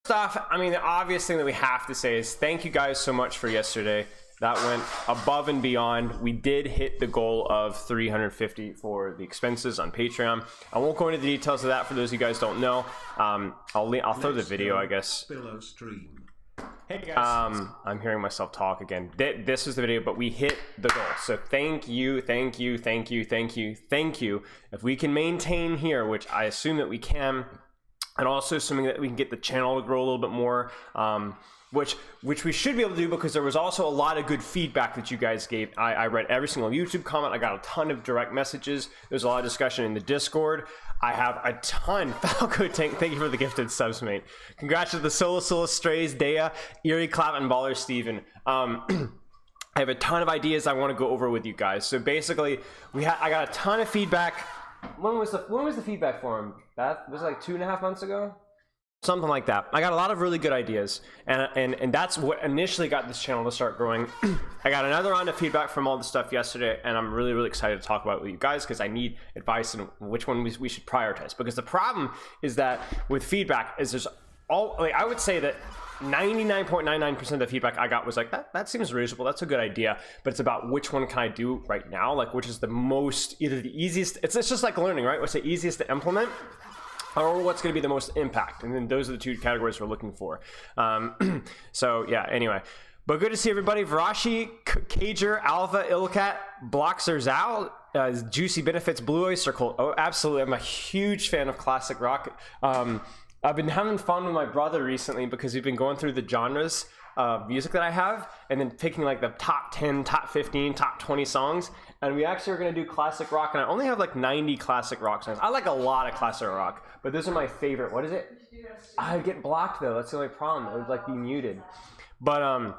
first off, I mean, the obvious thing that we have to say is thank you guys so much for yesterday. That went above and beyond. We did hit the goal of 350 for the expenses on Patreon. I won't go into the details of that for those of you guys don't know. I'll throw the video, I guess. Hey guys. I'm hearing myself talk again. This is the video, but we hit the goal. So thank you, thank you, thank you, thank you, thank you. If we can maintain here, which I assume that we can, and also assuming that we can get the channel to grow a little bit more, which we should be able to do, because there was also a lot of good feedback that you guys gave. I read every single YouTube comment. I got a ton of direct messages. There's a lot of discussion in the Discord. I have a ton. Falco Tank, thank you for the gifted subs, mate. Congrats to the Solo Strays, Dea, Eerie Clap, and Baller Steven. I have a ton of ideas I want to go over with you guys. So basically, I got a ton of feedback. When was the feedback for him? That was like 2.5 months ago? Something like that. I got a lot of really good ideas, and that's what initially got this channel to start growing. I got another round of feedback from all the stuff yesterday, and I'm really excited to talk about it with you guys, because I need advice on which one we should prioritize. Because the problem is that with feedback is I would say that 99.99% of the feedback I got was like, that seems reasonable, that's a good idea, but it's about which one can I do right now, like which is the most, either the easiest, it's just like learning, right? What's the easiest to implement, or what's going to be the most impact, and then those are the two categories we're looking for. So yeah, anyway, but good to see everybody. Varashi, Cager, Alpha, Ilcat, Bloxer, Zao, Juicy Benefits, Blue Oyster Cult. Oh, absolutely, I'm a huge fan of classic rock. I've been having fun with my brother recently, because we've been going through the genres of music that I have, and then picking like the top 10, top 15, top 20 songs. And we actually are going to do classic rock, and I only have like 90 classic rock songs. I like a lot of classic rock, but those are my favorite. What is it? I get blocked though. That's the only problem. It would like be muted. But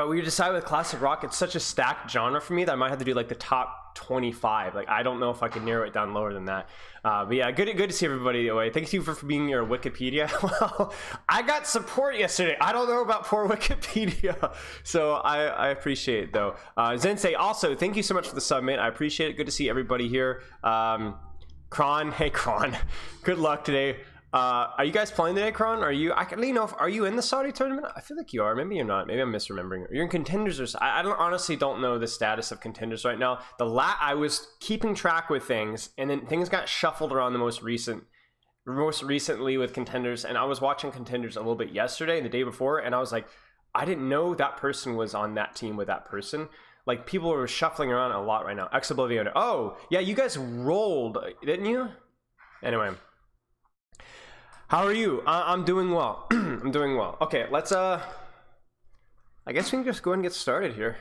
we decided with classic rock, it's such a stacked genre for me that I might have to do like the top 25. Like, I don't know if I can narrow it down lower than that. But yeah, good to see everybody away. Thank you for being your Wikipedia. Well, I got support yesterday. I don't know about poor Wikipedia. So I appreciate it though. Zensei, also, thank you so much for the sub, mate. I appreciate it. Good to see everybody here. Kron, hey Kron, good luck today. Are you guys playing today, Kron? Are you? I can let you know. Are you in the Saudi tournament? I feel like you are. Maybe you're not. Maybe I'm misremembering. You're in contenders, or I honestly don't know the status of contenders right now. I was keeping track with things, and then things got shuffled around the most recently with contenders, and I was watching contenders a little bit yesterday and the day before, and I was like, I didn't know that person was on that team with that person. Like, people were shuffling around a lot right now. Ex Oblivion. Oh yeah, you guys rolled, didn't you? Anyway. How are you? I'm doing well. I'm doing well. Okay, let's I guess we can just go ahead and get started here.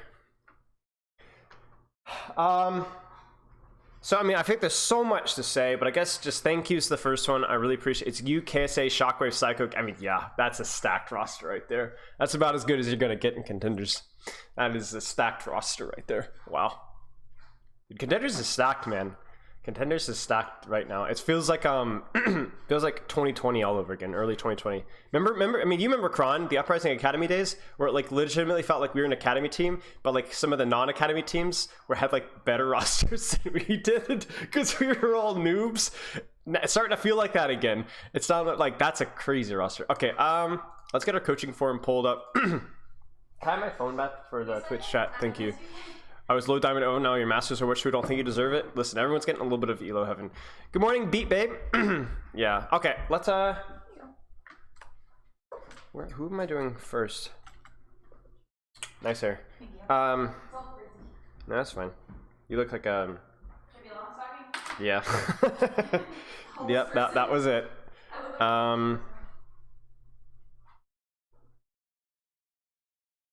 So I mean, I think there's so much to say, but I guess just thank you's the first one. I really appreciate it. It's you, KSA, Shockwave, Psycho. I mean, yeah, that's a stacked roster right there. That's about as good as you're gonna get in contenders. That is a stacked roster right there. Wow. Contenders is stacked, man. Contenders is stacked right now. It feels like feels like 2020 all over again, early 2020. Remember? I mean, you remember Kron, the Uprising Academy days, where it like legitimately felt like we were an academy team, but like some of the non-academy teams had like better rosters than we did because we were all noobs. It's starting to feel like that again. It's not like that's a crazy roster. Okay, let's get our coaching forum pulled up. Can I have my phone back for the Twitch chat? Thank you. I was low diamond. Oh no, your masters are what you don't think you deserve it. Listen, everyone's getting a little bit of elo heaven. Good morning, Beat Babe. Yeah. Okay, let's who am I doing first? Nice hair. No, that's fine. You look like yeah. Yep, that was it.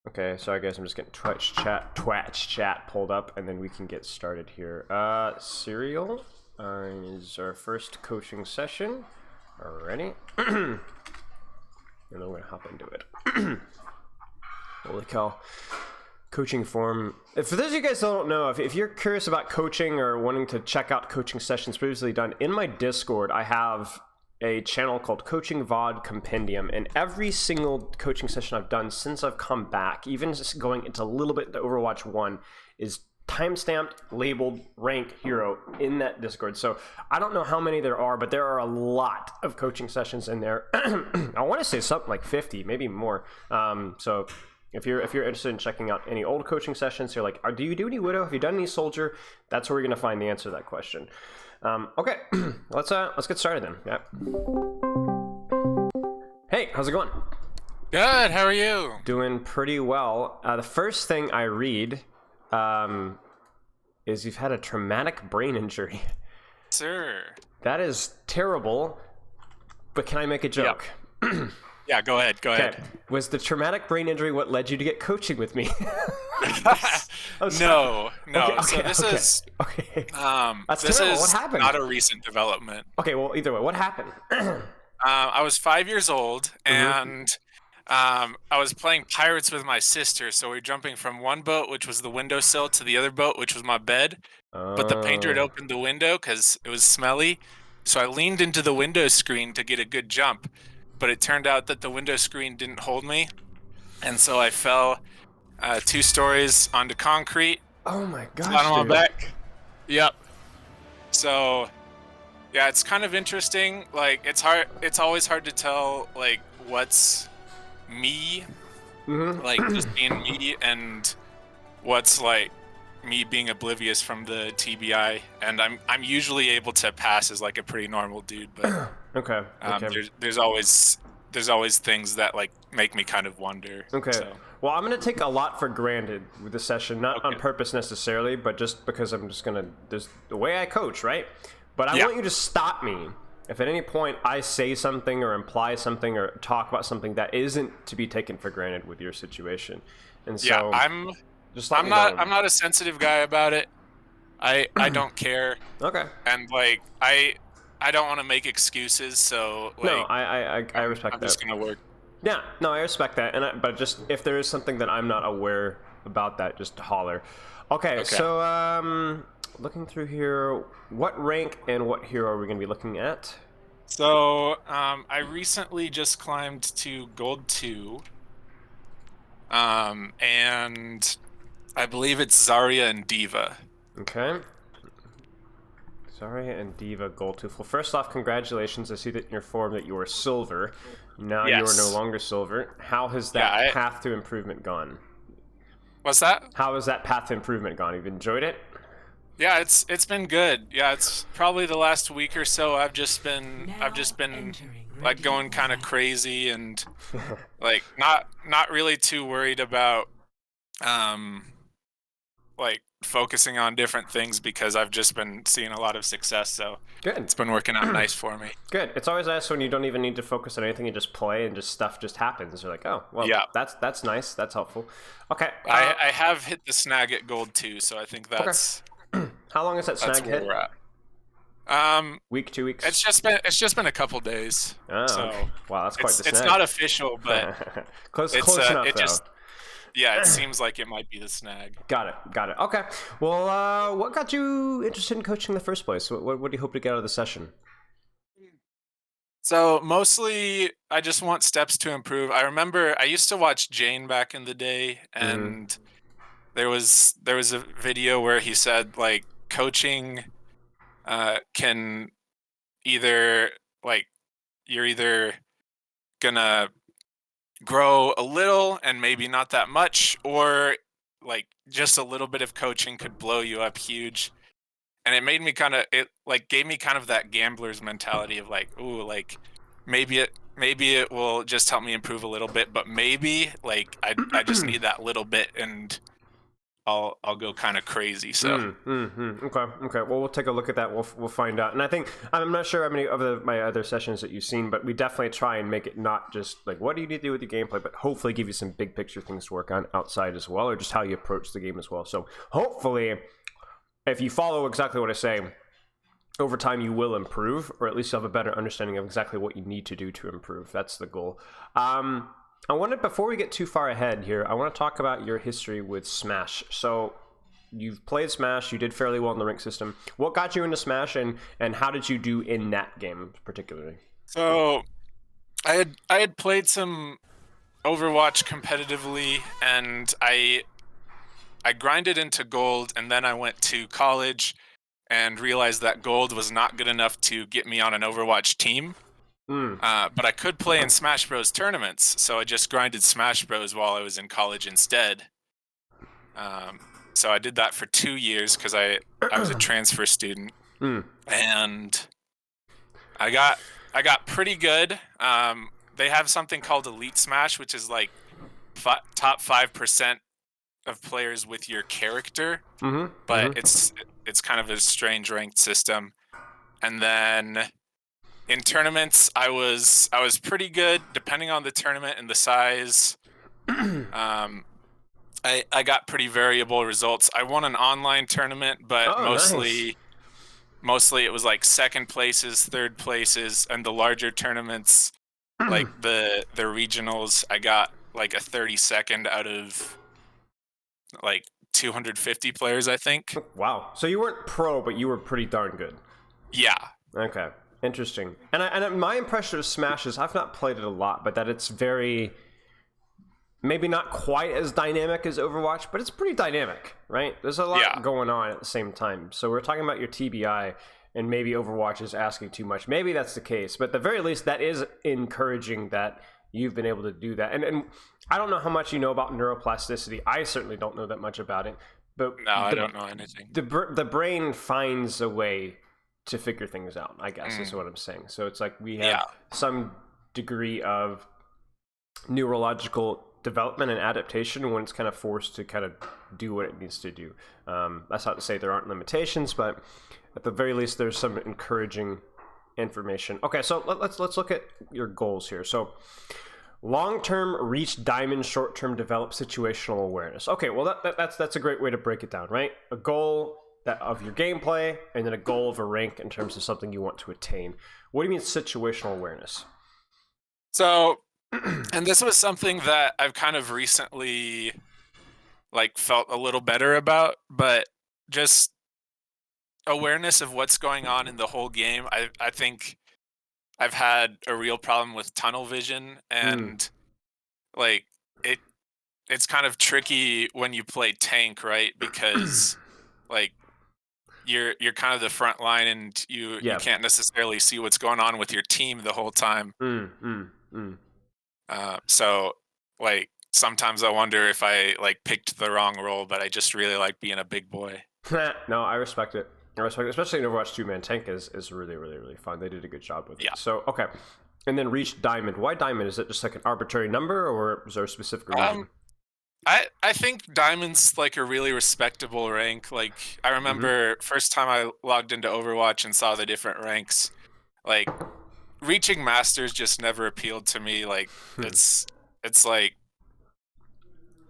Okay, sorry guys, I'm just getting Twitch chat pulled up, and then we can get started here. Serial is our first coaching session. Alrighty. And then we're gonna hop into it. Holy cow. Coaching forum. For those of you guys who don't know, if you're curious about coaching or wanting to check out coaching sessions previously done, in my Discord, I have a channel called Coaching VOD Compendium, and every single coaching session I've done since I've come back, even just going into a little bit into Overwatch 1, is timestamped, labeled, ranked hero in that Discord. So I don't know how many there are, but there are a lot of coaching sessions in there. I want to say something like 50, maybe more. So if you're interested in checking out any old coaching sessions, you're like, do you do any Widow? Have you done any Soldier? That's where you're gonna find the answer to that question. Okay, let's get started then. Yeah. Hey, how's it going? Good, how are you? Doing pretty well. The first thing I read is you've had a traumatic brain injury. Sir. That is terrible, but can I make a joke? Yep. Yeah, go ahead. Okay. Was the traumatic brain injury what led you to get coaching with me? No. Okay, So this is That's this terrible. is What happened? not a recent development. Okay, well, either way, what happened? I was 5 years old, and I was playing pirates with my sister. So we were jumping from one boat, which was the windowsill, to the other boat, which was my bed. But the painter had opened the window because it was smelly. So I leaned into the window screen to get a good jump. But it turned out that the window screen didn't hold me. And so I fell 2 stories onto concrete. Oh my gosh, Flat on dude. my back. Yep. So, yeah, it's kind of interesting. Like, it's always hard to tell, like, what's me, like, just being me, and what's, like, me being oblivious from the TBI. And I'm usually able to pass as, like, a pretty normal dude, but Okay. there's always things that, like, make me kind of wonder. Okay. So. Well, I'm going to take a lot for granted with this session, not on purpose necessarily, but just because I'm just going to, there's the way I coach, right? But I want you to stop me if at any point I say something or imply something or talk about something that isn't to be taken for granted with your situation. And so Yeah, I'm not a sensitive guy about it. I don't care. Okay. And, like, I don't want to make excuses, so, like, no, I respect that. I'm just gonna work. Yeah, no, I respect that, but just if there is something that I'm not aware about, that just holler. Okay. So looking through here, what rank and what hero are we going to be looking at? So I recently just climbed to Gold 2, and I believe it's Zarya and Diva. Okay. Zarya and Diva Gold 2. Well, first off, congratulations. I see that in your form that you are silver. Now you are no longer silver. How has that path to improvement gone? What's that? How has that path to improvement gone? You've enjoyed it? Yeah, it's been good. Yeah, it's probably the last week or so I've just been like going kind of crazy and like not really too worried about like focusing on different things because I've just been seeing a lot of success, so good. It's been working out nice for me. Good. It's always nice when you don't even need to focus on anything, you just play and just stuff just happens. You're like, oh, well, yeah, that's nice. That's helpful. Okay. I have hit the snag at Gold 2, so I think that's How long is that snag hit? We're at. Week, 2 weeks? It's just been a couple days. Oh, so okay. Wow, that's quite the snag. It's not official, but close enough, though. Yeah, it seems like it might be the snag. Got it. Okay. Well, what got you interested in coaching in the first place? What do you hope to get out of the session? So mostly, I just want steps to improve. I remember I used to watch Jane back in the day, and there was a video where he said, like, coaching can either, like, you're either gonna grow a little and maybe not that much, or like just a little bit of coaching could blow you up huge. And it made me gave me kind of that gambler's mentality of like, ooh, like maybe it will just help me improve a little bit, but maybe like I just need that little bit and I'll go kind of crazy. So Okay. Well, we'll take a look at that. We'll find out. And I think I'm not sure how many of my other sessions that you've seen, but we definitely try and make it not just like what do you need to do with your gameplay, but hopefully give you some big picture things to work on outside as well, or just how you approach the game as well. So hopefully, if you follow exactly what I say, over time you will improve, or at least you'll have a better understanding of exactly what you need to do to improve. That's the goal. I wanted, before we get too far ahead here, I want to talk about your history with Smash. So you've played Smash, you did fairly well in the rank system. What got you into Smash, and how did you do in that game particularly? So I had played some Overwatch competitively, and I I grinded into gold, and then I went to college and realized that gold was not good enough to get me on an Overwatch team. But I could play in Smash Bros. Tournaments, so I just grinded Smash Bros. While I was in college instead. So I did that for 2 years because I was a transfer student, and I got pretty good. They have something called Elite Smash, which is like top 5% of players with your character, but it's kind of a strange ranked system. And then in tournaments, I was pretty good, depending on the tournament and the size. I got pretty variable results. I won an online tournament, but mostly it was like second places, third places, and the larger tournaments, like the regionals, I got like a 32nd out of like 250 players, I think. Wow. So you weren't pro, but you were pretty darn good. Yeah. Okay. Interesting. And my impression of Smash is, I've not played it a lot, but that it's very, maybe not quite as dynamic as Overwatch, but it's pretty dynamic, right? There's a lot going on at the same time. So we're talking about your TBI, and maybe Overwatch is asking too much. Maybe that's the case, but at the very least, that is encouraging that you've been able to do that. And I don't know how much you know about neuroplasticity. I certainly don't know that much about it. But no, I don't know anything. The brain finds a way to figure things out, I guess, is what I'm saying. So it's like we have some degree of neurological development and adaptation when it's kind of forced to kind of do what it needs to do. That's not to say there aren't limitations, but at the very least, there's some encouraging information. Okay, so let's look at your goals here. So long-term reach diamond, short-term develop situational awareness. Okay, well that's a great way to break it down, right? A goal that of your gameplay, and then a goal of a rank in terms of something you want to attain. What do you mean situational awareness? So, and this was something that I've kind of recently like felt a little better about, but just awareness of what's going on in the whole game. I think I've had a real problem with tunnel vision, and like it's kind of tricky when you play tank, right? Because like you're kind of the front line, and you can't necessarily see what's going on with your team the whole time. So like sometimes I wonder if I like picked the wrong role, but I just really like being a big boy. No, I respect it. I respect it. Especially in Overwatch 2, man. Tank is really, really, really fun. They did a good job with it. So, okay. And then reach diamond. Why diamond? Is it just like an arbitrary number, or is there a specific reason? I think diamond's like a really respectable rank. Like I remember first time I logged into Overwatch and saw the different ranks, like reaching masters just never appealed to me. Like it's like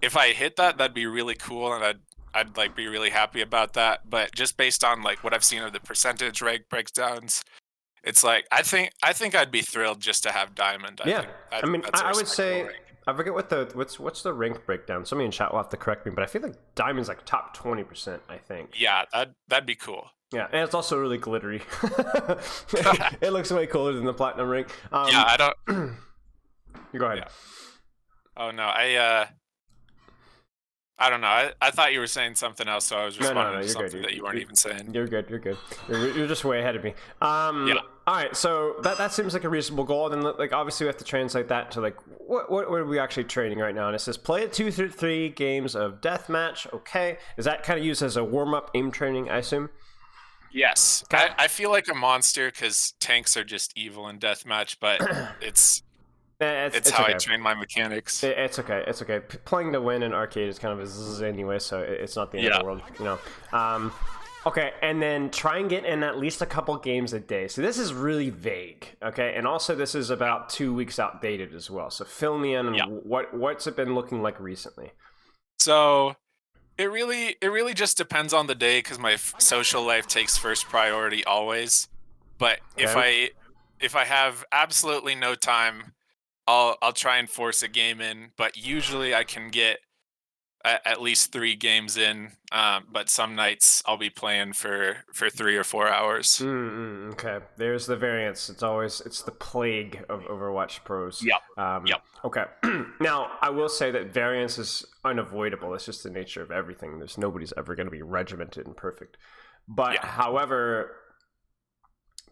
if I hit that, that'd be really cool, and I'd like be really happy about that. But just based on like what I've seen of the percentage rank breakdowns, it's like I think I'd be thrilled just to have diamond. I mean, I would say rank. I forget what's the rank breakdown. Somebody in chat will have to correct me, but I feel like diamond's like top 20%. I think. Yeah, that'd be cool. Yeah, and it's also really glittery. It looks way cooler than the platinum ring. Yeah, I don't. You go ahead. Yeah. Oh no, I don't know. I thought you were saying something else, so I was responding to something that you weren't even saying. You're good. You're just way ahead of me. All right, so that seems like a reasonable goal. And then, like, obviously, we have to translate that to like what are we actually training right now? And it says play 2 through 3 games of deathmatch. Okay, is that kind of used as a warm up aim training? I assume. Yes, I feel like a monster because tanks are just evil in deathmatch, but it's how I train my mechanics. It's okay. It's okay. Playing to win in arcade is kind of a zzz anyway, so it's not the end of the world, you know. Okay, and then try and get in at least a couple games a day. So this is really vague, okay? And also this is about 2 weeks outdated as well. So fill me in on what's it been looking like recently? So it really just depends on the day because my social life takes first priority always. But if I have absolutely no time, I'll try and force a game in, but usually I can get at least 3 games in, but some nights I'll be playing for 3 or 4 hours. Okay, there's the variance. It's the plague of Overwatch pros. Yep. Okay. Now, I will say that variance is unavoidable. It's just the nature of everything. Nobody's ever going to be regimented and perfect. But however,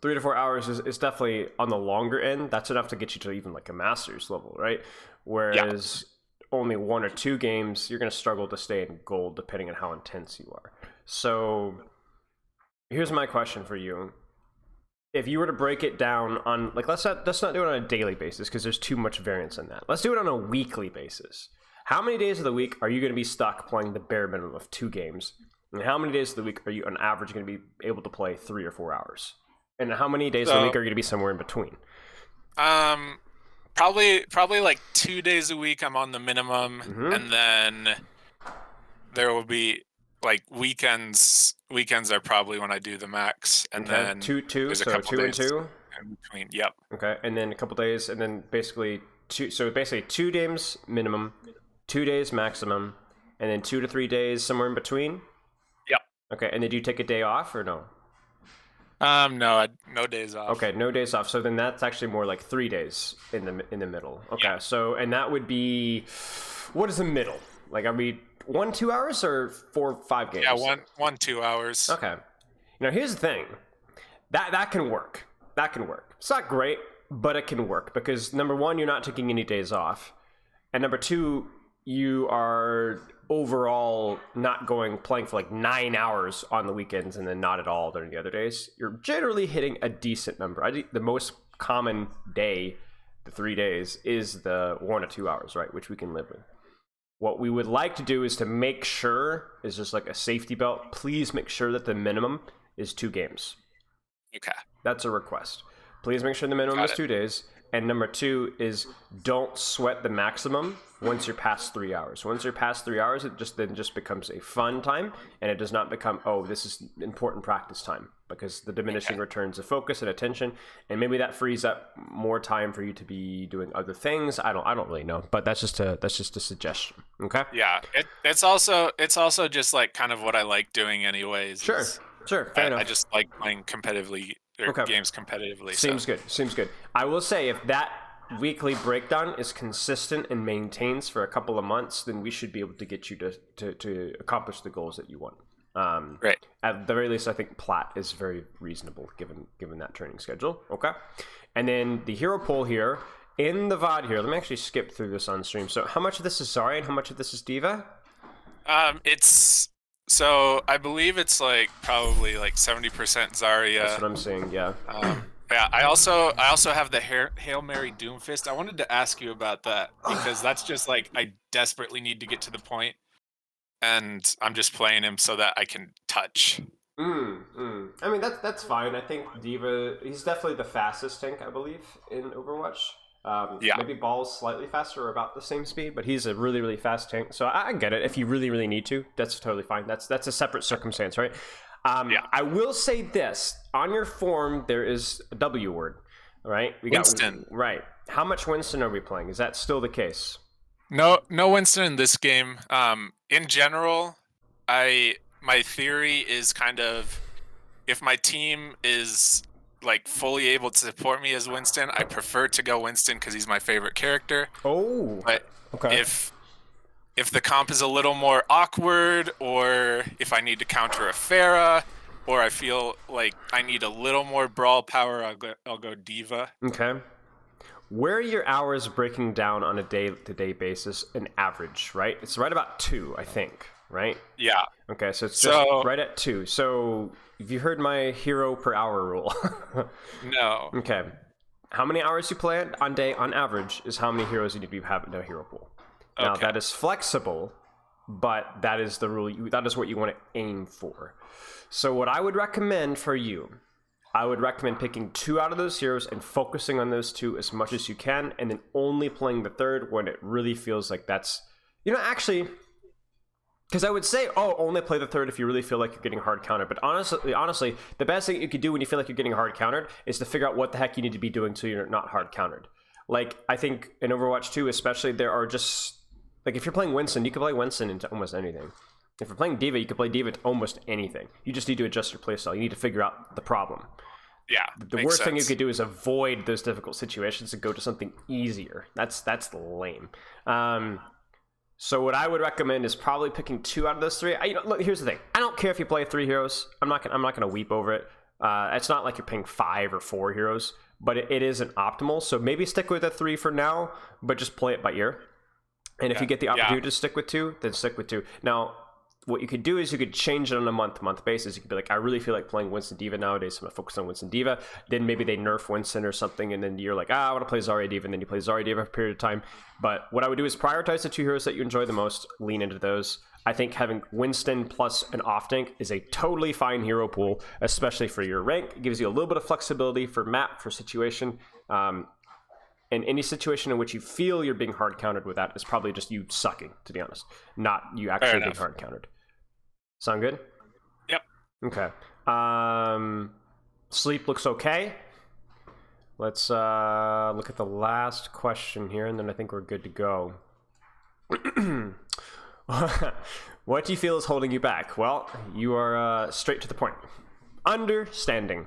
3 to 4 hours is definitely on the longer end. That's enough to get you to even like a master's level, right? Whereas only 1 or 2 games, you're going to struggle to stay in gold depending on how intense you are. So here's my question for you. If you were to break it down on, like, let's not do it on a daily basis because there's too much variance in that. Let's do it on a weekly basis. How many days of the week are you going to be stuck playing the bare minimum of 2 games? And how many days of the week are you on average going to be able to play 3 or 4 hours? And how many days of the week are you going to be somewhere in between? Probably like 2 days a week I'm on the minimum, and then there will be like weekends. Weekends are probably when I do the max, and then two, there's a so couple 2 and days 2 in between. Yep. Okay, and then a couple days, and then basically 2. So basically 2 games minimum, 2 days maximum, and then 2 to 3 days somewhere in between. Yep. Okay, and then do you take a day off or no? No days off. Okay, no days off. So then that's actually more like 3 days in the middle. Okay, so and that would be, what is the middle? Like, are we 1-2 hours or 4-5 games? Yeah, 1-2 hours. Okay. Here's the thing. That can work. That can work. It's not great, but it can work because number 1, you're not taking any days off, and number 2, you are overall not playing for like 9 hours on the weekends and then not at all during the other days. You're generally hitting a decent number. I think the most common day, the 3 days, is the 1 or 2 hours, right? Which we can live with. What we would like to do is to make sure, is just like a safety belt, please make sure that the minimum is 2 games. Okay. That's a request. Please make sure the minimum is 2 days. And number 2 is don't sweat the maximum once you're past 3 hours. Once you're past 3 hours, it just becomes a fun time, and it does not become, oh, this is important practice time, because the diminishing returns of focus and attention, and maybe that frees up more time for you to be doing other things. I don't really know, but that's just a suggestion. Okay. Yeah, it's also just like kind of what I like doing anyways. Sure. Fair enough. I just like playing competitively. Games competitively. Seems good. I will say, if that weekly breakdown is consistent and maintains for a couple of months, then we should be able to get you to accomplish the goals that you want. Right. At the very least, I think plat is very reasonable given that training schedule. Okay. And then the hero pool here in the VOD here. Let me actually skip through this on stream. So how much of this is Zarya and how much of this is D.Va? So I believe it's like probably like 70% Zarya. That's what I'm saying. Yeah. Yeah. I also have the Hail Mary Doomfist. I wanted to ask you about that because that's just like I desperately need to get to the point, and I'm just playing him so that I can touch. I mean that's fine. I think D.Va, he's definitely the fastest tank, I believe, in Overwatch. Maybe Ball's slightly faster or about the same speed, but he's a really, really fast tank. So I get it. If you really, really need to, that's totally fine. That's a separate circumstance, right? I will say this. On your form, there is a W word, right? We got Winston. Right. How much Winston are we playing? Is that still the case? No Winston in this game. In general, my theory is kind of, if my team is like fully able to support me as Winston, I prefer to go Winston because he's my favorite character. Oh, but okay. If the comp is a little more awkward, or if I need to counter a Pharah, or I feel like I need a little more brawl power, I'll go D.Va. Okay. Where are your hours breaking down on a day-to-day basis, an average, right? It's right about 2, I think, right? Yeah. Okay, so it's just right at 2. So have you heard my hero per hour rule? No. Okay. How many hours you play on average is how many heroes you need to have in a hero pool. Now, that is flexible, but that is the rule. That is what you want to aim for. So what I would recommend for you, I would recommend picking 2 out of those heroes and focusing on those 2 as much as you can, and then only playing the third when it really feels like that's, actually, because I would say, only play the third if you really feel like you're getting hard countered. But honestly, the best thing you could do when you feel like you're getting hard countered is to figure out what the heck you need to be doing so you're not hard countered. Like, I think in Overwatch 2 especially, there are just Like, if you're playing Winston, you can play Winston into almost anything. If you're playing Diva, you can play Diva into almost anything. You just need to adjust your playstyle. You need to figure out the problem. Yeah, the worst thing you could do is avoid those difficult situations and go to something easier. That's lame. So what I would recommend is probably picking 2 out of those 3. Look, here's the thing. I don't care if you play 3 heroes. I'm not gonna weep over it. It's not like you're playing 5 or 4 heroes, but it isn't optimal. So maybe stick with the 3 for now, but just play it by ear. And if you get the opportunity to stick with 2, then stick with 2. Now, what you could do is you could change it on a month-to-month basis. You could be like, I really feel like playing Winston Diva nowadays, so I'm going to focus on Winston Diva. Then maybe they nerf Winston or something, and then you're like, I want to play Zarya Diva, and then you play Zarya Diva for a period of time. But what I would do is prioritize the 2 heroes that you enjoy the most, lean into those. I think having Winston plus an off-tank is a totally fine hero pool, especially for your rank. It gives you a little bit of flexibility for map, for situation. And any situation in which you feel you're being hard countered with that is probably just you sucking, to be honest, not you actually being hard countered. Sound good? Yep. Okay. Sleep looks okay. Let's look at the last question here, and then I think we're good to go. What do you feel is holding you back? Well, you are straight to the point. Understanding.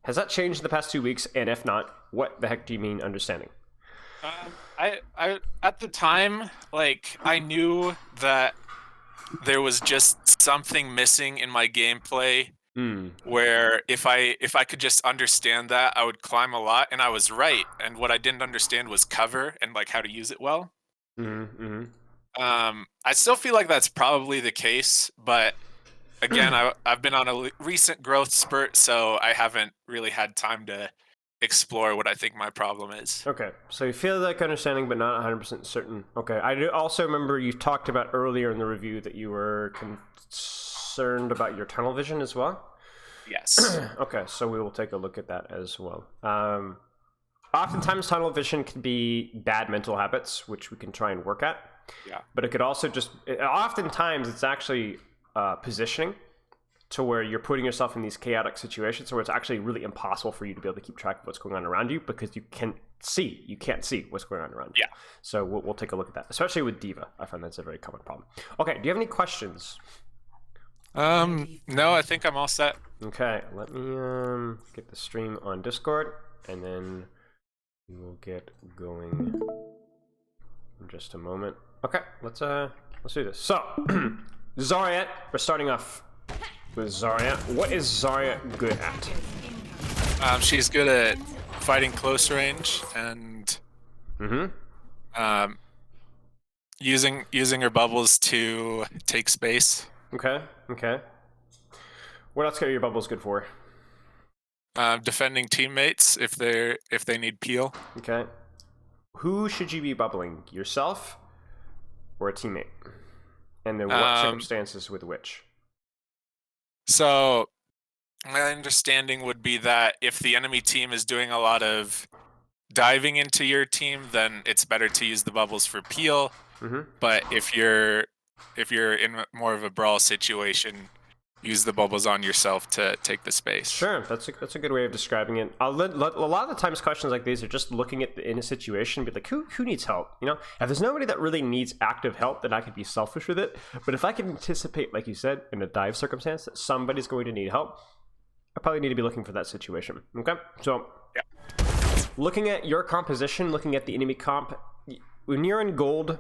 Has that changed in the past 2 weeks? And if not, what the heck do you mean understanding? I at the time, like, I knew that there was just something missing in my gameplay where if I could just understand that, I would climb a lot, and I was right. And what I didn't understand was cover and like how to use it well. I still feel like that's probably the case, but again, I've been on a recent growth spurt, so I haven't really had time to explore what I think my problem is. Okay, so you feel like understanding, but not 100% certain. Okay, I do also remember you talked about earlier in the review that you were concerned about your tunnel vision as well. Yes. Okay, so we will take a look at that as well. Oftentimes, tunnel vision can be bad mental habits, which we can try and work at. Yeah. But it could also oftentimes it's actually positioning, to where you're putting yourself in these chaotic situations where it's actually really impossible for you to be able to keep track of what's going on around you because you can't see what's going on around you. Yeah. So we'll take a look at that, especially with Diva. I find that's a very common problem. Okay, do you have any questions? No, I think I'm all set. Okay, let me get the stream on Discord, and then we will get going in just a moment. Okay, let's do this. So, Zarya, we're starting off with Zarya. What is Zarya good at? She's good at fighting close range and using her bubbles to take space. Okay. What else are your bubbles good for? Defending teammates if they need peel. Okay. Who should you be bubbling? Yourself or a teammate? And then what circumstances with which? So my understanding would be that if the enemy team is doing a lot of diving into your team, then it's better to use the bubbles for peel. But if you're in more of a brawl situation, use the bubbles on yourself to take the space. Sure, that's a good way of describing it. A lot of the times questions like these are just looking at in a situation, be like, who needs help? You know, if there's nobody that really needs active help, then I could be selfish with it. But if I can anticipate, like you said, in a dive circumstance that somebody's going to need help, I probably need to be looking for that situation. Okay, so looking at your composition, looking at the enemy comp, when you're in gold,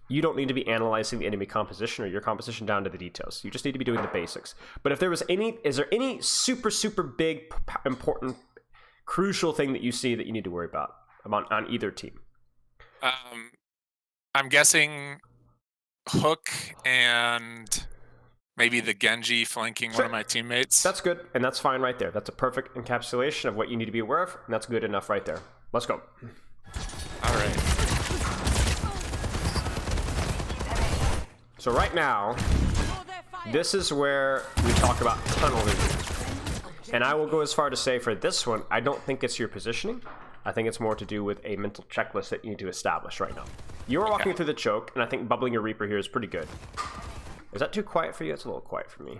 you don't need to be analyzing the enemy composition or your composition down to the details. You just need to be doing the basics. But if there was is there any super big, important, crucial thing that you see that you need to worry about on either team? I'm guessing Hook and maybe the Genji flanking one of my teammates. That's good, and that's fine right there. That's a perfect encapsulation of what you need to be aware of, and that's good enough right there. Let's go. All right. So right now, this is where we talk about tunnel vision. And I will go as far to say for this one, I don't think it's your positioning. I think it's more to do with a mental checklist that you need to establish right now. You are walking through the choke, and I think bubbling your Reaper here is pretty good. Is that too quiet for you? It's a little quiet for me.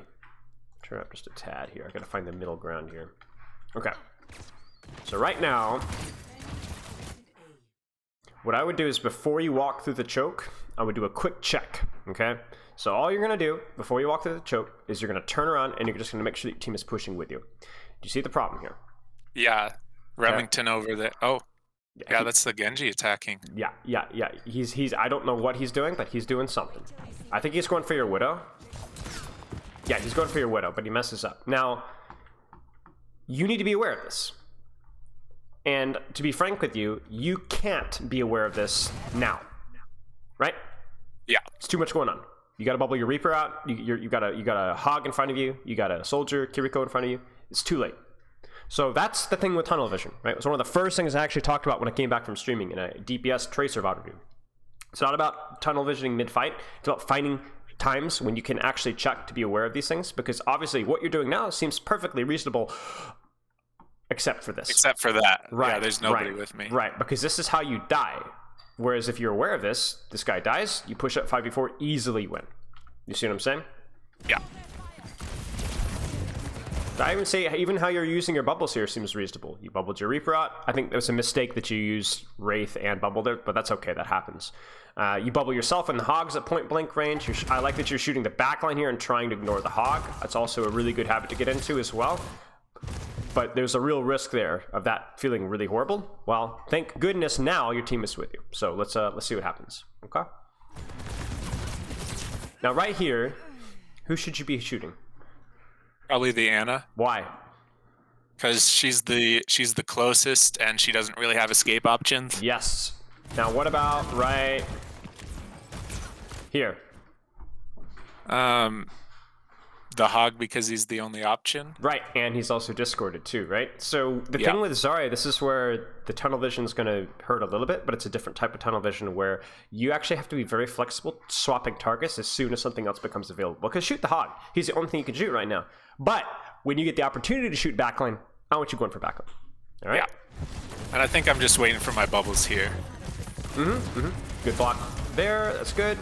Turn up just a tad here. I gotta find the middle ground here. Okay. So right now, what I would do is before you walk through the choke, I would do a quick check, okay? So all you're going to do before you walk through the choke is you're going to turn around and you're just going to make sure that your team is pushing with you. Do you see the problem here? Yeah. Remington over there. Oh. Yeah, that's the Genji attacking. Yeah. He's I don't know what he's doing, but he's doing something. I think he's going for your Widow. Yeah, he's going for your Widow, but he messes up. Now, you need to be aware of this. And to be frank with you, you can't be aware of this now. Right? Yeah. It's too much going on. You got to bubble your Reaper out. You got a Hog in front of you. You got a Soldier, Kiriko in front of you. It's too late. So that's the thing with tunnel vision, right? It was one of the first things I actually talked about when I came back from streaming in a DPS Tracer VOD review. It's not about tunnel visioning mid-fight. It's about finding times when you can actually check to be aware of these things, because obviously what you're doing now seems perfectly reasonable, except for this. Except for that. Right. Yeah, there's nobody with me. Right, because this is how you die. Whereas if you're aware of this guy dies, you push up 5v4, easily win. You see what I'm saying? Yeah. I even say even how you're using your bubbles here seems reasonable. You bubbled your Reaper out. I think it was a mistake that you used Wraith and bubbled it, but that's okay. That happens. You bubble yourself and the Hogs at point blank range. I like that you're shooting the backline here and trying to ignore the Hog. That's also a really good habit to get into as well. But there's a real risk there of that feeling really horrible. Well, thank goodness now your team is with you. So let's see what happens. Okay. Now right here, who should you be shooting? Probably the Ana. Why? Because she's the closest and she doesn't really have escape options. Yes. Now what about right here? The Hog, because he's the only option. Right, and he's also discorded too, right? So the thing with Zarya, this is where the tunnel vision is going to hurt a little bit, but it's a different type of tunnel vision where you actually have to be very flexible, swapping targets as soon as something else becomes available. Because shoot the Hog. He's the only thing you can shoot right now. But when you get the opportunity to shoot backline, I want you going for backline. All right? Yeah. And I think I'm just waiting for my bubbles here. Good block there. That's good.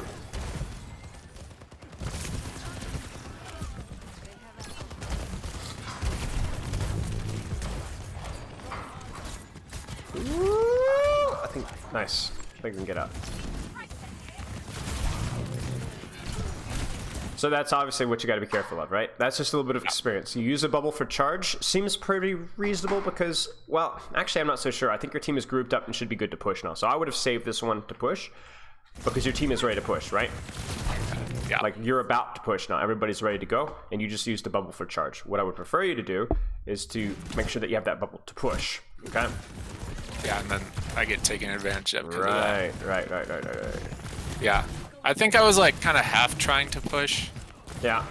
I think nice. I think we can get out. So that's obviously what you got to be careful of, right? That's just a little bit of experience. You use a bubble for charge. Seems pretty reasonable because, well, actually I'm not so sure. I think your team is grouped up and should be good to push now. So I would have saved this one to push because your team is ready to push, right? Yeah. Like you're about to push now. Everybody's ready to go and you just use the bubble for charge. What I would prefer you to do is to make sure that you have that bubble to push, okay? Yeah, and then I get taken advantage of. Right. Yeah. I think I was like kind of half trying to push. Yeah.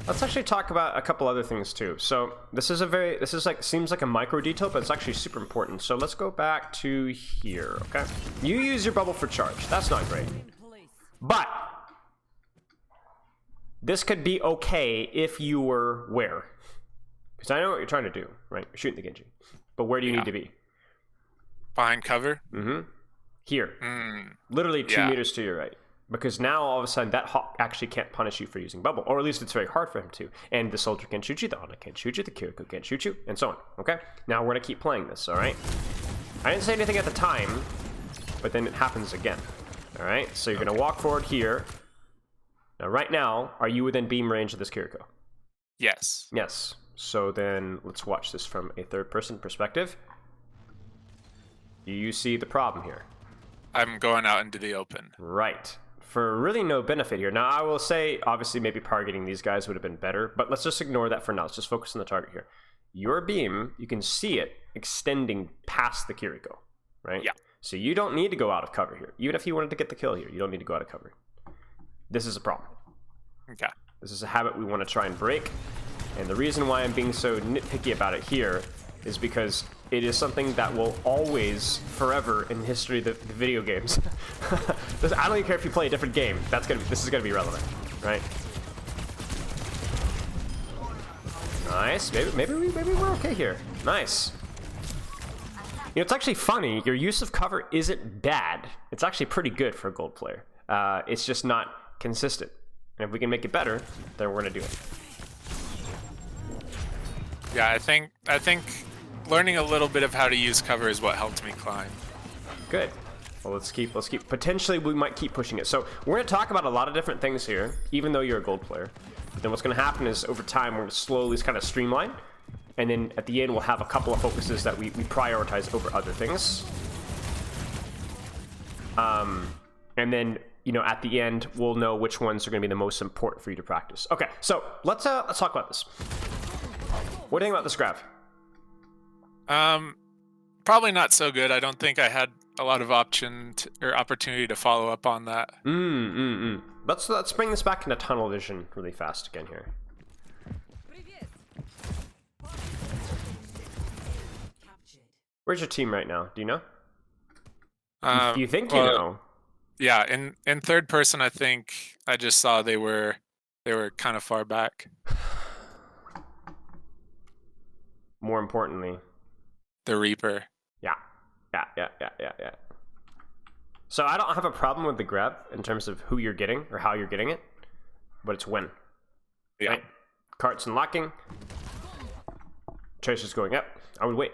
Let's actually talk about a couple other things too. So this is seems like a micro detail, but it's actually super important. So let's go back to here, okay? You use your bubble for charge. That's not great. But this could be okay if you were where? Because I know what you're trying to do, right? You're shooting the Genji. But where do you need to be? Behind cover? Here. Literally 2 meters to your right. Because now, all of a sudden, that Hawk actually can't punish you for using bubble. Or at least it's very hard for him to. And the Soldier can't shoot you, the Ana can't shoot you, the Kiriko can't shoot you, and so on. Okay? Now we're going to keep playing this, alright? I didn't say anything at the time, but then it happens again. Alright? So you're going to walk forward here. Now, right now, are you within beam range of this Kiriko? Yes. Yes. So then, let's watch this from a third-person perspective. Do you see the problem here? I'm going out into the open. Right. For really no benefit here. Now, I will say, obviously, maybe targeting these guys would have been better, but let's just ignore that for now. Let's just focus on the target here. Your beam, you can see it extending past the Kiriko, right? Yeah. So you don't need to go out of cover here. Even if you wanted to get the kill here, you don't need to go out of cover. This is a problem. Okay. This is a habit we want to try and break. And the reason why I'm being so nitpicky about it here is because it is something that will always, forever in the history of the video games. I don't even care if you play a different game. This is gonna be relevant, right? Nice. Maybe we're okay here. Nice. You know, it's actually funny. Your use of cover isn't bad. It's actually pretty good for a gold player. It's just not consistent. And if we can make it better, then we're gonna do it. Yeah, I think learning a little bit of how to use cover is what helped me climb. Good. Well, let's keep. Potentially, we might keep pushing it. So we're going to talk about a lot of different things here, even though you're a gold player. But then what's going to happen is over time, we're going to slowly kind of streamline. And then at the end, we'll have a couple of focuses that we prioritize over other things. And then, you know, at the end, we'll know which ones are going to be the most important for you to practice. Okay, so let's talk about this. What do you think about this graph? Probably not so good. I don't think I had a lot of opportunity to follow up on that. Let's bring this back into tunnel vision really fast again here. Where's your team right now? Do you know? Do you think you know? Yeah, in third person, I think I just saw they were kind of far back. More importantly, the Reaper. Yeah. So I don't have a problem with the grab in terms of who you're getting or how you're getting it, but it's when. Yeah. Right? Cart's unlocking. Tracer's going up. I would wait.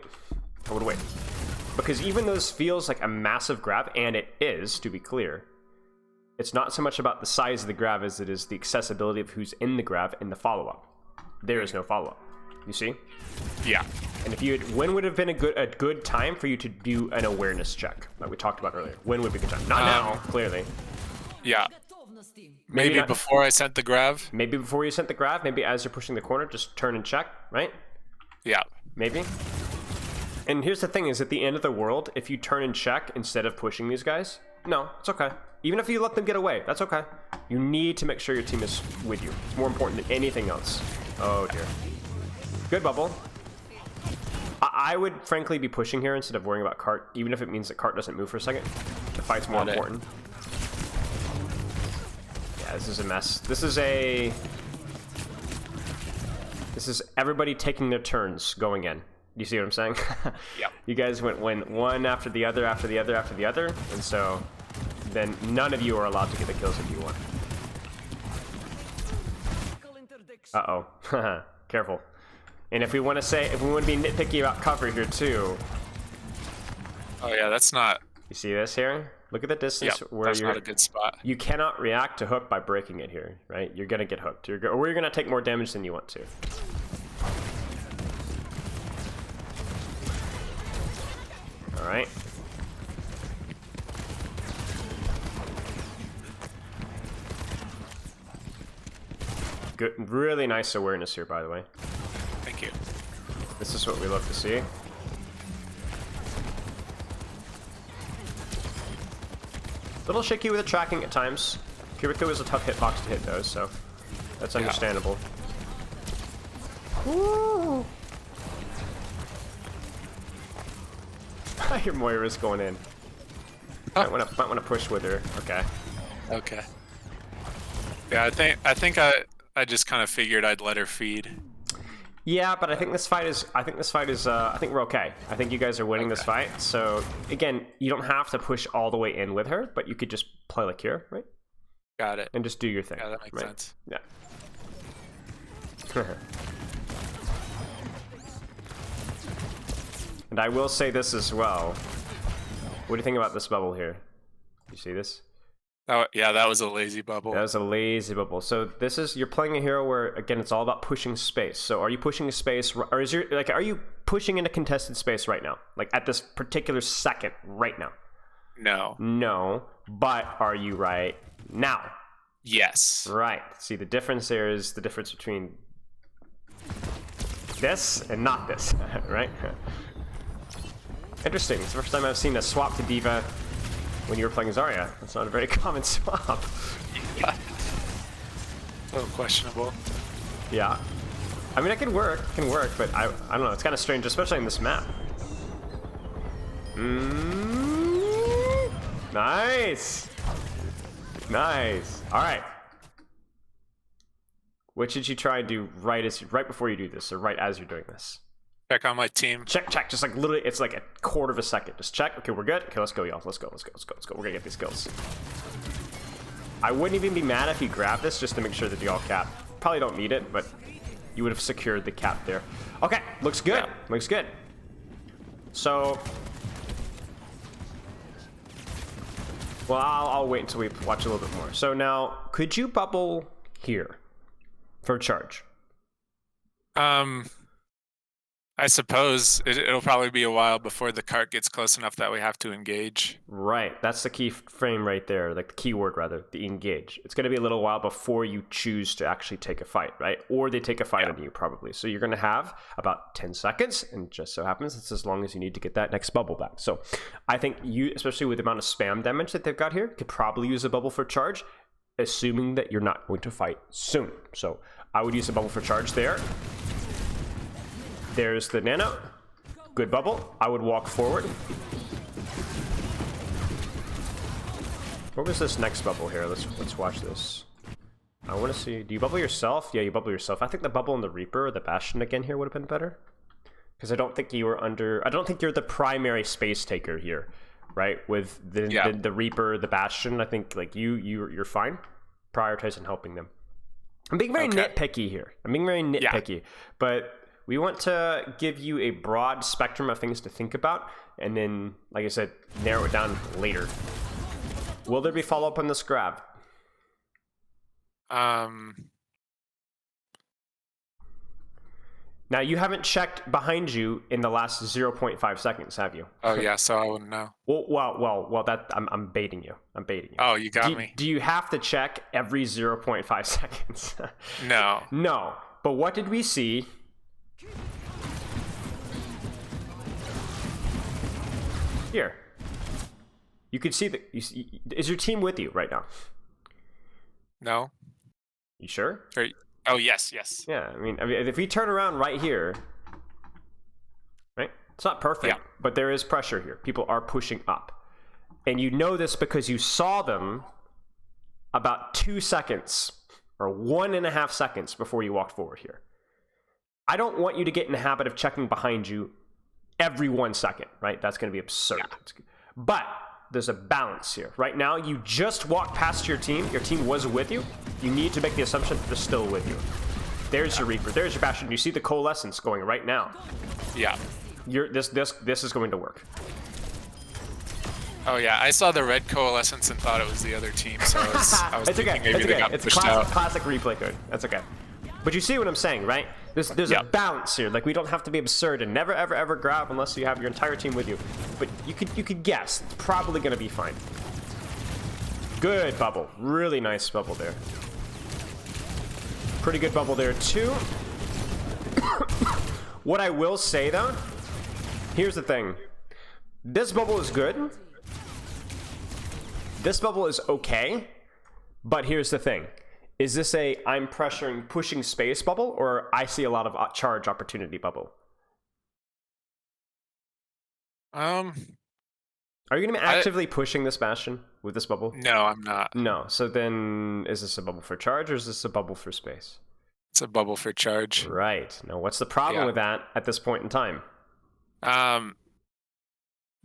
Because even though this feels like a massive grab, and it is, to be clear, it's not so much about the size of the grab as it is the accessibility of who's in the grab and the follow-up. There is no follow-up. You see? Yeah. And if you when would have been a good time for you to do an awareness check like we talked about earlier? When would be a good time? Not now, clearly. Yeah. Maybe before I sent the grab. Maybe before you sent the grab. Maybe as you're pushing the corner, just turn and check, right? Yeah. Maybe. And here's the thing: is at the end of the world, if you turn and check instead of pushing these guys, no, it's okay. Even if you let them get away, that's okay. You need to make sure your team is with you. It's more important than anything else. Oh dear. Good bubble. I would frankly be pushing here instead of worrying about Cart, even if it means that Cart doesn't move for a second. The fight's more important. Yeah, this is a mess. This is everybody taking their turns going in. You see what I'm saying? Yeah. You guys went one after the other, and so then none of you are allowed to get the kills if you want. Uh-oh. Careful. And if we want to be nitpicky about cover here too. Oh yeah, that's not. You see this here? Look at the distance where that's not a good spot. You cannot react to hook by breaking it here, right? You're gonna get hooked. Or you're gonna take more damage than you want to. All right. Good, really nice awareness here, by the way. Thank you. This is what we love to see. Little shaky with the tracking at times. Kiriko is a tough hitbox to hit those, so that's understandable. Woo! I hear Moira's going in. Oh. Might want to push with her. Okay. Okay. Yeah, I think I just kind of figured I'd let her feed. Yeah, but I think this fight is. I think we're okay. I think you guys are winning this fight. So again, you don't have to push all the way in with her, but you could just play like here, right? Got it. And just do your thing. Yeah, that makes right? sense. Yeah. And I will say this as well. What do you think about this bubble here? You see this? Oh, yeah, that was a lazy bubble. That was a lazy bubble. So this is, you're playing a hero where, again, it's all about pushing space. So are you pushing space, or are you pushing into contested space right now? Like at this particular second, right now? No. No, but are you right now? Yes. Right. See, the difference there is the difference between this and not this, right? Interesting. It's the first time I've seen a swap to Diva when you were playing Zarya. That's not a very common swap. Yeah. A little questionable. Yeah. I mean, it can work, but I don't know. It's kind of strange, especially in this map. Nice. Nice. All right. What should you try and do right before you do this, or right as you're doing this? Check on my team. Check. Just like literally, it's like a quarter of a second. Just check. Okay, we're good. Okay, let's go, y'all. Let's go. We're gonna get these kills. I wouldn't even be mad if you grab this just to make sure that y'all cap. Probably don't need it, but you would have secured the cap there. Okay, looks good. Yeah. Looks good. So, well, I'll wait until we watch a little bit more. So now, could you bubble here for charge? I suppose it'll probably be a while before the cart gets close enough that we have to engage. Right, that's the key frame right there, like the keyword rather, the engage. It's going to be a little while before you choose to actually take a fight, right? Or they take a fight on you probably. So you're going to have about 10 seconds, and just so happens it's as long as you need to get that next bubble back. So I think you, especially with the amount of spam damage that they've got here, could probably use a bubble for charge, assuming that you're not going to fight soon. So I would use a bubble for charge there. There's the nano. Good bubble. I would walk forward. What was this next bubble here? Let's watch this. I want to see. Do you bubble yourself? Yeah, you bubble yourself. I think the bubble in the Reaper or the Bastion again here would have been better. Because I don't think you were under. I don't think you're the primary space taker here, right? With the Reaper, the Bastion. I think like you're fine. Prioritizing helping them. I'm being very nitpicky here. But we want to give you a broad spectrum of things to think about, and then, like I said, narrow it down later. Will there be follow-up on this grab? Now, you haven't checked behind you in the last 0.5 seconds, have you? Oh, yeah, so I wouldn't know. Well, that I'm baiting you. Oh, you got me. Do you have to check every 0.5 seconds? No. No. But what did we see? Here. You could see that. Is your team with you right now? No. You sure? Oh, yes. Yeah, I mean, if we turn around right here, right? It's not perfect, but there is pressure here. People are pushing up. And you know this because you saw them about 2 seconds or 1.5 seconds before you walked forward here. I don't want you to get in the habit of checking behind you every 1 second, right? That's going to be absurd. Yeah. But there's a balance here. Right now, you just walked past your team. Your team was with you. You need to make the assumption that they're still with you. There's your Reaper. There's your Bastion. You see the coalescence going right now. Yeah. This is going to work. Oh yeah, I saw the red coalescence and thought it was the other team, so I was thinking maybe they got pushed out. Classic replay code. That's okay. But you see what I'm saying, right? There's a balance here. Like, we don't have to be absurd and never ever grab unless you have your entire team with you. But you could guess. It's probably gonna be fine. Good bubble. Really nice bubble there. Pretty good bubble there too. What I will say though, here's the thing. This bubble is good. This bubble is okay. But here's the thing. Is this a I'm pressuring, pushing space bubble, or I see a lot of charge opportunity bubble? Are you going to be actively pushing this Bastion with this bubble? No, I'm not. No. So then, is this a bubble for charge, or is this a bubble for space? It's a bubble for charge. Right. Now, what's the problem with that at this point in time?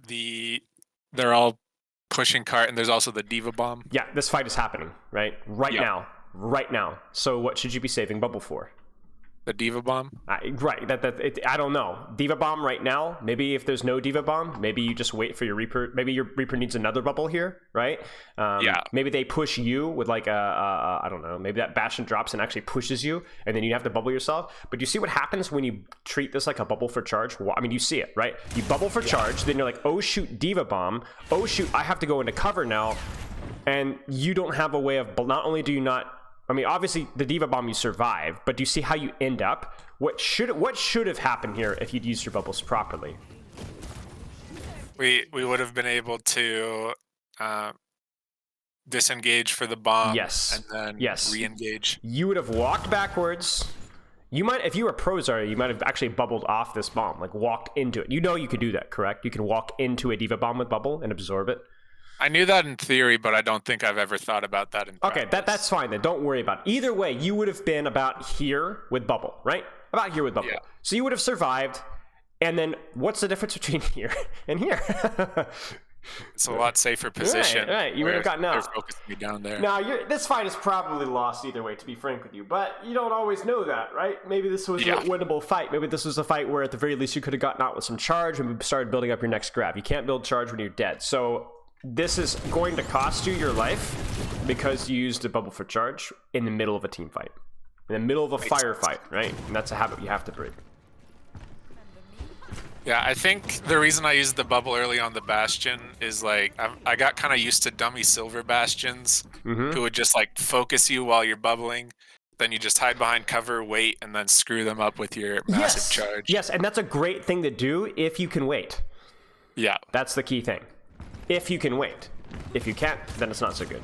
They're all pushing cart, and there's also the Diva Bomb. Yeah, this fight is happening, right? Right now. So what should you be saving bubble for? The Diva Bomb? Right. I don't know. Diva Bomb right now. Maybe if there's no Diva Bomb, maybe you just wait for your Reaper. Maybe your Reaper needs another bubble here, right? Maybe they push you with like I don't know. Maybe that Bastion drops and actually pushes you, and then you have to bubble yourself. But you see what happens when you treat this like a bubble for charge? Well, I mean, you see it, right? You bubble for charge, then you're like, oh shoot, Diva Bomb. Oh shoot, I have to go into cover now. And you don't have a way of, not only do you not, I mean, obviously the Diva Bomb you survive, but do you see how you end up? What should have happened here if you'd used your bubbles properly? We would have been able to disengage for the bomb, and then re-engage. You would have walked backwards. You might, if you were pro Zarya, you might have actually bubbled off this bomb, like walked into it. You know you could do that, correct? You can walk into a Diva Bomb with bubble and absorb it. I knew that in theory, but I don't think I've ever thought about that in practice. Okay, that's fine then. Don't worry about it. Either way, you would have been about here with bubble, right? About here with bubble. Yeah. So you would have survived. And then what's the difference between here and here? It's a lot safer position. Right. You would have gotten They're out. focusing me down there. Now, this fight is probably lost either way, to be frank with you. But you don't always know that, right? Maybe this was a winnable fight. Maybe this was a fight where, at the very least, you could have gotten out with some charge and started building up your next grab. You can't build charge when you're dead. So this is going to cost you your life because you used a bubble for charge in the middle of a team fight. In the middle of a firefight, right? And that's a habit you have to break. Yeah, I think the reason I used the bubble early on the Bastion is like I got kind of used to dummy silver Bastions who would just like focus you while you're bubbling. Then you just hide behind cover, wait, and then screw them up with your massive charge. Yes, and that's a great thing to do if you can wait. Yeah. That's the key thing. If you can wait. If you can't, then it's not so good.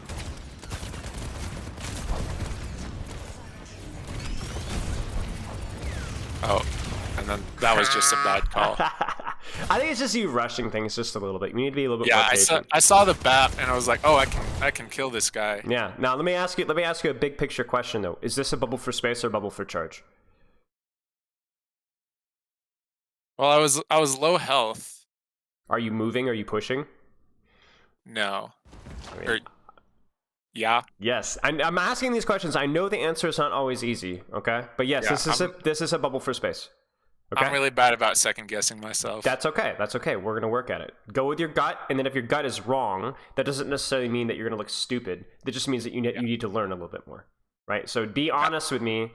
Oh. And then that was just a bad call. I think it's just you rushing things just a little bit. You need to be a little bit more patient. I saw the bat and I was like, oh, I can kill this guy. Yeah. Now let me ask you a big picture question though. Is this a bubble for space or a bubble for charge? Well, I was low health. Are you moving? Are you pushing? No. Yeah. Yes. I'm asking these questions. I know the answer is not always easy. Okay. But yes, this is a bubble for space. Okay? I'm really bad about second guessing myself. That's okay. That's okay. We're going to work at it. Go with your gut, and then if your gut is wrong, that doesn't necessarily mean that you're going to look stupid. That just means that you need to learn a little bit more, right? So be honest with me,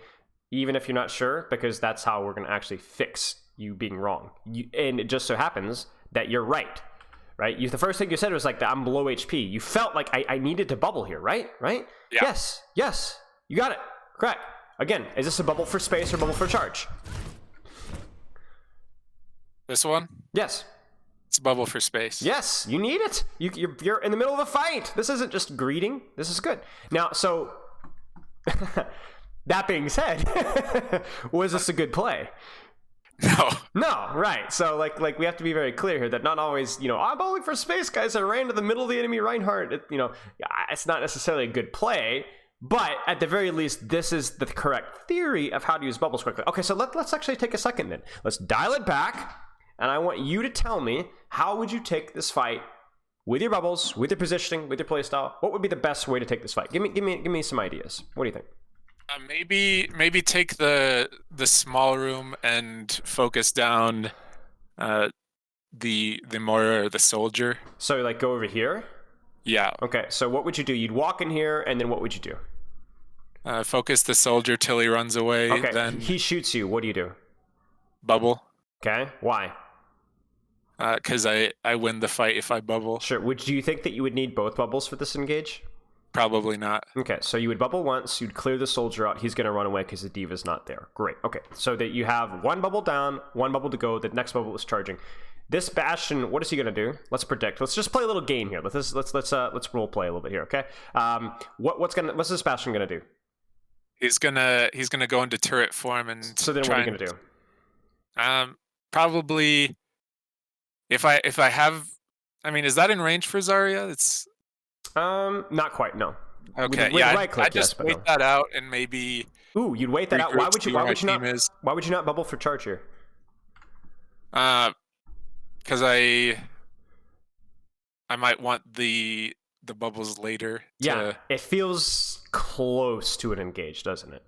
even if you're not sure, because that's how we're going to actually fix you being wrong. And it just so happens that you're right, right? The first thing you said was like, I'm below HP. You felt like I needed to bubble here, right? Right? Yeah. Yes. You got it. Correct. Again, is this a bubble for space or bubble for charge? This one? Yes. It's a bubble for space. Yes, you need it. You're in the middle of a fight. This isn't just greeting. This is good. Now, so that being said, was this a good play? No, right. So like we have to be very clear here that not always, I'm bowling for space, guys. I ran to the middle of the enemy Reinhardt. It's not necessarily a good play, but at the very least, this is the correct theory of how to use bubbles quickly. Okay, so let's actually take a second then. Let's dial it back. And I want you to tell me, how would you take this fight with your bubbles, with your positioning, with your playstyle? What would be the best way to take this fight? Give me some ideas. What do you think? Maybe take the small room and focus down the Moira or the soldier. So like go over here? Yeah. Okay, so what would you do? You'd walk in here, and then what would you do? Focus the soldier till he runs away. Okay, then he shoots you. What do you do? Bubble. Okay, why? Because I win the fight if I bubble. Sure. Do you think that you would need both bubbles for this engage? Probably not. Okay, so you would bubble once, you'd clear the soldier out, he's going to run away because the diva's not there. Great. Okay, so that you have one bubble down, one bubble to go, the next bubble is charging. This Bastion, what is he going to do? Let's predict. Let's just play a little game here. Let's role play a little bit here, okay? What's this Bastion going to do? He's gonna go into turret form and so then what are you going to do? Probably if I have, I mean, is that in range for Zarya? It's not quite, no. Okay, with yeah, right click, I just wait that out and maybe. Ooh, you'd wait that out. Why would you not bubble for charge here? Because I might want the bubbles later. Yeah, it feels close to an engage, doesn't it?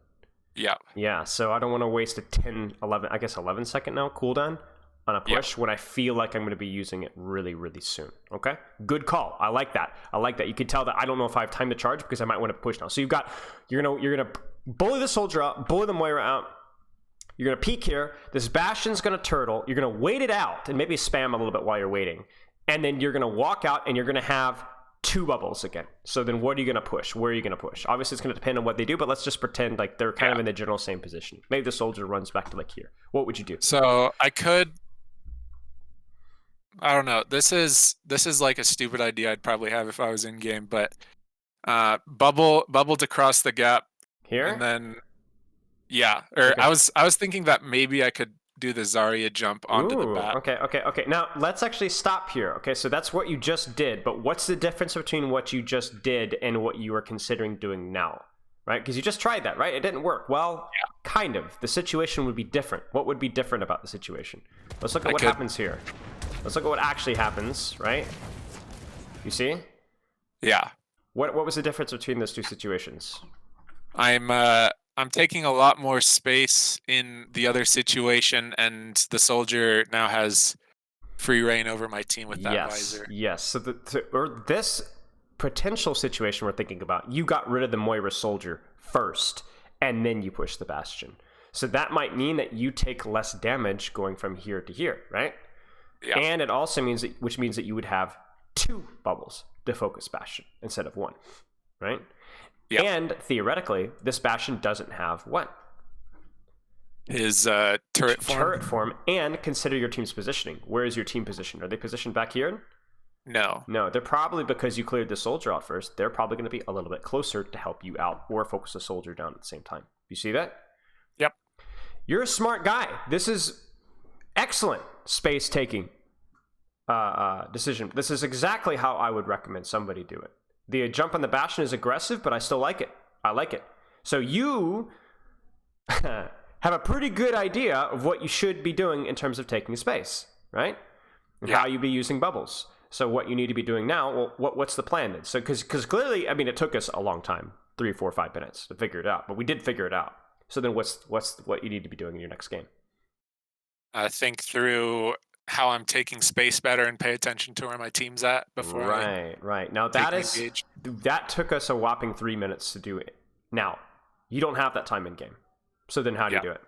Yeah. Yeah, so I don't want to waste a 11 second now cooldown on a push when I feel like I'm going to be using it really, really soon. Okay? Good call. I like that. You can tell that I don't know if I have time to charge because I might want to push now. So you're gonna bully the soldier out, bully the Moira out. You're gonna peek here. This Bastion's gonna turtle. You're gonna wait it out and maybe spam a little bit while you're waiting. And then you're gonna walk out and you're gonna have 2 bubbles again. So then what are you going to push? Where are you going to push? Obviously, it's going to depend on what they do, but let's just pretend like they're kind of in the general same position. Maybe the soldier runs back to like here. What would you do? So I don't know. This is like a stupid idea I'd probably have if I was in game, but bubbled across the gap here, and then I was thinking that maybe I could do the Zarya jump onto the bat. Okay. Now, let's actually stop here. Okay, so that's what you just did, but what's the difference between what you just did and what you are considering doing now? Right? Because you just tried that, right? It didn't work. Well, kind of. The situation would be different. What would be different about the situation? Let's look at what happens here. Let's look at what actually happens, right? You see? Yeah. What was the difference between those two situations? I'm taking a lot more space in the other situation, and the soldier now has free reign over my team with that visor. Yes. So this potential situation we're thinking about, you got rid of the Moira soldier first, and then you push the Bastion. So that might mean that you take less damage going from here to here, right? Yeah. And it also means that you would have 2 bubbles to focus Bastion instead of 1, right? Yeah. And theoretically, this Bastion doesn't have what? His turret form. Turret form, and consider your team's positioning. Where is your team positioned? Are they positioned back here? No. No, they're probably, because you cleared the soldier out first, they're probably going to be a little bit closer to help you out or focus the soldier down at the same time. You see that? Yep. You're a smart guy. This is excellent space taking decision. This is exactly how I would recommend somebody do it. The jump on the Bastion is aggressive, but I still like it. I like it. So you have a pretty good idea of what you should be doing in terms of taking space, right? And how you be using bubbles. So what you need to be doing now, well, what's the plan then? So because clearly, I mean, it took us a long time, 3, 4, 5 minutes to figure it out, but we did figure it out. So then what you need to be doing in your next game? Think through how I'm taking space better and pay attention to where my team's at before. Right. Now that took us a whopping 3 minutes to do it. Now, you don't have that time in game. So then how do you do it?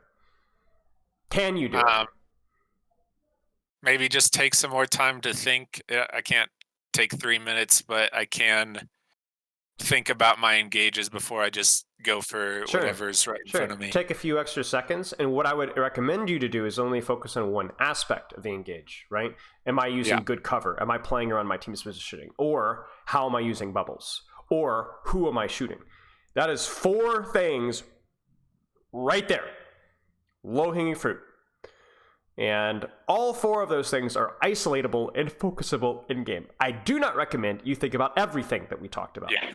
Can you do it? Maybe just take some more time to think. I can't take 3 minutes, but I can think about my engages before I just go for whatever's right in front of me. Take a few extra seconds, and what I would recommend you to do is only focus on one aspect of the engage, right? Am I using good cover? Am I playing around my team's positioning? Or how am I using bubbles? Or who am I shooting? That is 4 things right there. Low-hanging fruit. And all 4 of those things are isolatable and focusable in-game. I do not recommend you think about everything that we talked about. Yeah.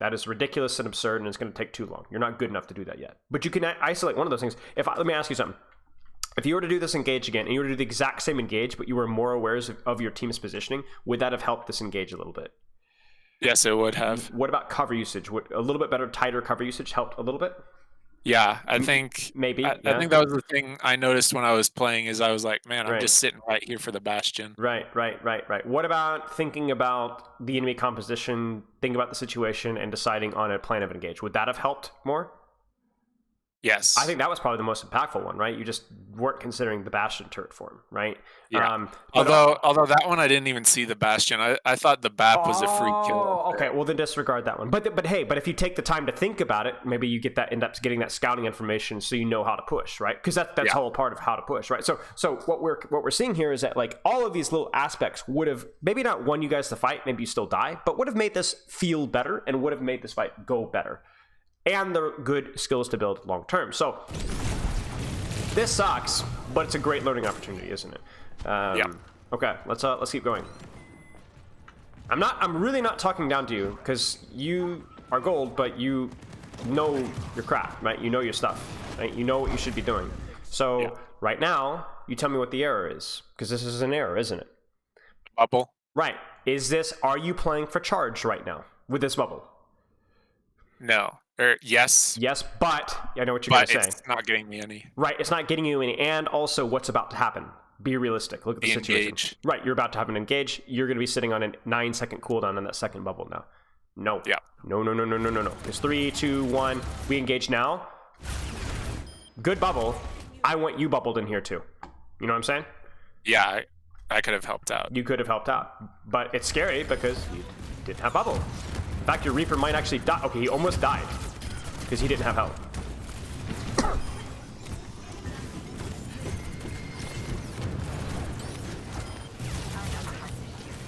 That is ridiculous and absurd, and it's going to take too long. You're not good enough to do that yet. But you can isolate one of those things. Let me ask you something. If you were to do this engage again, and you were to do the exact same engage, but you were more aware of your team's positioning, would that have helped this engage a little bit? Yes, it would have. What about cover usage? Would a little bit better, tighter cover usage helped a little bit? Yeah, I think maybe. I think that was the thing I noticed when I was playing. Is I was like, man, I'm just sitting right here for the Bastion. Right. What about thinking about the enemy composition, thinking about the situation, and deciding on a plan of engage? Would that have helped more? Yes. I think that was probably the most impactful one, right? You just weren't considering the Bastion turret form, right? Yeah. Although that one I didn't even see the Bastion. I thought the BAP was a free kill. Okay, well then disregard that one. But if you take the time to think about it, maybe you end up getting that scouting information so you know how to push, right? Because that's whole part of how to push, right? So what we're seeing here is that like all of these little aspects would have maybe not won you guys the fight, maybe you still die, but would have made this feel better and would have made this fight go better. And they're good skills to build long term. So this sucks, but it's a great learning opportunity, isn't it? Okay, let's keep going. I'm really not talking down to you because you are gold, but you know your crap, right? You know your stuff, right? You know what you should be doing. So right now, you tell me what the error is, because this is an error, isn't it? Bubble. Right. Are you playing for charge right now with this bubble? No. Yes. Yes, but I know what you're going to say. But it's not getting me any. Right, it's not getting you any. And also, what's about to happen? Be realistic. Look at the situation. Engage. Right, you're about to have an engage. You're going to be sitting on a 9-second cooldown on that second bubble now. No. Yeah. No. It's 3, 2, 1. We engage now. Good bubble. I want you bubbled in here too. You know what I'm saying? Yeah, I could have helped out. You could have helped out. But it's scary because you didn't have bubble. In fact, your Reaper might actually die. Okay, he almost died because he didn't have health.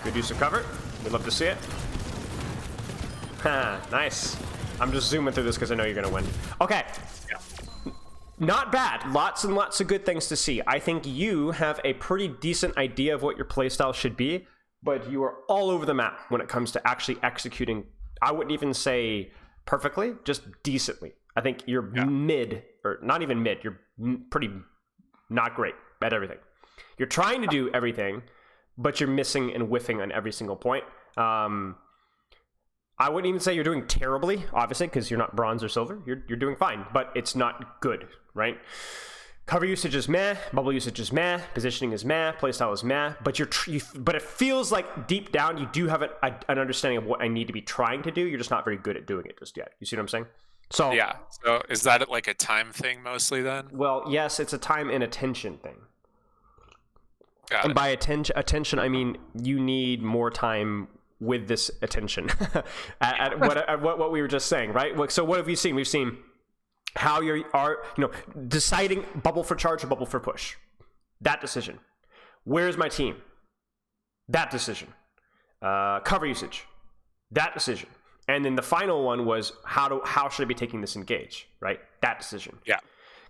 Good use of cover. We'd love to see it. Nice. I'm just zooming through this because I know you're going to win. Okay. Not bad. Lots and lots of good things to see. I think you have a pretty decent idea of what your playstyle should be, but you are all over the map when it comes to actually executing. I wouldn't even say perfectly, just decently. I think you're mid, or not even mid. You're pretty not great at everything. You're trying to do everything, but you're missing and whiffing on every single point. I wouldn't even say you're doing terribly, obviously, because you're not bronze or silver. You're doing fine, but it's not good, right? Cover usage is meh, bubble usage is meh, positioning is meh, playstyle is meh, but but it feels like deep down you do have an understanding of what I need to be trying to do. You're just not very good at doing it just yet. You see what I'm saying? So yeah. So is that like a time thing mostly then? Well, yes, it's a time and attention thing. Got and it. by attention, I mean you need more time with this attention at what we were just saying, right? So what have we seen? We've seen how you are, deciding bubble for charge or bubble for push. That decision. Where's my team? That decision. Cover usage. That decision. And then the final one was how should I be taking this engage, right? That decision. Yeah.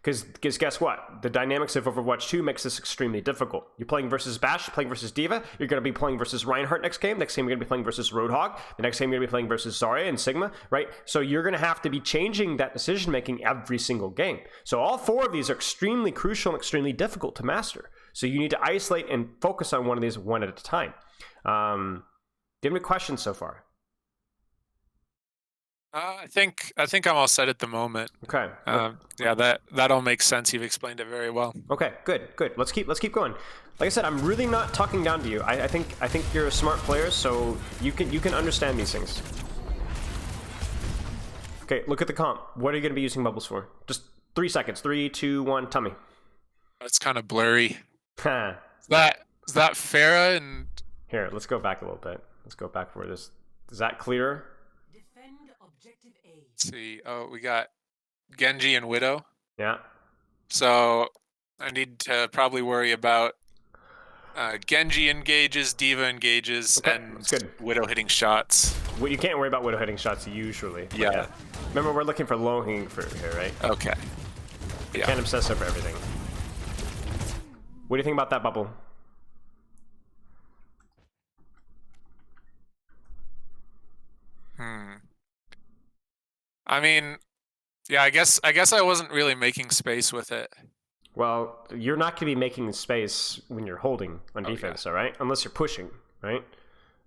Because guess what? The dynamics of Overwatch 2 makes this extremely difficult. You're playing versus Bash, you're playing versus D.Va, you're going to be playing versus Reinhardt next game you're going to be playing versus Roadhog, the next game you're going to be playing versus Zarya and Sigma, right? So you're going to have to be changing that decision making every single game. So all four of these are extremely crucial and extremely difficult to master. So you need to isolate and focus on one of these one at a time. Do you have any questions so far? I think I'm all set at the moment. Okay. Yeah, that all makes sense. You've explained it very well. Okay, good. Let's keep going. Like I said, I'm really not talking down to you. I think you're a smart player, so you can understand these things. Okay, look at the comp. What are you going to be using bubbles for? Just 3 seconds. 3, 2, 1. Tell me. It's kind of blurry. Huh. Is that Farah and? Here, let's go back a little bit. Let's go back for this. Is that clearer? Let's see. Oh, we got Genji and Widow. Yeah. So I need to probably worry about Genji engages, D.Va engages, okay, and good. Widow hitting shots. Well, you can't worry about Widow hitting shots usually. Yeah. Remember, we're looking for low-hanging fruit here, right? Okay. Yeah. Can't obsess over everything. What do you think about that bubble? I mean, yeah, I guess I wasn't really making space with it. Well, you're not going to be making space when you're holding on defense, all right? Unless you're pushing, right?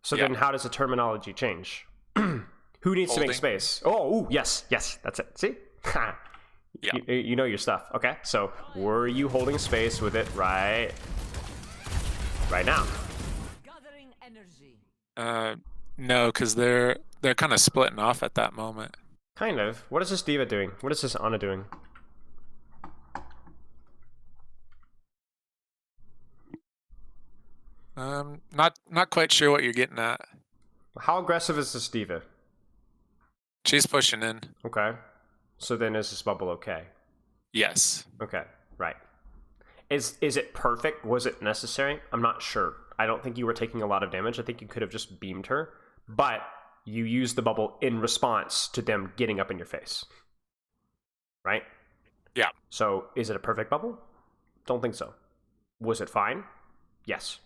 So then how does the terminology change? Who needs to make space? Oh, ooh, yes, that's it. See? Yeah. You know your stuff. Okay, so were you holding space with it right now? No, because they're kind of splitting off at that moment. Kind of. What is this D.Va doing? What is this Ana doing? Not quite sure what you're getting at. How aggressive is this D.Va? She's pushing in. Okay. So then is this bubble okay? Yes. Okay, right. Is it perfect? Was it necessary? I'm not sure. I don't think you were taking a lot of damage. I think you could have just beamed her. But you used the bubble in response to them getting up in your face. Right? Yeah. So is it a perfect bubble? Don't think so. Was it fine? Yes.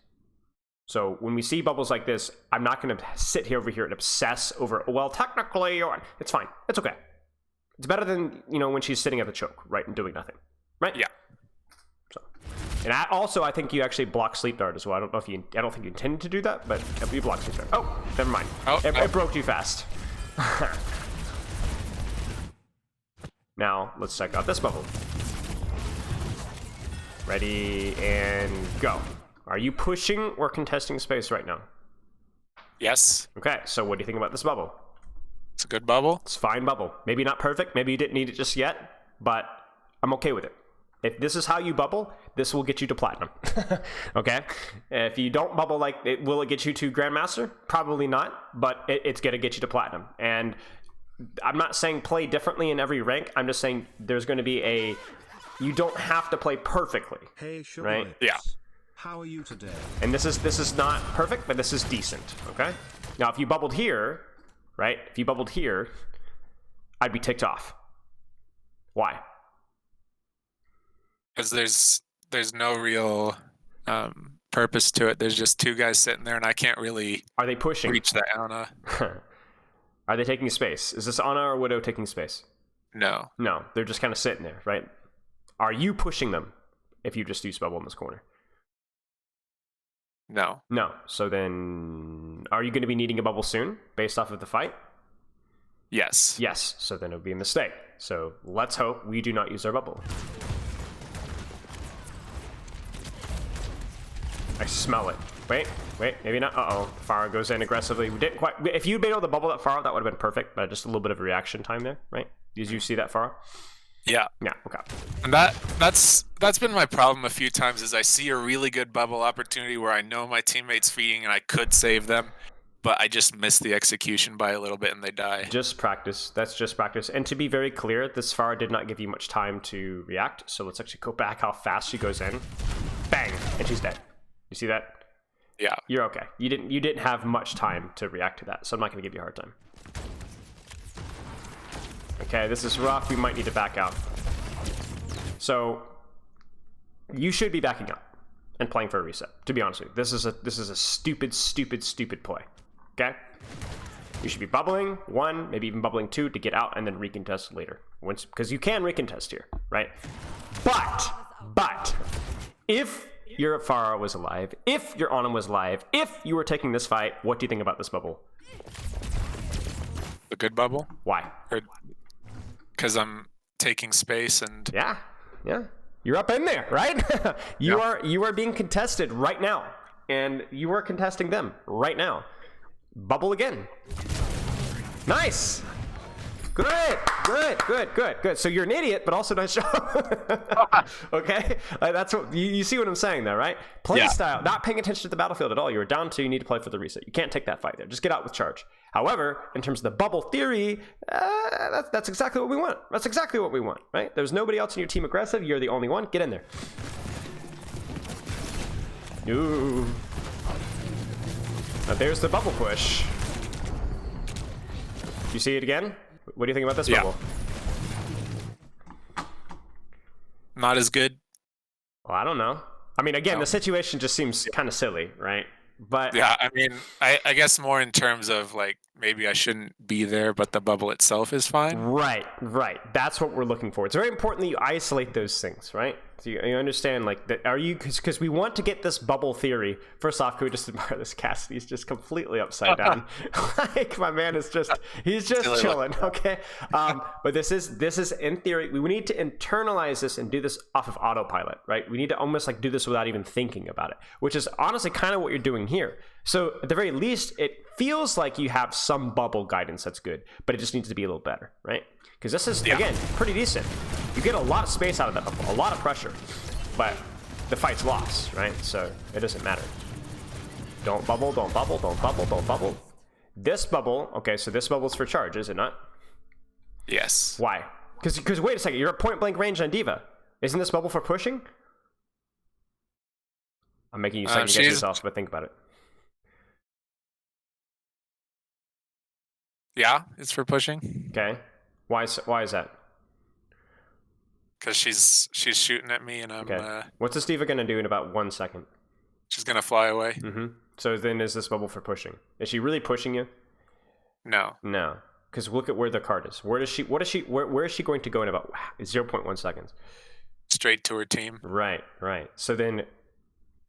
So when we see bubbles like this, I'm not going to sit here over here and obsess over, well, technically, it's fine. It's okay. It's better than, when she's sitting at the choke, right, and doing nothing. Right? Yeah. So, and I think you actually block sleep dart as well. I don't think you intended to do that, but you block sleep dart. Oh, never mind. It broke too fast. Now, let's check out this bubble. Ready, and go. Are you pushing or contesting space right now? Yes. Okay, so what do you think about this bubble? It's a good bubble. It's a fine bubble. Maybe not perfect. Maybe you didn't need it just yet, but I'm okay with it. If this is how you bubble, this will get you to platinum. Okay? If you don't bubble like it, will it get you to Grandmaster? Probably not, but it's going to get you to platinum. And I'm not saying play differently in every rank. I'm just saying there's going to be you don't have to play perfectly. Hey, sure. Right? Yeah. How are you today? And this is not perfect, but this is decent, okay? Now, if you bubbled here, right? If you bubbled here, I'd be ticked off. Why? Because there's no real purpose to it. There's just two guys sitting there, and I can't really Are they pushing? reach that Ana. Are they taking space? Is this Ana or Widow taking space? No. No, they're just kind of sitting there, right? Are you pushing them if you just use bubble in this corner? No. No. So then, are you going to be needing a bubble soon, based off of the fight? Yes. Yes. So then it would be a mistake. So let's hope we do not use our bubble. I smell it. Wait, maybe not. Uh-oh. Pharah goes in aggressively. We didn't quite... If you'd been able to bubble that Pharah, that would have been perfect, but just a little bit of reaction time there, right? Did you see that, Pharah? Yeah. Yeah, okay. And that's been my problem a few times is I see a really good bubble opportunity where I know my teammate's feeding and I could save them, but I just miss the execution by a little bit and they die. Just practice. That's just practice. And to be very clear, this Pharah did not give you much time to react, so let's actually go back how fast she goes in. Bang! And she's dead. You see that? Yeah. You're okay. You didn't have much time to react to that, so I'm not going to give you a hard time. Okay, this is rough. We might need to back out. So you should be backing up and playing for a reset. To be honest with you, this is a stupid play. Okay, you should be bubbling 1, maybe even bubbling 2 to get out, and then recontest later. Because you can recontest here, right? But if your Pharah was alive, if your Anam was alive, if you were taking this fight, what do you think about this bubble? A good bubble? Why? Because I'm taking space and... Yeah. You're up in there, right? You are being contested right now. And you are contesting them right now. Bubble again. Nice. Good. So you're an idiot, but also nice job. Okay? That's what you see what I'm saying there, right? Play style, not paying attention to the battlefield at all. You were down 2, you need to play for the reset. You can't take that fight there. Just get out with charge. However, in terms of the bubble theory, that's exactly what we want. That's exactly what we want, right? There's nobody else in your team aggressive. You're the only one. Get in there. Ooh. Now there's the bubble push. You see it again? What do you think about this bubble? Not as good. Well, I don't know. I mean, again, the situation just seems kind of silly, right? But yeah, I mean, I guess more in terms of like maybe I shouldn't be there, but the bubble itself is fine. Right. That's what we're looking for. It's very important that you isolate those things, right? So you understand, like, that. Are you because we want to get this bubble theory? First off, can we just admire this? Cassidy's just completely upside down. Like, my man is he's just chilling. Okay, but this is in theory. We need to internalize this and do this off of autopilot, right? We need to almost like do this without even thinking about it, which is honestly kind of what you're doing here. So at the very least, it feels like you have some bubble guidance that's good, but it just needs to be a little better, right? Because this is, again, pretty decent. You get a lot of space out of that bubble, a lot of pressure, but the fight's lost, right? So it doesn't matter. Don't bubble. This bubble, okay, so this bubble's for charge, is it not? Yes. Why? Because wait a second, you're at point blank range on Diva. Isn't this bubble for pushing? I'm making you second guess yourself, but think about it. Yeah, it's for pushing. Okay. Why is that? Because she's shooting at me and I'm... Okay. What's this Diva going to do in about 1 second? She's going to fly away. Mm-hmm. So then is this bubble for pushing? Is she really pushing you? No. No. Because look at where the card is. Where is she going to go in about 0.1 seconds? Straight to her team. Right. So then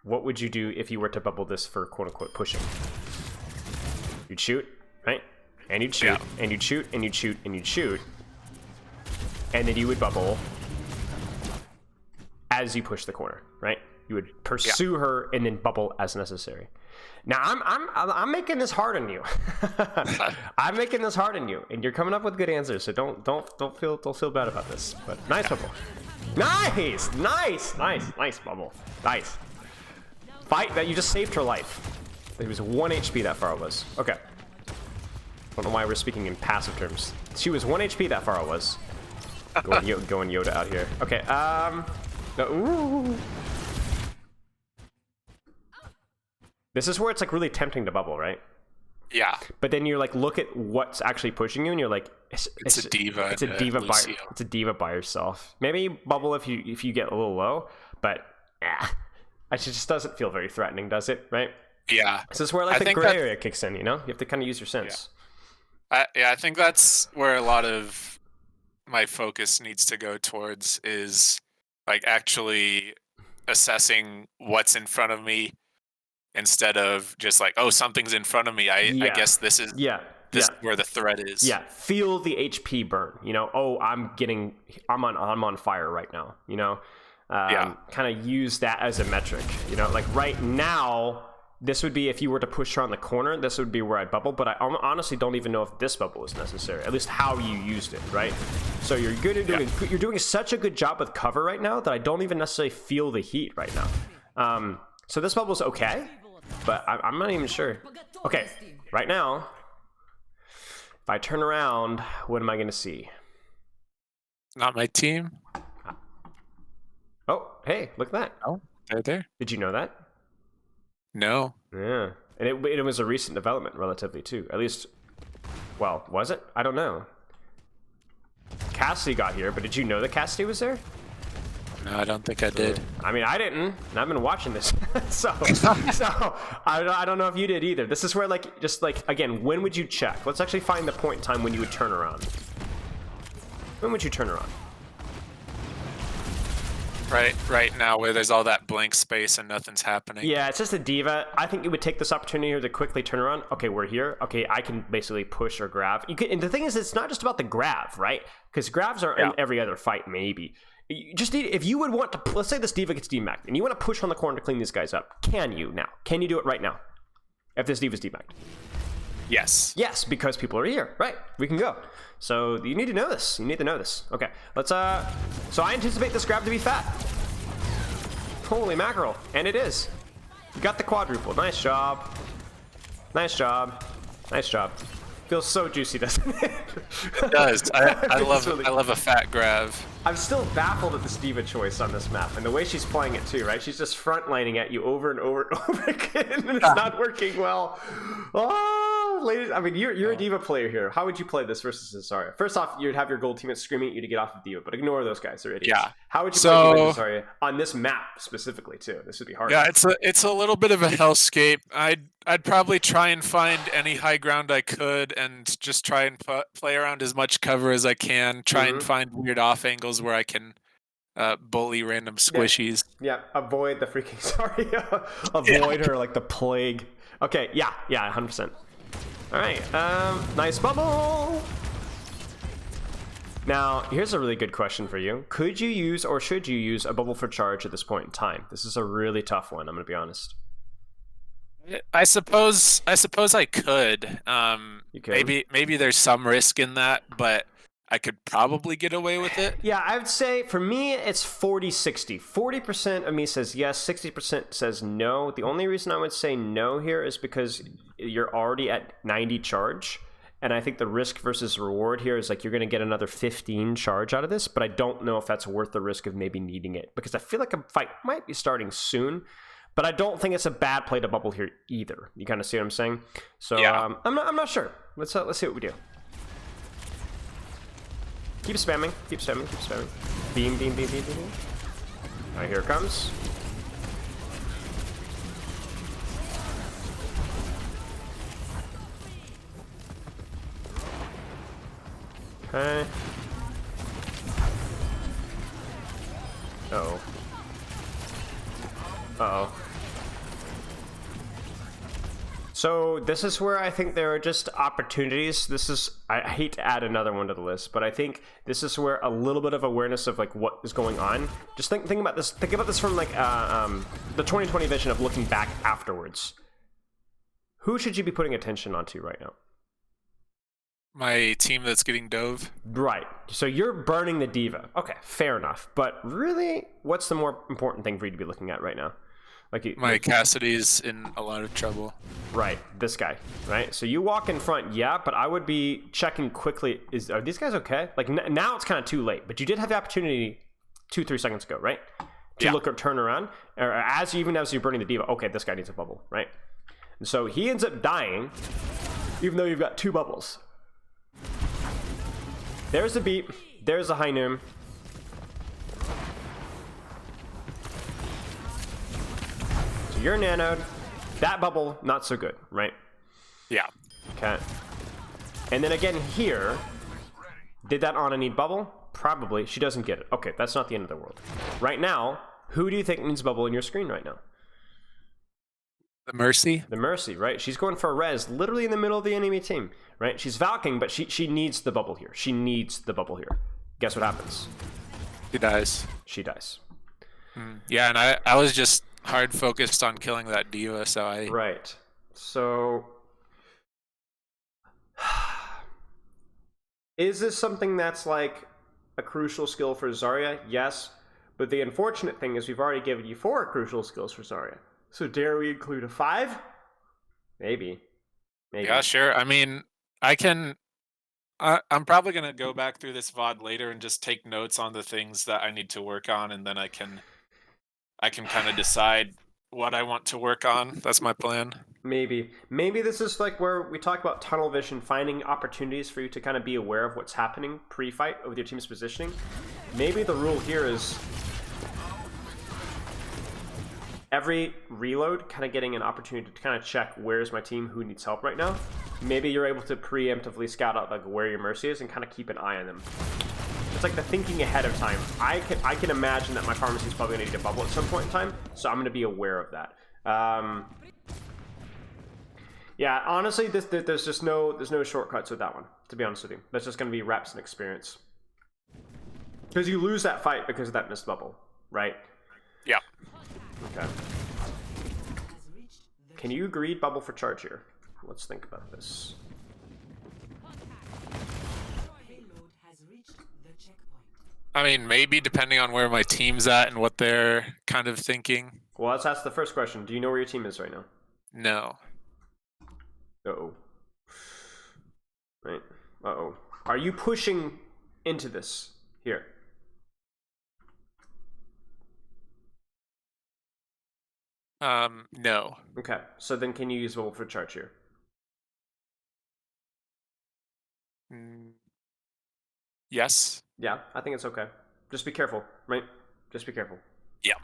what would you do if you were to bubble this for quote-unquote pushing? You'd shoot, right? And you'd shoot, and you'd shoot, and you'd shoot, and you'd shoot. And then you would bubble as you push the corner, right? You would pursue her and then bubble as necessary. Now I'm making this hard on you. I'm making this hard on you, and you're coming up with good answers. So don't feel bad about this. But nice bubble. Nice bubble. Nice. Fight that you just saved her life. It was 1 HP that far was. Okay. I don't know why we're speaking in passive terms. She was 1 HP that far was. Going Yoda out here. Okay, no, ooh. This is where it's like really tempting to bubble, right? Yeah. But then you're like, look at what's actually pushing you, and you're like, it's a diva. It's a diva by it's a diva by herself. Maybe bubble if you get a little low, but it just doesn't feel very threatening, does it? Right? Yeah. This is where like the gray area kicks in. You know, you have to kind of use your sense. I think that's where a lot of my focus needs to go towards is like actually assessing what's in front of me instead of just like, oh, something's in front of me. I guess this is is where the threat is. Yeah, feel the HP burn. You know, oh, I'm on fire right now. You know, kind of use that as a metric. You know, like right now, this would be if you were to push her on the corner. This would be where I'd bubble. But I honestly don't even know if this bubble is necessary. At least how you used it, right? So you're good at doing. You're doing such a good job with cover right now that I don't even necessarily feel the heat right now. So this bubble's okay, but I'm not even sure. Okay, right now. If I turn around, what am I going to see? Not my team. Oh, hey, look at that. Oh, they're there. Did you know that? No. Yeah. And it was a recent development, relatively, too. At least, well, was it? I don't know. Cassidy got here, but did you know that Cassidy was there? No, I don't think I did. I mean, I didn't, and I've been watching this, so I don't know if you did either. This is where, like, just like again, when would you check? Let's actually find the point in time when you would turn around. When would you turn around? Right now, where there's all that blank space and nothing's happening. Yeah, it's just a diva. I think you would take this opportunity here to quickly turn around. Okay, we're here. Okay, I can basically push or grab. You can, and the thing is, it's not just about the grab, right? Because grabs are in every other fight, maybe. You just need, if you would want to, let's say this diva gets demacked, and you want to push on the corner to clean these guys up. Can you now? Can you do it right now? If this diva's demacked? Yes. Yes, because people are here. Right, we can go. So you need to know this. You need to know this. Okay, let's, so I anticipate this grab to be fat. Holy mackerel, and it is. You got the quadruple. Nice job. Nice job. Nice job. Feels so juicy, doesn't it? It does. I love a fat grab. I'm still baffled at this diva choice on this map, and the way she's playing it too, right? She's just front lining at you over and over and over again, and it's not working well. Oh, ladies, I mean, you're a diva player here. How would you play this versus Zarya? First off, you'd have your gold teammates screaming at you to get off of diva, but ignore those guys; they're idiots. Yeah. How would you play diva versus Zarya on this map specifically too? This would be hard. Yeah, it's a little bit of a hellscape. I'd probably try and find any high ground I could and just try and play around as much cover as I can. Try and find weird off angles where I can bully random squishies. Yeah, avoid the freaking Zarya. Avoid her like the plague. Okay, yeah, 100%. All right, nice bubble. Now, here's a really good question for you. Could you use or should you use a bubble for charge at this point in time? This is a really tough one, I'm going to be honest. I suppose I could. You could. Maybe there's some risk in that, but I could probably get away with it. Yeah, I would say for me it's 40-60. 40% of me says yes, 60% says no. The only reason I would say no here is because you're already at 90 charge. And I think the risk versus reward here is like you're going to get another 15 charge out of this, but I don't know if that's worth the risk of maybe needing it because I feel like a fight might be starting soon, but I don't think it's a bad play to bubble here either. You kind of see what I'm saying? So yeah. I'm not sure. Let's see what we do. Keep spamming. Beam. All right, here it comes. Okay. Uh-oh. So this is where I think there are just opportunities. I hate to add another one to the list, but I think this is where a little bit of awareness of like what is going on. Just think about this. Think about this from like the 2020 vision of looking back afterwards. Who should you be putting attention onto right now? My team that's getting dove. Right. So you're burning the diva. Okay, fair enough. But really, what's the more important thing for you to be looking at right now? My Cassidy's in a lot of trouble. Right, this guy, right? So you walk in front, yeah, but I would be checking quickly. Are these guys okay? Like now it's kind of too late, but you did have the opportunity 2-3 seconds ago, right? To look or turn around, or as you're burning the diva. Okay, this guy needs a bubble, right? And so he ends up dying, even though you've got 2 bubbles. There's the beat. There's the high noon. So you're nanoed. That bubble, not so good, right? Yeah. Okay. And then again here, did that Ana need bubble? Probably. She doesn't get it. Okay, that's not the end of the world. Right now, who do you think needs bubble in your screen right now? The Mercy? The Mercy, right? She's going for a res literally in the middle of the enemy team, right? She's Valking, but she needs the bubble here. She needs the bubble here. Guess what happens? She dies. She dies. Yeah, and I was just hard focused on killing that diva, so I... Right. So... Is this something that's like a crucial skill for Zarya? Yes. But the unfortunate thing is we've already given you 4 crucial skills for Zarya. So dare we include a 5? Maybe. Yeah, sure. I mean, I'm probably going to go back through this VOD later and just take notes on the things that I need to work on, and then I can kind of decide what I want to work on. That's my plan. Maybe this is like where we talk about tunnel vision, finding opportunities for you to kind of be aware of what's happening pre-fight with your team's positioning. Maybe the rule here is every reload kind of getting an opportunity to kind of check where's my team, who needs help right now. Maybe you're able to preemptively scout out like where your Mercy is and kind of keep an eye on them. It's like the thinking ahead of time. I can imagine that my pharmacy is probably going to need a bubble at some point in time, so I'm going to be aware of that. Yeah, honestly, there's no shortcuts with that one, to be honest with you. That's just going to be reps and experience. Because you lose that fight because of that missed bubble, right? Yeah. Okay. Can you greed bubble for charge here? Let's think about this. I mean, maybe depending on where my team's at and what they're kind of thinking. Well, let's ask the first question. Do you know where your team is right now? No. Uh-oh. Right. Uh-oh. Are you pushing into this here? No. Okay. So then can you use bubble for charge here? Yes. Yeah, I think it's okay. Just be careful, right? Just be careful. Yeah.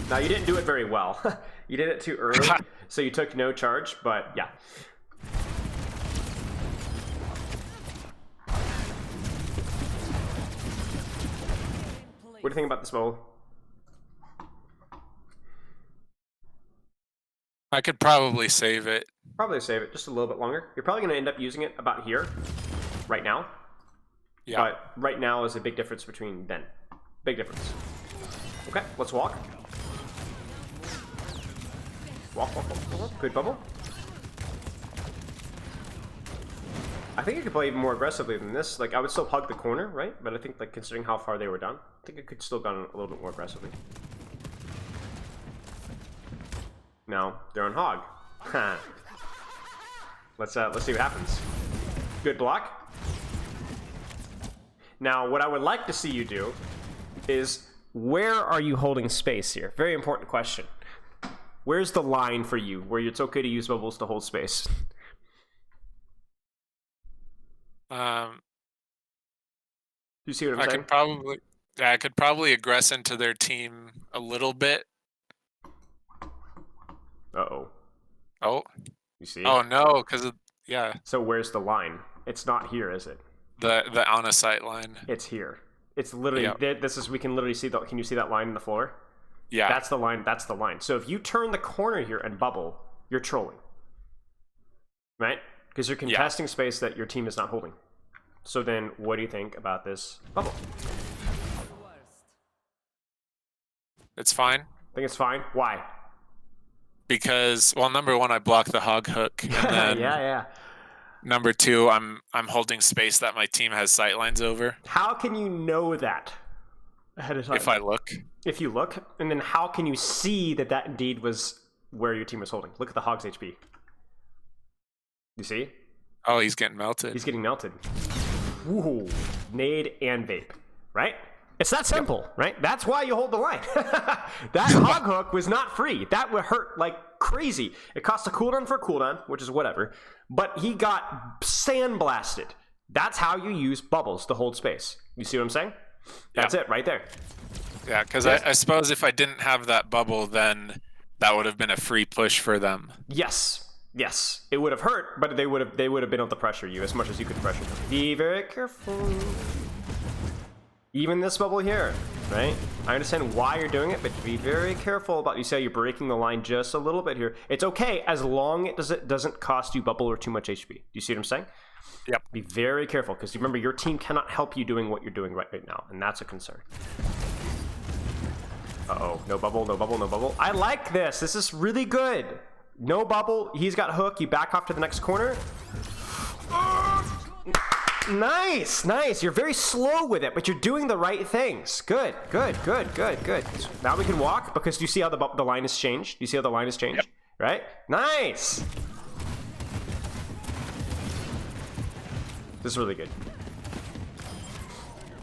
Now, you didn't do it very well. You did it too early, so you took no charge, but yeah. What do you think about this bubble? I could probably save it. Probably save it just a little bit longer. You're probably going to end up using it about here, right now. Yeah. But right now is a big difference between then. Big difference. Okay, let's walk. Walk, walk, walk, walk. Good bubble. I think I could play even more aggressively than this. Like, I would still hug the corner, right? But I think, like, considering how far they were done, I think I could still gone a little bit more aggressively. No, they're on hog. Let's see what happens. Good block. Now, what I would like to see you do is, where are you holding space here? Very important question. Where's the line for you where it's okay to use bubbles to hold space? You see what I'm saying? I could probably aggress into their team a little bit. Uh-oh. Oh. You see? Oh no, because yeah. So where's the line? It's not here, is it? The on a sight line. It's here. It's literally this is we can literally see can you see that line in the floor? Yeah. That's the line, that's the line. So if you turn the corner here and bubble, you're trolling. Right? Because you're contesting space that your team is not holding. So then what do you think about this bubble? It's fine. I think it's fine. Why? Because, well, number one, I blocked the hog hook. And then yeah. Number two, I'm holding space that my team has sightlines over. How can you know that ahead of time? If I look. If you look, and then how can you see that that indeed was where your team was holding? Look at the hog's HP. You see? Oh, he's getting melted. He's getting melted. Ooh, nade and vape, right? It's that simple, right? That's why you hold the line. That hog hook was not free. That would hurt like crazy. It cost a cooldown for a cooldown, which is whatever. But he got sandblasted. That's how you use bubbles to hold space. You see what I'm saying? That's it right there. Yeah, because I suppose if I didn't have that bubble, then that would have been a free push for them. Yes. It would have hurt, but they would have been able to pressure you as much as you could pressure them. Be very careful. Even this bubble here, right? I understand why you're doing it, but be very careful about, you say you're breaking the line just a little bit here. It's okay as long as it doesn't cost you bubble or too much HP. Do you see what I'm saying? Yep. Be very careful, because remember, your team cannot help you doing what you're doing right now, and that's a concern. Uh-oh, no bubble, no bubble, no bubble. I like this. This is really good. No bubble. He's got hook. You back off to the next corner. Nice, nice. You're very slow with it, but you're doing the right things. Good, good, good, good, good. Now we can walk, because do you see how the line has changed? Do you see how the line has changed? Yep. Right? Nice. This is really good.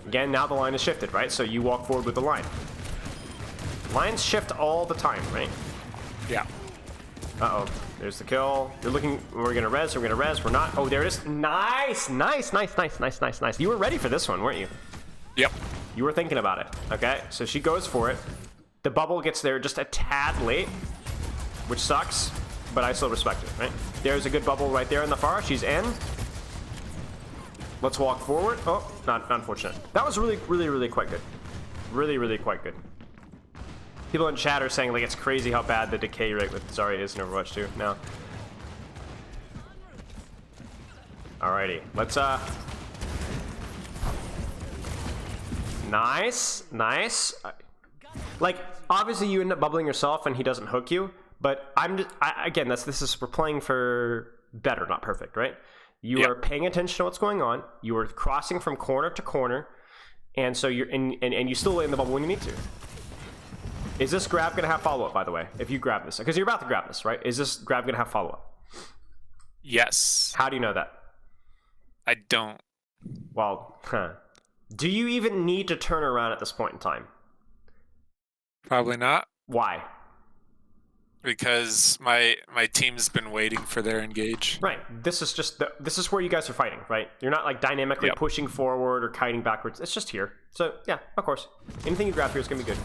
Again, now the line is shifted, right? So you walk forward with the line. Lines shift all the time, right? Yeah. Uh-oh. There's the kill. You're looking. We're gonna res. We're gonna res. We're not. Oh, there it is. Nice, nice, nice, nice, nice, nice, nice. You were ready for this one, weren't you? Yep. You were thinking about it. Okay. So she goes for it. The bubble gets there just a tad late, which sucks, but I still respect it. Right? There's a good bubble right there in the far. She's in. Let's walk forward. Oh, not unfortunate. That was really, really, really quite good. Really, really quite good. People in chat are saying like it's crazy how bad the decay rate with Zarya is in Overwatch 2 now. Alrighty, let's nice, nice. Like obviously you end up bubbling yourself and he doesn't hook you, but again we're playing for better, not perfect, right? You are paying attention to what's going on. You are crossing from corner to corner, and so you're in, and you still in the bubble when you need to. Is this grab gonna have follow-up, by the way? If you grab this, because you're about to grab this, right? Is this grab gonna have follow-up? Yes. How do you know that? I don't. Well, do you even need to turn around at this point in time? Probably not. Why? Because my team's been waiting for their engage. Right. This is just this is where you guys are fighting, right? You're not like dynamically pushing forward or kiting backwards. It's just here. So yeah, of course. Anything you grab here is gonna be good.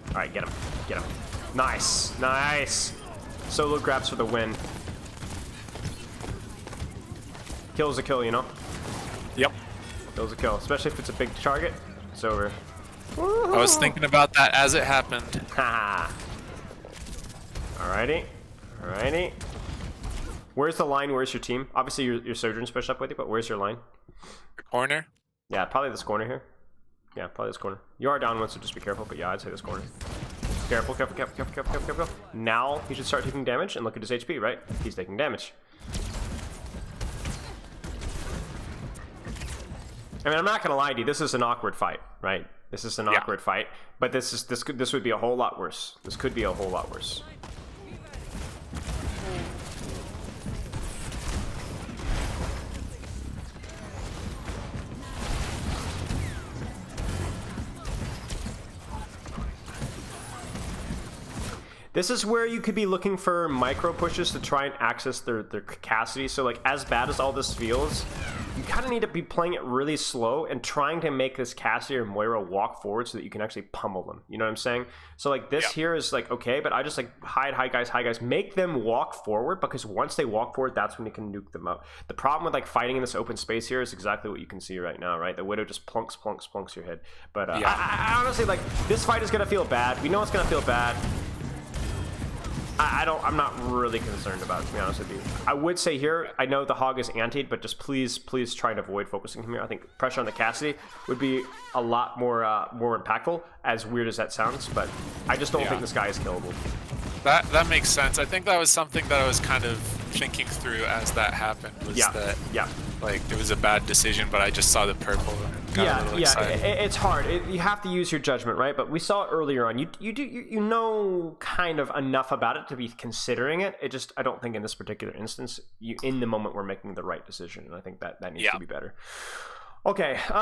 All right, get him, get him. Nice, nice. Solo grabs for the win. Kill's a kill, you know? Yep. Kill's a kill, especially if it's a big target. It's over. I was thinking about that as it happened. Haha. Alrighty, alrighty. Where's the line? Where's your team? Obviously, your Sojourn's pushed up with you, but where's your line? The corner? Yeah, probably this corner here. Yeah, probably this corner. You are down one, so just be careful, but yeah, I'd say this corner. Careful, careful, careful, careful, careful, careful, careful. Now he should start taking damage, and look at his HP, right? He's taking damage. I mean, I'm not gonna lie to you, this is an awkward fight, right? This is an awkward fight, but this would be a whole lot worse. This could be a whole lot worse. This is where you could be looking for micro pushes to try and access their capacity. So like as bad as all this feels, you kind of need to be playing it really slow and trying to make this Cassidy or Moira walk forward so that you can actually pummel them. You know what I'm saying? So like this here is like, okay, but I just like hi guys, make them walk forward, because once they walk forward, that's when you can nuke them out. The problem with like fighting in this open space here is exactly what you can see right now, right? The Widow just plunks your head. But I honestly, like, this fight is gonna feel bad. We know it's gonna feel bad. I'm not really concerned about it, to be honest with you. I would say here, I know the Hog is antied, but just please try and avoid focusing him here. I think pressure on the Cassidy would be a lot more impactful, as weird as that sounds, but I just don't think this guy is killable. That makes sense. I think that was something that I was kind of thinking through as that happened, was that like it was a bad decision, but I just saw the purple and got a little excited. It's hard. You have to use your judgment, right? But we saw earlier on, you know kind of enough about it to be considering it. I don't think in this particular instance, in the moment we're making the right decision, and I think that needs to be better. Okay. Do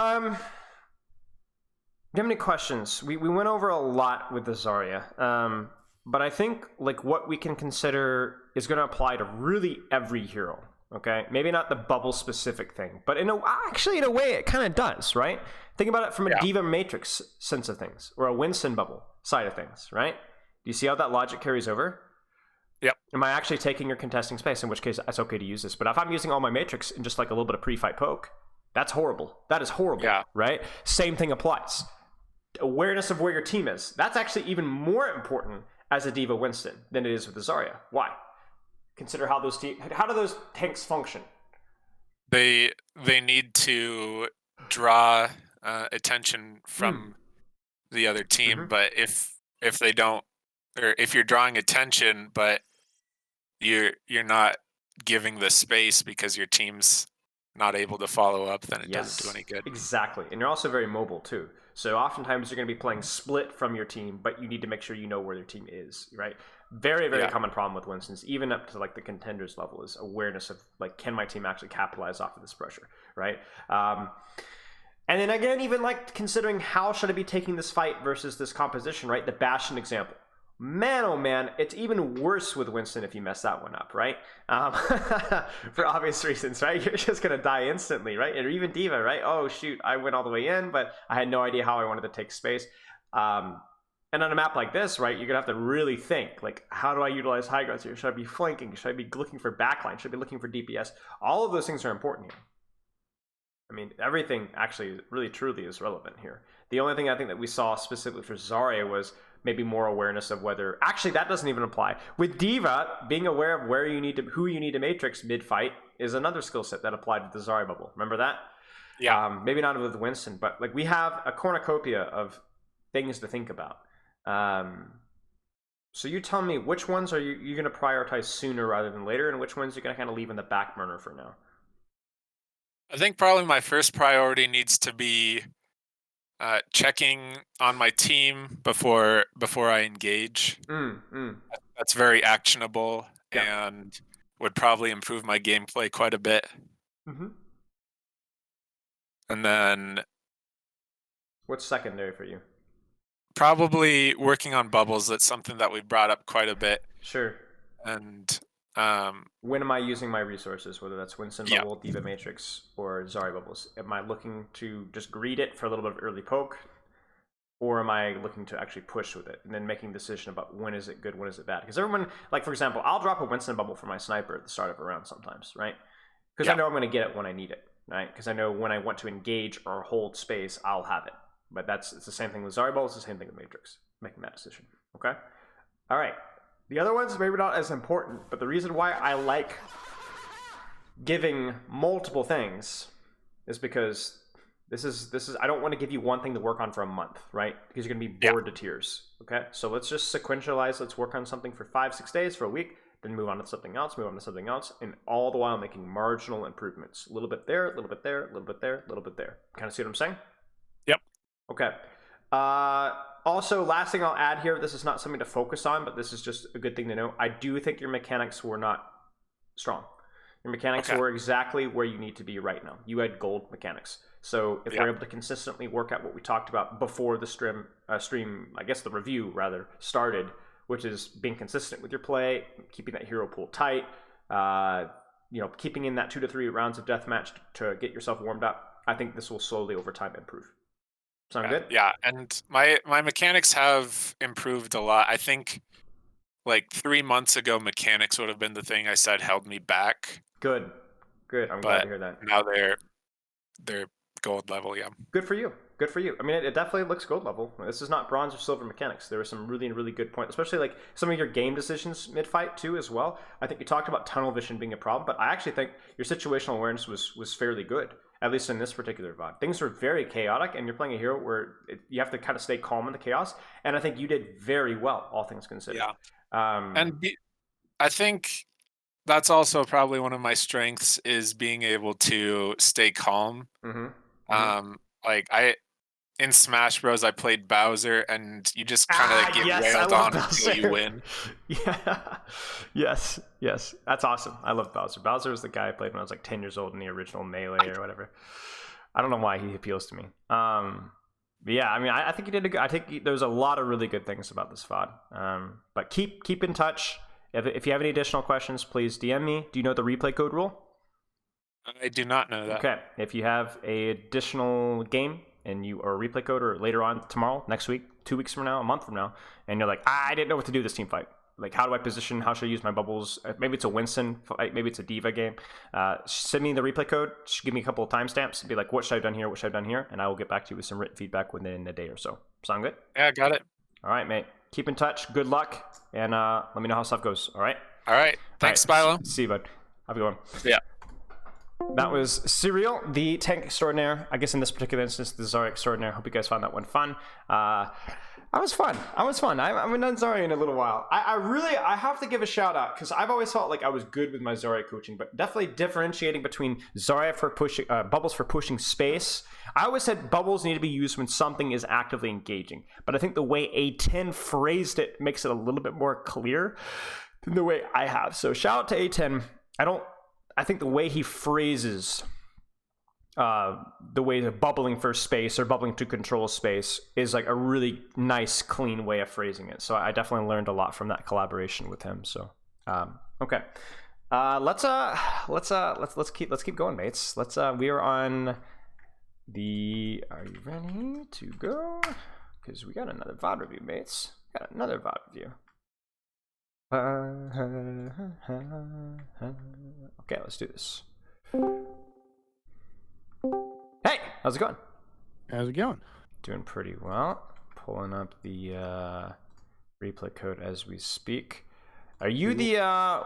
you have any questions? We went over a lot with the Zarya. But I think like what we can consider is going to apply to really every hero. Okay, maybe not the bubble specific thing, but actually in a way it kind of does, right? Think about it from a Diva Matrix sense of things, or a Winston bubble side of things, right? Do you see how that logic carries over? Yep. Am I actually taking or contesting space? In which case, it's okay to use this. But if I'm using all my matrix and just like a little bit of pre-fight poke, that's horrible. That is horrible, Yeah. right? Same thing applies. Awareness of where your team is. That's actually even more important as a Diva Winston than it is with the Zarya. Why? Consider how how do those tanks function? They need to draw attention from the other team, but if they don't, or if you're drawing attention but you're not giving the space because your team's not able to follow up, then it doesn't do any good. Exactly. And you're also very mobile too. So oftentimes you're going to be playing split from your team, but you need to make sure you know where their team is, right? Very, very common problem with Winston's, even up to like the contenders level, is awareness of like, can my team actually capitalize off of this pressure, right? And then again, even like considering how should I be taking this fight versus this composition, right? The Bastion example. Man, oh man, it's even worse with Winston if you mess that one up, right? For obvious reasons, right? You're just going to die instantly, right? Or even Diva, right? Oh, shoot, I went all the way in, but I had no idea how I wanted to take space. And on a map like this, right, you're going to have to really think, like, how do I utilize high grounds here? Should I be flanking? Should I be looking for backline? Should I be looking for DPS? All of those things are important here. I mean, everything actually really truly is relevant here. The only thing I think that we saw specifically for Zarya was maybe more awareness of whether, actually that doesn't even apply. With Diva, being aware of where you need to, who you need to matrix mid-fight is another skill set that applied to the Zarya bubble. Remember that? Yeah. Maybe not with Winston, but like we have a cornucopia of things to think about. So you tell me, which ones are you going to prioritize sooner rather than later, and which ones you're going to kind of leave in the back burner for now? I think probably my first priority needs to be checking on my team before I engage. That's very actionable and would probably improve my gameplay quite a bit. And then what's secondary for you? Probably working on bubbles. That's something that we brought up quite a bit. Sure. And when am I using my resources, whether that's Winston bubble, Diva matrix, or Zarya bubbles? Am I looking to just greed it for a little bit of early poke, or am I looking to actually push with it and then making a decision about when is it good, when is it bad? Because everyone, like for example, I'll drop a Winston bubble for my sniper at the start of a round sometimes, right? Because I know I'm going to get it when I need it, right? Because I know when I want to engage or hold space, I'll have it. But it's the same thing with Zarya bubbles, it's the same thing with matrix, making that decision, okay? All right. The other ones, maybe not as important, but the reason why I like giving multiple things is because this is I don't want to give you one thing to work on for a month, right? Because you're going to be bored to tears, okay? So let's just sequentialize. Let's work on something for 5-6 days, for a week, then move on to something else, and all the while making marginal improvements. A little bit there, a little bit there, a little bit there, a little bit there. Kind of see what I'm saying? Yep. Okay. Also, last thing I'll add here, this is not something to focus on, but this is just a good thing to know. I do think your mechanics were not strong. Your mechanics were exactly where you need to be right now. You had gold mechanics. So if we're able to consistently work out what we talked about before the stream, I guess the review rather, started, which is being consistent with your play, keeping that hero pool tight, keeping in that 2 to 3 rounds of deathmatch to get yourself warmed up, I think this will slowly over time improve. Sound good? Yeah, and my mechanics have improved a lot. I think like 3 months ago, mechanics would have been the thing I said held me back. Good. I'm glad to hear that. Now they're gold level, yeah. Good for you. I mean, it definitely looks gold level. This is not bronze or silver mechanics. There were some really, really good points, especially like some of your game decisions mid-fight too as well. I think you talked about tunnel vision being a problem, but I actually think your situational awareness was fairly good, at least in this particular VOD. Things were very chaotic, and you're playing a hero where you have to kind of stay calm in the chaos, and I think you did very well, all things considered. Yeah. I think that's also probably one of my strengths is being able to stay calm. In Smash Bros, I played Bowser, and you just kind of get wailed on until you win. Yes. That's awesome. I love Bowser. Bowser was the guy I played when I was like 10 years old in the original Melee or whatever. I don't know why he appeals to me. But yeah, I mean, I think you did I think there's a lot of really good things about this VOD. But keep in touch. If you have any additional questions, please DM me. Do you know the replay code rule? I do not know that. Okay. If you have a additional game and you are a replay code or later on tomorrow, next week, 2 weeks from now, a month from now, and you're like, I didn't know what to do this team fight. like how do I position? How should I use my bubbles? Maybe it's a Winston, maybe it's a Diva game. Send me the replay code. Just give me a couple of timestamps. Be like, what should I have done here? What should I have done here? And I will get back to you with some written feedback within a day or so. Sound good? Yeah, got it. All right, mate. Keep in touch. Good luck, and let me know how stuff goes. All right. All right. Thanks, Spilo. See you, bud. Have a good one. Yeah. That was Serial, the tank extraordinaire. I guess in this particular instance, the Zarya extraordinaire. Hope you guys found that one fun. I was fun. I haven't done Zarya in a little while. I have to give a shout out because I've always felt like I was good with my Zarya coaching, but definitely differentiating between Zarya for pushing bubbles for pushing space. I always said bubbles need to be used when something is actively engaging, but I think the way A10 phrased it makes it a little bit more clear than the way I have. So shout out to A10. I think the way he phrases the way of bubbling for space or bubbling to control space is like a really nice, clean way of phrasing it. So I definitely learned a lot from that collaboration with him. So okay, let's keep going, mates. We are on the. Are you ready to go? Because we got another VOD review, mates. Got another VOD review. Okay, let's do this. Hey, how's it going? How's it going? Doing pretty well. Pulling up the replay code as we speak. Are you the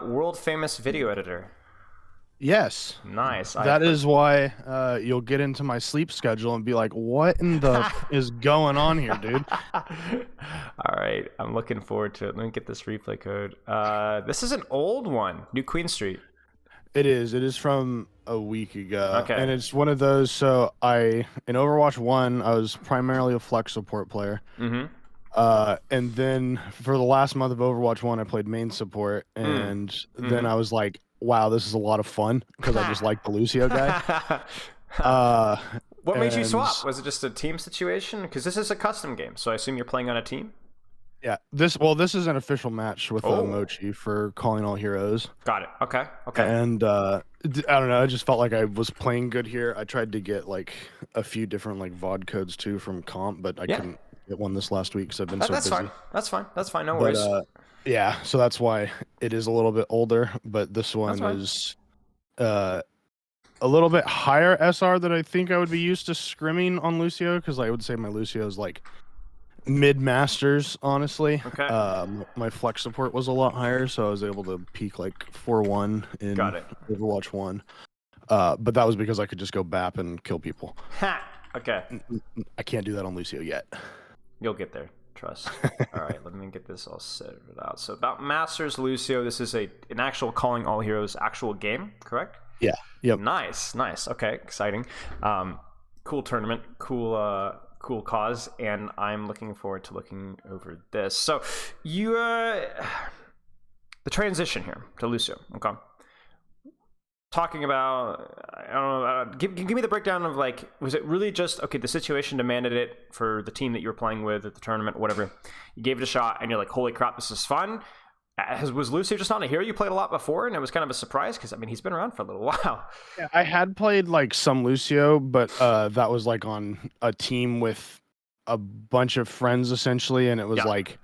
world famous video editor? Yes. Nice. That is why you'll get into my sleep schedule and be like, what in the is going on here, dude? All right. I'm looking forward to it. Let me get this replay code. This is an old one. New Queen Street. It is. It is from a week ago. Okay. And it's one of those. So in Overwatch 1, I was primarily a flex support player. Mm-hmm. And then for the last month of Overwatch 1, I played main support. And then I was like, wow, this is a lot of fun because I just like the Lucio guy. What made you swap? Was it just a team situation? Because this is a custom game, so I assume you're playing on a team? Yeah. This is an official match with Mochi for Calling All Heroes. Got it. Okay. And I don't know, I just felt like I was playing good here. I tried to get like a few different like VOD codes too from comp, but I couldn't get one this last week because I've been so busy. That's fine. No worries. Yeah, so that's why it is a little bit older, but this one is a little bit higher SR than I think I would be used to scrimming on Lucio, because I would say my Lucio is like mid-masters, honestly. Okay. My flex support was a lot higher, so I was able to peak like 4-1 in Overwatch 1. But that was because I could just go BAP and kill people. Ha! Okay. I can't do that on Lucio yet. You'll get there. Trust. All right, let me get this all set out. So about Masters Lucio, this is an actual Calling All Heroes actual game, correct? Yeah. Yep. Nice. Okay, exciting. Cool tournament, cool cause, and I'm looking forward to looking over this. So you the transition here to Lucio, okay? Talking about, I don't know, give me the breakdown of like, was it really just, okay, the situation demanded it for the team that you were playing with at the tournament, whatever. You gave it a shot and you're like, holy crap, this is fun. Was Lucio just not a hero you played a lot before and it was kind of a surprise? Because, I mean, he's been around for a little while. Yeah, I had played like some Lucio, but that was like on a team with a bunch of friends essentially, and it was like,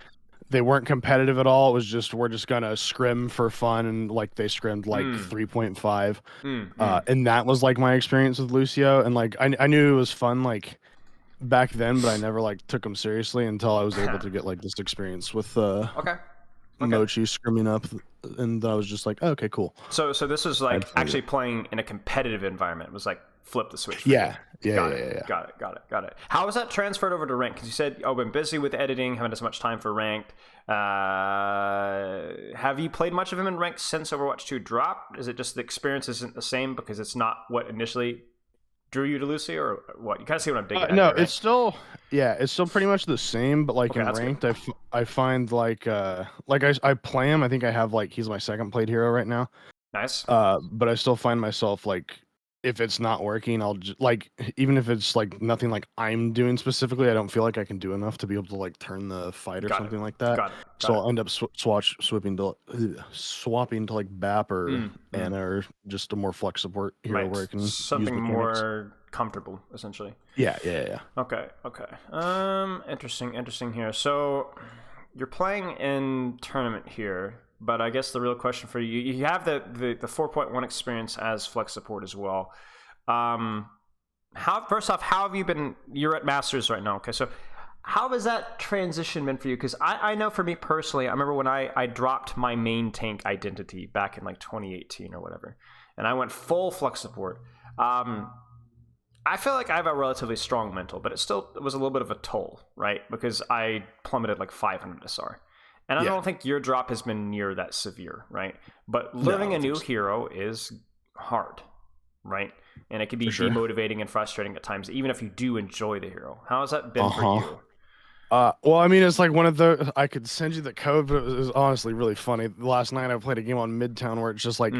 they weren't competitive at all. It was just, we're just gonna scrim for fun, and like they scrimmed like 3.5, and that was like my experience with Lucio. And like I knew it was fun like back then, but I never like took him seriously until I was able to get like this experience with Mochi scrimming up, and I was just like, oh, okay, cool. So this was like actually playing in a competitive environment. It was like flip the switch. Yeah. Got it. How was that transferred over to ranked? Because you said, oh, been busy with editing, haven't as much time for ranked. Have you played much of him in ranked since Overwatch 2 dropped? Is it just the experience isn't the same because it's not what initially drew you to Lucio, or what? You kind of see what I'm digging at. No, here, right? it's still pretty much the same, but like in ranked, I find like I play him. I think I have like, he's my second played hero right now. Nice. But I still find myself like, if it's not working, I'll just like, even if it's like nothing like I'm doing specifically, I don't feel like I can do enough to be able to like turn the fight or something like that. So I'll end up swapping to like BAP or Ana or just a more flex support hero where I can something use more comfortable, essentially. Yeah. Okay. Interesting here. So you're playing in tournament here, but I guess the real question for you, you have the 4.1 experience as flex support as well. First off, how have you been? You're at Masters right now, okay? So how has that transition been for you? Because I know for me personally, I remember when I dropped my main tank identity back in like 2018 or whatever, and I went full flex support. I feel like I have a relatively strong mental, but it was a little bit of a toll, right? Because I plummeted like 500 SR. And I don't think your drop has been near that severe, right? But learning a new hero is hard, right? And it can be demotivating and frustrating at times, even if you do enjoy the hero. How has that been for you? Well, I mean, it's like one of the, I could send you the code, but it was honestly really funny. Last night I played a game on Midtown where it's just like,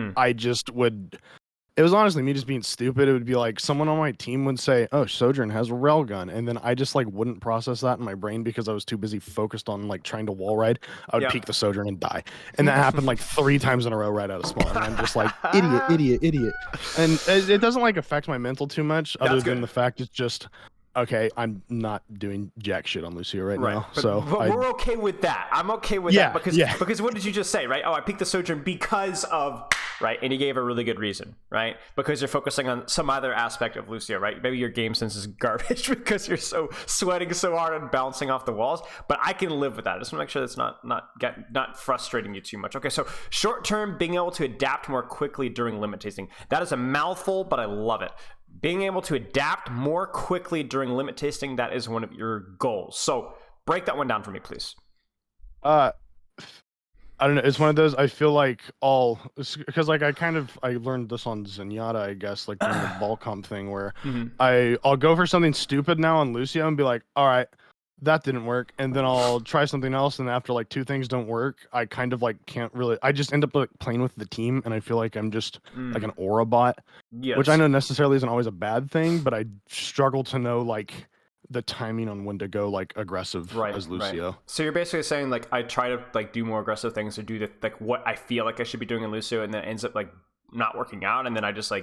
it was honestly me just being stupid. It would be like someone on my team would say, "Oh, Sojourn has a railgun," and then I just like wouldn't process that in my brain because I was too busy focused on like trying to wall ride. I would peek the Sojourn and die, and that happened like 3 times in a row right out of spawn. And I'm just like idiot, and it doesn't like affect my mental too much, other than the fact it's just. Okay, I'm not doing jack shit on Lucio right now, but we're okay with that. I'm okay with that because what did you just say, right? Oh, I picked the Sojourn because of and you gave a really good reason, right? Because you're focusing on some other aspect of Lucio, right? Maybe your game sense is garbage because you're so sweating so hard and bouncing off the walls. But I can live with that. I just want to make sure that's not frustrating you too much. Okay, so short term, being able to adapt more quickly during limit tasting. That is a mouthful, but I love it. Being able to adapt more quickly during limit tasting, that is one of your goals. So break that one down for me, please. I don't know. It's one of those, I feel like because like I learned this on Zenyatta, I guess, like during the ball comp thing where I'll go for something stupid now on Lucio and be like, all right, that didn't work. And then I'll try something else. And after like 2 things don't work, I kind of like can't really, I just end up like playing with the team. And I feel like I'm just like an aura bot, which I know necessarily isn't always a bad thing, but I struggle to know like the timing on when to go like aggressive as Lucio. Right. So you're basically saying like I try to like do more aggressive things or do the like what I feel like I should be doing in Lucio, and then it ends up like not working out, and then I just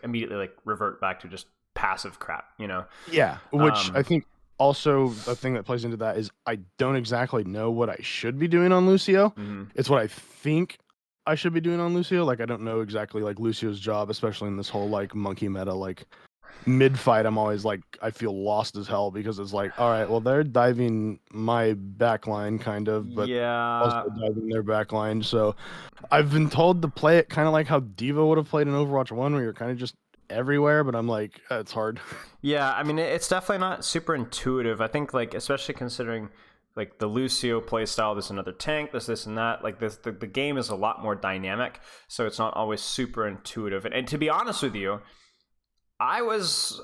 immediately like revert back to just passive crap, you know? Yeah, which I think also a thing that plays into that is I don't exactly know what I should be doing on Lucio. It's what I think I should be doing on Lucio. Like I don't know exactly like Lucio's job, especially in this whole like monkey meta. Like mid fight, I'm always like I feel lost as hell because it's like, all right, well they're diving my backline kind of, but also diving their backline. So I've been told to play it kind of like how Diva would have played in Overwatch 1, where you're kind of just everywhere, but I'm like, it's hard. Yeah, I mean, it's definitely not super intuitive. I think, like, especially considering, like, the Lucio playstyle, there's another tank, this, and that. Like, the game is a lot more dynamic, so it's not always super intuitive. And to be honest with you, I was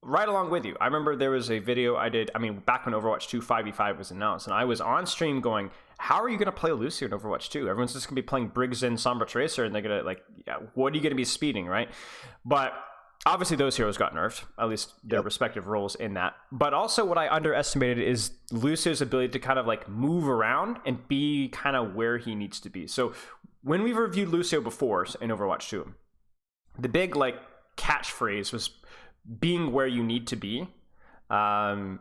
right along with you. I remember there was a video I did, back when Overwatch 2 5v5 was announced, and I was on stream going, how are you going to play Lucio in Overwatch 2? Everyone's just going to be playing Briggs and Sombra Tracer, and they're going to, like, what are you going to be speeding, right? But obviously those heroes got nerfed, at least their respective roles in that. But also what I underestimated is Lucio's ability to kind of like move around and be kind of where he needs to be. So when we've reviewed Lucio before in Overwatch 2, the big like catchphrase was being where you need to be. And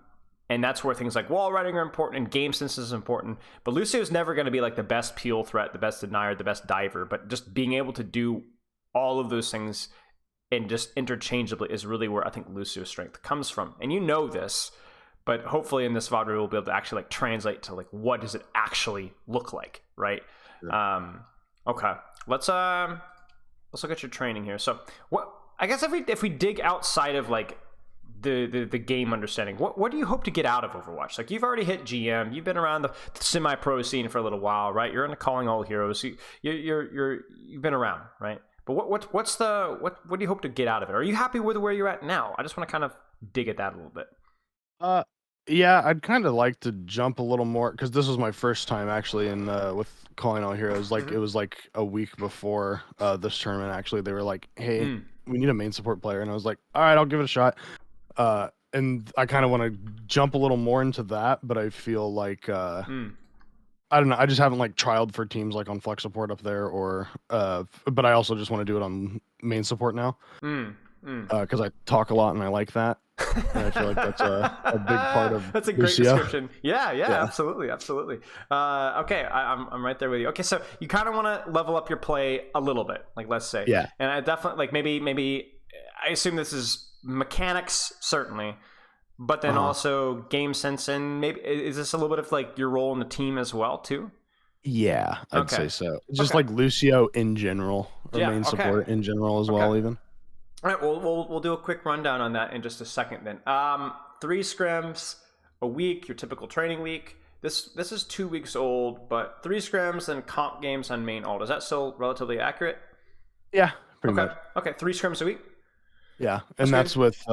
that's where things like wall riding are important and game sense is important. But Lucio's never going to be like the best peel threat, the best denier, the best diver. But just being able to do all of those things and just interchangeably is really where I think Lucio's strength comes from. And you know this, but hopefully in this VOD we'll be able to actually like translate to like what does it actually look like, right? Yeah. Okay, let's look at your training here. So what I guess if we dig outside of like the game understanding, what do you hope to get out of Overwatch? Like you've already hit GM, you've been around the semi-pro scene for a little while, right? You're into calling all heroes. You've been around, right? But what do you hope to get out of it? Are you happy with where you're at now? I just want to kind of dig at that a little bit. Yeah, I'd kind of like to jump a little more because this was my first time actually in with calling all heroes. Like it was like a week before this tournament. Actually, they were like, "Hey, we need a main support player," and I was like, "All right, I'll give it a shot." And I kind of want to jump a little more into that, but I feel like I don't know. I just haven't like trialed for teams like on flex support up there, or but I also just want to do it on main support now because I talk a lot and I like that. And I feel like that's a big part of That's a great Lucio. description. Yeah, Yeah. absolutely. Okay, I'm right there with you. Okay, so you kind of want to level up your play a little bit, like let's say. Yeah. And I definitely like maybe I assume this is mechanics certainly, but then also game sense, and maybe is this a little bit of like your role in the team as well too? Yeah, I'd Okay. say so. Just Okay. like Lucio in general, or Yeah, main okay. support in general as well, even. All right, we'll do a quick rundown on that in just a second. Then, 3 scrims a week, your typical training week. This is 2 weeks old, but 3 scrims and comp games on main alt. Is that still relatively accurate? Yeah, pretty Okay. much. Okay, 3 scrims a week. Yeah, That's and that's good. with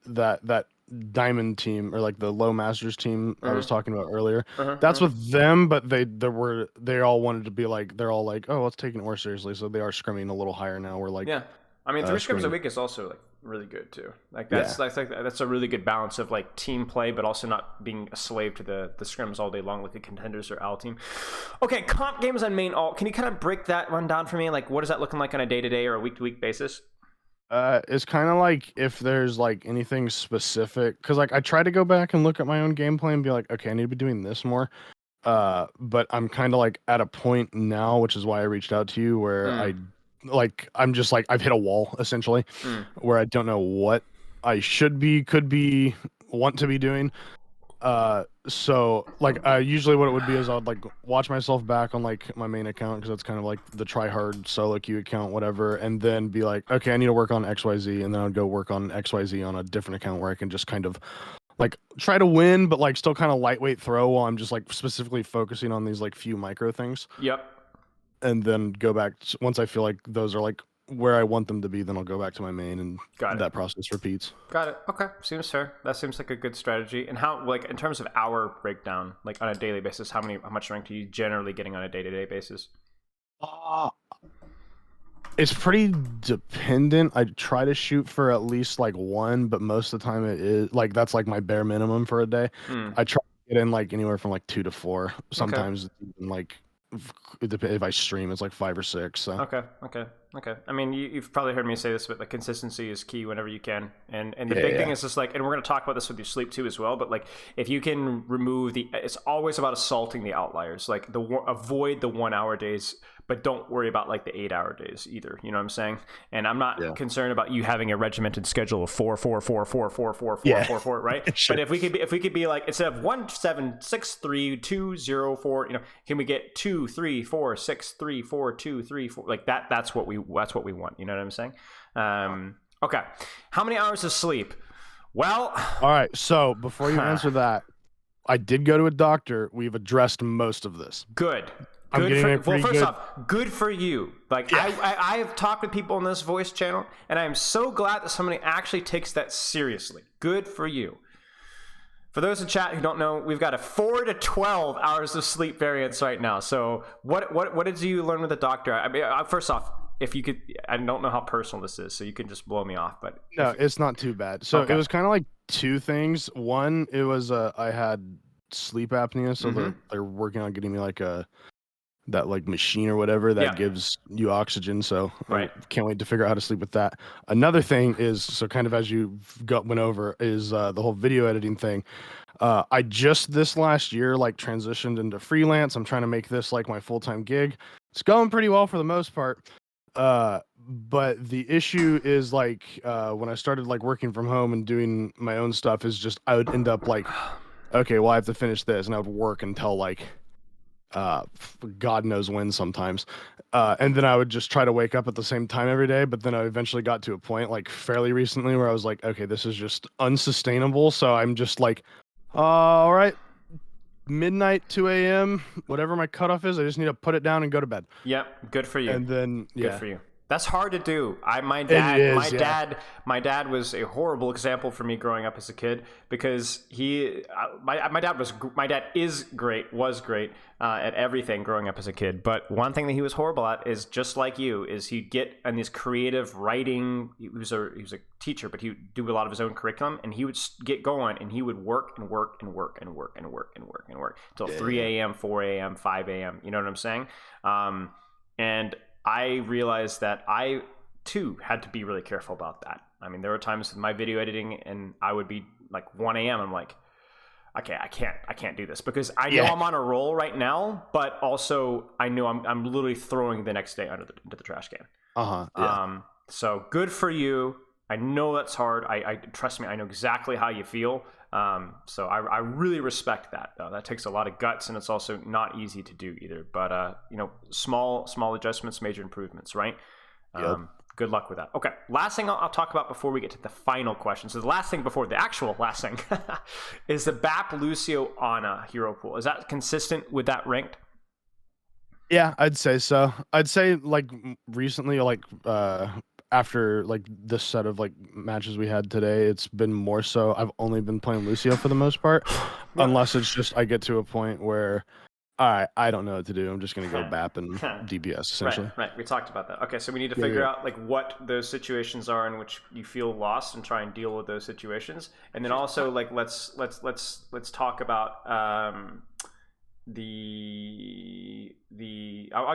that diamond team, or like the low masters team I was talking about earlier. That's with them, but they all wanted to be like, they're all like, oh, let's take it more seriously, so they are scrimming a little higher now. We're like, Yeah, I mean, 3 scrims a scrimming. week is also like really good too. Like Yeah. that's a really good balance of like team play, but also not being a slave to the scrims all day long like the contenders or Al team. Okay, comp games on main alt. Can you kind of break that one down for me? Like, what is that looking like on a day-to-day or a week-to-week basis? It's kind of like if there's like anything specific, because like I try to go back and look at my own gameplay and be like, okay, I need to be doing this more. But I'm kind of like at a point now, which is why I reached out to you, where I'm just like I've hit a wall essentially, where I don't know what I should be, could be, want to be doing. So like usually what it would be is I'd like watch myself back on like my main account, because that's kind of like the try hard solo queue account, whatever, and then be like, okay, I need to work on XYZ, and then I'd go work on XYZ on a different account where I can just kind of like try to win, but like still kind of lightweight throw while I'm just like specifically focusing on these like few micro things. Yep. And then go back once I feel like those are like where I want them to be, then I'll go back to my main, and that process repeats. Got it. Okay, seems fair. That seems like a good strategy. And how, like, in terms of hour breakdown, like on a daily basis, how much rank are you generally getting on a day-to-day basis? It's pretty dependent. I try to shoot for at least like 1, but most of the time it is like that's like my bare minimum for a day. I try to get in like anywhere from like 2 to 4. Sometimes it's even like if I stream, it's like 5 or 6. So Okay. I mean, you've probably heard me say this, but the consistency is key whenever you can. And the big thing is just like, and we're going to talk about this with your sleep too as well, but like if you can remove it's always about assaulting the outliers, like avoid the 1 hour days, but don't worry about like the 8 hour days either. You know what I'm saying? And I'm not concerned about you having a regimented schedule of 4, 4, 4, 4, 4, 4, 4, 4, 4, right? Sure. But if we could be like, instead of 1, 7, 6, 3, 2, 0, 4, you know, can we get 2, 3, 4, 6, 3, 4, 2, 3, 4, like that? That's what we want. You know what I'm saying? Okay. How many hours of sleep? Well, all right. So before you answer that, I did go to a doctor. We've addressed most of this. Good. First off, good for you. Like I have talked with people on this voice channel, and I am so glad that somebody actually takes that seriously. Good for you. For those in chat who don't know, we've got a 4 to 12 hours of sleep variance right now. So what did you learn with the doctor? I mean, first off, if you could, I don't know how personal this is, so you can just blow me off. But no, it's not too bad. So it was kind of like 2 things. One, it was I had sleep apnea, so they're working on getting me like that like machine or whatever that gives you oxygen. So I can't wait to figure out how to sleep with that. Another thing is, so kind of as you went over, is the whole video editing thing. I just this last year like transitioned into freelance. I'm trying to make this like my full-time gig. It's going pretty well for the most part. But the issue is like when I started like working from home and doing my own stuff, is just I would end up like, okay, well I have to finish this, and I would work until like God knows when sometimes. And then I would just try to wake up at the same time every day. But then I eventually got to a point like fairly recently where I was like, okay, this is just unsustainable. So I'm just like, all right, midnight, 2 a.m., whatever my cutoff is, I just need to put it down and go to bed. Yep. Good for you. And then, good for you. That's hard to do. My dad was a horrible example for me growing up as a kid, because my dad is great, was great at everything growing up as a kid. But one thing that he was horrible at is, just like you, is he'd get in these creative writing. He was a teacher, but he would do a lot of his own curriculum, and he would get going, and he would work until 3 a.m., 4 a.m., 5 a.m. You know what I'm saying? And I realized that I too had to be really careful about that. I mean, there were times with my video editing and I would be like 1 a.m. I'm like, okay, I can't do this because I know I'm on a roll right now, but also I know I'm literally throwing the next day into the trash can. So good for you. I know that's hard. I trust me. I know exactly how you feel. So I really respect that. Though that takes a lot of guts, and it's also not easy to do either. But small adjustments, major improvements, right? Good luck with that. Okay, last thing I'll talk about before we get to the final question. So the last thing before the actual last thing is the BAP Lucio Ana hero pool. Is that consistent with that ranked? Yeah, I'd say so. I'd say like recently, like after like this set of like matches we had today, it's been more so. I've only been playing Lucio for the most part, unless it's just I get to a point where I don't know what to do. I'm just gonna go BAP and DPS essentially. Right. We talked about that. Okay, so we need to figure out like what those situations are in which you feel lost and try and deal with those situations, and then also like let's talk about I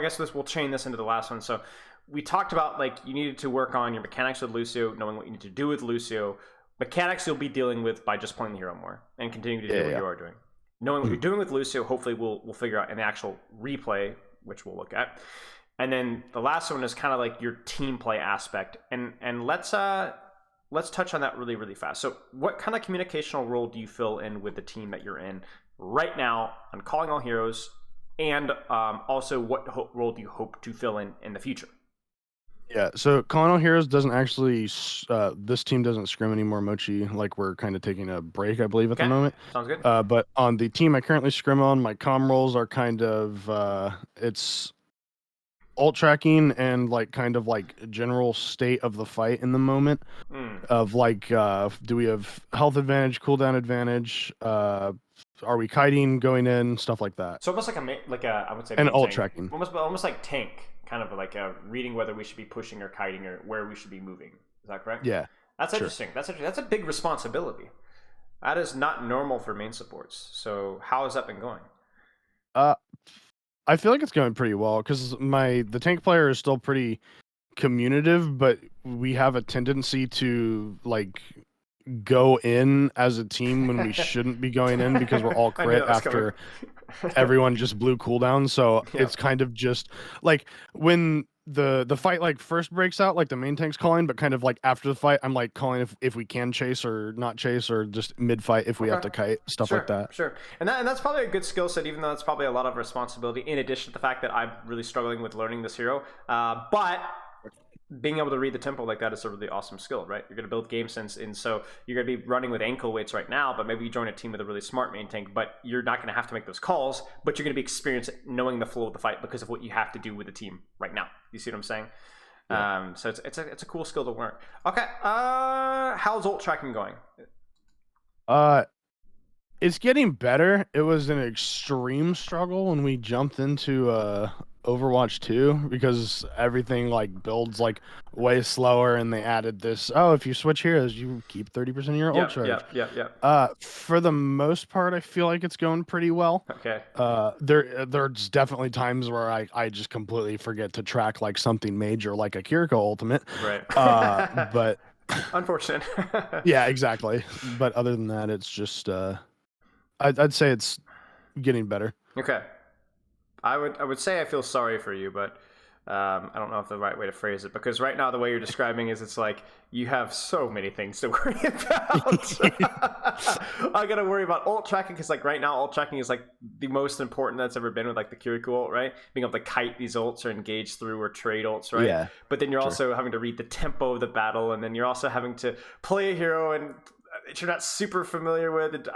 guess we'll chain this into the last one. So we talked about like you needed to work on your mechanics with Lucio, knowing what you need to do with Lucio. Mechanics you'll be dealing with by just playing the hero more and continuing to do what you are doing. Knowing what you're doing with Lucio, hopefully we'll figure out in the actual replay, which we'll look at. And then the last one is kind of like your team play aspect. And let's touch on that really, really fast. So what kind of communicational role do you fill in with the team that you're in right now on calling all heroes? And also what role do you hope to fill in the future? Yeah, so calling all heroes doesn't actually, this team doesn't scrim anymore, Mochi. Like, we're kind of taking a break, I believe, at the moment. Sounds good. But on the team I currently scrim on, my comm roles are kind of, it's ult tracking and, like, kind of, like, general state of the fight in the moment. Of, like, do we have health advantage, cooldown advantage, are we kiting, going in, stuff like that. So almost like a I would say and ult tracking. Almost like tank. Kind of like reading whether we should be pushing or kiting or where we should be moving. Is that correct? Yeah. That's interesting. That's a big responsibility. That is not normal for main supports. So how has that been going? I feel like it's going pretty well because the tank player is still pretty communicative, but we have a tendency to like go in as a team when we shouldn't be going in because we're all crit after everyone just blew cooldown. So it's kind of just like when the fight like first breaks out, like the main tank's calling, but kind of like after the fight, I'm like calling if we can chase or not chase or just mid fight if we have to kite, stuff like that. Sure. And that's probably a good skill set, even though it's probably a lot of responsibility in addition to the fact that I'm really struggling with learning this hero. But being able to read the tempo like that is a really awesome skill, right? You're going to build game sense, and so you're going to be running with ankle weights right now, but maybe you join a team with a really smart main tank, but you're not going to have to make those calls, but you're going to be experienced knowing the flow of the fight because of what you have to do with the team right now. You see what I'm saying? Yeah. So it's a cool skill to learn. Okay, how's ult tracking going? It's getting better. It was an extreme struggle when we jumped into Overwatch 2 because everything like builds like way slower, and they added this. Oh, if you switch heroes, you keep 30% of your ult charge. Yeah. For the most part, I feel like it's going pretty well. Okay. There's definitely times where I just completely forget to track like something major, like a Kiriko ultimate. Right. But unfortunate. Yeah, exactly. But other than that, it's just I'd say it's getting better. Okay. I would say I feel sorry for you, but I don't know if the right way to phrase it, because right now the way you're describing is it's like you have so many things to worry about. I gotta worry about ult tracking because like right now ult tracking is like the most important that's ever been with like the Kiriko ult, right? Being able to kite these ults or engage through or trade ults, right? Yeah. But then you're also having to read the tempo of the battle, and then you're also having to play a hero and that you're not super familiar with.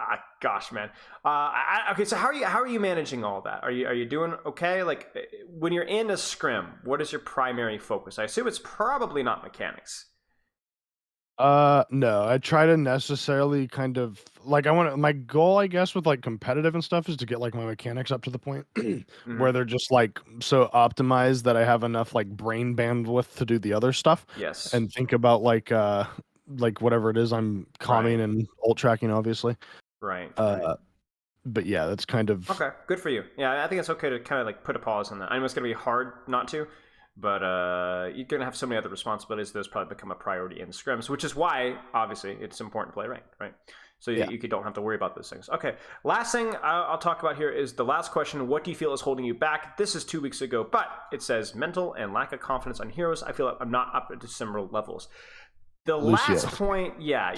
Gosh, man. Okay, so how are you managing all that? Are you doing okay? Like when you're in a scrim, what is your primary focus? I assume it's probably not mechanics. No, I try to necessarily kind of like my goal, I guess, with like competitive and stuff is to get like my mechanics up to the point where they're just like so optimized that I have enough like brain bandwidth to do the other stuff. Yes. And think about like whatever it is I'm calming and ult tracking, obviously. Right. But yeah, that's kind of okay. Good for you. Yeah, I think it's okay to kind of like put a pause on that. I know it's gonna be hard not to, But you're going to have so many other responsibilities. Those probably become a priority in scrims, which is why, obviously, it's important to play ranked, right? So you don't have to worry about those things. Okay, last thing I'll talk about here is the last question. What do you feel is holding you back? This is 2 weeks ago, but it says mental and lack of confidence on heroes. I feel like I'm not up to similar levels. The Lucio. last point, yeah.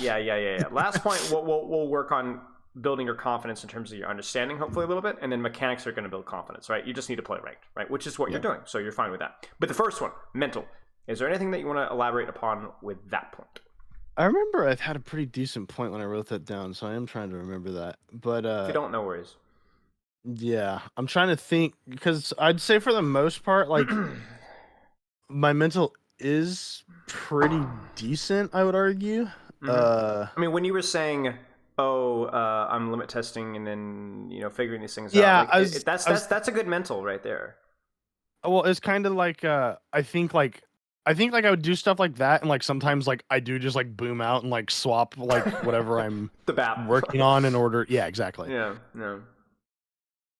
Last point, we'll work on building your confidence in terms of your understanding, hopefully a little bit, and then mechanics are going to build confidence, right? You just need to play ranked, right? Which is what you're doing, so you're fine with that. But the first one, mental. Is there anything that you want to elaborate upon with that point? I remember I had a pretty decent point when I wrote that down, so I am trying to remember that. But if you don't, no worries. Yeah, I'm trying to think, because I'd say for the most part, like my mental is pretty decent, I would argue. I mean, when you were saying, I'm limit testing and then figuring these things Yeah, out, like, that's a good mental right there. Well, it's kind of like I think I would do stuff like that, and like sometimes like I do just like boom out and like swap like whatever I'm the BAP working on in order. Yeah, exactly. Yeah, no.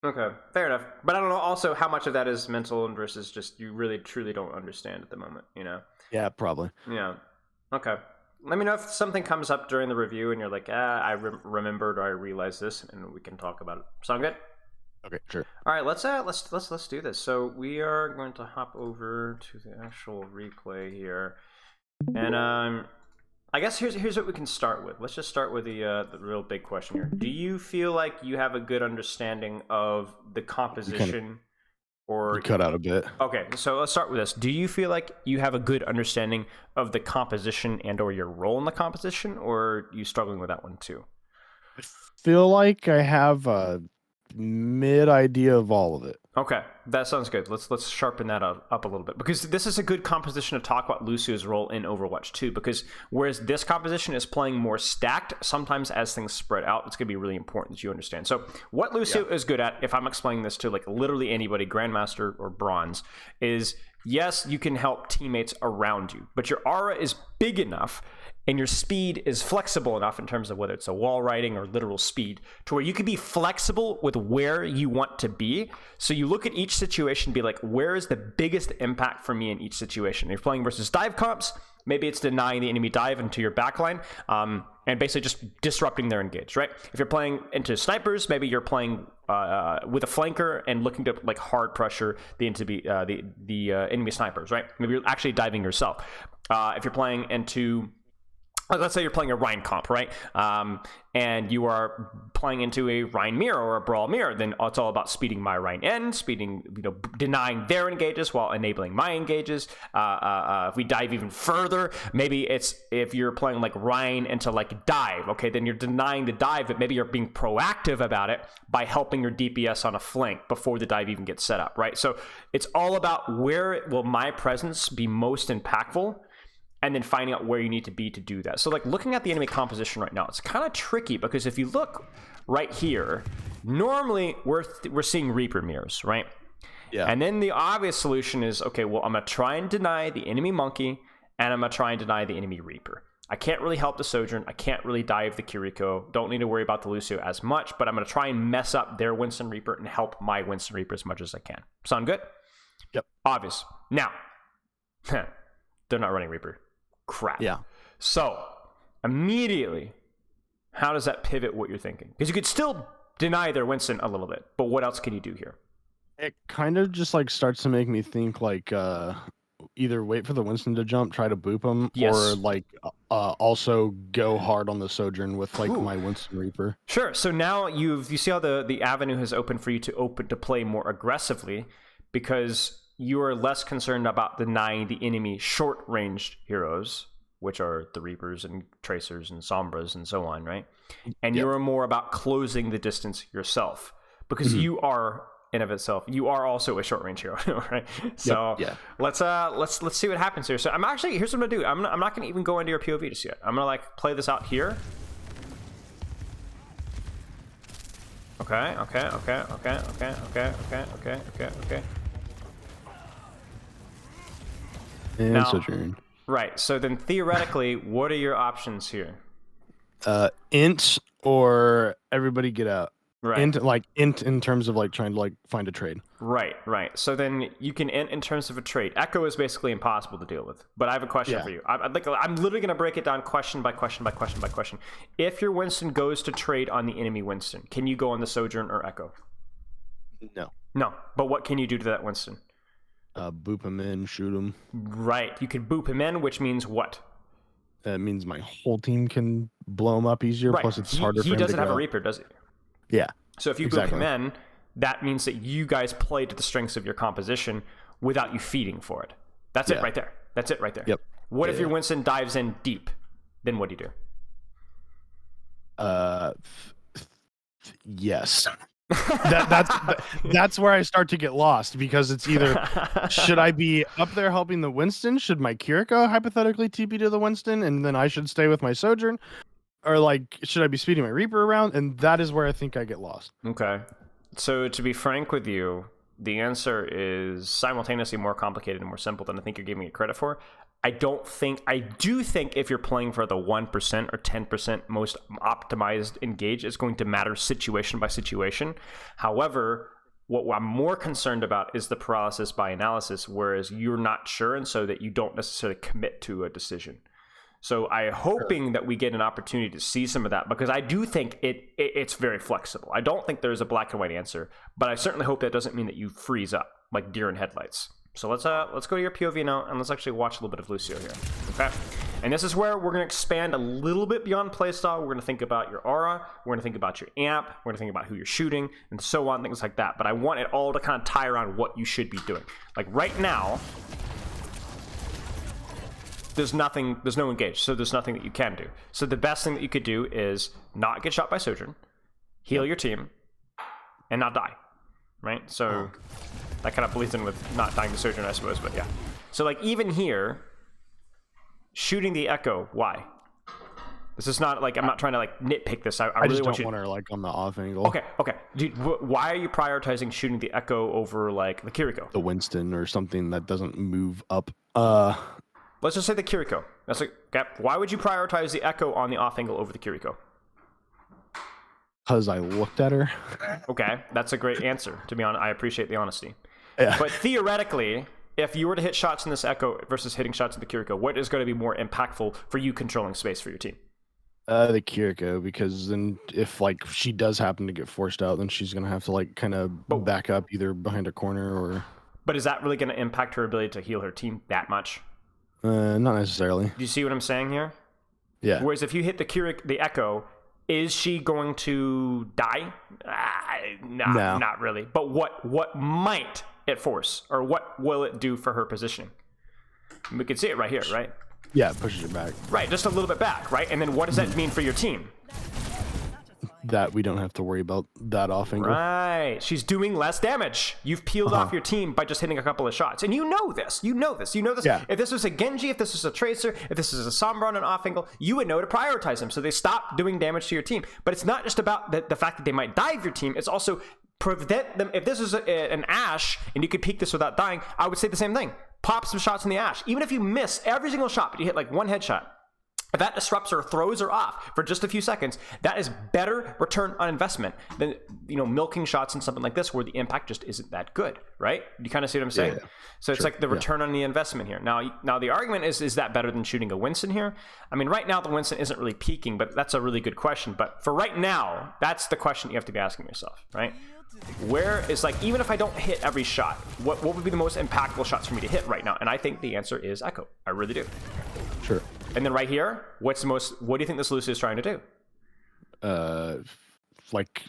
Okay, fair enough. But I don't know also how much of that is mental and versus just you really truly don't understand at the moment, Yeah, probably. Yeah. Okay. Let me know if something comes up during the review and you're like, I remembered or I realized this, and we can talk about it. Sound good? Okay, sure. All right, let's do this. So we are going to hop over to the actual replay here, and I guess here's what we can start with. Let's just start with the real big question here. Do you feel like you have a good understanding of the composition? Or you cut out a bit. Okay, so let's start with this. Do you feel like you have a good understanding of the composition and or your role in the composition, or are you struggling with that one too? I feel like I have a mid idea of all of it. Okay, that sounds good. Let's sharpen that up a little bit, because this is a good composition to talk about Lucio's role in Overwatch 2, because whereas this composition is playing more stacked, sometimes as things spread out, it's going to be really important that you understand. So what Lucio is good at, if I'm explaining this to like literally anybody, Grandmaster or Bronze, is yes, you can help teammates around you, but your aura is big enough and your speed is flexible enough in terms of whether it's a wall riding or literal speed to where you can be flexible with where you want to be. So you look at each situation and be like, where is the biggest impact for me in each situation? If you're playing versus dive comps, maybe it's denying the enemy dive into your backline and basically just disrupting their engage, right? If you're playing into snipers, maybe you're playing with a flanker and looking to like hard pressure the enemy snipers, right? Maybe you're actually diving yourself. If you're playing into, let's say you're playing a Rhine comp, right? And you are playing into a Rhine mirror or a Brawl mirror, then it's all about speeding my Rhine end, denying their engages while enabling my engages. If we dive even further, maybe it's if you're playing like Rhine into like dive, okay, then you're denying the dive, but maybe you're being proactive about it by helping your DPS on a flank before the dive even gets set up, right? So it's all about where will my presence be most impactful, and then finding out where you need to be to do that. So like looking at the enemy composition right now, it's kind of tricky because if you look right here, normally we're seeing Reaper mirrors, right? Yeah. And then the obvious solution is, okay, well, I'm gonna try and deny the enemy Monkey, and I'm gonna try and deny the enemy Reaper. I can't really help the Sojourn, I can't really dive the Kiriko, don't need to worry about the Lucio as much, but I'm gonna try and mess up their Winston Reaper and help my Winston Reaper as much as I can. Sound good? Yep. Obvious. Now, they're not running Reaper. Crap. Yeah. So immediately, how does that pivot what you're thinking? Because you could still deny their Winston a little bit, but what else can you do here? It kind of just like starts to make me think like either wait for the Winston to jump, try to boop him, or like also go hard on the Sojourn with like my Winston Reaper. Sure. So now you see how the avenue has opened for you to play more aggressively, because you are less concerned about denying the enemy short-ranged heroes, which are the Reapers and Tracers and Sombras and so on, right? And you're more about closing the distance yourself, because you are, in of itself, you are also a short-range hero, right? So let's see what happens here. So here's what I'm gonna do. I'm not gonna even go into your POV just yet. I'm gonna like play this out here. Okay. And now, Sojourn. Right. So then theoretically, what are your options here? Int or everybody get out. Right. In terms of like trying to like find a trade. Right. So then you can int in terms of a trade. Echo is basically impossible to deal with. But I have a question for you. I'm literally going to break it down question by question by question by question. If your Winston goes to trade on the enemy Winston, can you go on the Sojourn or Echo? No. But what can you do to that Winston? Boop him in, shoot him. Right. You could boop him in, which means what? That means my whole team can blow him up easier. Right. Plus, it's harder for him to go. He doesn't have a Reaper, does he? Yeah. So if you boop him in, that means that you guys play to the strengths of your composition without you feeding for it. That's it right there. That's it right there. Yep. What if your Winston dives in deep? Then what do you do? Yes. That's where I start to get lost, because it's either should I be up there helping the Winston? Should my Kiriko hypothetically TP to the Winston and then I should stay with my Sojourn? Or like, should I be speeding my Reaper around? And that is where I think I get lost. Okay. So to be frank with you, the answer is simultaneously more complicated and more simple than I think you're giving it credit for. I do think if you're playing for the 1% or 10% most optimized engage, it's going to matter situation by situation. However, what I'm more concerned about is the paralysis by analysis, whereas you're not sure, and so that you don't necessarily commit to a decision. So I'm hoping that we get an opportunity to see some of that, because I do think it's very flexible. I don't think there's a black and white answer, but I certainly hope that doesn't mean that you freeze up like deer in headlights. So let's go to your POV now, and let's actually watch a little bit of Lucio here. Okay, and this is where we're going to expand a little bit beyond playstyle. We're going to think about your aura, we're going to think about your amp, we're going to think about who you're shooting, and so on, things like that. But I want it all to kind of tie around what you should be doing. Like right now, there's no engage, so there's nothing that you can do. So the best thing that you could do is not get shot by Sojourn, heal your team, and not die, right? So that kind of bleeds in with not dying to Sojourn, I suppose, but yeah. So like even here, shooting the Echo, why? This is not like, I'm not trying to like nitpick this. I really just want don't you want her like on the off angle. Okay. Dude, why are you prioritizing shooting the Echo over like the Kiriko? The Winston or something that doesn't move up. Let's just say the Kiriko. That's like, okay. Why would you prioritize the Echo on the off angle over the Kiriko? Because I looked at her. Okay, that's a great answer. To be honest, I appreciate the honesty. Yeah. But theoretically, if you were to hit shots in this Echo versus hitting shots in the Kiriko, what is going to be more impactful for you controlling space for your team? The Kiriko, because then if like she does happen to get forced out, then she's gonna have to like kind of back up either behind a corner or. But is that really going to impact her ability to heal her team that much? Not necessarily. Do you see what I'm saying here? Yeah. Whereas if you hit the Echo, is she going to die? No, not really. But what might it force, or what will it do for her positioning? We can see it right here, right? Yeah, it pushes her back. Right, just a little bit back, right? And then what does that mean for your team? That we don't have to worry about that off angle. Right. She's doing less damage. You've peeled off your team by just hitting a couple of shots. And you know this. Yeah. If this was a Genji, if this was a Tracer, if this is a Sombra on an off angle, you would know to prioritize them. So they stop doing damage to your team. But it's not just about the fact that they might dive your team. It's also prevent them. If this was an Ashe and you could peek this without dying, I would say the same thing. Pop some shots in the Ashe. Even if you miss every single shot, but you hit like one headshot, if that disrupts or throws her off for just a few seconds, that is better return on investment than, milking shots in something like this where the impact just isn't that good, right? You kind of see what I'm saying? Yeah. So it's like the return on the investment here. Now the argument is that better than shooting a Winston here? I mean, right now the Winston isn't really peaking, but that's a really good question. But for right now, that's the question you have to be asking yourself, right? Where is like, even if I don't hit every shot, what would be the most impactful shots for me to hit right now? And I think the answer is Echo. I really do. Sure. And then right here, what do you think this Lucio is trying to do? Like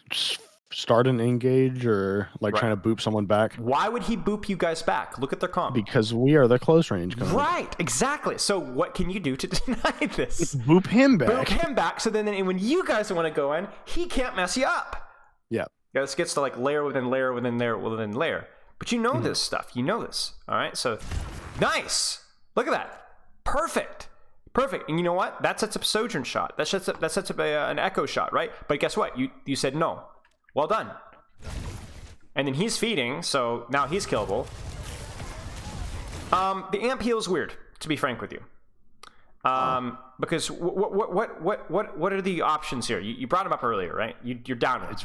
start an engage or like trying to boop someone back. Why would he boop you guys back? Look at their comp. Because we are the close range. Right, exactly. So what can you do to deny this? Boop him back. Boop him back. So then when you guys want to go in, he can't mess you up. Yeah. This gets to like layer within layer within layer within layer. But you know this stuff. You know this. All right. So nice. Look at that. Perfect. And you know what? That sets up a Sojourn shot. That sets up an Echo shot, right? But guess what? You said no. Well done. And then he's feeding, so now he's killable. The amp heal is weird, to be frank with you. Because what are the options here? You brought him up earlier, right? You're down with.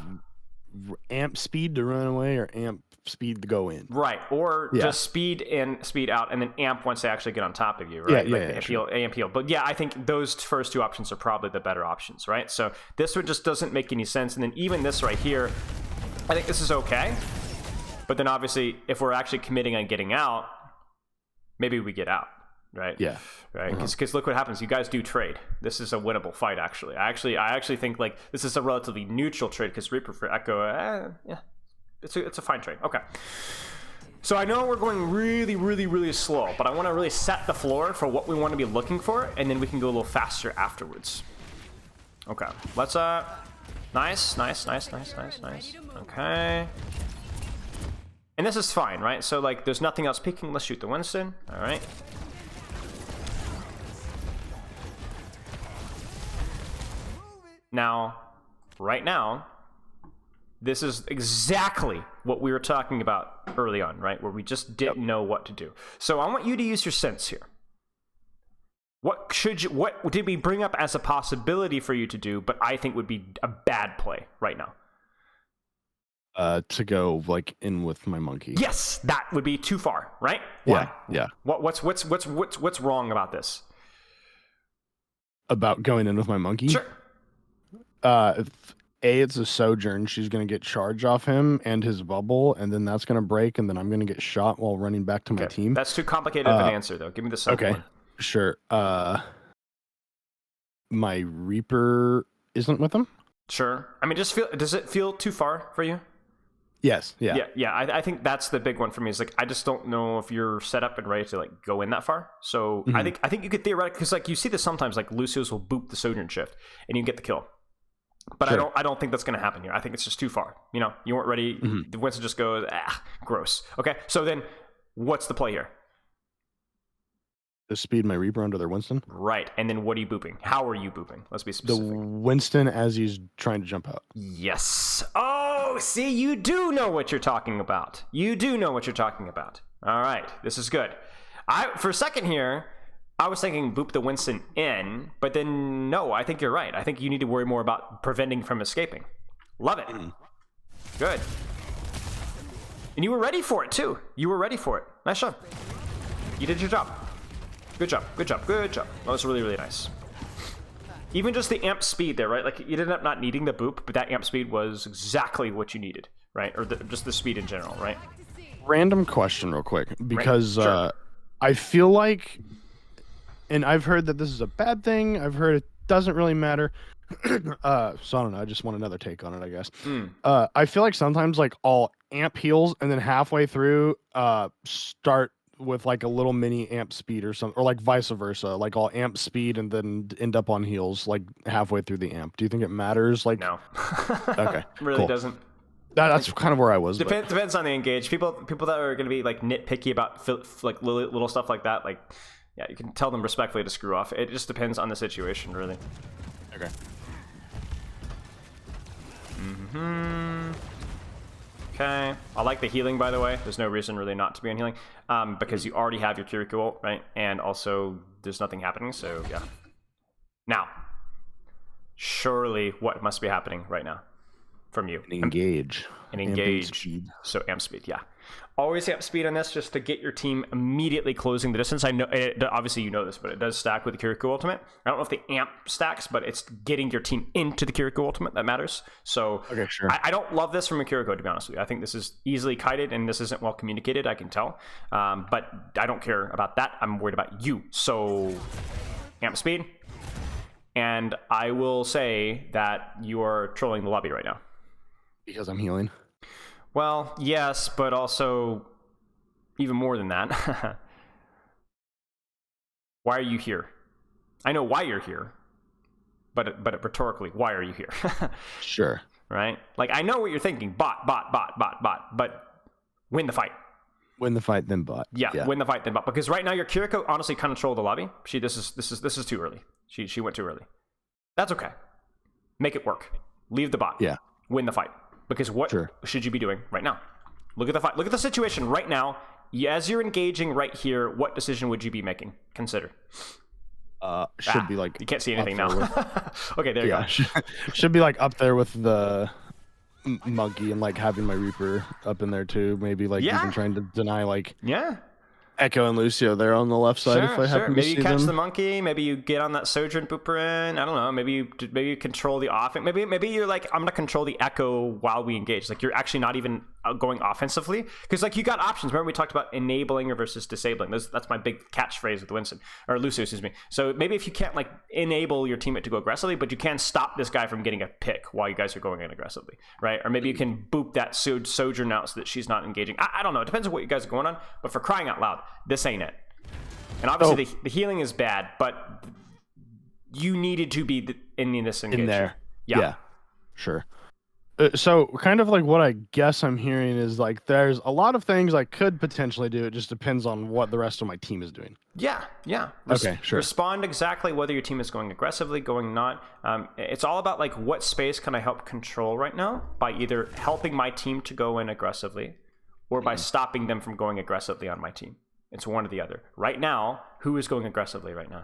amp speed to run away or amp speed to go in. Right, or just speed in, speed out, and then amp once they actually get on top of you, right? Amp heal. But yeah, I think those first two options are probably the better options, right? So this one just doesn't make any sense. And then even this right here, I think this is okay. But then obviously, if we're actually committing on getting out, maybe we get out, right? Yeah. Right. Because look what happens. You guys do trade. This is a winnable fight, actually. I actually think like this is a relatively neutral trade because Reaper for Echo, yeah. It's a fine trade. Okay. So I know we're going really, really, really slow, but I want to really set the floor for what we want to be looking for, and then we can go a little faster afterwards. Okay. Let's nice. Okay. And this is fine, right? So like there's nothing else peeking. Let's shoot the Winston. All right. Now, right now, this is exactly what we were talking about early on, right? Where we just didn't know what to do. So I want you to use your sense here. What did we bring up as a possibility for you to do, but I think would be a bad play right now? To go like in with my monkey. Yes, that would be too far, right? Why? Yeah. What's wrong about this? About going in with my monkey? Sure. It's a sojourn. She's going to get charge off him and his bubble, and then that's going to break, and then I'm going to get shot while running back to my team. That's too complicated of an answer, though. Give me the simple one. Sure. My Reaper isn't with him? Sure. I mean, does it feel too far for you? Yes. Yeah. Yeah. I think that's the big one for me. Is like I just don't know if you're set up and ready to like go in that far. So I think you could theoretically, because like you see this sometimes, like Lucio's will boop the sojourn shift and you get the kill. But sure. I don't think that's going to happen here. I think it's just too far. You know, you weren't ready. The Winston just goes, gross. Okay, so then what's the play here? To speed my Reaper under their Winston. Right, and then what are you booping? How are you booping? Let's be specific. The Winston as he's trying to jump out. Yes. Oh, see, you do know what you're talking about. All right, this is good. For a second here, I was thinking boop the Winston in, but then no, I think you're right. I think you need to worry more about preventing from escaping. Love it. Good. And you were ready for it too. Nice job. You did your job. Good job. That was really, really nice. Even just the amp speed there, right? Like you ended up not needing the boop, but that amp speed was exactly what you needed, right? Or just the speed in general, right? Random question real quick, because Sure. I feel like, and I've heard that this is a bad thing. I've heard it doesn't really matter. So I don't know. I just want another take on it, I guess. I feel like sometimes like all amp heals and then halfway through start with like a little mini amp speed or something, or like vice versa, like all amp speed and then end up on heals like halfway through the amp. Do you think it matters? Like no. Okay. Really doesn't. That's kind of where I was. Depends on the engage. People that are going to be like nitpicky about like little stuff like that, like yeah, you can tell them respectfully to screw off. It just depends on the situation, really. Okay. Okay. I like the healing, by the way. There's no reason really not to be on healing, because you already have your Kiriko ult, right? And also there's nothing happening, so yeah. Now, surely what must be happening right now from you? Engage. So amp speed, yeah. Always amp speed on this just to get your team immediately closing the distance. I know, obviously you know this, but it does stack with the Kiriko ultimate. I don't know if the amp stacks, but it's getting your team into the Kiriko ultimate that matters. So okay, sure. I don't love this from a Kiriko, to be honest with you. I think this is easily kited and this isn't well communicated, I can tell. But I don't care about that. I'm worried about you. So amp speed. And I will say that you are trolling the lobby right now. Because I'm healing? Well, yes, but also even more than that. Why are you here? I know why you're here, but rhetorically, why are you here? Sure. Right? Like, I know what you're thinking. Bot, but win the fight. Win the fight, then bot. Yeah, win the fight, then bot. Because right now, your Kiriko honestly kind of trolled the lobby. This is too early. She went too early. That's okay. Make it work. Leave the bot. Yeah. Win the fight. Because what should you be doing right now? Look at the fight. Look at the situation right now. As you're engaging right here, what decision would you be making? Consider. Should be like you can't see anything now. Okay, there you go. Should be like up there with Monkey and like having my Reaper up in there too. Maybe like even trying to deny like Echo and Lucio there on the left side if I happen to maybe see you catch them. the monkey. Maybe you get on that Sojourn Booper in. I don't know. Maybe you control the offense. Maybe you're like, I'm gonna control the Echo while we engage. Like you're actually not even going offensively because like you got options. Remember we talked about enabling versus disabling. That's my big catchphrase with Winston or Lucio, excuse me. So maybe if you can't like enable your teammate to go aggressively, but you can stop this guy from getting a pick while you guys are going in aggressively, right? Or maybe you can boop that Sojourn out so that she's not engaging. I don't know. It depends on what you guys are going on. But for crying out loud, this ain't it. And obviously the healing is bad, but you needed to be in this engagement. In there. Yeah. Sure. So kind of like what I guess I'm hearing is like there's a lot of things I could potentially do. It just depends on what the rest of my team is doing. Yeah. Okay, sure. Respond exactly whether your team is going aggressively, going not. It's all about like what space can I help control right now by either helping my team to go in aggressively or by stopping them from going aggressively on my team. It's one or the other. Right now, who is going aggressively right now?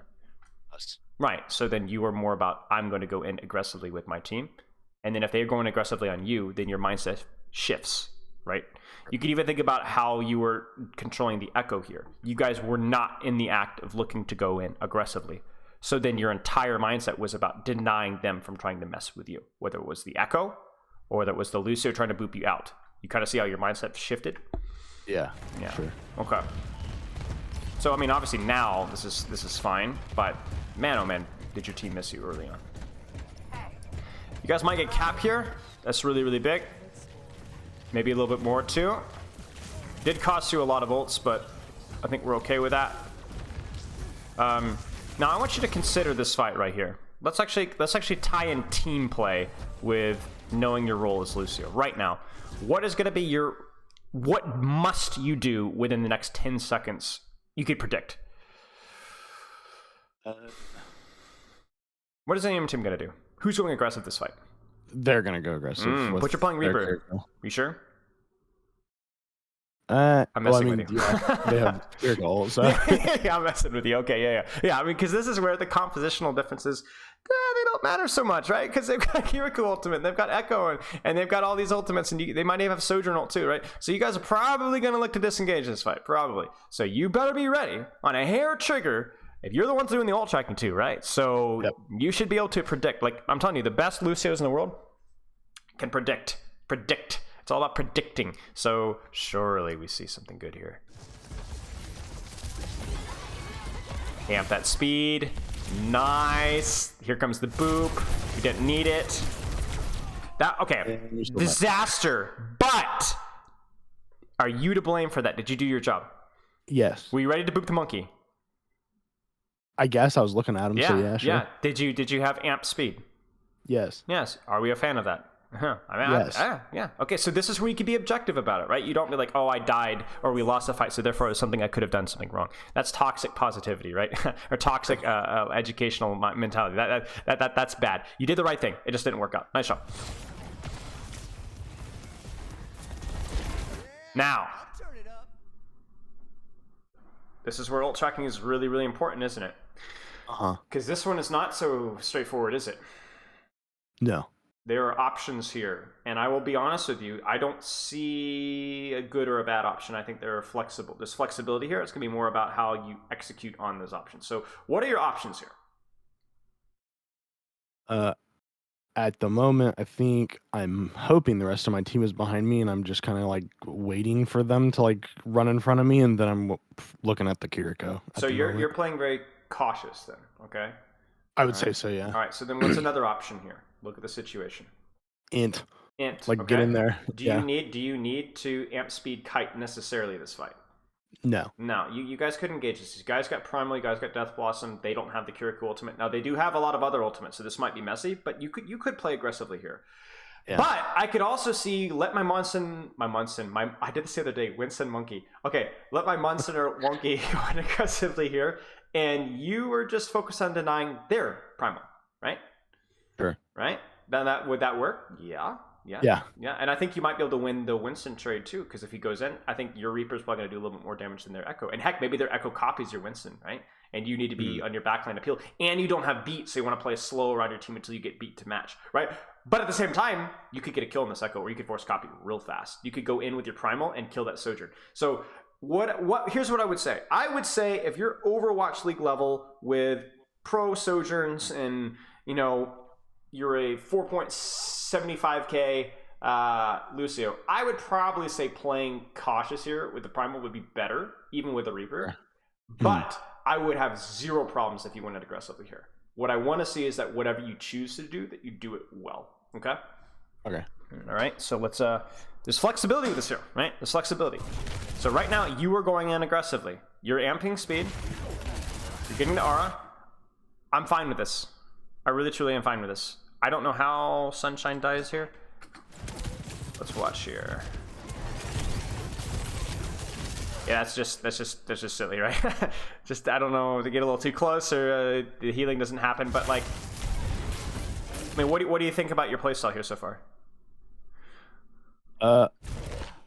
Us. Right. So then you are more about I'm going to go in aggressively with my team. And then if they're going aggressively on you, then your mindset shifts, right? You could even think about how you were controlling the Echo here. You guys were not in the act of looking to go in aggressively. So then your entire mindset was about denying them from trying to mess with you, whether it was the Echo or that was the Lucio trying to boop you out. You kind of see how your mindset shifted? Yeah. Sure. Okay. So, I mean, obviously now this is fine, but man, oh man, did your team miss you early on. You guys might get cap here. That's really, really big. Maybe a little bit more too. Did cost you a lot of ults, but I think we're okay with that. Now I want you to consider this fight right here. Let's actually tie in team play with knowing your role as Lucio. Right now, what is going to be what must you do within the next 10 seconds? You could predict. What is the enemy team going to do? Who's going aggressive this fight? They're going to go aggressive. But you're playing Reaper. You sure? I'm messing with you. Yeah, they have clear goals. So. Yeah, I'm messing with you. Okay, yeah. I mean, because this is where the compositional differences, they don't matter so much, right? Because they've got Kiriko ultimate, they've got Echo, and they've got all these ultimates, and they might even have Sojourn ult too, right? So you guys are probably going to look to disengage this fight, probably. So you better be ready on a hair trigger. If you're the ones doing the ult tracking too, right? So you should be able to predict. Like I'm telling you, the best Lucios in the world can predict. It's all about predicting. So surely we see something good here. Amp that speed. Nice. Here comes the boop. We didn't need it. Okay. Disaster. But are you to blame for that? Did you do your job? Yes. Were you ready to boop the monkey? I guess I was looking at him. Yeah, so yeah, sure. Yeah. Did you have amp speed? Yes. Yes. Are we a fan of that? Huh. Yes. Yeah. Okay, so this is where you can be objective about it, right? You don't be like, oh, I died or we lost a fight, so therefore it was something I could have done something wrong. That's toxic positivity, right? Or toxic educational mentality. That's bad. You did the right thing. It just didn't work out. Nice job. Now, this is where ult tracking is really, really important, isn't it? Because this one is not so straightforward, is it? No. There are options here, and I will be honest with you, I don't see a good or a bad option. I think they're flexible. There's flexibility here. It's going to be more about how you execute on those options. So what are your options here? At the moment, I think I'm hoping the rest of my team is behind me, and I'm just kind of like waiting for them to like run in front of me, and then I'm looking at the Kiriko. So you're playing very cautious then, okay? I would say so, yeah. All right, so then what's another option here? Look at the situation. Int. Like okay. get in there. Do you need to amp speed kite necessarily this fight? No. No, you guys could engage this. You guys got Primal, you guys got Death Blossom. They don't have the Kiriko ultimate. Now they do have a lot of other ultimates, so this might be messy, but you could play aggressively here. Yeah. But I could also see let my Munson, I did this the other day, Winston Monkey. Okay, let my Munson or Wonky go in aggressively here, and you were just focused on denying their Primal, right? Sure. Right? Then would that work? Yeah. Yeah. And I think you might be able to win the Winston trade too, because if he goes in, I think your Reaper's probably going to do a little bit more damage than their Echo. And heck, maybe their Echo copies your Winston, right? And you need to be on your backline appeal. And you don't have beat, so you want to play slow around your team until you get beat to match, right? But at the same time, you could get a kill in this Echo, or you could force copy real fast. You could go in with your Primal and kill that Sojourn. So here's what I would say. I would say if you're Overwatch League level with pro Sojourns and, you're a 4.75k Lucio, I would probably say playing cautious here with the Primal would be better, even with the Reaper. But I would have zero problems if you went in aggressively here. What I want to see is that whatever you choose to do, that you do it well. Okay? Okay. All right, so let's, there's flexibility with this here, right? There's flexibility. So right now, you are going in aggressively. You're amping speed. You're getting the aura. I'm fine with this. I really, truly am fine with this. I don't know how Sunshine dies here. Let's watch here. Yeah, that's just silly, right? Just, I don't know, to get a little too close or the healing doesn't happen, but like, I mean, what do you think about your playstyle here so far?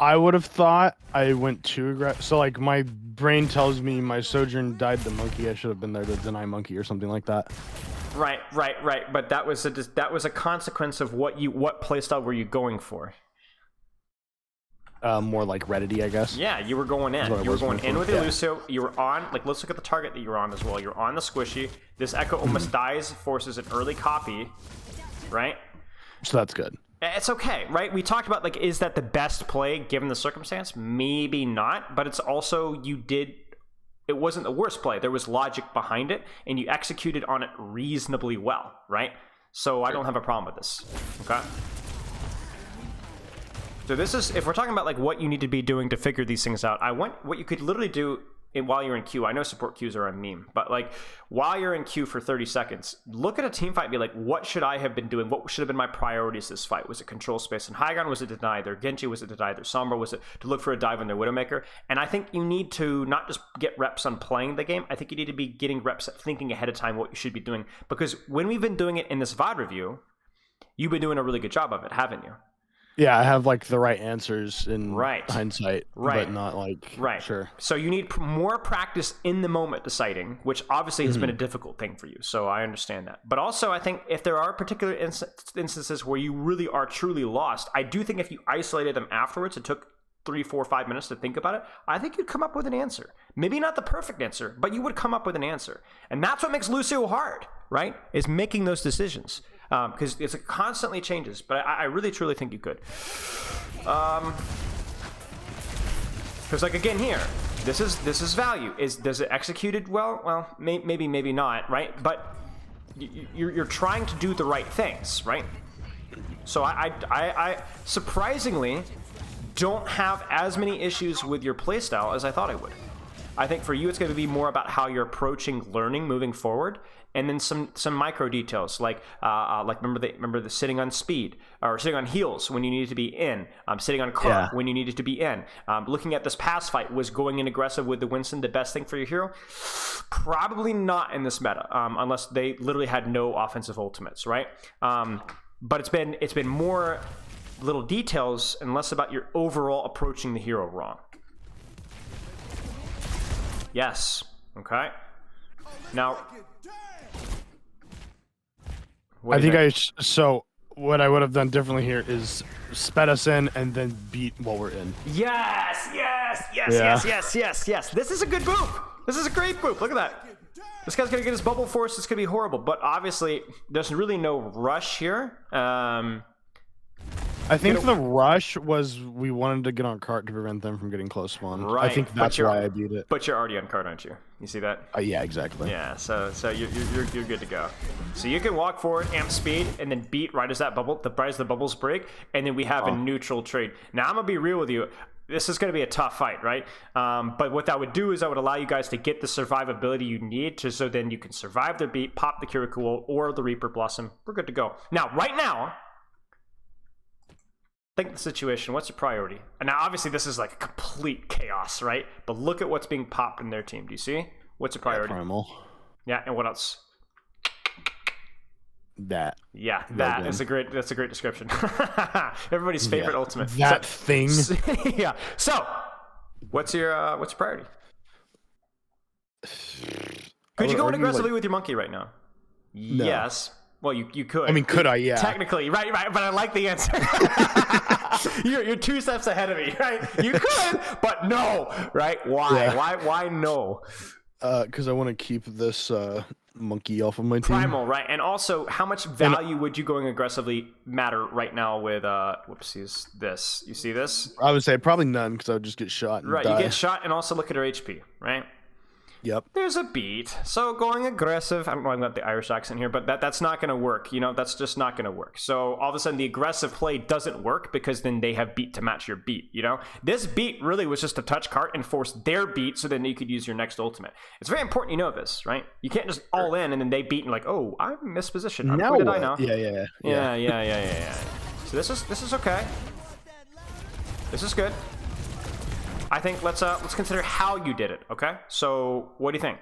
I would have thought I went too aggressive. So like my brain tells me my Sojourn died the monkey. I should have been there to deny monkey or something like that. Right. But that was a consequence of what playstyle were you going for? More like Reddity, I guess. Yeah, you were going in. You were going in with your Lucio. You were on, like, let's look at the target that you were on as well. You're on the squishy. This Echo almost dies, forces an early copy, right? So that's good. It's okay, right? We talked about, like, is that the best play given the circumstance? Maybe not, but it's also, it wasn't the worst play. There was logic behind it, and you executed on it reasonably well, right? So I don't have a problem with this, okay? So this is, if we're talking about like what you need to be doing to figure these things out, what you could literally do while you're in queue. I know support queues are a meme, but like while you're in queue for 30 seconds, look at a team fight and be like, what should I have been doing? What should have been my priorities this fight? Was it control space and high ground? Was it to deny their Genji? Was it to deny their Sombra? Was it to look for a dive on their Widowmaker? And I think you need to not just get reps on playing the game. I think you need to be getting reps at thinking ahead of time what you should be doing. Because when we've been doing it in this VOD review, you've been doing a really good job of it, haven't you? Yeah, I have like the right answers in hindsight, right, but not like sure. So you need more practice in the moment deciding, which obviously has been a difficult thing for you. So I understand that. But also, I think if there are particular instances where you really are truly lost, I do think if you isolated them afterwards, it took 3, 4, 5 minutes to think about it, I think you'd come up with an answer. Maybe not the perfect answer, but you would come up with an answer. And that's what makes Lucio hard, right? Is making those decisions. Because it constantly changes, but I really truly think you could. Because like again here, this is value. Does it executed well? Well, maybe not, right? But you're trying to do the right things, right? So I surprisingly don't have as many issues with your playstyle as I thought I would. I think for you, it's going to be more about how you're approaching learning moving forward, and then some micro details like remember the sitting on speed or sitting on heels when you needed to be in, sitting on car when you needed to be in. Looking at this past fight, was going in aggressive with the Winston the best thing for your hero? Probably not in this meta, unless they literally had no offensive ultimates, right? But it's been more little details and less about your overall approaching the hero wrong. Yes. Okay. Now, so what I would have done differently here is sped us in and then beat while we're in. Yes. This is a good move. This is a great move. Look at that. This guy's gonna get his bubble force. It's gonna be horrible. But obviously, there's really no rush here. I think the rush was we wanted to get on cart to prevent them from getting close spawn. Right. I think that's why I beat it. But you're already on cart, aren't you? You see that? Yeah, exactly. Yeah, so you're good to go. So you can walk forward, amp speed, and then beat right as the bubbles break, and then we have a neutral trade. Now I'm gonna be real with you. This is going to be a tough fight, right? But what that would do is that would allow you guys to get the survivability you need so then you can survive the beat, pop the Kirikul or the Reaper Blossom. We're good to go. Now, right now, think the situation. What's your priority? And now, obviously, this is like a complete chaos, right? But look at what's being popped in their team. Do you see? What's your priority? Primal. Yeah, and what else? That. Yeah, Well that's a great description. Everybody's favorite ultimate. That thing. Yeah. So, what's your priority? Could you go in aggressively with your monkey right now? No. Yes. Well, you could. I mean, could I? Yeah. Technically, right. But I like the answer. you're 2 steps ahead of me, right? You could, but no, right? Why? Yeah. Why no? Because I want to keep this monkey off of my team. Primal, right? And also, how much value would you going aggressively matter right now with whoopsies, this? You see this? I would say probably none, because I would just get shot and Right, die. you get shot, and also look at her HP, right? Yep. There's a beat. So going aggressive, I don't know, I've got the Irish accent here, but that's not going to work. That's just not going to work. So all of a sudden the aggressive play doesn't work because then they have beat to match your beat, This beat really was just a touch cart and force their beat so then you could use your next ultimate. It's very important you know this, right? You can't just all in and then they beat and like, oh, I'm mispositioned. Now what did what? I know? Yeah. So this is okay. This is good. I think let's consider how you did it, okay? So, what do you think?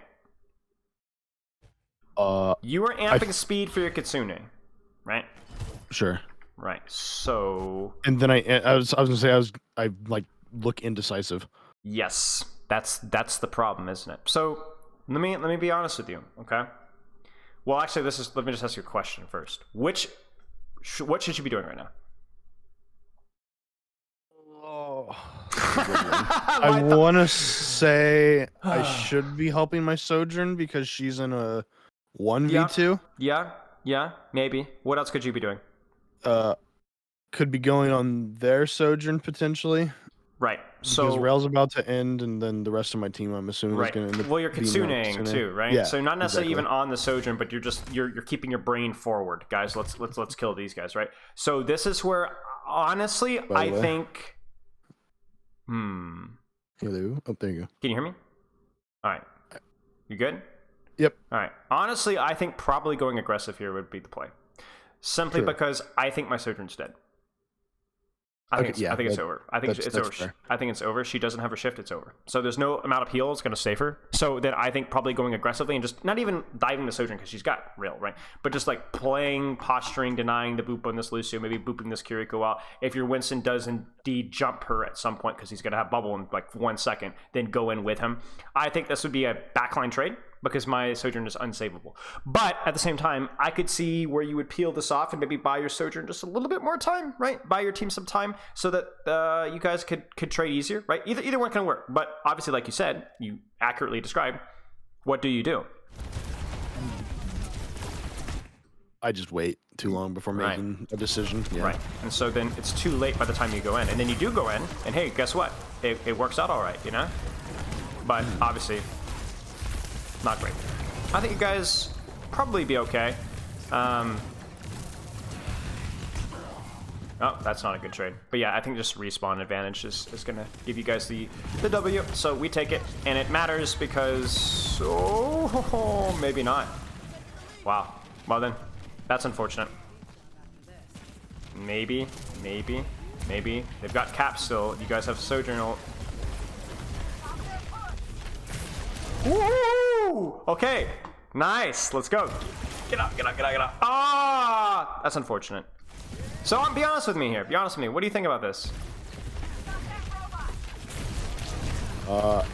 You were amping speed for your Kitsune, right? Sure. Right. So, And then I was gonna say I like look indecisive. yes, that's the problem, isn't it? So, let me be honest with you, okay? Well, actually, let me just ask you a question first. What should you be doing right now? I want to say I should be helping my Sojourn because she's in a 1v2. Yeah, maybe. What else could you be doing? Could be going on their Sojourn potentially. Right. Because So Rail's about to end, and then the rest of my team, I'm assuming, is going to end up. Well, you're being Kitsuneing too, right? Yeah, so not necessarily exactly. even on the Sojourn, but you're keeping your brain forward, guys. Let's kill these guys, right? So this is where, honestly, I think. Hello. Oh, there you go. Can you hear me? All right. You good? Yep. All right. Honestly, I think probably going aggressive here would be the play. Simply because I think my Sojourn's dead. I think it's over. I think it's over. Fair. I think it's over. She doesn't have her shift. It's over. So there's no amount of heal that's going to save her. So then I think probably going aggressively and just not even diving the Sojourn because she's got Rail, right? But just like playing, posturing, denying the boop on this Lucio, maybe booping this Kiriko out. If your Winston does indeed jump her at some point because he's going to have bubble in like 1 second, then go in with him. I think this would be a backline trade because my Sojourn is unsavable. But at the same time, I could see where you would peel this off and maybe buy your Sojourn just a little bit more time, right? Buy your team some time so that you guys could trade easier, right? Either one can work. But obviously, like you said, you accurately described, what do you do? I just wait too long before making a decision. Yeah. Right. And so then it's too late by the time you go in. And then you do go in, and hey, guess what? It works out all right, But obviously, not great. I think you guys probably be okay. Oh, that's not a good trade. But yeah, I think just respawn advantage is going to give you guys the W. So we take it, and it matters because... Oh, maybe not. Wow. Well then, that's unfortunate. Maybe. They've got Cap still. You guys have Sojourn ult. Woo! Okay. Nice. Let's go. Get up. Ah! That's unfortunate. So, be honest with me here. Be honest with me. What do you think about this? I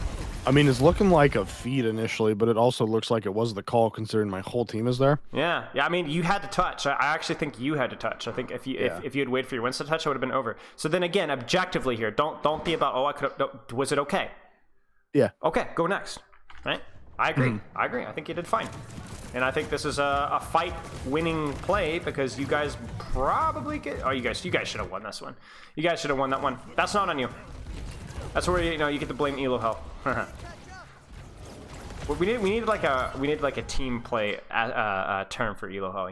mean, it's looking like a feed initially, but it also looks like it was the call considering my whole team is there. Yeah. I mean, you had to touch. I actually think you had to touch. I think if you had waited for your Winston touch, it would have been over. So then again, objectively here, don't be about, I could have, was it okay? Yeah. Okay, go next. Right? I agree. I think you did fine. And I think this is a fight-winning play because you guys probably get... Oh, you guys should have won this one. You guys should have won that one. That's not on you. That's where you get to blame Elo Hell. we need like a team play term for Elo Hell,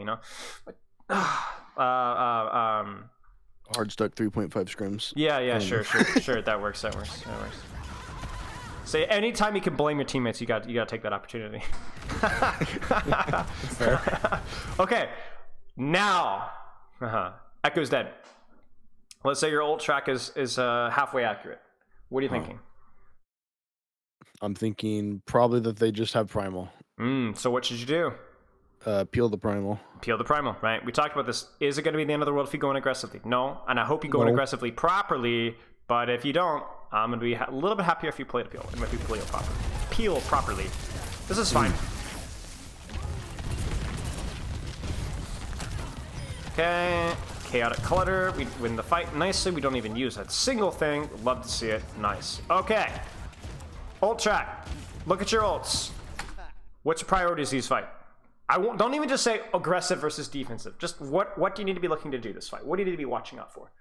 Hard stuck 3.5 scrims. Yeah, sure. That works. So anytime you can blame your teammates, you got to take that opportunity. Fair. Okay, now Echo's dead. Let's say your ult track is halfway accurate. What are you thinking? I'm thinking probably that they just have primal. So what should you do? Peel the primal. Peel the primal, right? We talked about this. Is it going to be the end of the world if you go in aggressively? No, and I hope you go in aggressively properly. But if you don't, I'm going to be a little bit happier if you play the peel and if you play it properly. Peel properly. This is fine. Okay, chaotic clutter. We win the fight nicely. We don't even use that single thing. Love to see it. Nice. Okay. Ult track. Look at your ults. What's your priorities these fight? Don't even just say aggressive versus defensive. Just what do you need to be looking to do this fight? What do you need to be watching out for?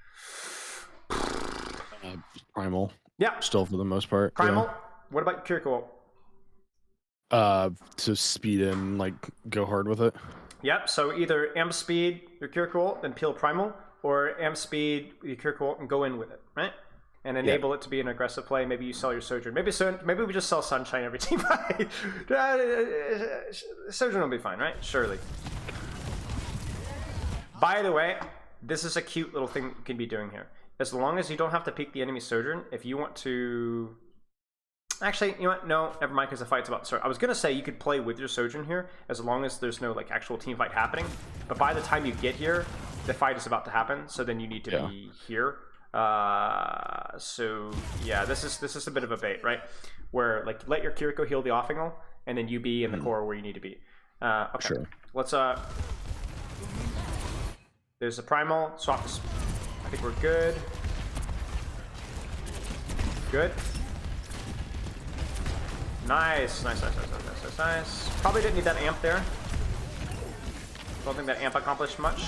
Primal. Yeah. Still for the most part. Primal. Yeah. What about your Kiriko ult? To speed in, like, go hard with it. Yep, so either amp speed your Kiriko ult, then peel primal, or amp speed your Kiriko ult and go in with it, right? And enable it to be an aggressive play. Maybe you sell your Sojourn. Maybe we just sell Sunshine every team fight. Sojourn will be fine, right? Surely. By the way, this is a cute little thing you can be doing here. As long as you don't have to peek the enemy Sojourn, if you want to... Actually, you know what? No, never mind, because the fight's about to start. I was going to say you could play with your Sojourn here, as long as there's no like actual team fight happening. But by the time you get here, the fight is about to happen, so then you need to be here. So yeah, this is a bit of a bait, right? Where like let your Kiriko heal the off angle, and then you be in the core where you need to be. Okay, sure. Let's there's a primal swap. I think we're good. Good. Nice. Probably didn't need that amp there. Don't think that amp accomplished much.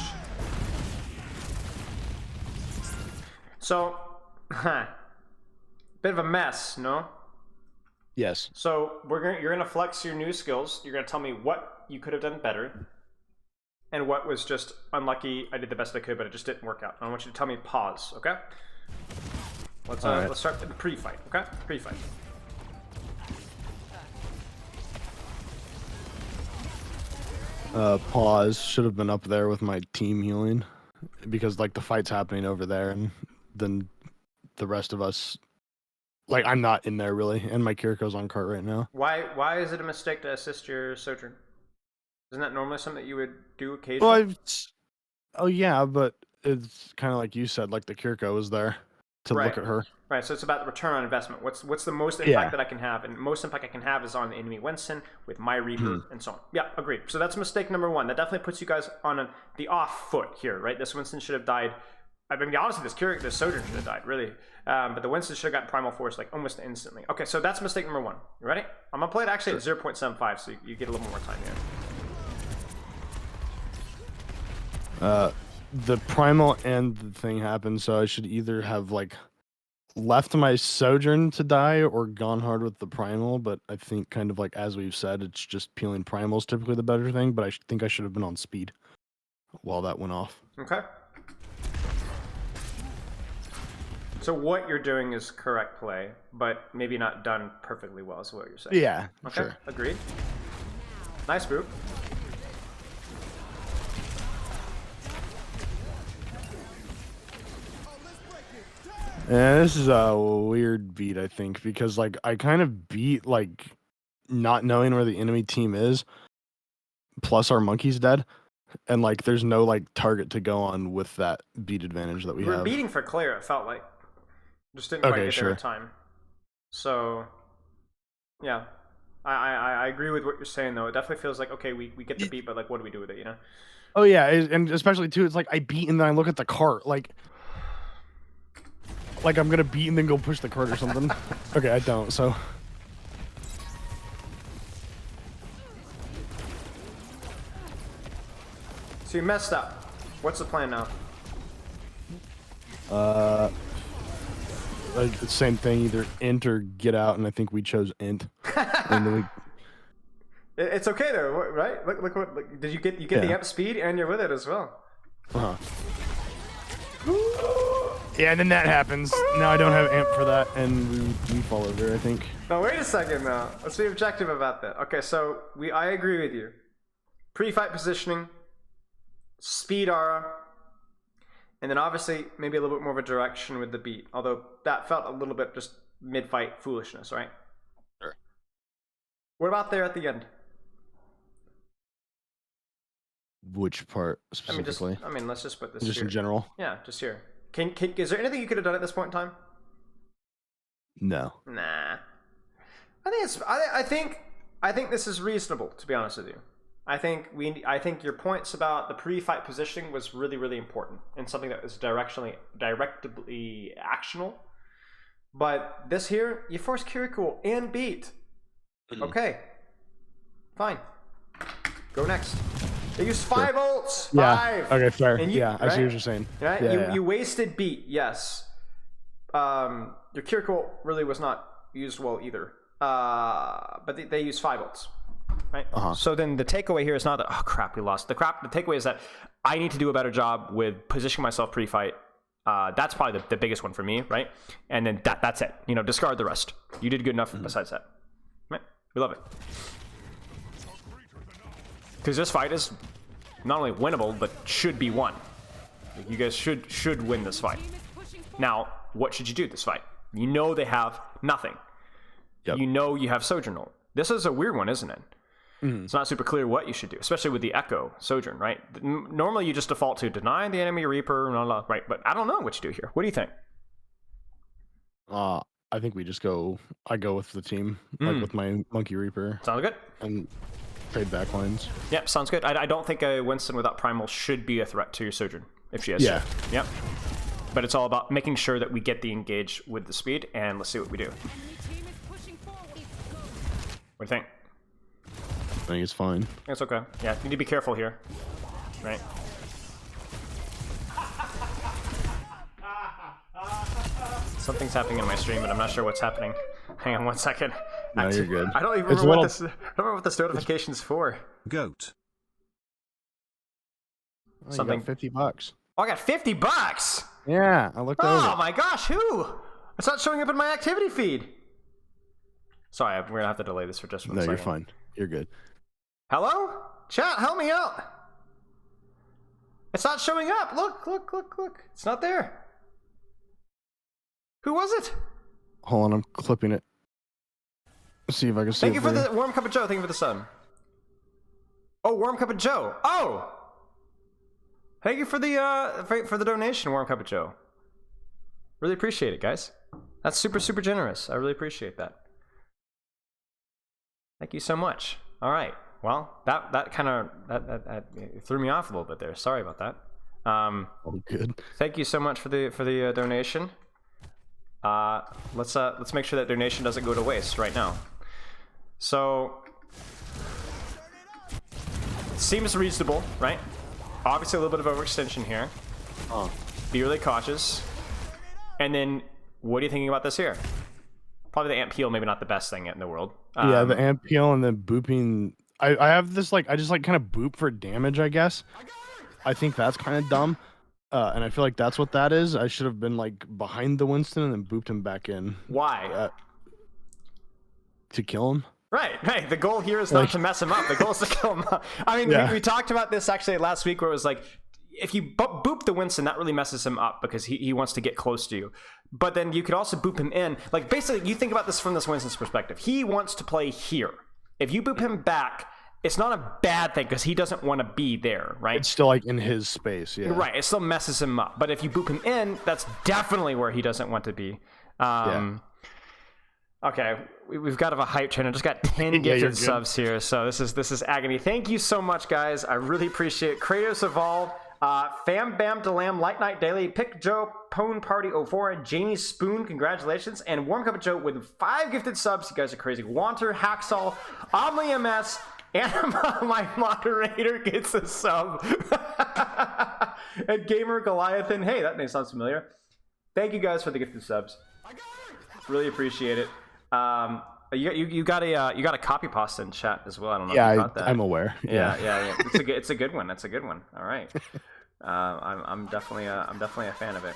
So, bit of a mess, no? Yes. So you're gonna flex your new skills. You're gonna tell me what you could have done better, and what was just unlucky. I did the best I could, but it just didn't work out. I want you to tell me pause, okay? Let's start the pre-fight, okay? Pre-fight. Pause. Should have been up there with my team healing, because like the fight's happening over there, and then the rest of us, like I'm not in there really, and my Kiriko's on cart right now. Why is it a mistake to assist your Sojourn? Isn't that normally something that you would do occasionally? Well, oh yeah, but it's kind of like you said, like the Kiriko was there to look at her. Right, so it's about the return on investment. What's the most impact that I can have? And most impact I can have is on the enemy Winston with my Reaper and so on. Yeah, agreed. So that's mistake number one. That definitely puts you guys on the off foot here, right? This Winston should have died. I mean, honestly, this Sojourn should have died, really. But the Winston should have gotten Primal Force like almost instantly. Okay, so that's mistake number one. You ready? I'm going to play it actually at 0.75, so you get a little more time here. The Primal and the thing happened, so I should either have like left my Sojourn to die or gone hard with the Primal, but I think kind of like as we've said, it's just peeling Primal's typically the better thing, but I think I should have been on speed while that went off. Okay. So what you're doing is correct play, but maybe not done perfectly well is what you're saying. Yeah, okay. Sure. Agreed. Nice group. Yeah, this is a weird beat, I think, because like I kind of beat like not knowing where the enemy team is, plus our monkey's dead, and like there's no like target to go on with that beat advantage that we have. We're beating for Claire, it felt like. Just didn't quite get there in time. So, yeah. I agree with what you're saying, though. It definitely feels like, okay, we get the beat, but like, what do we do with it, you know? Oh, yeah, and especially, too, it's like I beat and then I look at the cart, like I'm gonna beat and then go push the cart or something. Okay, I don't, so... So you messed up. What's the plan now? Like the same thing, either int or get out, and I think we chose int. And then It's okay though, right? Look what did you get? You get the amp speed, and you're with it as well. Yeah, and then that happens. Now I don't have amp for that, and we fall over, I think. Now wait a second. Now let's be objective about that. Okay, so I agree with you. Pre-fight positioning, speed aura. And then obviously maybe a little bit more of a direction with the beat. Although that felt a little bit just mid-fight foolishness, right? Sure. What about there at the end? Which part specifically? Let's just put this Just here. in general? Yeah, just here. Is there anything you could have done at this point in time? No. Nah. I think this is reasonable, to be honest with you. I think your points about the pre-fight positioning was really, really important and something that was directly actionable. But this here, you forced Kiriko and beat. Okay. Fine. Go next. They used 5 ults. 5. Yeah. Okay, fair. And I see what you're saying. Right? Yeah, You wasted beat, yes. Your Kiriko really was not used well either. But they used 5 ults. Right? So then the takeaway here is not that, oh crap, we lost. The takeaway is that I need to do a better job with positioning myself pre-fight. That's probably the biggest one for me, right? And then that's it. Discard the rest. You did good enough besides that. Right? We love it. Because this fight is not only winnable, but should be won. You guys should win this fight. Now, what should you do this fight? They have nothing. Yep. You have Sojourn. This is a weird one, isn't it? It's not super clear what you should do, especially with the Echo Sojourn, right? Normally you just default to deny the enemy Reaper, right? But I don't know what you do here. What do you think? I think we just go. I go with the team, like with my Monkey Reaper. Sounds good. And trade backlines. Yep, sounds good. I don't think a Winston without Primal should be a threat to Sojourn if she has. Yeah. Yep. But it's all about making sure that we get the engage with the speed, and let's see what we do. What do you think? I think it's fine. It's okay. Yeah, you need to be careful here. Right? Something's happening in my stream, but I'm not sure what's happening. Hang on 1 second. No, you're good. I don't even remember what this notification's for. Goat. Something. $50. Oh, I got $50. Yeah, I looked over. Oh my gosh, who? It's not showing up in my activity feed. Sorry, we're gonna have to delay this for just 1 second. No, you're fine. You're good. Hello? Chat, help me out. It's not showing up. Look. It's not there. Who was it? Hold on, I'm clipping it. Let's see if I can see. Thank you for the Warm Cup of Joe. Thank you for the sub. Oh, Warm Cup of Joe. Oh! Thank you for the donation, Warm Cup of Joe. Really appreciate it, guys. That's super, super generous. I really appreciate that. Thank you so much. All right. Well, that kind of threw me off a little bit there. Sorry about that. Oh, good. Thank you so much for the donation. Let's make sure that donation doesn't go to waste right now. So it seems reasonable, right? Obviously, a little bit of overextension here. Be really cautious. And then, what are you thinking about this here? Probably the amp heal, maybe not the best thing in the world. Yeah, the amp heal and then booping. I have this I just kind of boop for damage, I guess. I think that's kind of dumb. And I feel like that's what that is. I should have been behind the Winston and then booped him back in. Why? To kill him. Right. The goal here is not to mess him up. The goal is to kill him up. I mean, we talked about this actually last week where it was like, if you boop the Winston, that really messes him up because he wants to get close to you. But then you could also boop him in. Like, basically, you think about this from this Winston's perspective. He wants to play here. If you boop him back, it's not a bad thing because he doesn't want to be there, right? It's still in his space, yeah. Right, it still messes him up. But if you boop him in, that's definitely where he doesn't want to be. Okay, we've got a hype train. I just got 10 gifted subs here, so this is agony. Thank you so much, guys. I really appreciate it. Kratos Evolve, Fam Bam Delam, Light Night Daily, Pick Joe, Pone Party 04, Jamie Spoon, congratulations, and Warm Cup of Joe with 5 gifted subs. You guys are crazy. Wanter, Hacksaw, Omni MS, Anima, my moderator, gets a sub. And Gamer Goliathan, hey, that name sounds familiar. Thank you guys for the gifted subs. Really appreciate it. You got a copy pasta in chat as well. I don't know if you got that. I'm aware. Yeah. It's a good one. That's a good one. All right. I'm definitely a fan of it.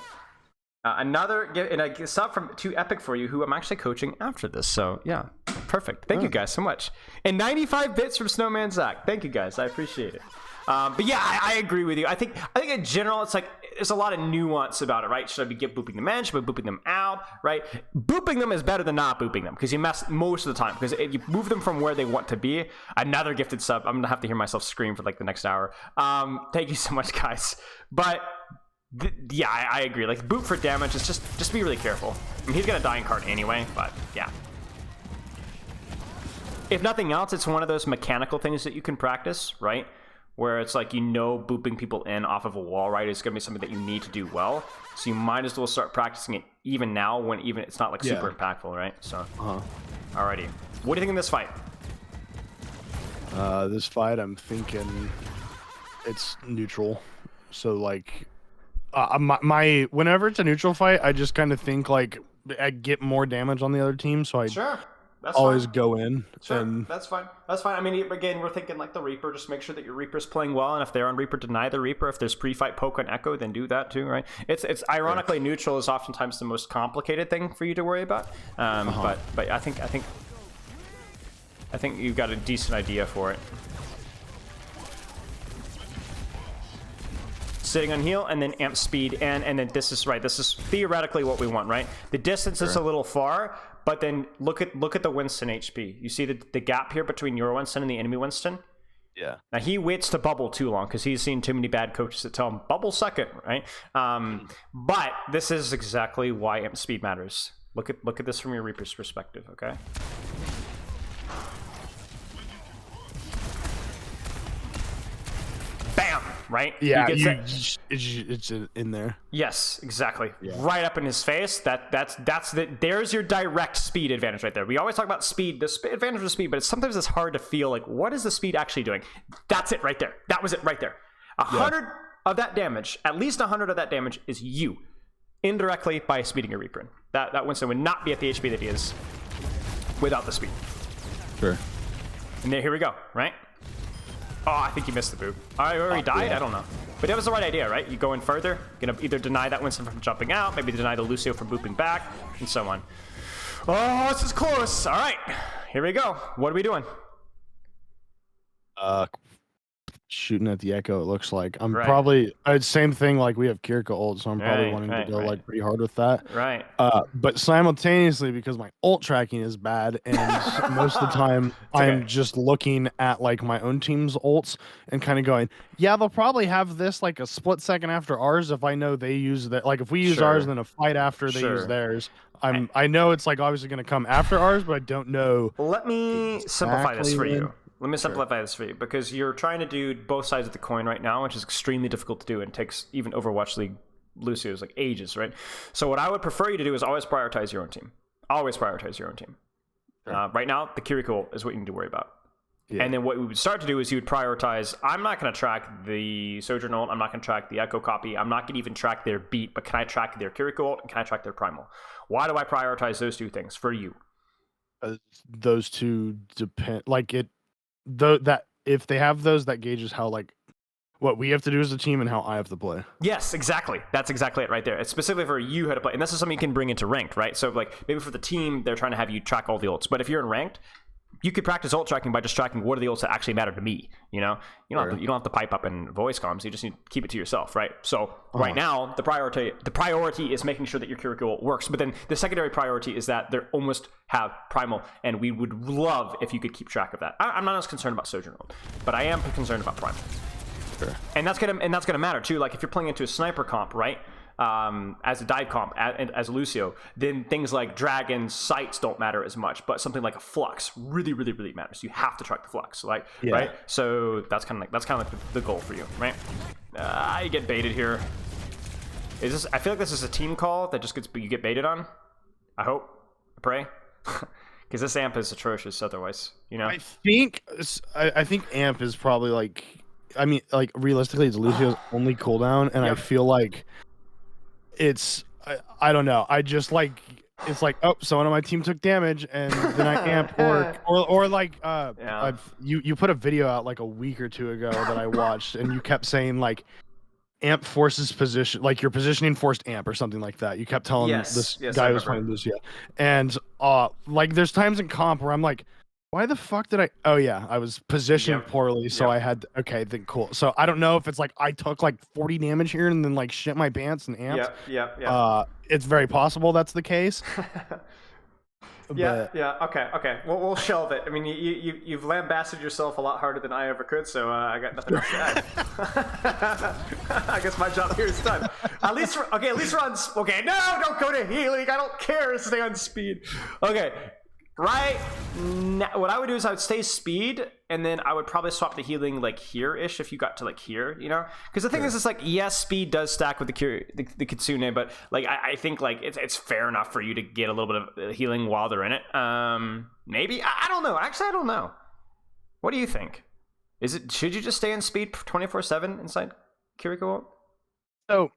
A sub from to Epic for you, who I'm actually coaching after this. So yeah, perfect. Thank you guys so much. And 95 bits from Snowman Zach. Thank you guys. I appreciate it. But yeah, I agree with you. I think in general, it's like there's a lot of nuance about it, right? Should I be booping them in? Should I be booping them out? Right? Booping them is better than not booping them because you mess most of the time. Because if you move them from where they want to be, another gifted sub. I'm gonna have to hear myself scream for like the next hour. Thank you so much, guys. But yeah, I agree. Like boot for damage is just be really careful. I mean, he's gonna die in card anyway, but yeah. If nothing else, it's one of those mechanical things that you can practice, right? Where it's like, booping people in off of a wall, right, is going to be something that you need to do well. So you might as well start practicing it even now when even it's not like super impactful, right? So, alrighty. What do you think of this fight? This fight, I'm thinking it's neutral. So like, my whenever it's a neutral fight, I just kind of think like I get more damage on the other team, so I always go in. Sure, and that's fine. That's fine. I mean, again, we're thinking like the Reaper. Just make sure that your Reaper's playing well, and if they're on Reaper, deny the Reaper. If there's pre-fight poke on Echo, then do that too, right? It's ironically neutral is oftentimes the most complicated thing for you to worry about. But I think you've got a decent idea for it. Sitting on heal and then amp speed, and then this is right. This is theoretically what we want, right? The distance is a little far, but then look at the Winston HP. You see the gap here between your Winston and the enemy Winston? Yeah. Now he waits to bubble too long because he's seen too many bad coaches that tell him bubble second, right? But this is exactly why amp speed matters. Look at this from your Reaper's perspective, okay? Bam! Right? Yeah, it's in there. Yes, exactly. Yeah. Right up in his face. There's your direct speed advantage right there. We always talk about speed, the advantage of speed, but sometimes it's hard to feel like what is the speed actually doing? That's it right there. That was it right there. 100 of that damage, at least 100 of that damage is you indirectly by speeding your Reaper in. That Winston would not be at the HP that he is without the speed. Sure. And here we go, right? Oh, I think you missed the boop. I already died? Yeah. I don't know. But that was the right idea, right? You go in further, you're gonna either deny that Winston from jumping out, maybe deny the Lucio from booping back, and so on. Oh, this is close. All right, here we go. What are we doing? Shooting at the Echo, it looks like. I'm probably same thing, like we have Kirka ult, so I'm probably wanting to go like pretty hard with that. Right. But simultaneously, because my ult tracking is bad, and most of the time I'm just looking at like my own team's ults and kind of going, yeah, they'll probably have this like a split second after ours if I know they use that. Like if we use ours, then a fight after they use theirs. I know it's like obviously going to come after ours, but I don't know. Let me simplify this for you. Let me simplify this for you, because you're trying to do both sides of the coin right now, which is extremely difficult to do and takes even Overwatch League Lucio's like ages, right? So what I would prefer you to do is always prioritize your own team. Always prioritize your own team. Right now, the Kiriko is what you need to worry about. Yeah. And then what we would start to do is you would prioritize, I'm not going to track the Sojourn ult, I'm not going to track the Echo copy, I'm not going to even track their beat, but can I track their Kiriko ult and can I track their primal? Why do I prioritize those two things for you? Those two depend, like it, that if they have those, that gauges how like what we have to do as a team and how I have to play. Yes, exactly. That's exactly it right there. It's specifically for you how to play, and this is something you can bring into ranked, right? So like maybe for the team, they're trying to have you track all the ults, but if you're in ranked, you could practice ult tracking by just tracking what are the ults that actually matter to me. You know, you don't have to pipe up in voice comms. You just need to keep it to yourself, right? So right now, the priority is making sure that your Kiriko ult works. But then the secondary priority is that they almost have primal, and we would love if you could keep track of that. I'm not as concerned about Sojourn ult, but I am concerned about primal. Sure. And that's gonna matter too. Like if you're playing into a sniper comp, right? As a dive comp, as a Lucio, then things like dragons, sights don't matter as much, but something like a flux really matters. You have to track the flux, right? So that's kind of like the goal for you, right? I get baited here. Is this? I feel like this is a team call that just you get baited on. I hope, I pray, because this amp is atrocious otherwise. You know. I think amp is probably like, I mean, like realistically, it's Lucio's only cooldown, and I feel like. I don't know. I just like it's like, oh, someone on my team took damage and then I amp or like you put a video out like a week or two ago that I watched and you kept saying like amp forces position, like your positioning forced amp or something like that. You kept telling this guy who was playing Lucio. And like there's times in comp where I'm like, Why the fuck did I? Oh yeah, I was positioned Yep. poorly, so Yep. I had. Okay, then cool. So I don't know if it's like I took like 40 damage here and then like shit my pants and amped. Yep. It's very possible that's the case. But Yeah. Okay. We'll shelve it. I mean, you've lambasted yourself a lot harder than I ever could, so I got nothing else to add. I guess my job here is done. At least we're on. Okay, no, don't go to healing. I don't care. Stay on speed. Okay. Right now, what I would do is I would stay speed, and then I would probably swap the healing like here-ish if you got to like here, you know? Because the thing is, it's like, yes, speed does stack with the Kitsune, but like I think like it's fair enough for you to get a little bit of healing while they're in it. Maybe I don't know. Actually, I don't know. What do you think? Should you just stay in speed 24/7 inside Kiriko? so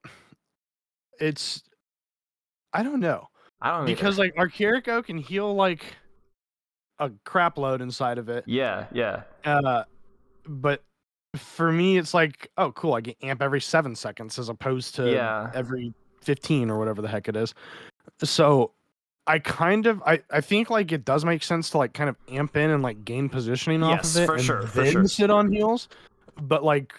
I don't know. I don't Because either. like our Kiriko can heal like a crap load inside of it. Yeah. But for me, it's like, oh, cool. I get amp every 7 seconds as opposed to every 15 or whatever the heck it is. So I think like it does make sense to like kind of amp in and like gain positioning off of it. For and sure. then sit on heals. But like,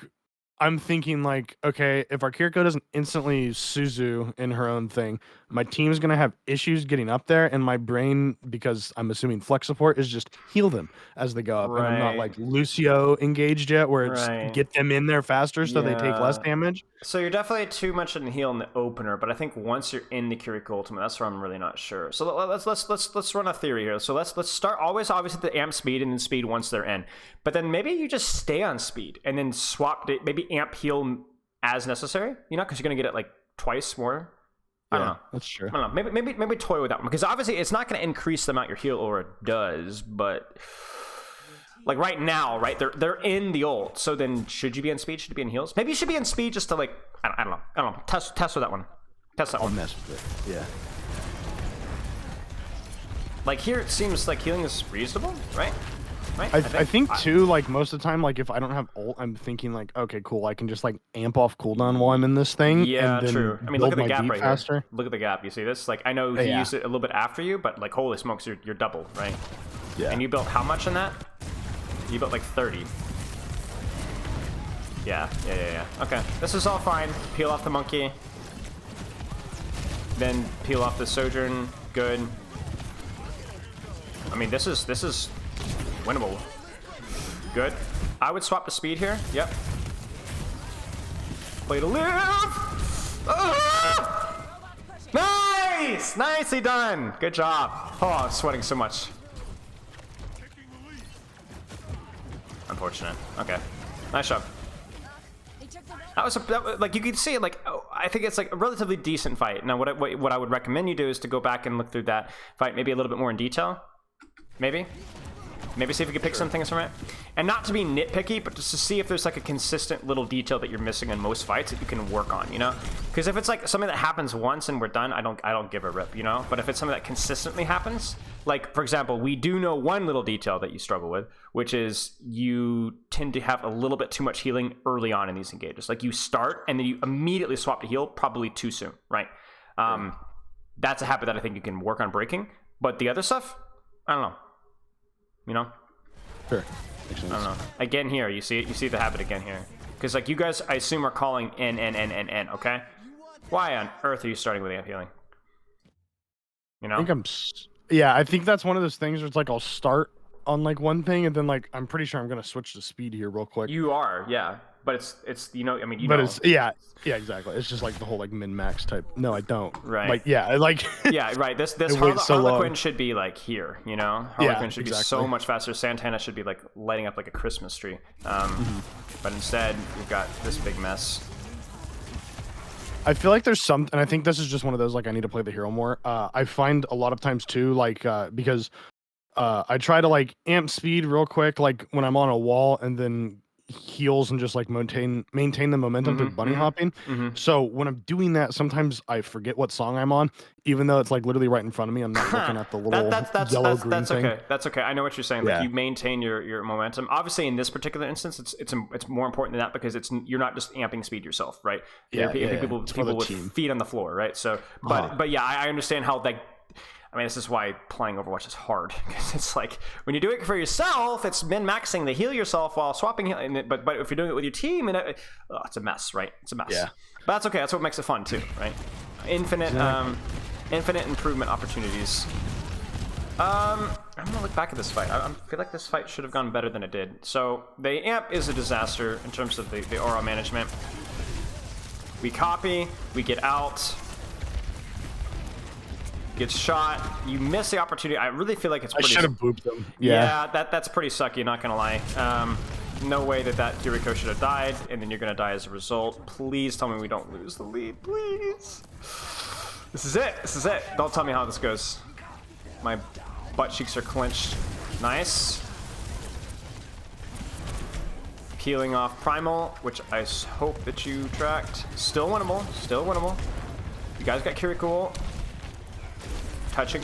I'm thinking like, okay, if our Kiriko doesn't instantly Suzu in her own thing, my team's gonna have issues getting up there, and my brain, because I'm assuming flex support, is just heal them as they go up. And I'm not like Lucio engaged yet, where it's get them in there faster so they take less damage. So you're definitely too much in the heal in the opener, but I think once you're in the Kiriko Ultimate, that's where I'm really not sure. So let's run a theory here. So let's start always obviously the amp speed and then speed once they're in, but then maybe you just stay on speed and then swap it, maybe amp heal as necessary, you know, because you're gonna get it like twice more. I don't know. That's true. I don't know. Maybe toy with that one, because obviously it's not going to increase the amount your heal aura does, but like right now, right? They're in the ult, so then should you be on speed? Should you be in heals? Maybe you should be in speed just to like I don't know. Test with that one. Test that one. I'll mess with it. Yeah. Like here, it seems like healing is reasonable, right? Right? I think too, like most of the time, like if I don't have ult, I'm thinking like, okay, cool, I can just like amp off cooldown while I'm in this thing. Yeah, and then true. I mean, look at the gap right faster. here. Look at the gap. You see this? Like, I know he used it a little bit after you, but like, holy smokes, you're double, right? Yeah. And you built how much in that? You built like 30. Yeah. Okay, this is all fine. Peel off the monkey. Then peel off the sojourn. Good. I mean, this is winnable. Good. I would swap the speed here. Yep. Play to live. Ah! Nice! Nicely done. Good job. Oh, I'm sweating so much. Unfortunate. Okay. Nice job. That was like you could see it. Like, oh, I think it's like a relatively decent fight. Now, what I would recommend you do is to go back and look through that fight maybe a little bit more in detail. Maybe see if you can pick some things from it, and not to be nitpicky, but just to see if there's like a consistent little detail that you're missing in most fights that you can work on, you know? Because if it's like something that happens once and we're done, I don't give a rip, you know? But if it's something that consistently happens, like for example, we do know one little detail that you struggle with, which is you tend to have a little bit too much healing early on in these engages. Like you start and then you immediately swap to heal, probably too soon, right? That's a habit that I think you can work on breaking. But the other stuff, I don't know. You know? Sure. I don't know. Again here, you see it? You see the habit again here. Because like you guys, I assume, are calling N, okay? Why on earth are you starting with amp healing? You know? I think that's one of those things where it's like I'll start on like one thing and then like I'm pretty sure I'm gonna switch to speed here real quick. You are, yeah. But it's you know, I mean, you but know. It's yeah, exactly. It's just like the whole like min max type. No, I don't. Right. Like yeah, like yeah, right. This Harlequin should be like here, you know. Harlequin should be so much faster. Santana should be like lighting up like a Christmas tree. But instead, we've got this big mess. I feel like there's some, and I think this is just one of those like I need to play the hero more. I find a lot of times too, like because I try to like amp speed real quick, like when I'm on a wall, and then heals and just like maintain the momentum through bunny hopping. So when I'm doing that, sometimes I forget what song I'm on, even though it's like literally right in front of me. I'm not looking at the little yellow green thing. Okay. That's okay. I know what you're saying. Like you maintain your momentum. Obviously, in this particular instance, it's more important than that because you're not just amping speed yourself, right? People with feet on the floor, right? So, but yeah, I understand how like. I mean, this is why playing Overwatch is hard, because it's like when you do it for yourself, it's min-maxing to heal yourself while swapping. But if you're doing it with your team, and it's a mess, right? It's a mess. Yeah. But that's okay. That's what makes it fun too, right? Infinite improvement opportunities. I'm gonna look back at this fight. I feel like this fight should have gone better than it did. So the amp is a disaster in terms of the aura management. We copy, we get out, get shot. You miss the opportunity. I really feel like it's pretty... I should have booped them. Yeah, that's pretty sucky, not gonna lie. No way that Kiriko should have died, and then you're gonna die as a result. Please tell me we don't lose the lead, please. This is it. This is it. Don't tell me how this goes. My butt cheeks are clenched. Nice. Peeling off Primal, which I hope that you tracked. Still winnable. Still winnable. You guys got Kiriko. Touching.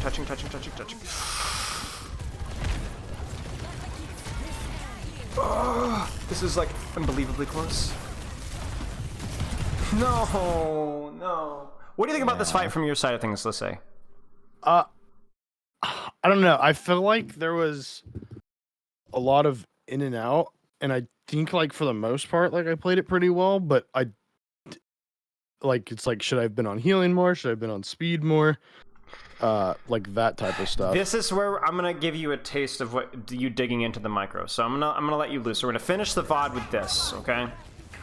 Oh, this is like unbelievably close. No. What do you think about this fight from your side of things, let's say? I don't know. I feel like there was a lot of in and out, and I think like for the most part, like I played it pretty well, but it's like, should I have been on healing more? Should I have been on speed more? Like that type of stuff. This is where I'm gonna give you a taste of what you digging into the micro. So I'm gonna let you loose. So we're gonna finish the VOD with this, okay?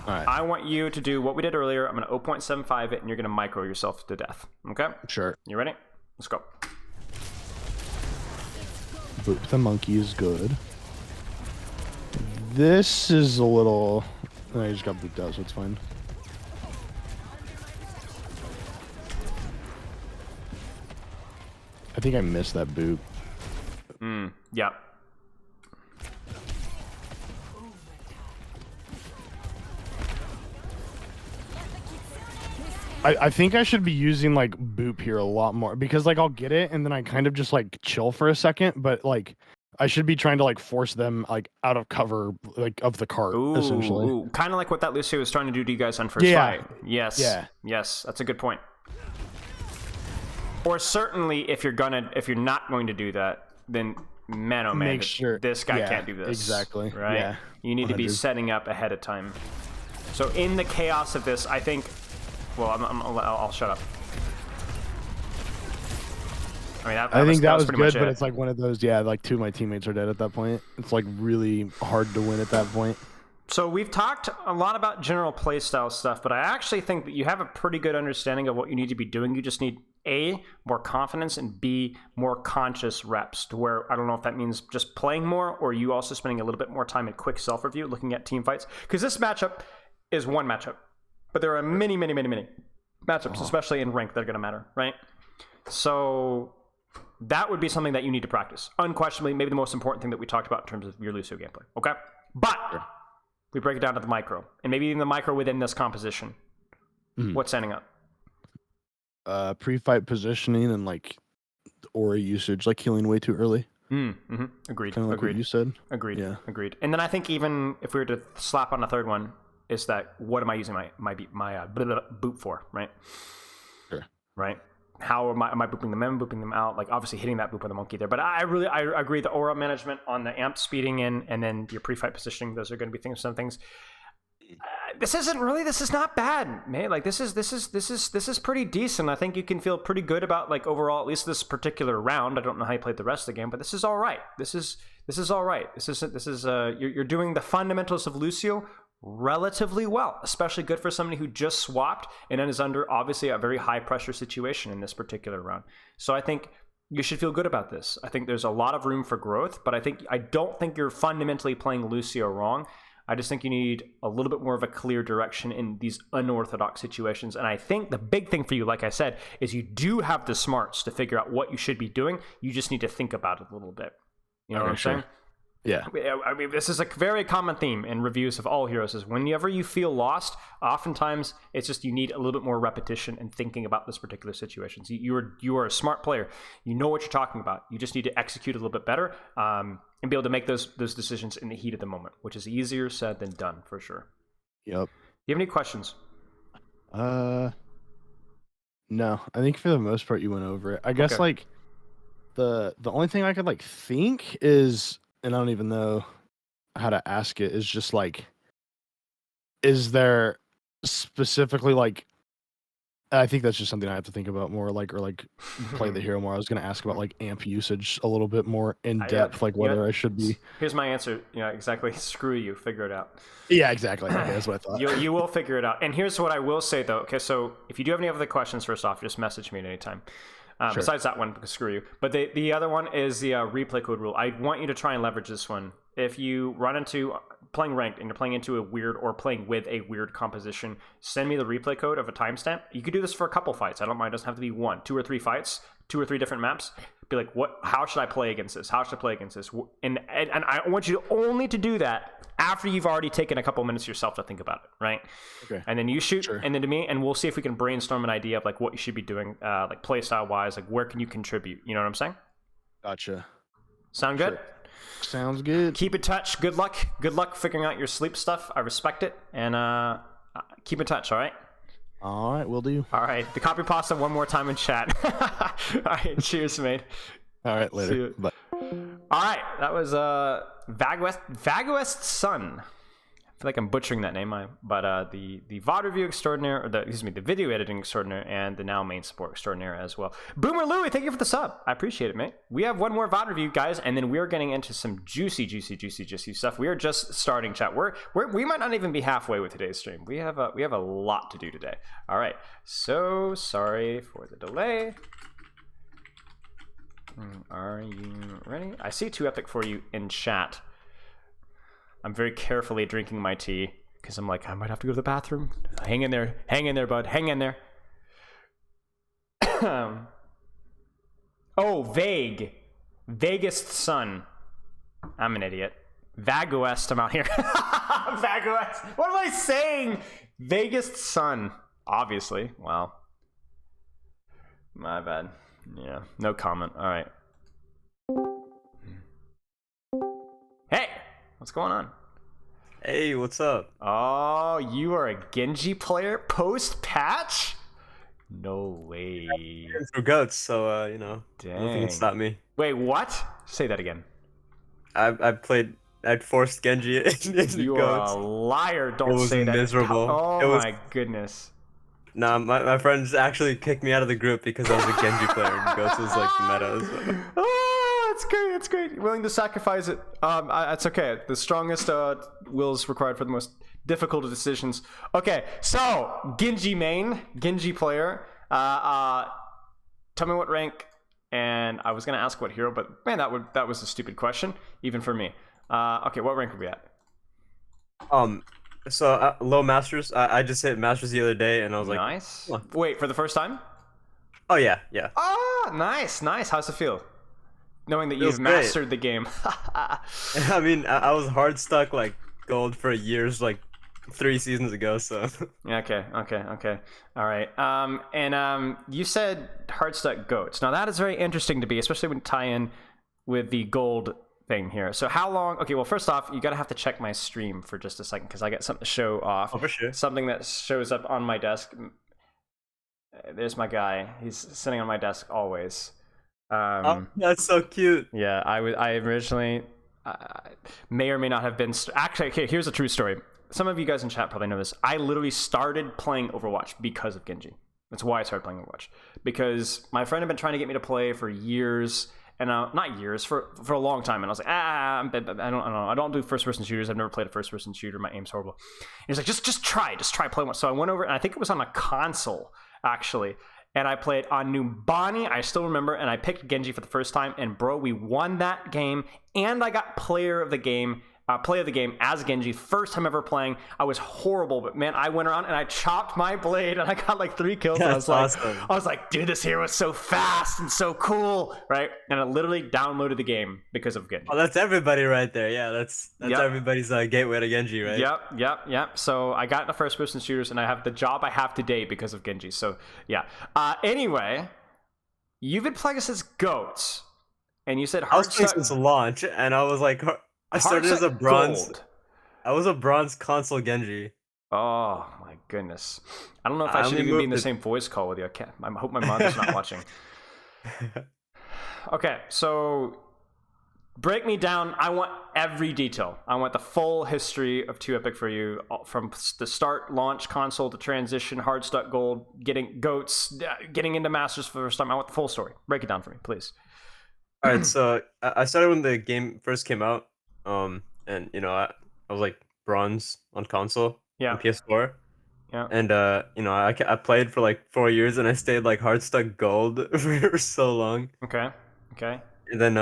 All right. I want you to do what we did earlier. I'm gonna 0.75 it, and you're gonna micro yourself to death. Okay? Sure. You ready? Let's go. Boop the monkey is good. This is a little... I just got booped out, so it's fine. I think I missed that boop. Yeah. I think I should be using like boop here a lot more, because like I'll get it and then I kind of just like chill for a second, but like I should be trying to like force them like out of cover, like of the cart, essentially. Kind of like what that Lucio was trying to do to you guys on first fight. Yes. Yeah. Yes, that's a good point. Or certainly if you're not going to do that, then man oh man, make sure this guy can't do this. Exactly. Right? Yeah. You need to be setting up ahead of time. So in the chaos of this, I think... Well, I'll shut up. I mean, I think that was good, but it's like one of those, like two of my teammates are dead at that point. It's like really hard to win at that point. So we've talked a lot about general playstyle stuff, but I actually think that you have a pretty good understanding of what you need to be doing. You just need A, more confidence, and B, more conscious reps, to where I don't know if that means just playing more or you also spending a little bit more time in quick self-review, looking at team fights. Because this matchup is one matchup, but there are many matchups, especially in rank, that are going to matter, right? So that would be something that you need to practice. Unquestionably, maybe the most important thing that we talked about in terms of your Lucio gameplay, okay? But we break it down to the micro, and maybe even the micro within this composition. What's standing up? Pre-fight positioning and like aura usage, like healing way too early. Agreed. Kind of like what you said. Agreed. Yeah. Agreed. And then I think even if we were to slap on a third one, is that what am I using my boop for, right? Sure. Right. How am I booping them in, booping them out? Like obviously hitting that boop with the monkey there, but I agree. The aura management on the amp speeding in, and then your pre-fight positioning, those are going to be some things. This is not bad, man. Like this is pretty decent. I think you can feel pretty good about like overall, at least this particular round. I don't know how you played the rest of the game, but this is all right. This is all right. You're doing the fundamentals of Lucio relatively well, especially good for somebody who just swapped and then is under obviously a very high pressure situation in this particular round. So I think you should feel good about this. I think there's a lot of room for growth, but I don't think you're fundamentally playing Lucio wrong. I just think you need a little bit more of a clear direction in these unorthodox situations. And I think the big thing for you, like I said, is you do have the smarts to figure out what you should be doing. You just need to think about it a little bit. You know what I'm saying? Yeah. I mean, this is a very common theme in reviews of all heroes, is whenever you feel lost, oftentimes it's just you need a little bit more repetition and thinking about this particular situation. So you are a smart player. You know what you're talking about. You just need to execute a little bit better and be able to make those decisions in the heat of the moment, which is easier said than done for sure. Yep. Do you have any questions? No. I think for the most part you went over it. I guess like The only thing I could like think is, and I don't even know how to ask it, is just like, is there specifically like, I think that's just something I have to think about more, like, or like play the hero more. I was gonna ask about like amp usage a little bit more in depth, like whether I should be. Here's my answer. Exactly. Screw you. Figure it out. Yeah, exactly. Okay, that's what I thought. You will figure it out. And here's what I will say though. Okay, so if you do have any other questions, first off, just message me at any time. Sure. Besides that one, because screw you. But the other one is the replay code rule. I want you to try and leverage this one. If you run into playing ranked and you're playing into a weird or playing with a weird composition, send me the replay code of a timestamp. You could do this for a couple fights. I don't mind. It doesn't have to be 1, 2 or 3 fights, 2 or 3 different maps. Be like, what? How should I play against this? How should I play against this? And I want you only to do that after you've already taken a couple minutes yourself to think about it, right? Okay. And then you shoot, and then to me, and we'll see if we can brainstorm an idea of like what you should be doing, like play style wise, like where can you contribute? You know what I'm saying? Gotcha. Sound good? Sure. Sounds good. Keep in touch. Good luck. Good luck figuring out your sleep stuff. I respect it, and keep in touch. All right. All right, we'll do. All right. The copy pasta one more time in chat. All right. Cheers, mate. All right, later. Bye. All right. That was Vaguest's son. I feel like I'm butchering that name, but the VOD review extraordinaire, or the video editing extraordinaire, and the now main support extraordinaire as well. Boomer Louie, thank you for the sub. I appreciate it, mate. We have one more VOD review, guys, and then we're getting into some juicy stuff. We are just starting, chat. We might not even be halfway with today's stream. We have a lot to do today. All right. So sorry for the delay. Are you ready? I see 2 epic for you in chat. I'm very carefully drinking my tea because I'm like, I might have to go to the bathroom. Hang in there, bud. Hang in there. Oh, Vegas son. I'm an idiot. Vaguest, I'm out here. Vaguest. What am I saying? Vegas son. Obviously. Wow. My bad. Yeah. No comment. All right. Hey. What's going on? Hey, what's up? Oh, you are a Genji player post-patch? No way. Through goats, so Dang. nothing can stop me. Wait, what? Say that again. I'd forced Genji into You goats. are a liar. Don't was say that. miserable. Oh my goodness. Nah, my friends actually kicked me out of the group because I was a Genji player and goats was like the meta. So. Oh, that's great. That's great. Willing to sacrifice it. It's okay. The strongest wills required for the most difficult of decisions. Okay, so Genji main, Genji player. Tell me what rank. And I was gonna ask what hero, but man, that was a stupid question, even for me. Okay, what rank are we at? So low masters. I just hit masters the other day, and I was like, nice. Wait, for the first time? Oh yeah. Oh, nice. How's it feel? Knowing that you've Feels mastered the game. I mean, I was hard stuck like gold for years, like 3 seasons ago. So. Okay. All right. And you said hard stuck goats. Now that is very interesting to be, especially when you tie in with the gold thing here. So how long? Okay. Well, first off, you gotta have to check my stream for just a second because I got something to show off. Oh, for sure. Something that shows up on my desk. There's my guy. He's sitting on my desk always. Oh, that's so cute. Yeah, I originally may or may not have been actually. Okay, here's a true story. Some of you guys in chat probably know this. I literally started playing Overwatch because of Genji. That's why I started playing Overwatch, because my friend had been trying to get me to play for years, and not years, for a long time. And I was like, I don't know. I don't do first person shooters. I've never played a first person shooter. My aim's horrible. And he's like, just try play one. So I went over, and I think it was on a console actually. And I played on Numbani, I still remember, and I picked Genji for the first time, and bro, we won that game, and I got play of the game as Genji, first time ever playing. I was horrible, but man, I went around and I chopped my blade, and I got like 3 kills. That's and awesome. I was like, dude, this hero is so fast and so cool, right? And I literally downloaded the game because of Genji. Oh, that's everybody right there. Yeah, that's Yep. everybody's gateway to Genji, right? Yep. So I got the first person shooters, and I have the job I have today because of Genji. So yeah. Anyway, you've been playing as goats, and you said I was playing since launch, and I was like, I started as a bronze. Gold. I was a bronze console Genji. Oh my goodness! I don't know if I should only even be in the moved same voice call with you. I hope my mother's not watching. Okay, so break me down. I want every detail. I want the full history of 2 Epic for you, from the start, launch, console, to transition, hard stuck gold, getting goats, getting into Masters for the first time. I want the full story. Break it down for me, please. All right, so I started when the game first came out, and I was like bronze on console Yeah. on PS4, Yeah. and I played for like 4 years, and I stayed like hard stuck gold for so long, Okay. Okay. and then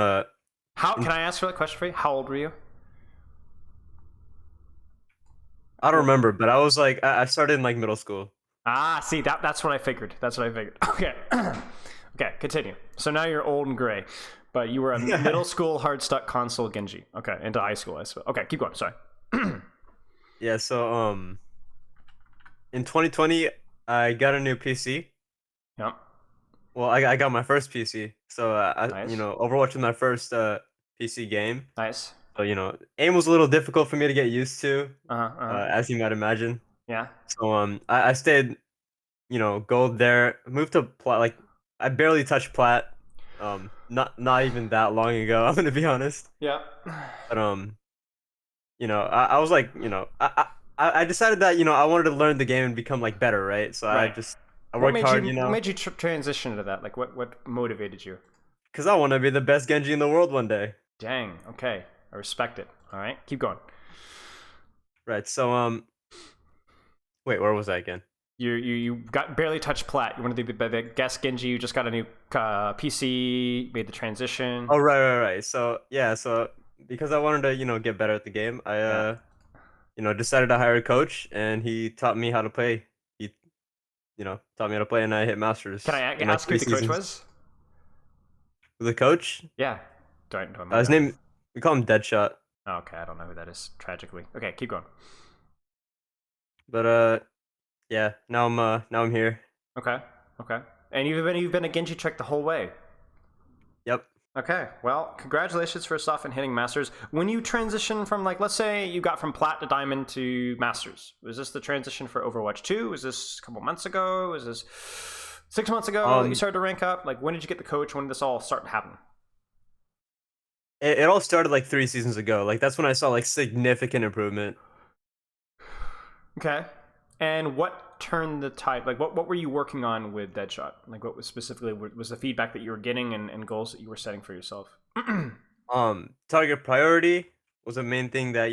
How can I ask for that question for you? How old were you? I don't remember, but I was like I started in like middle school. See, that's what I figured. That's what I figured. Okay. Okay, continue. So now you're old and gray, but you were a middle school hard stuck console Genji. Okay, into high school, I suppose. Okay, keep going. Sorry. Yeah, so in 2020 I got a new PC. Yeah. Well, I got my first PC, so Nice. Overwatch was my first PC game. Nice. So aim was a little difficult for me to get used to, Uh-huh. as you might imagine. Yeah. So I stayed, gold there. Moved to plat. Like I barely touched plat. Not even that long ago. I'm gonna be honest. Yeah. But I was like, I decided that I wanted to learn the game and become like better, right? So Right. I What worked made hard, you what made you transition to that? Like what motivated you? because I want to be the best Genji in the world one day. Dang. Okay. I respect it. All right. Keep going. Right. So wait, where was I again? You got barely touched plat. You wanted to be the guest Genji. You just got a new PC. Made the transition. Oh, right. So yeah, so because I wanted to, get better at the game, I decided to hire a coach, and he taught me how to play. He, taught me how to play, and I hit masters. Can I in like ask who 3 the coach seasons. was? The coach? Yeah. Do I know His name, we call him Deadshot. Oh, okay, I don't know who that is. Tragically. Okay, keep going. But yeah, now I'm here. Okay. And you've been a Genji trick the whole way. Yep. Okay, well, congratulations first off in hitting Masters. When you transition from, like, let's say you got from Plat to Diamond to Masters, was this the transition for Overwatch 2? Was this a couple months ago? Was this 6 months ago that you started to rank up? Like, when did you get the coach? When did this all start to happen? It all started like 3 seasons ago. Like that's when I saw like significant improvement. Okay. And what turned the tide? Like, what were you working on with Deadshot? Like, what was specifically was the feedback that you were getting and goals that you were setting for yourself? Target priority was a main thing that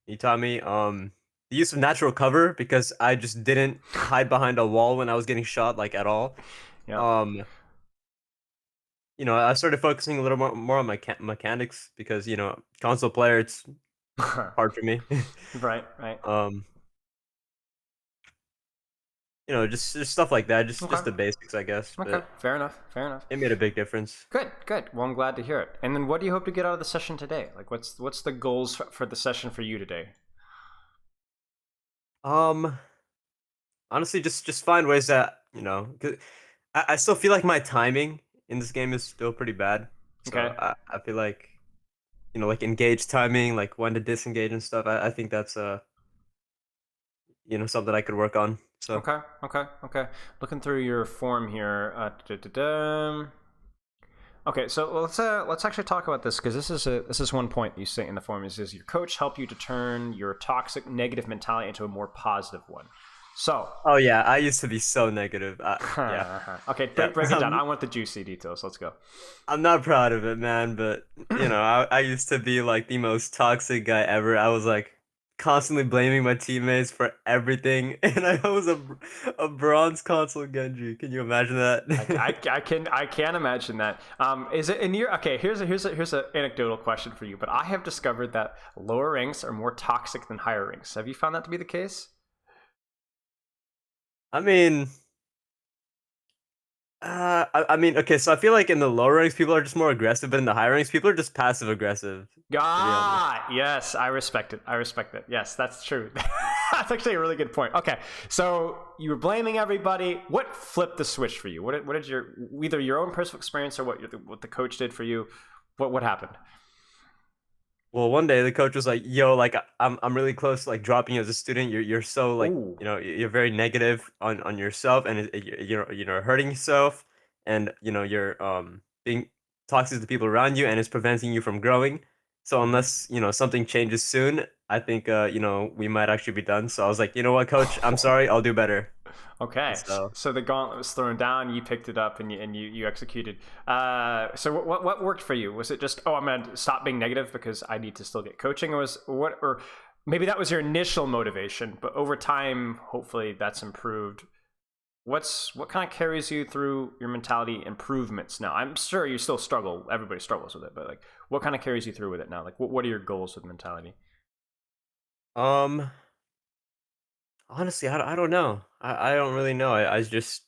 he taught me. The use of natural cover, because I just didn't hide behind a wall when I was getting shot, like, at all. Yeah. I started focusing a little more on my mechanics, because console player, it's hard for me. Right. Just stuff like that, just Okay. the basics, I guess. Okay, But fair enough. it made a big difference. Good. Well, I'm glad to hear it. And then, what do you hope to get out of the session today? Like, what's the goals for the session for you today? Honestly, just find ways that 'cause I still feel like my timing in this game is still pretty bad. So Okay. I feel like like engage timing, like when to disengage and stuff. I think that's something I could work on. So Okay. Looking through your form here. Okay, so let's actually talk about this, because this is one point you say in the form is your coach helped you to turn your toxic negative mentality into a more positive one. So. Oh yeah, I used to be so negative. Yeah. Okay, break it down. I want the juicy details. Let's go. I'm not proud of it, man, but I used to be like the most toxic guy ever. I was like constantly blaming my teammates for everything, and I was a bronze console Genji. Can you imagine that? I can imagine that. Is it in your okay? Here's an anecdotal question for you. But I have discovered that lower ranks are more toxic than higher ranks. Have you found that to be the case? I mean, I mean, okay, so I feel like in the lower ranks, people are just more aggressive, but in the higher ranks, people are just passive aggressive. Yes, I respect it. Yes, that's true. That's actually a really good point. Okay, so you were blaming everybody. What flipped the switch for you? What did either your own personal experience or what the coach did for you? What happened? Well, one day the coach was like, "Yo, like I'm really close to like dropping you as a student. You're so like Ooh. you're very negative on yourself, and you're hurting yourself, and you're being toxic to the people around you, and it's preventing you from growing. So unless something changes soon, I think we might actually be done. So I was like, you know what, coach, I'm sorry, I'll do better. Okay, So so the gauntlet was thrown down. You picked it up and you executed. So what worked for you? Was it just, I'm gonna stop being negative because I need to still get coaching, or maybe that was your initial motivation, but over time, hopefully that's improved. What kind of carries you through your mentality improvements now? I'm sure you still struggle. Everybody struggles with it, but like, what kind of carries you through with it now? Like, what are your goals with mentality? um honestly, I don't know. I don't really know. I just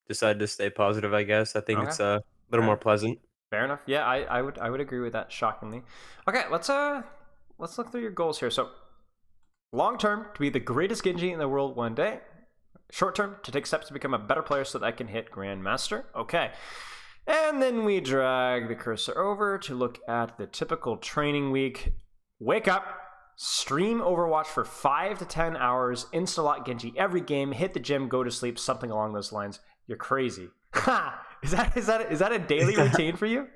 decided to stay positive, I guess. I think Okay, it's a little fair more enough. pleasant. Fair enough. Yeah, I would agree with that. Shockingly. Okay, let's look through your goals here. So, long term, to be the greatest Genji in the world one day. Short term, to take steps to become a better player so that I can hit Grandmaster. Okay. And then we drag the cursor over to look at the typical training week. Wake up, stream Overwatch for 5 to 10 hours, insta-lock Genji every game, hit the gym, go to sleep, something along those lines. You're crazy. Ha! Is that a daily routine for you?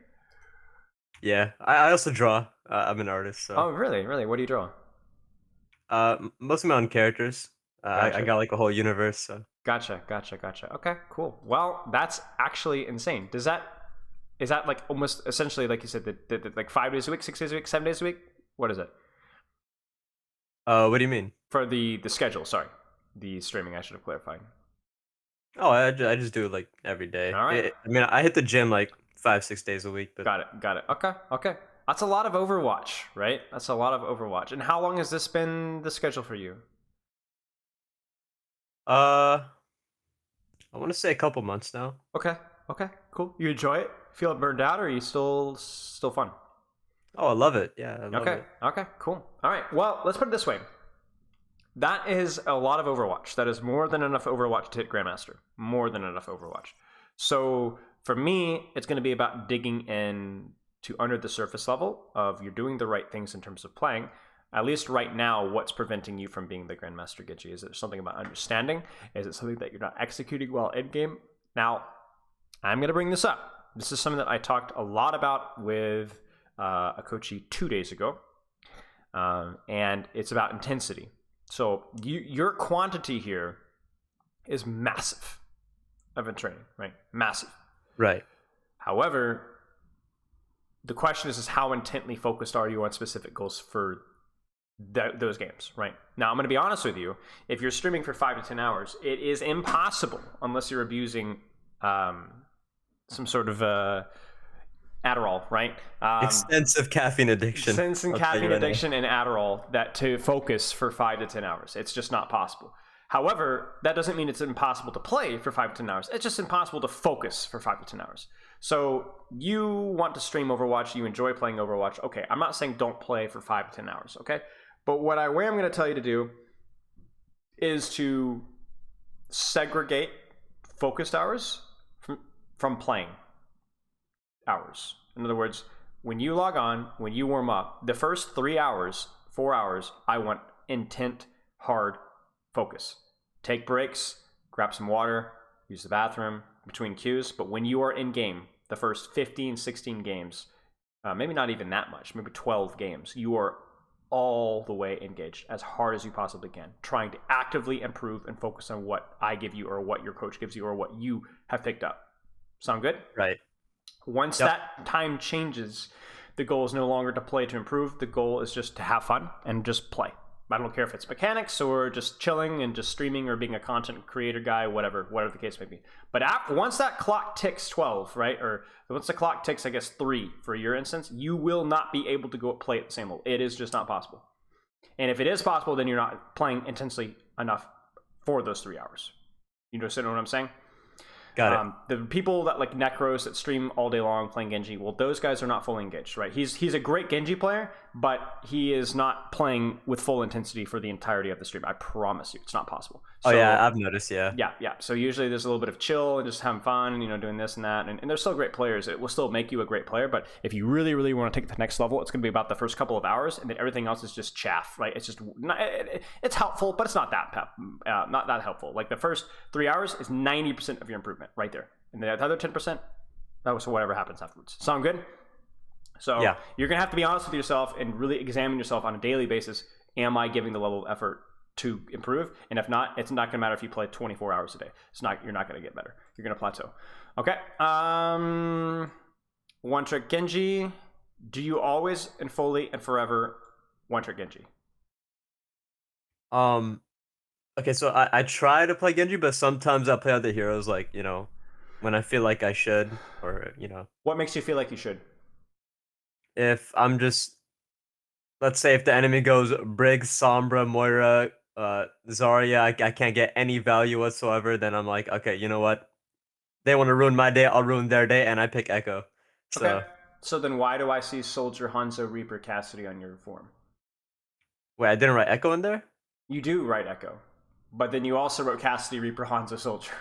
Yeah, I also draw. I'm an artist, so Oh, really? Really? What do you draw? most of my own characters. I Gotcha. got like a whole universe. So Gotcha. Okay, cool. Well, that's actually insane. Is that like almost essentially like you said, like 5 days a week, 6 days a week, 7 days a week? What is it what do you mean? for the schedule? Sorry, the streaming. I should have clarified. Oh, I just do it like every day. All right. I mean, I hit the gym like 5-6 days a week, but Got it. Okay. That's a lot of Overwatch, right? That's a lot of Overwatch. And how long has this been the schedule for you? I want to say a couple months now. Okay, cool. You enjoy it? Feel burned out, or are you still fun? Oh, I love it. Yeah, I love it. Okay, cool. All right. Well, let's put it this way. That is a lot of Overwatch. That is more than enough Overwatch to hit Grandmaster. More than enough Overwatch. So for me, it's going to be about digging in to under the surface level of you're doing the right things in terms of playing. At least right now, what's preventing you from being the Grandmaster Genji? Is it something about understanding? Is it something that you're not executing well in game? Now, I'm going to bring this up. This is something that I talked a lot about with a coachee 2 days ago, and it's about intensity. So your quantity here is massive of a training, right? Massive. Right. However, the question is how intently focused are you on specific goals for those games, right? Now, I'm going to be honest with you. If you're streaming for 5 to 10 hours, it is impossible unless you're abusing some sort of Adderall, right? Extensive caffeine addiction. Extensive caffeine addiction and Adderall that to focus for 5 to 10 hours. It's just not possible. However, that doesn't mean it's impossible to play for 5 to 10 hours. It's just impossible to focus for 5 to 10 hours. So you want to stream Overwatch, you enjoy playing Overwatch. Okay, I'm not saying don't play for 5 to 10 hours, okay? But what I'm going to tell you to do is to segregate focused hours from playing hours. In other words, when you log on, when you warm up, the first 3 hours, 4 hours, I want intent, hard focus. Take breaks, grab some water, use the bathroom between queues. But when you are in game, the first 15, 16 games, maybe not even that much, maybe 12 games, you are all the way engaged as hard as you possibly can, trying to actively improve and focus on what I give you or what your coach gives you or what you have picked up. Sound good? Right. Once that time changes, the goal is no longer to play to improve. The goal is just to have fun and just play. I don't care if it's mechanics or just chilling and just streaming or being a content creator guy, whatever the case may be. But once that clock ticks 12, right, or once the clock ticks, I guess 3 for your instance, you will not be able to go play at the same level. It is just not possible. And if it is possible, then you're not playing intensely enough for those 3 hours. You understand what I'm saying? Got it. The people that like Necros that stream all day long playing Genji, well, those guys are not fully engaged, right? He's a great Genji player, but he is not playing with full intensity for the entirety of the stream. I promise you, it's not possible. Oh yeah, I've noticed. Yeah. Yeah. So usually there's a little bit of chill and just having fun, doing this and that, and they're still great players. It will still make you a great player, but if you really, really want to take it to the next level, it's going to be about the first couple of hours, and then everything else is just chaff, right? It's just it's helpful, but it's not that helpful. Like the first 3 hours is 90% of your improvement right there, and the other 10%, That was whatever happens afterwards. Sound good? So Yeah. you're gonna have to be honest with yourself and really examine yourself on a daily basis. Am I giving the level of effort to improve? And if not, it's not gonna matter if you play 24 hours a day. You're not gonna get better. You're gonna plateau. Okay. One trick Genji. Do you always and fully and forever one trick Genji? Okay, so I try to play Genji, but sometimes I play other heroes, like, when I feel like I should, or, What makes you feel like you should? if I'm just, let's say if the enemy goes Brig, Sombra, Moira, Zarya, I can't get any value whatsoever, then I'm like, okay, you know what? They want to ruin my day, I'll ruin their day, and I pick Echo. So, Okay. So then why do I see Soldier, Hanzo, Reaper, Cassidy on your form? wait, I didn't write Echo in there? You do write Echo. But then you also wrote Cassidy, Reaper, Hanzo, Soldier.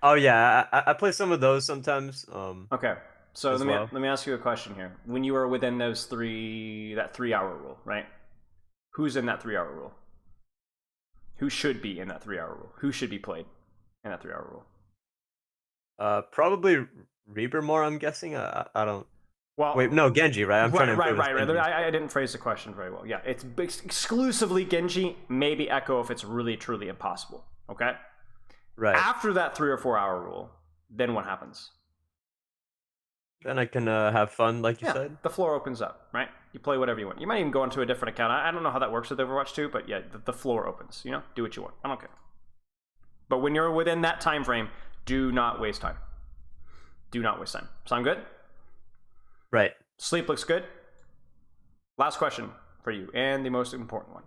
Oh yeah, I play some of those sometimes. Okay. So as let well. me ask you a question here. When you were within that 3-hour rule, right? Who's in that 3-hour rule? Who should be in that 3-hour rule? Who should be played in that 3-hour rule? Probably Reaper more, I'm guessing. I don't. Well, Wait, no, Genji, right? I'm trying to improve right. Genji. I didn't phrase the question very well. Yeah, it's exclusively Genji, maybe Echo if it's really truly impossible. Okay. Right. After that 3 or 4 hour rule, then what happens? Then I can have fun, like you said. The floor opens up, right? You play whatever you want. You might even go into a different account. I don't know how that works with Overwatch 2, but yeah, the floor opens. Do what you want. I don't care. But when you're within that time frame, do not waste time. Do not waste time. Sound good? Right. Sleep looks good. Last question for you, and the most important one,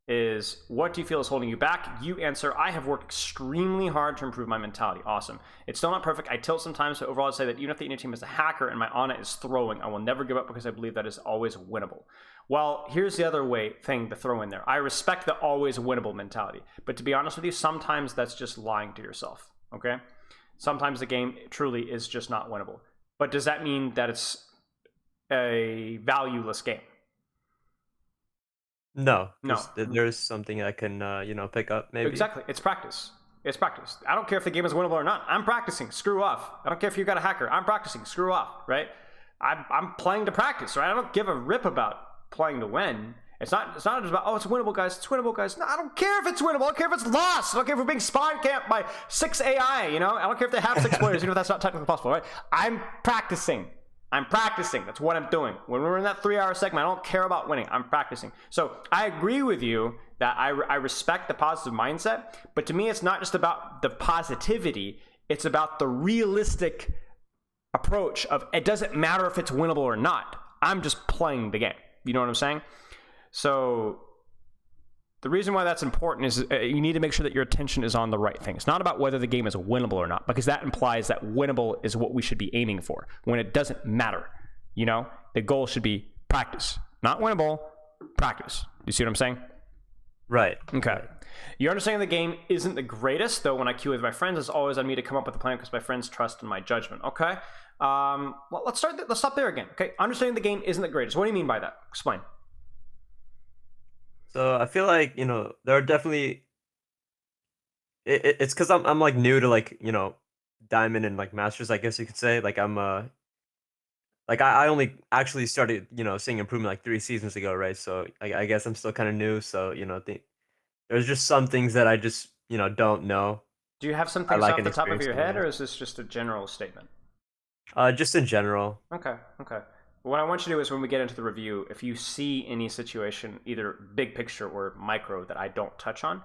is what do you feel is holding you back? You answer, I have worked extremely hard to improve my mentality. Awesome. It's still not perfect. I tilt sometimes, but overall I'd say that even if the Indian team is a hacker and my Ana is throwing, I will never give up because I believe that is always winnable. Well, here's the other thing to throw in there. I respect the always winnable mentality, but to be honest with you, sometimes that's just lying to yourself, okay? Sometimes the game truly is just not winnable. But does that mean that it's a valueless game? No. No. There's something I can, pick up, maybe. Exactly. It's practice. It's practice. I don't care if the game is winnable or not. I'm practicing. Screw off. I don't care if you got a hacker. I'm practicing. Screw off, right? I'm playing to practice, right? I don't give a rip about playing to win. It's not just about, oh, it's winnable, guys. It's winnable, guys. No, I don't care if it's winnable. I don't care if it's lost. I don't care if we're being spawn camped by 6 AI, I don't care if they have 6 players, even if that's not technically possible, right? I'm practicing. That's what I'm doing. When we're in that 3-hour segment, I don't care about winning. I'm practicing. So I agree with you that I respect the positive mindset, but to me, it's not just about the positivity. It's about the realistic approach of it doesn't matter if it's winnable or not. I'm just playing the game. You know what I'm saying? So the reason why that's important is you need to make sure that your attention is on the right thing. It's not about whether the game is winnable or not, because that implies that winnable is what we should be aiming for when it doesn't matter. The goal should be practice, not winnable, practice. You see what I'm saying? Right. Okay. Your understanding of the game isn't the greatest, though when I queue with my friends, it's always on me to come up with a plan because my friends trust in my judgment. Okay. Well, let's stop there again. Okay. Understanding the game isn't the greatest. What do you mean by that? Explain. So I feel like, there are definitely it's because I'm like new to like, Diamond and like Masters, I guess you could say. Like I'm like I only actually started, seeing improvement like 3 seasons ago, right? So I guess I'm still kind of new. So, there's just some things that I just, don't know. Do you have some I things like off an the top of your experienced head, gamer. or is this just a general statement? Just in general. Okay. What I want you to do is when we get into the review, if you see any situation, either big picture or micro, that I don't touch on,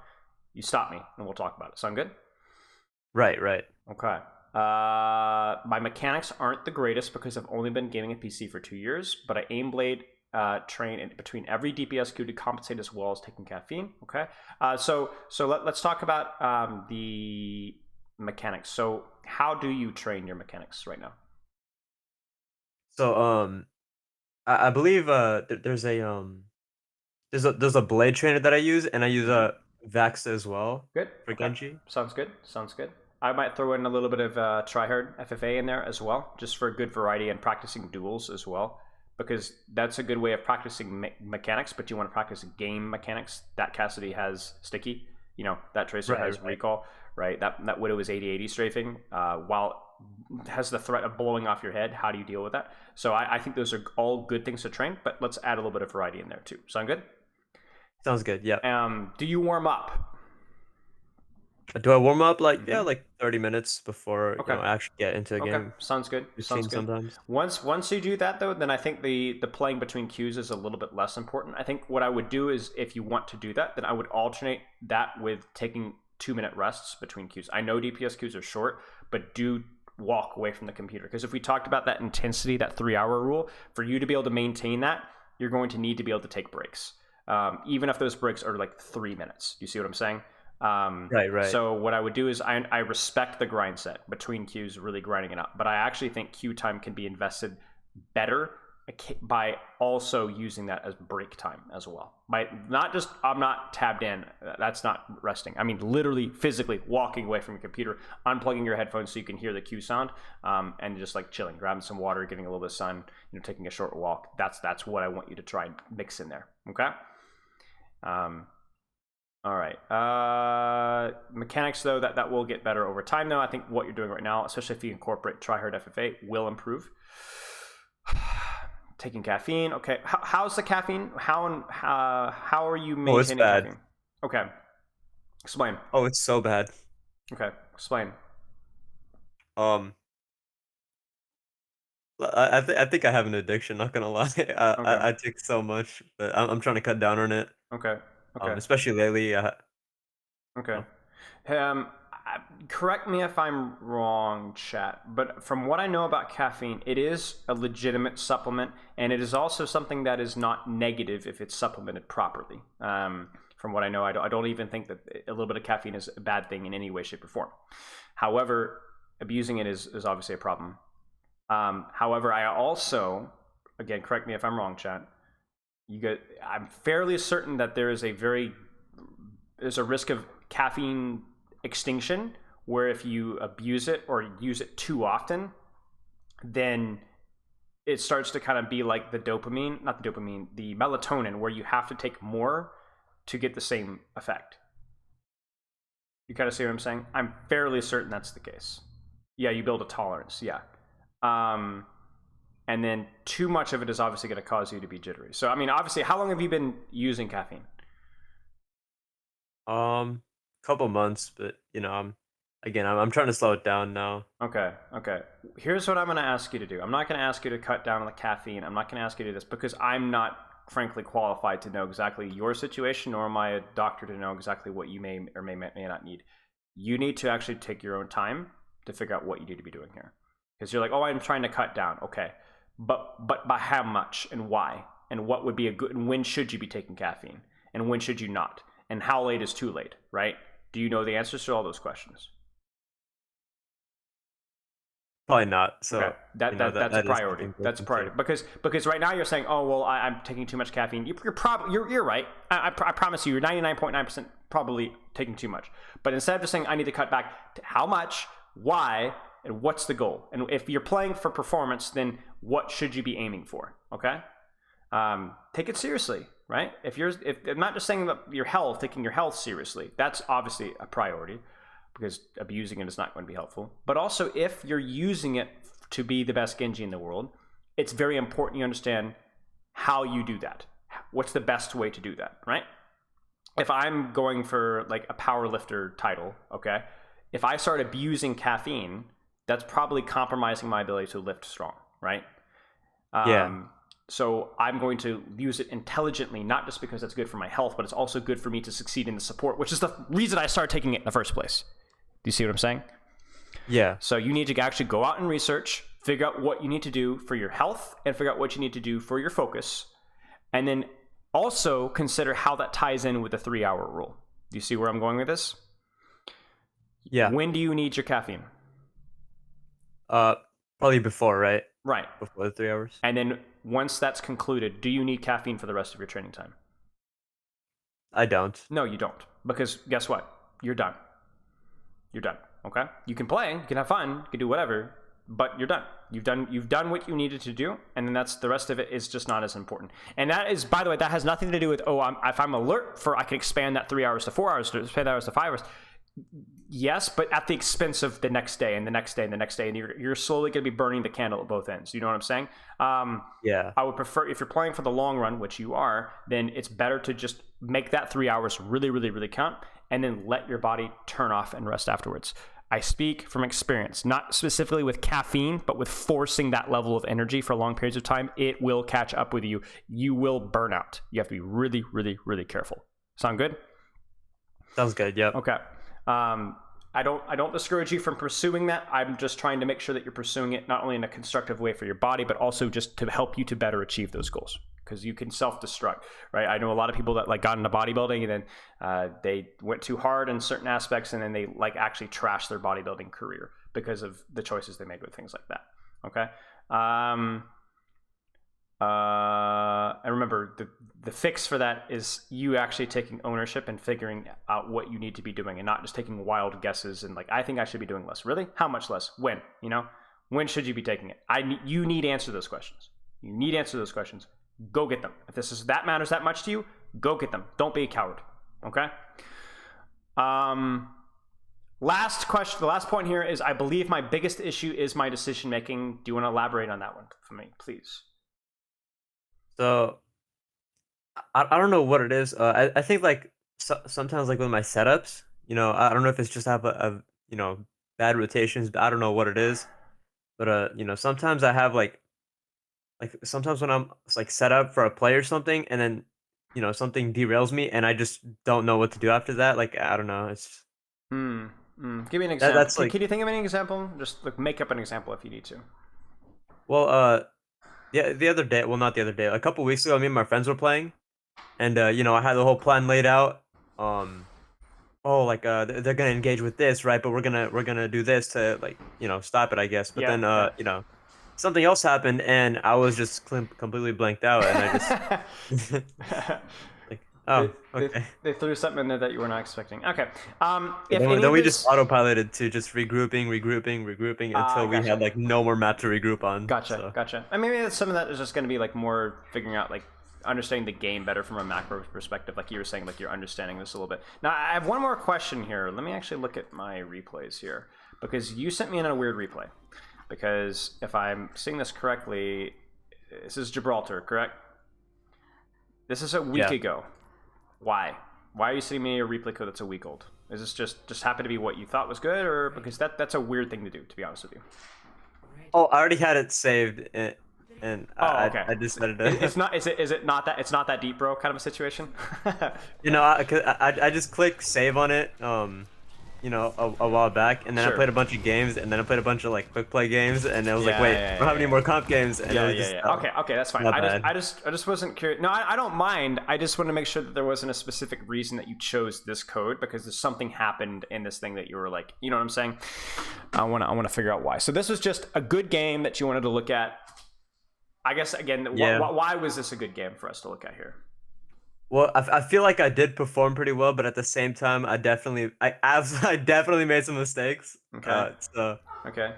you stop me and we'll talk about it. Sound good? Right. Okay. My mechanics aren't the greatest because I've only been gaming a PC for 2 years, but I aim blade train in between every DPS queue to compensate as well as taking caffeine. Okay. So let's talk about the mechanics. So how do you train your mechanics right now? So I believe there's a blade trainer that I use, and I use a Vax as well. Good. For Okay. Genji. Sounds good. I might throw in a little bit of tryhard FFA in there as well, just for good variety and practicing duels as well, because that's a good way of practicing mechanics. But you want to practice game mechanics. That Cassidy has sticky. That Tracer has recall. Right. That Widow is 80/80 strafing. While has the threat of blowing off your head. How do you deal with that? So I think those are all good things to train, but let's add a little bit of variety in there too. Sound good? Sounds good. Yeah. Do you warm up? Do I warm up like 30 minutes before Okay. I actually get into a game? Sounds good. Sounds good. Sometimes. Once you do that though, then I think the playing between queues is a little bit less important. I think what I would do is, if you want to do that, then I would alternate that with taking 2-minute rests between queues. I know DPS queues are short, but do walk away from the computer, because if we talked about that intensity, that 3-hour rule, for you to be able to maintain that, you're going to need to be able to take breaks, even if those breaks are like 3 minutes. You see what I'm saying? Right. So what I would do is I respect the grind set between queues, really grinding it up, but I actually think queue time can be invested better by also using that as break time as well. By not just, I'm not tabbed in, that's not resting. I mean, literally physically walking away from your computer, unplugging your headphones so you can hear the queue sound, and just like chilling, grabbing some water, getting a little bit of sun, taking a short walk. That's what I want you to try and mix in there. Okay. All right. Mechanics though, that will get better over time though. I think what you're doing right now, especially if you incorporate tryhard FFA, will improve. Taking caffeine. Okay. How's the caffeine? How are you maintaining it's bad. caffeine? Okay. Explain. Oh, it's so bad. Okay. Explain. I think I have an addiction. Not gonna lie. I take so much, but I'm trying to cut down on it. Okay. Especially lately. Okay. Correct me if I'm wrong, chat, but from what I know about caffeine, it is a legitimate supplement, and it is also something that is not negative if it's supplemented properly. From what I know, I don't even think that a little bit of caffeine is a bad thing in any way, shape, or form. However, abusing it is obviously a problem. However, I also, again, correct me if I'm wrong, chat, I'm fairly certain that there's a risk of caffeine extinction, where if you abuse it or use it too often, then it starts to kind of be like the melatonin, where you have to take more to get the same effect. You kind of see what I'm saying? I'm fairly certain that's the case. Yeah, you build a tolerance. Yeah. And then too much of it is obviously going to cause you to be jittery. So, I mean, obviously, how long have you been using caffeine? Couple months, but I'm trying to slow it down now. Okay. Here's what I'm going to ask you to do. I'm not going to ask you to cut down on the caffeine. I'm not going to ask you to do this because I'm not, frankly, qualified to know exactly your situation, nor am I a doctor to know exactly what you may or may not need. You need to actually take your own time to figure out what you need to be doing here. Because you're like, oh, I'm trying to cut down. Okay. But by how much and why? And what would be and when should you be taking caffeine? And when should you not? And how late is too late, right? Do you know the answers to all those questions? Probably not. So okay. That's a priority. That's a priority because right now you're saying, oh well, I'm taking too much caffeine. You're right. I promise you, you're 99.9% probably taking too much. But instead of just saying I need to cut back, to how much, why, and what's the goal? And if you're playing for performance, then what should you be aiming for? Okay, take it seriously, right? If I'm not just saying about your health, taking your health seriously, that's obviously a priority because abusing it is not going to be helpful. But also, if you're using it to be the best Genji in the world, it's very important you understand how you do that. What's the best way to do that, right? If I'm going for like a power lifter title, okay, if I start abusing caffeine, that's probably compromising my ability to lift strong, right? Yeah. So I'm going to use it intelligently, not just because it's good for my health, but it's also good for me to succeed in the support, which is the reason I started taking it in the first place. Do you see what I'm saying? Yeah. So you need to actually go out and research, figure out what you need to do for your health, and figure out what you need to do for your focus. And then also consider how that ties in with the 3-hour rule. Do you see where I'm going with this? Yeah. When do you need your caffeine? Probably before, right? Right. Before the 3 hours. And then once that's concluded, do you need caffeine for the rest of your training time? I don't. No, you don't. Because guess what? You're done. You're done. Okay? You can play, you can have fun, you can do whatever, but you're done. You've done what you needed to do, and then that's the rest of it is just not as important. And that is, by the way, that has nothing to do with if I'm alert for I can expand that 3 hours to 4 hours, to expand that hours to 5 hours. Yes, but at the expense of the next day and the next day and the next day, and you're slowly going to be burning the candle at both ends. You know what I'm saying? Yeah. I would prefer, if you're playing for the long run, which you are, then it's better to just make that 3 hours really, really, really count, and then let your body turn off and rest afterwards. I speak from experience, not specifically with caffeine, but with forcing that level of energy for long periods of time. It will catch up with you. You will burn out. You have to be really, really, really careful. Sound good? Sounds good. Yep. Okay. I don't discourage you from pursuing that. I'm just trying to make sure that you're pursuing it not only in a constructive way for your body, but also just to help you to better achieve those goals. Because you can self-destruct, right? I know a lot of people that like got into bodybuilding and then they went too hard in certain aspects, and then they like actually trashed their bodybuilding career because of the choices they made with things like that. Okay. And remember, the fix for that is you actually taking ownership and figuring out what you need to be doing, and not just taking wild guesses and like, I think I should be doing less. Really? How much less? When? You know, when should you be taking it? You need to answer those questions. You need to answer those questions. Go get them. If that matters that much to you, go get them. Don't be a coward. Okay. Last question. The last point here is, I believe my biggest issue is my decision making. Do you want to elaborate on that one for me, please? So I don't know what it is. I think like sometimes like with my setups, I don't know if it's just I have a bad rotations, but I don't know what it is. But sometimes I have like sometimes when I'm like set up for a play or something, and then something derails me, and I just don't know what to do after that. Like I don't know. It's Give me an example. that's like Can you think of any example? Just like make up an example if you need to. well, yeah, the other day. Well, not the other day. A couple weeks ago, me and my friends were playing, and I had the whole plan laid out. They're gonna engage with this, right? But we're gonna do this to like stop it, I guess. But Yeah, then yeah. something else happened, and I was just completely blanked out, and I just like, oh, okay. They threw something in there that you were not expecting. Okay. Then we just autopiloted to just regrouping until we gotcha. had like no more map to regroup on. Gotcha. I mean, maybe some of that is just going to be like more figuring out like understanding the game better from a macro perspective, like you were saying, like you're understanding this a little bit. Now, I have one more question here. Let me actually look at my replays here, because you sent me in a weird replay. Because if I'm seeing this correctly, this is Gibraltar, correct? This is a week ago. Why? Why are you sending me a replay code that's a week old? Is this just happen to be what you thought was good, or because that's a weird thing to do, to be honest with you? Oh, I already had it saved, and okay. I decided to. It's not. Is it not that? It's not that deep, bro. Kind of a situation. I just clicked save on it. A while back, and then Sure. I played a bunch of games, and then I played a bunch of like quick play games, and I was like, wait, Yeah, I don't have any more comp games. And Okay, that's fine. not I just wasn't curious. No, I don't mind. I just want to make sure that there wasn't a specific reason that you chose this code, because there's something happened in this thing that you were like, you know what I'm saying? I want to figure out why. So this was just a good game that you wanted to look at. I guess again, why was this a good game for us to look at here? Well, I feel like I did perform pretty well, but at the same time, I definitely made some mistakes. Okay. Okay.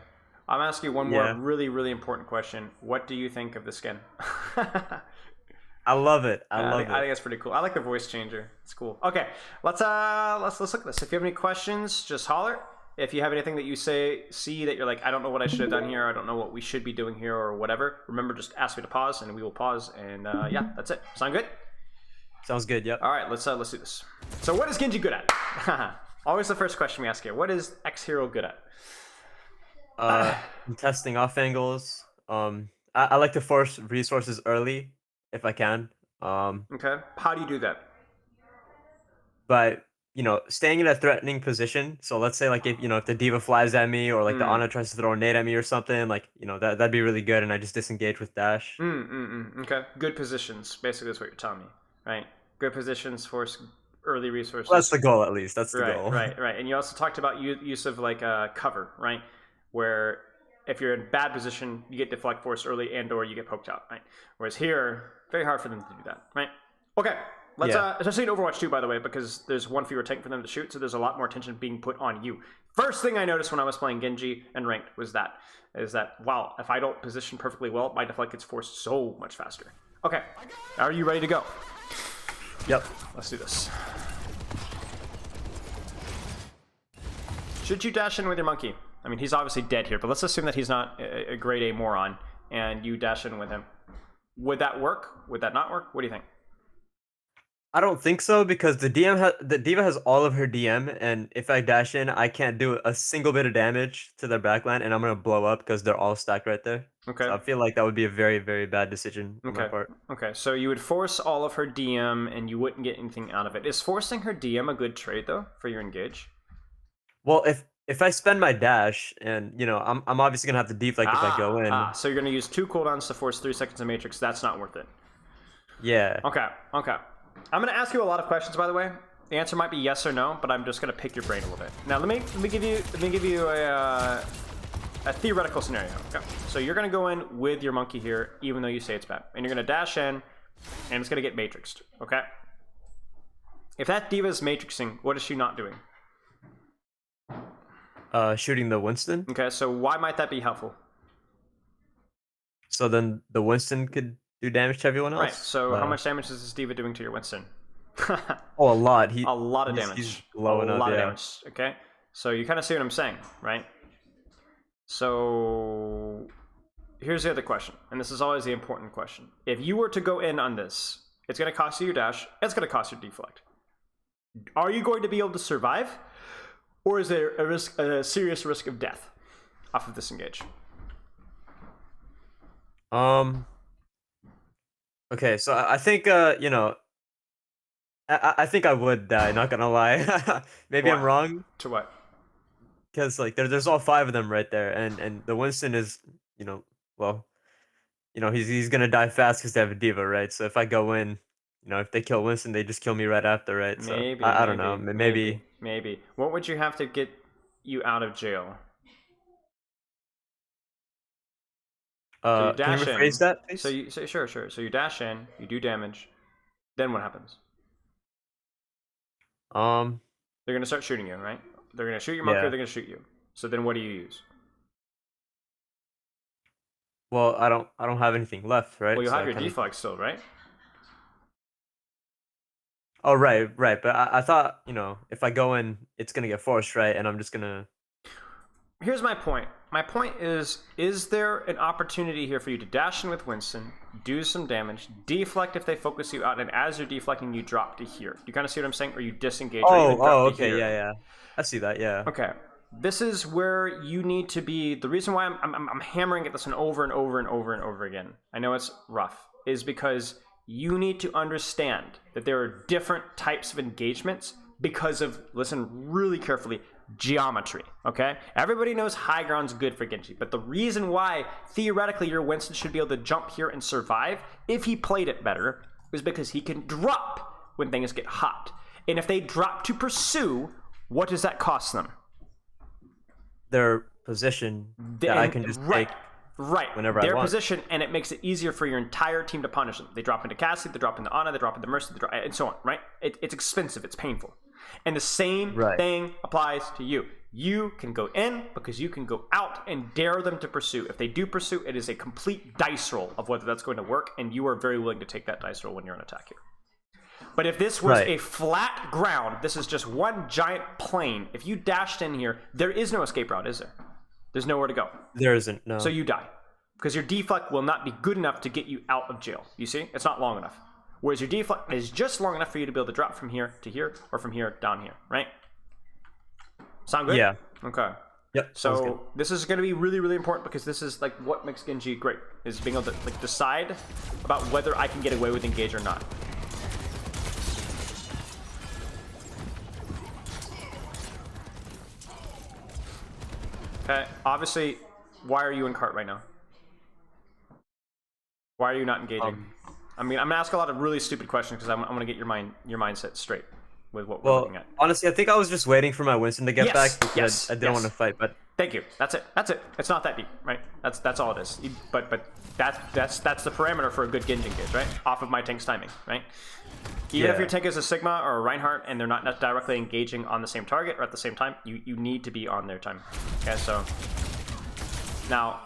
I'm asking you one more really, really important question. What do you think of the skin? I love it. I think it's pretty cool. I like the voice changer. It's cool. Okay, let's look at this. If you have any questions, just holler. If you have anything that you see that you're like, I don't know what I should have done here, I don't know what we should be doing here, or whatever, remember, just ask me to pause, and we will pause. And yeah, that's it. Sound good? Sounds good. Yep. All right, let's do this. So, what is Genji good at? Always the first question we ask here. What is X hero good at? Testing off angles. I like to force resources early if I can. Okay. How do you do that? By staying in a threatening position. So let's say like if the diva flies at me, or like the Ana tries to throw a nade at me or something, like that'd be really good, and I just disengage with dash. Okay. Good positions. Basically, that's what you're telling me, right? Good positions, force early resources. Well, that's the goal, at least. That's the goal. Right. And you also talked about use of like cover, right? Where if you're in bad position, you get deflect force early, and/or you get poked out, right? Whereas here, very hard for them to do that, right? Okay. Let's especially in Overwatch 2, by the way, because there's one fewer tank for them to shoot, so there's a lot more attention being put on you. First thing I noticed when I was playing Genji and ranked is that wow, if I don't position perfectly well, my deflect gets forced so much faster. Okay, are you ready to go? Yep. Let's do this. Should you dash in with your monkey? I mean, he's obviously dead here, but let's assume that he's not a grade A moron, and you dash in with him. Would that work? Would that not work? What do you think? I don't think so because the diva has all of her DM, and if I dash in, I can't do a single bit of damage to their backline, and I'm gonna blow up because they're all stacked right there. Okay. So I feel like that would be a very, very bad decision on my Okay. part. Okay. So you would force all of her DM, and you wouldn't get anything out of it. Is forcing her DM a good trade though for your engage? Well, if I spend my dash, and you know, I'm obviously gonna have to deflect if I go in. So you're gonna use 2 cooldowns to force 3 seconds of Matrix. That's not worth it. Yeah. Okay. Okay. I'm gonna ask you a lot of questions, by the way. The answer might be yes or no, but I'm just gonna pick your brain a little bit. Now, let me give you a theoretical scenario. Okay. So you're gonna go in with your monkey here, even though you say it's bad, and you're gonna dash in, and it's gonna get matrixed. Okay. If that diva is matrixing, what is she not doing? Shooting the Winston. Okay. So why might that be helpful? So then the Winston could do damage to everyone else. Right. So how much damage is this diva doing to your Winston? Oh, a lot. A lot of he's damage. blowing a up, lot of yeah. damage. Okay. So you kind of see what I'm saying, right? So here's the other question, and this is always the important question. If you were to go in on this, it's going to cost you your dash. It's going to cost you deflect. Are you going to be able to survive, or is there a serious risk of death off of this engage? Okay, so I think you know, I think I would die. Not gonna lie. Maybe I'm Why? wrong To what? because like there's all 5 of them right there, and the Winston is, you know, well, you know, he's gonna die fast because they have a diva, right? So if I go in, you know, if they kill Winston, they just kill me right after, right? So Maybe. I don't know. Maybe. Maybe. What would you have to get you out of jail? So you Can you dash rephrase in. that, please? So you sure. So you dash in, you do damage. Then what happens? They're gonna start shooting you, right? They're gonna shoot your monkey, Yeah. or they're gonna shoot you. So then what do you use? Well, I don't have anything left, right? Well, you So have I your kinda- deflect still, right? Oh, right. But I thought, you know, if I go in, it's gonna get forced, right? And I'm just gonna. Here's my point. My point is there an opportunity here for you to dash in with Winston, do some damage, deflect if they focus you out, and as you're deflecting, you drop to here? You kind of see what I'm saying? Or you disengage, or you drop to Okay, here. yeah. I see that, yeah. Okay. This is where you need to be. The reason why I'm hammering at this one over and over and over and over again, I know it's rough, is because you need to understand that there are different types of engagements because of, listen really carefully, geometry, okay? Everybody knows high ground's good for Genji, but the reason why theoretically your Winston should be able to jump here and survive if he played it better is because he can drop when things get hot. And if they drop to pursue, what does that cost them? Their position that I can just take whenever I their want. position, and it makes it easier for your entire team to punish them. They drop into Cassie, they drop into Ana, they drop into Mercy, and so on, right? It's expensive, it's painful. And the same thing applies to you. You can go in because you can go out and dare them to pursue. If they do pursue, it is a complete dice roll of whether that's going to work, and you are very willing to take that dice roll when you're on attack here. But if this was a flat ground, this is just one giant plane. If you dashed in here, there is no escape route, is there? There's nowhere to go. There isn't, no. So you die. Because your deflect will not be good enough to get you out of jail. You see? It's not long enough. Whereas your deflect is just long enough for you to be able to drop from here to here, or from here down here, right? Sound good? Yeah. Okay. Yep. sounds good. So this is going to be really, really important because this is like what makes Genji great, is being able to like decide about whether I can get away with engage or not. Okay, obviously, why are you in cart right now? Why are you not engaging? I mean, I'm gonna ask a lot of really stupid questions because I'm gonna get your mindset straight with what we're looking at. Honestly, I think I was just waiting for my Winston to get back because I didn't want to fight. But thank you. That's it. It's not that deep, right? That's all it is. But that's the parameter for a good Genji engage, right? Off of my tank's timing, right? Even if your tank is a Sigma or a Reinhardt and they're not directly engaging on the same target or at the same time, you need to be on their time. Okay, so now,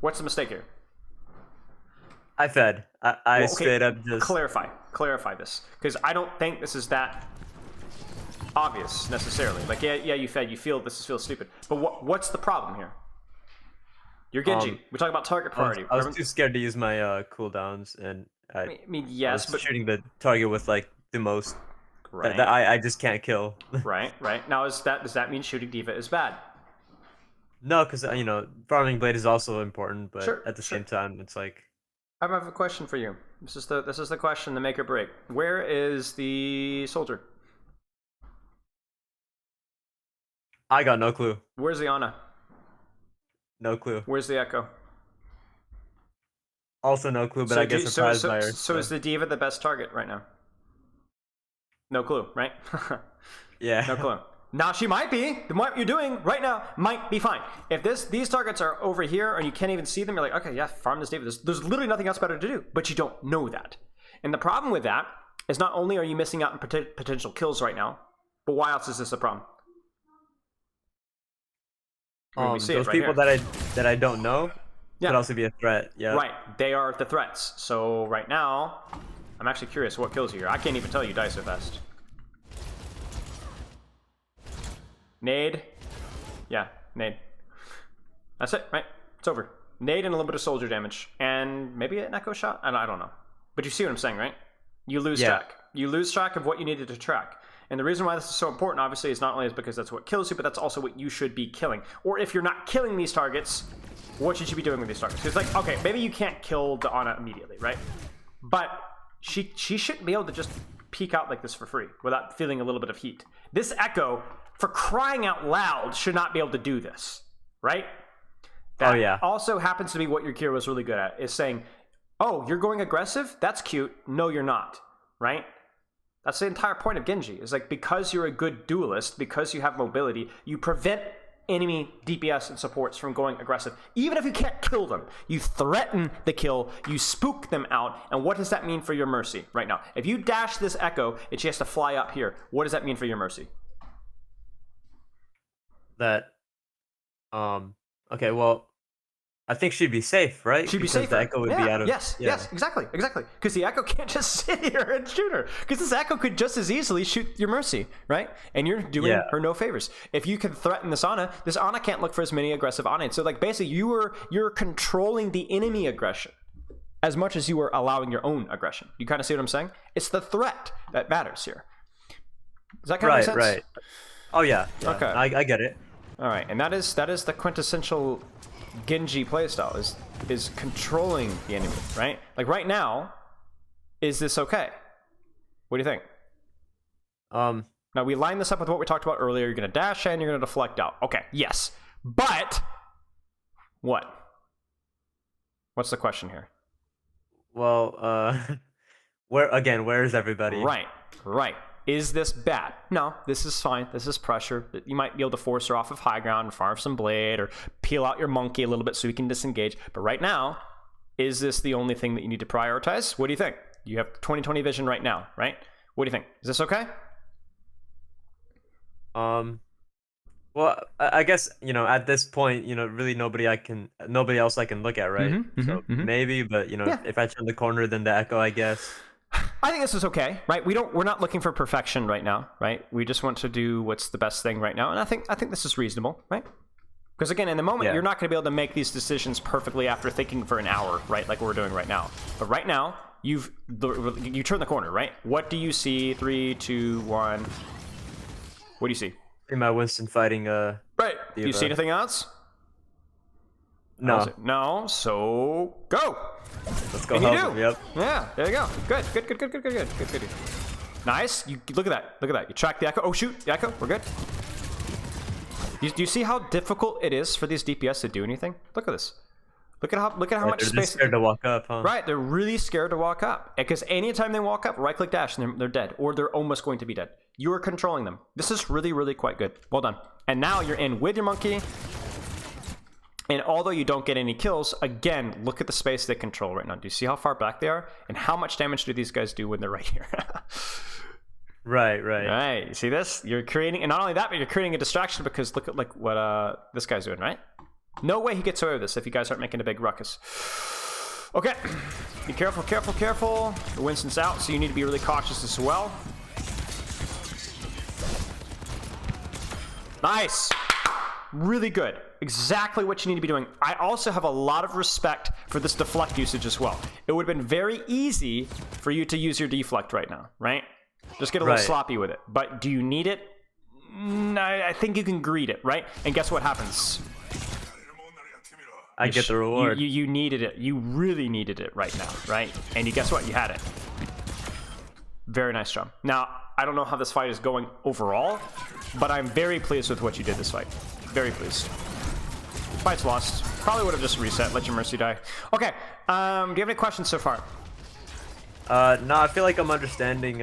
what's the mistake here? I fed. I straight up just clarify this, because I don't think this is that obvious necessarily. Like, yeah, you fed, you feel this feels stupid. But what's the problem here? You're Genji. We're talking about target priority. I was too scared to use my cooldowns, and I mean, yes, I was but shooting the target with like the most right. that I just can't kill. right. Now, does that mean shooting D.Va is bad? No, because you know, farming blade is also important, but Sure, at the same time, it's like. I have a question for you. This is the question, the make or break. Where is the soldier? I got no clue. Where's the Ana? No clue. Where's the Echo? Also no clue, but I get surprised by her. So is the D.Va the best target right now? No clue, right? Yeah. No clue. Now she might be. What you're doing right now might be fine. If these targets are over here and you can't even see them, you're like, okay, yeah, farm this D.Va. There's literally nothing else better to do, but you don't know that. And the problem with that is not only are you missing out on potential kills right now, but why else is this a problem? We see those it right people here. that I don't know could also be a threat. Yeah. Right. They are the threats. So right now, I'm actually curious what kills you here. I can't even tell you die so fast. Nade. Yeah, nade. That's it, right? It's over. Nade and a little bit of soldier damage. And maybe an echo shot? I don't know. But you see what I'm saying, right? You lose track. You lose track of what you needed to track. And the reason why this is so important, obviously, is not only because that's what kills you, but that's also what you should be killing. Or if you're not killing these targets, what should you be doing with these targets? Because, like, okay, maybe you can't kill the Ana immediately, right? But she shouldn't be able to just peek out like this for free without feeling a little bit of heat. This Echo, for crying out loud, should not be able to do this, right? That also happens to be what your Kira was really good at, is saying, oh, you're going aggressive? That's cute. No, you're not, right? That's the entire point of Genji, is like, because you're a good duelist, because you have mobility, you prevent enemy DPS and supports from going aggressive. Even if you can't kill them, you threaten the kill, you spook them out, and what does that mean for your Mercy right now? If you dash this Echo and she has to fly up here, what does that mean for your Mercy? That, okay, well, I think she'd be safe, right? She'd be safe. The Echo would be out of... Yes, exactly. Because the Echo can't just sit here and shoot her. Because this Echo could just as easily shoot your Mercy, right? And you're doing her no favors. If you can threaten this Ana can't look for as many aggressive Ana. So, like, basically, you're controlling the enemy aggression as much as you are allowing your own aggression. You kind of see what I'm saying? It's the threat that matters here. Does that kind of make sense? Right. Oh, yeah. Okay. I get it. All right, and that is the quintessential Genji playstyle, is controlling the enemy, right? Like right now, is this okay? What do you think? Now we line this up with what we talked about earlier. You're gonna dash in, you're gonna deflect out. Okay, yes. But what? What's the question here? Well, where is everybody? Right. Is this bad? No, this is fine. This is pressure. You might be able to force her off of high ground and farm some blade or peel out your monkey a little bit so you can disengage. But right now, is this the only thing that you need to prioritize? What do you think? You have 20/20 vision right now, right? What do you think? Is this okay? Well, I guess, you know, at this point, you know, really nobody else I can look at, right? Maybe, but you know, if I turn the corner, then the Echo, I guess. I think this is okay, right? We're not looking for perfection right now, right? We just want to do what's the best thing right now, and I think this is reasonable, right? Because again, in the moment, you're not going to be able to make these decisions perfectly after thinking for an hour, right? Like we're doing right now. But right now, you turn the corner, right? What do you see? 3, 2, 1. What do you see? In my Winston fighting right. Do you see anything else? No. No. So go. Let's go. And you do. Yep. Yeah. There you go. Good. Nice. You look at that. You track the Echo. Oh shoot, the Echo. We're good. Do you see how difficult it is for these DPS to do anything? Look at this. Look at how much space. They're scared to walk up, huh? Right. They're really scared to walk up because anytime they walk up, right click dash, and they're dead, or they're almost going to be dead. You are controlling them. This is really quite good. Well done. And now you're in with your monkey. And although you don't get any kills, again, look at the space they control right now. Do you see how far back they are? And how much damage do these guys do when they're right here? Right. You see this? You're creating, and not only that, but you're creating a distraction because look at what this guy's doing, right? No way he gets away with this if you guys aren't making a big ruckus. Okay. Be careful. Winston's out, so you need to be really cautious as well. Nice. Really good. Exactly what you need to be doing. I also have a lot of respect for this deflect usage as well. It would have been very easy for you to use your deflect right now, right? Just get a little sloppy with it. But do you need it? I think you can greet it, right? And guess what happens? I get the reward. You needed it. You really needed it right now, right? And guess what? You had it. Very nice job. Now, I don't know how this fight is going overall, but I'm very pleased with what you did this fight. Very pleased. Fight's lost. Probably would have just reset, let your Mercy die. Okay, do you have any questions so far? No, I feel like I'm understanding,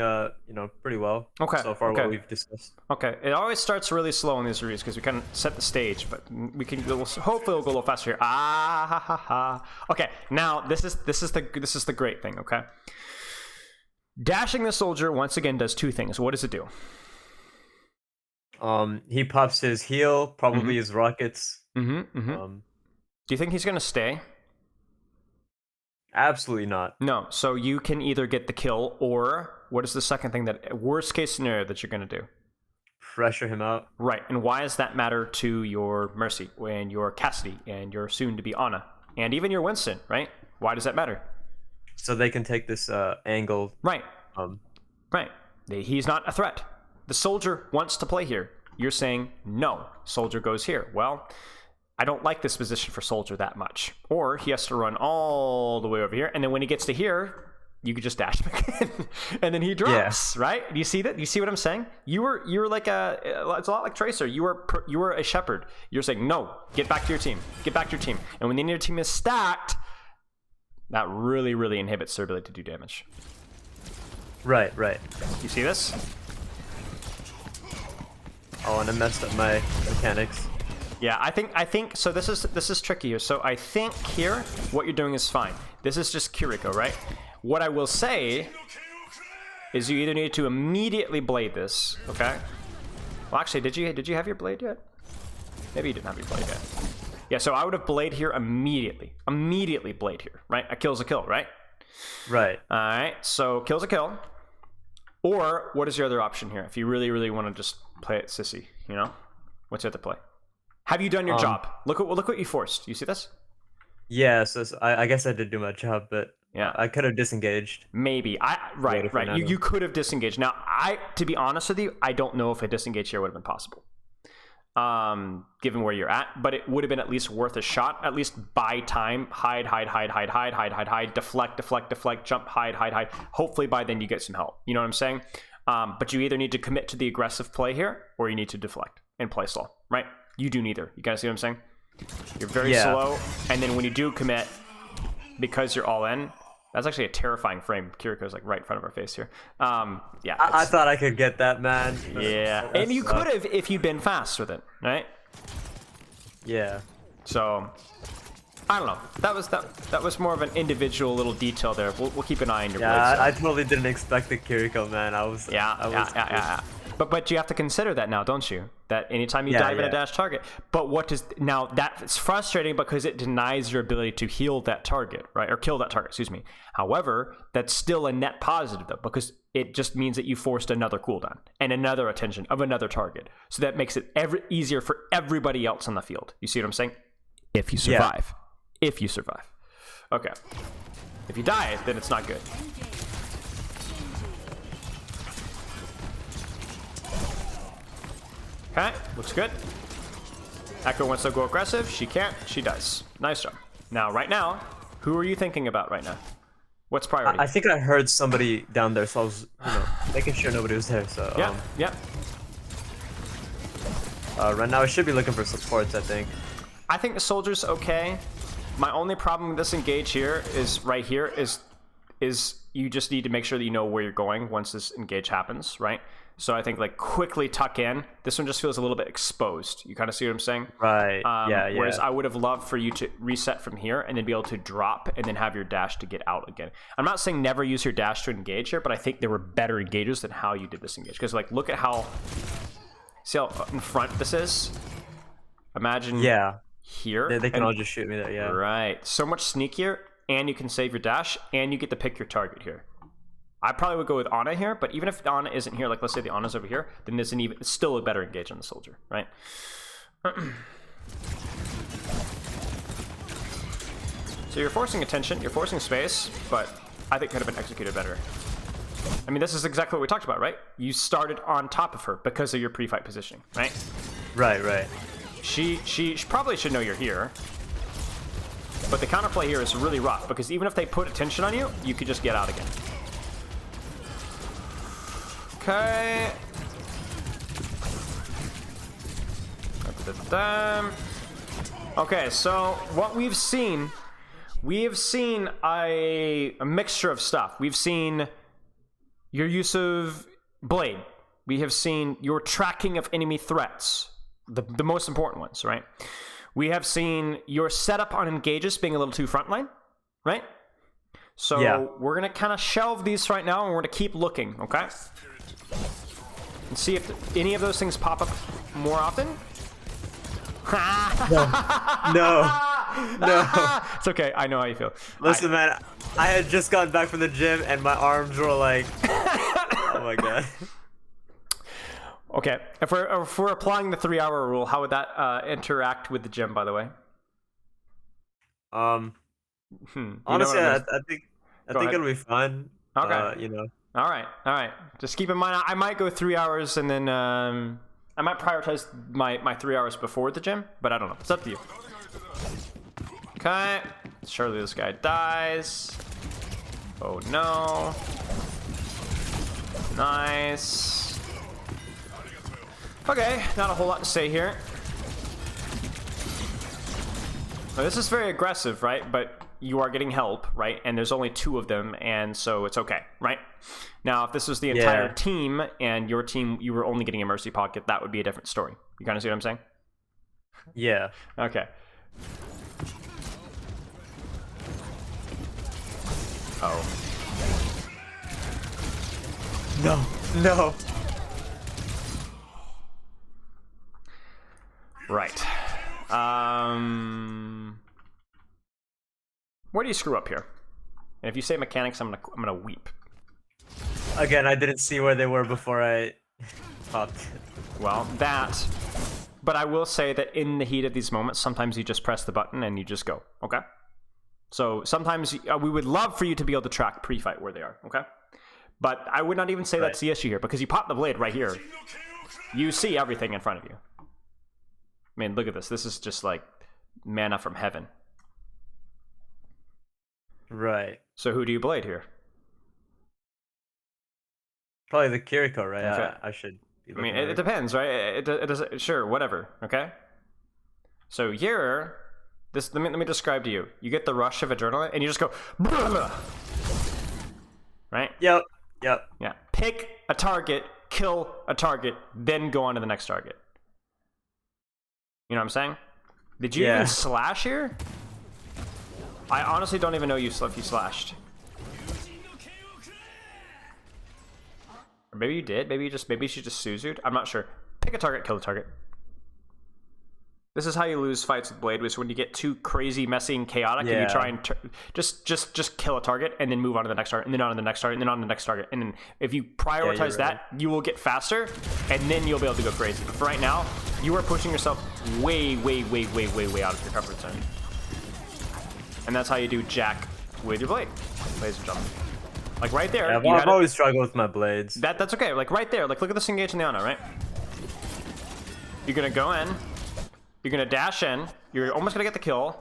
pretty well. So far, what we've discussed. Okay, it always starts really slow in these reviews because we kind of set the stage, but we can hopefully we'll go a little faster here. Ah ha ha ha. Okay, now this is the great thing. Okay, dashing the soldier once again does two things. What does it do? He pops his heal, probably his rockets. Do you think he's gonna stay? Absolutely not. No. So you can either get the kill, or what is the second thing that worst case scenario that you're gonna do? Pressure him out. Right. And why does that matter to your Mercy and your Cassidy and your soon to be Ana and even your Winston? Right. Why does that matter? So they can take this angle. Right. Right. He's not a threat. The soldier wants to play here. You're saying no. Soldier goes here. Well, I don't like this position for soldier that much. Or he has to run all the way over here, and then when he gets to here, you could just dash him again, and then he drops. Yeah. Right? Do you see that? You see what I'm saying? You were like it's a lot like Tracer. You were a shepherd. You're saying no. Get back to your team. Get back to your team. And when the enemy team is stacked, that really, really inhibits their ability to do damage. Right. You see this? Oh, and I messed up my mechanics. Yeah, I think so. This is tricky here. So I think here what you're doing is fine. This is just Kiriko, right? What I will say is you either need to immediately blade this, okay? Well, actually, did you have your blade yet? Maybe you didn't have your blade yet. Yeah, so I would have blade here immediately. Immediately blade here, right? A kill's a kill, right? Right. All right. So kill's a kill. Or what is your other option here? If you really, really want to just play it sissy, you know, what's your other play? Have you done your job? Look what you forced. You see this? Yeah, so I guess I did do my job, but yeah, I could have disengaged. Maybe. Right. You could have disengaged. Now, to be honest with you, I don't know if a disengage here would have been possible. Given where you're at, but it would have been at least worth a shot. At least buy time. Hide, deflect, jump, hide. Hopefully by then you get some help. You know what I'm saying? But you either need to commit to the aggressive play here, or you need to deflect and play slow, right? You do neither. You guys see what I'm saying? You're very slow, and then when you do commit, because you're all in, that's actually a terrifying frame. Kiriko's like right in front of our face here. Yeah. I thought I could get that, man. Yeah, and you could have if you'd been fast with it, right? Yeah. So, I don't know. That was more of an individual little detail there. We'll keep an eye on your blade. Yeah, I totally didn't expect the Kiriko, man. I was. Yeah. But you have to consider that now, don't you? That anytime you dive in a dash target. But now that's frustrating because it denies your ability to heal that target, right? Or kill that target, excuse me. However, that's still a net positive though, because it just means that you forced another cooldown and another attention of another target. So that makes it easier for everybody else on the field. You see what I'm saying? If you survive. Yeah. If you survive. Okay. If you die, then it's not good. Okay, looks good. Echo wants to go aggressive. She can't. She does. Nice job. Right now, who are you thinking about right now? What's priority? I think I heard somebody down there, so I was, making sure nobody was there. So yeah. Right now, I should be looking for supports. I think the soldier's okay. My only problem with this engage here is right here is you just need to make sure that you know where you're going once this engage happens, right? So I think like quickly tuck in. This one just feels a little bit exposed. You kind of see what I'm saying? Right. Yeah. Whereas I would have loved for you to reset from here and then be able to drop and then have your dash to get out again. I'm not saying never use your dash to engage here, but I think there were better engages than how you did this engage. Because like look at see how in front this is? Imagine here. They can all just shoot me there, yeah. Right. So much sneakier, and you can save your dash, and you get to pick your target here. I probably would go with Ana here, but even if Ana isn't here, like let's say the Ana's over here, then it's still a better engage on the soldier, right? So you're forcing attention, you're forcing space, but I think could have been executed better. I mean, this is exactly what we talked about, right? You started on top of her because of your pre-fight positioning, right? Right. She probably should know you're here. But the counterplay here is really rough because even if they put attention on you, you could just get out again. Okay. Okay, so what we've seen a mixture of stuff. We've seen your use of Blade. We have seen your tracking of enemy threats, the most important ones, right? We have seen your setup on engages being a little too frontline, right? So yeah. We're going to kind of shelve these right now, and we're going to keep looking, okay? And see if any of those things pop up more often. No. It's okay. I know how you feel. Listen, man, I had just gotten back from the gym, and my arms were like, oh my god. Okay, if we're applying the 3-hour rule, how would that interact with the gym, by the way? Honestly, I think it'll be fun. Okay. You know. All right. Just keep in mind, I might go 3 hours, and then I might prioritize my 3 hours before the gym, but I don't know. It's up to you. Okay. Surely this guy dies. Oh no. Nice. Okay, not a whole lot to say here. Now, this is very aggressive, right? But you are getting help, right? And there's only 2 of them, and so it's okay, right? Now, if this was the entire team, and your team, you were only getting a Mercy Pocket, that would be a different story. You kind of see what I'm saying? Yeah. Okay. Oh. No. Right. Where do you screw up here? And if you say mechanics, I'm gonna weep. Again, I didn't see where they were before I popped. Well, that. But I will say that in the heat of these moments, sometimes you just press the button and you just go. Okay. So sometimes we would love for you to be able to track pre-fight where they are. Okay. But I would not even say that's the issue here because you pop the blade right here. You see everything in front of you. I mean, look at this. This is just like manna from heaven. Right. So who do you blade here? Probably the Kiriko, right? Okay. I should be I mean, looking it depends, right? It does. Sure, whatever. Okay. So here, let me describe to you. You get the rush of adrenaline, and you just go, blah, blah. Right? Yep. Yeah. Pick a target, kill a target, then go on to the next target. You know what I'm saying? Did you even slash here? I honestly don't even know if you slashed. Or maybe you did. Maybe she just Suzu'd. I'm not sure. Pick a target, kill the target. This is how you lose fights with Blade, is when you get too crazy, messy, and chaotic, and you try and just kill a target, and then move on to the next target, and then on to the next target, and then on to the next target. And then if you prioritize that, you will get faster, and then you'll be able to go crazy. But for right now, you are pushing yourself way out of your comfort zone. And that's how you do jack with your blade, ladies and gentlemen. Like right there. Yeah, I've always struggled with my blades. That's okay. Like right there. Like look at this engage in the Ana, right? You're gonna go in. You're gonna dash in. You're almost gonna get the kill.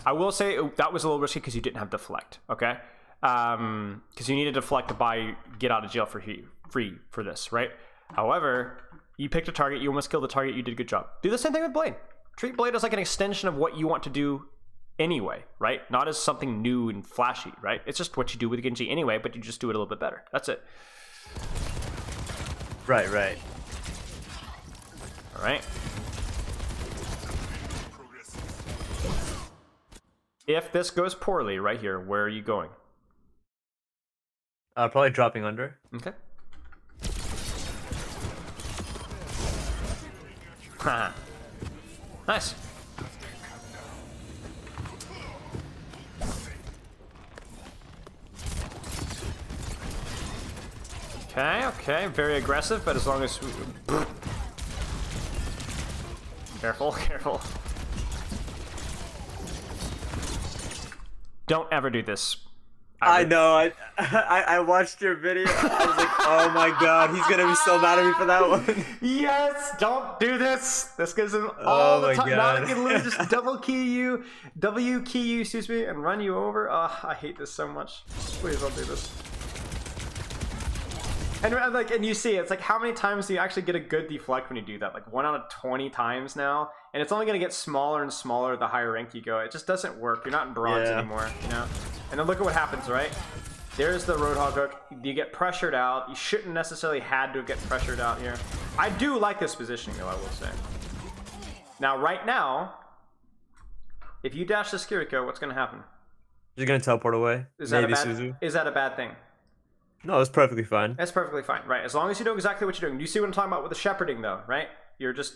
I will say that was a little risky because you didn't have deflect. Okay, because you needed deflect to get out of jail for free for this, right? However, you picked a target. You almost killed the target. You did a good job. Do the same thing with Blade. Treat Blade as like an extension of what you want to do anyway, right? Not as something new and flashy, right? It's just what you do with Genji anyway, but you just do it a little bit better. That's it. Right. All right. If this goes poorly right here, where are you going? Probably dropping under. Okay. Nice. Okay, very aggressive, but as long as... Careful. Don't ever do this. I know. I watched your video. I was like, oh my god, he's gonna be so mad at me for that one. Yes, don't do this. This gives him Oh all the my time. Now I God. can literally just W key you, excuse me, and run you over. I hate this so much. Please don't do this. And you see, it's like, how many times do you actually get a good deflect when you do that? Like 1 out of 20 times now, and it's only gonna get smaller and smaller the higher rank you go. It just doesn't work. You're not in bronze anymore, you know. And then look at what happens, right? There's the Roadhog hook. You get pressured out. You shouldn't necessarily had to get pressured out here. I do like this positioning, though, I will say. Now, right now, if you dash this Kiriko, what's going to happen? You're gonna teleport away. Is Maybe that Suzu. is that a bad thing? No, it's perfectly fine. That's perfectly fine, right? As long as you know exactly what you're doing. You see what I'm talking about with the shepherding, though, right? You're just...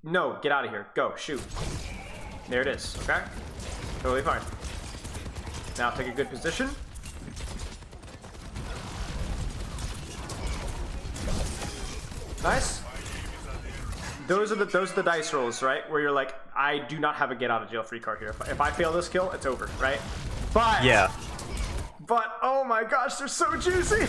No, get out of here. Go, shoot. There it is, okay? Totally fine. Now take a good position. Nice. Those are the dice rolls, right? Where you're like, I do not have a get out of jail free card here. If I fail this kill, it's over, right? But oh my gosh, they're so juicy,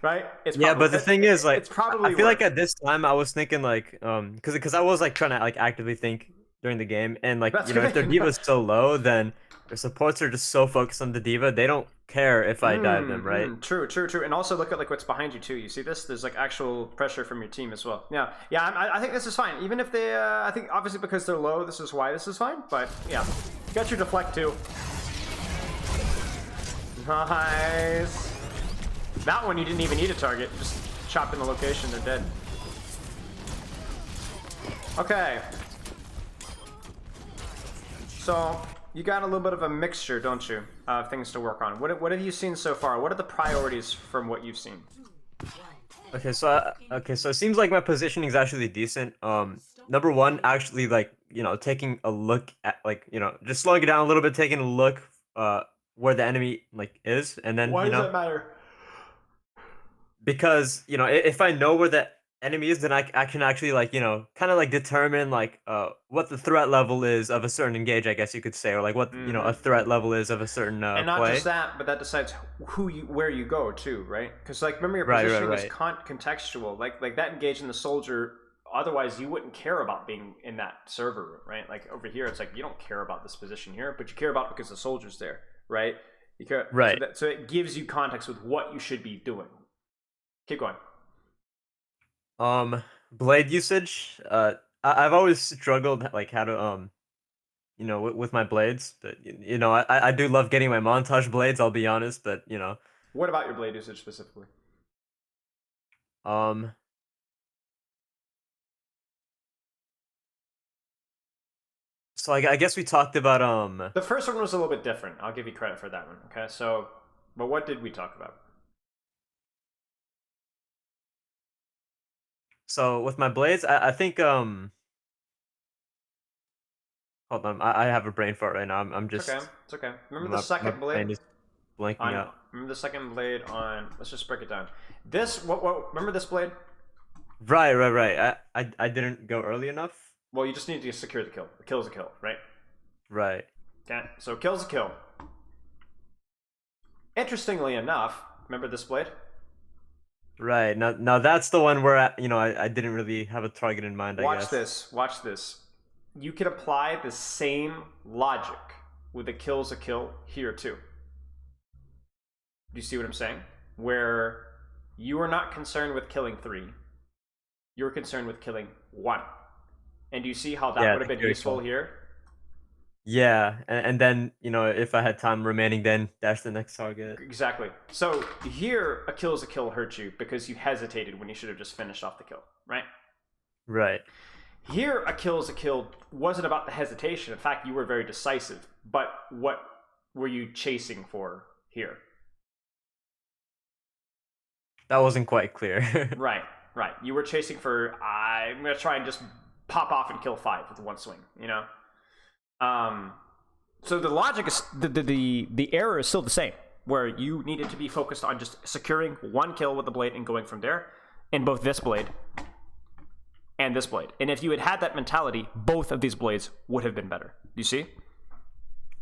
right? But the thing is, like, it's probably I feel like at this time I was thinking like, because I was like trying to like actively think during the game, and like, That's you know, if their good. diva's so low, then their supports are just so focused on the diva, they don't care if I dive them, right? True. And also look at like what's behind you too. You see this? There's like actual pressure from your team as well. Yeah. I think this is fine. Even if they, I think obviously because they're low, this is why this is fine. But yeah, you got your deflect too. Nice. That one you didn't even need a target. Just chop in the location. They're dead. Okay. So you got a little bit of a mixture, don't you, of things to work on. What have you seen so far? What are the priorities from what you've seen? Okay, so it seems like my positioning is actually decent. Number one, actually, like, you know, taking a look at, like, you know, just slowing it down a little bit, taking a look where the enemy like is, and then Why you does know, that matter? because you know, if I know where the enemy is, then I can actually, like, you know, kind of like determine like what the threat level is of a certain engage, I guess you could say, or like what you know, a threat level is of a certain And not play. just that, but that decides where you go too, right? Because like remember your Right, positioning right. is contextual. Like that engage in the soldier. Otherwise, you wouldn't care about being in that server room, right? Like over here, it's like you don't care about this position here, but you care about it because the soldier's there, right? You care, Right. So it gives you context with what you should be doing. Keep going. Blade usage. I've always struggled like how to you know, with my blades, but you know, I do love getting my montage blades. I'll be honest, but you know, What about your blade usage specifically? um. So I guess we talked about The first one was a little bit different. I'll give you credit for that one. Okay, so, but what did we talk about? So with my blades, I think hold on, I have a brain fart right now. I'm just Okay, it's okay. Remember my the second brain blade? is blanking out. Remember the second blade on. Let's just break it down. This what? Remember this blade? Right. I didn't go early enough. Well, you just need to secure the kill. The kill is a kill, right? Right. Okay, so kill's a kill. Interestingly enough, remember this blade? Right. Now that's the one where you know, I didn't really have a target in mind, I guess. Watch this. You can apply the same logic with a kill's a kill here too. Do you see what I'm saying? Where you are not concerned with killing 3. You're concerned with killing 1. And do you see how that Yeah, would have been very useful cool. here? Yeah, and then, you know, if I had time remaining, then dash the next target. Exactly. So here, a kill is a kill hurt you because you hesitated when you should have just finished off the kill, right? Right. Here, a kill is a kill wasn't about the hesitation. In fact, you were very decisive. But what were you chasing for here? That wasn't quite clear. Right. You were chasing for, I'm going to try and just pop off and kill 5 with one swing, you know? So the logic is, the error is still the same, where you needed to be focused on just securing one kill with the blade and going from there in both this blade and this blade. And if you had had that mentality, both of these blades would have been better. You see?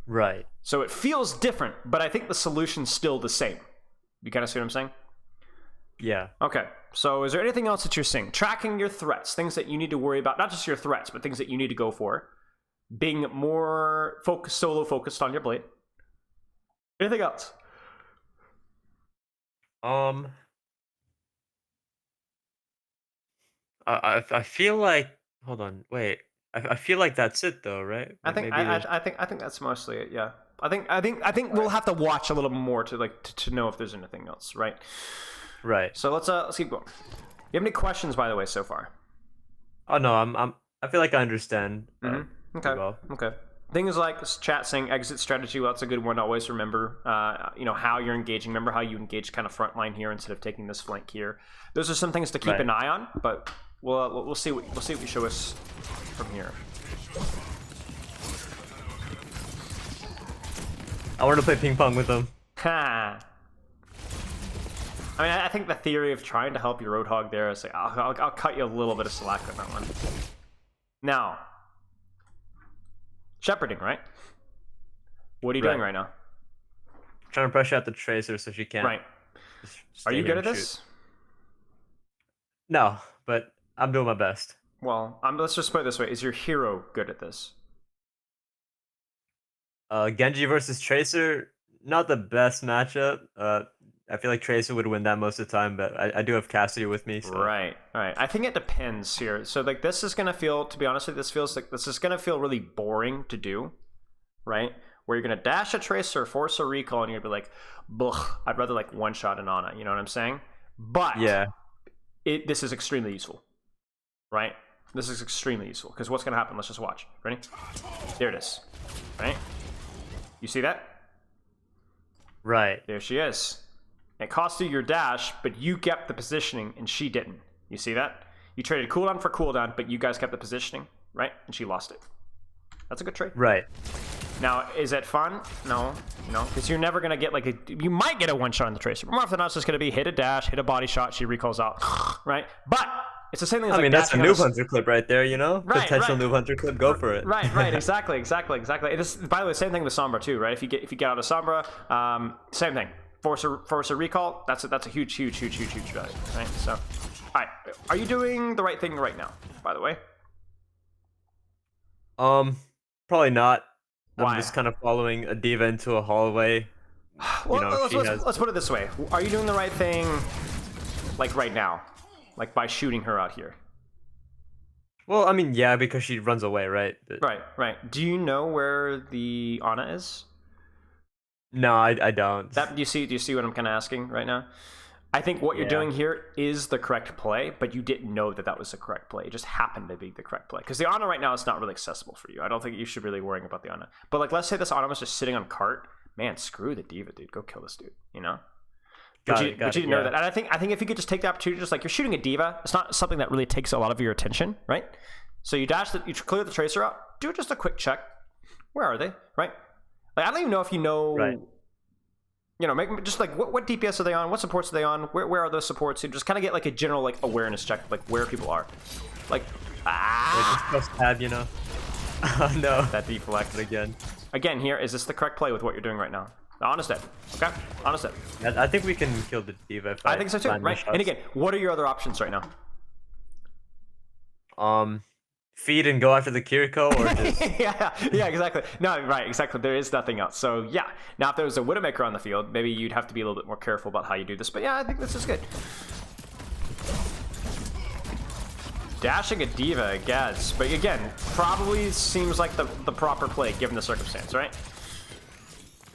Right. So it feels different, but I think the solution's still the same. You kind of see what I'm saying? Yeah. Okay. So is there anything else that you're seeing? Tracking your threats, things that you need to worry about, not just your threats, but things that you need to go for. Being more solo focused on your blade. Anything else? I feel like, hold on, wait. I feel like that's it though, right? I think I think that's mostly it. Yeah. I think we'll have to watch a little more to to know if there's anything else, right? Right. So let's keep going. You have any questions, by the way, so far? Oh no, I feel like I understand. Okay. pretty well. Okay. Things like chat saying exit strategy. Well, that's a good one to always remember. How you're engaging. Remember how you engage kind of frontline here instead of taking this flank here. Those are some things to keep an eye on. But we'll see what you show us from here. I want to play ping pong with them. Ha. I mean, I think the theory of trying to help your Roadhog there is like, I'll cut you a little bit of slack on that one. Now, shepherding, right? What are you doing right now? Trying to pressure out the Tracer so she can't. Right. Are you good at this? No, but I'm doing my best. Well, let's just put it this way. Is your hero good at this? Genji versus Tracer, not the best matchup. I feel like Tracer would win that most of the time, but I do have Cassidy with me. So. Right. I think it depends here. So like this is gonna feel, to be honest with you, this feels like this is gonna feel really boring to do, right? Where you're gonna dash a Tracer, force a recall, and you're gonna be like, "Blech, I'd rather like one shot an Ana." You know what I'm saying? But yeah, this is extremely useful, right? This is extremely useful because what's gonna happen? Let's just watch. Ready? There it is. Right? You see that? Right. There she is. It cost you your dash, but you kept the positioning and she didn't. You see that? You traded cooldown for cooldown, but you guys kept the positioning, right? And she lost it. That's a good trade. Right. Now, is it fun? No, because you're never gonna get like you might get a one shot on the Tracer, but more often than not, it's just gonna be hit a dash, hit a body shot, she recalls out, right? But it's the same thing as that's a Noob Hunter clip right there, you know? Right, Potential Noob Hunter clip, go for it. Right, exactly. It is, by the way, same thing with Sombra too, right? If you get out of Sombra, same thing. Force a recall. That's a huge value, right? So, all right, are you doing the right thing right now? By the way, probably not. Why? I'm just kind of following a diva into a hallway. Well, let's put it this way: are you doing the right thing, like right now, like by shooting her out here? Well, I mean, yeah, because she runs away, right? Right. Do you know where the Ana is? No, I don't. Do you see what I'm kind of asking right now? I think what you're doing here is the correct play, but you didn't know that was the correct play. It just happened to be the correct play. Because the Ana right now is not really accessible for you. I don't think you should really worry about the Ana. But like, let's say this Ana was just sitting on cart. Man, screw the diva, dude. Go kill this dude, you know? But you didn't know that. And I think if you could just take the opportunity, just like you're shooting a diva, it's not something that really takes a lot of your attention, right? So you you clear the Tracer out, do just a quick check. Where are they, right? Like, I don't even know if you know... Right. You know, make just like what DPS are they on? What supports are they on? Where are those supports? You just kind of get like a general like awareness check, like where people are. Like, just tab, you know. Oh no, that deflect again. Again, here is this the correct play with what you're doing right now? Honest dead. Okay, honest dead. I think we can kill the diva. If I think so too. Right. And again, what are your other options right now? Feed and go after the Kiriko, or just yeah, exactly. No, right, exactly. There is nothing else. So yeah. Now, if there was a Widowmaker on the field, maybe you'd have to be a little bit more careful about how you do this. But yeah, I think this is good. Dashing a diva, I guess. But again, probably seems like the proper play given the circumstance, right?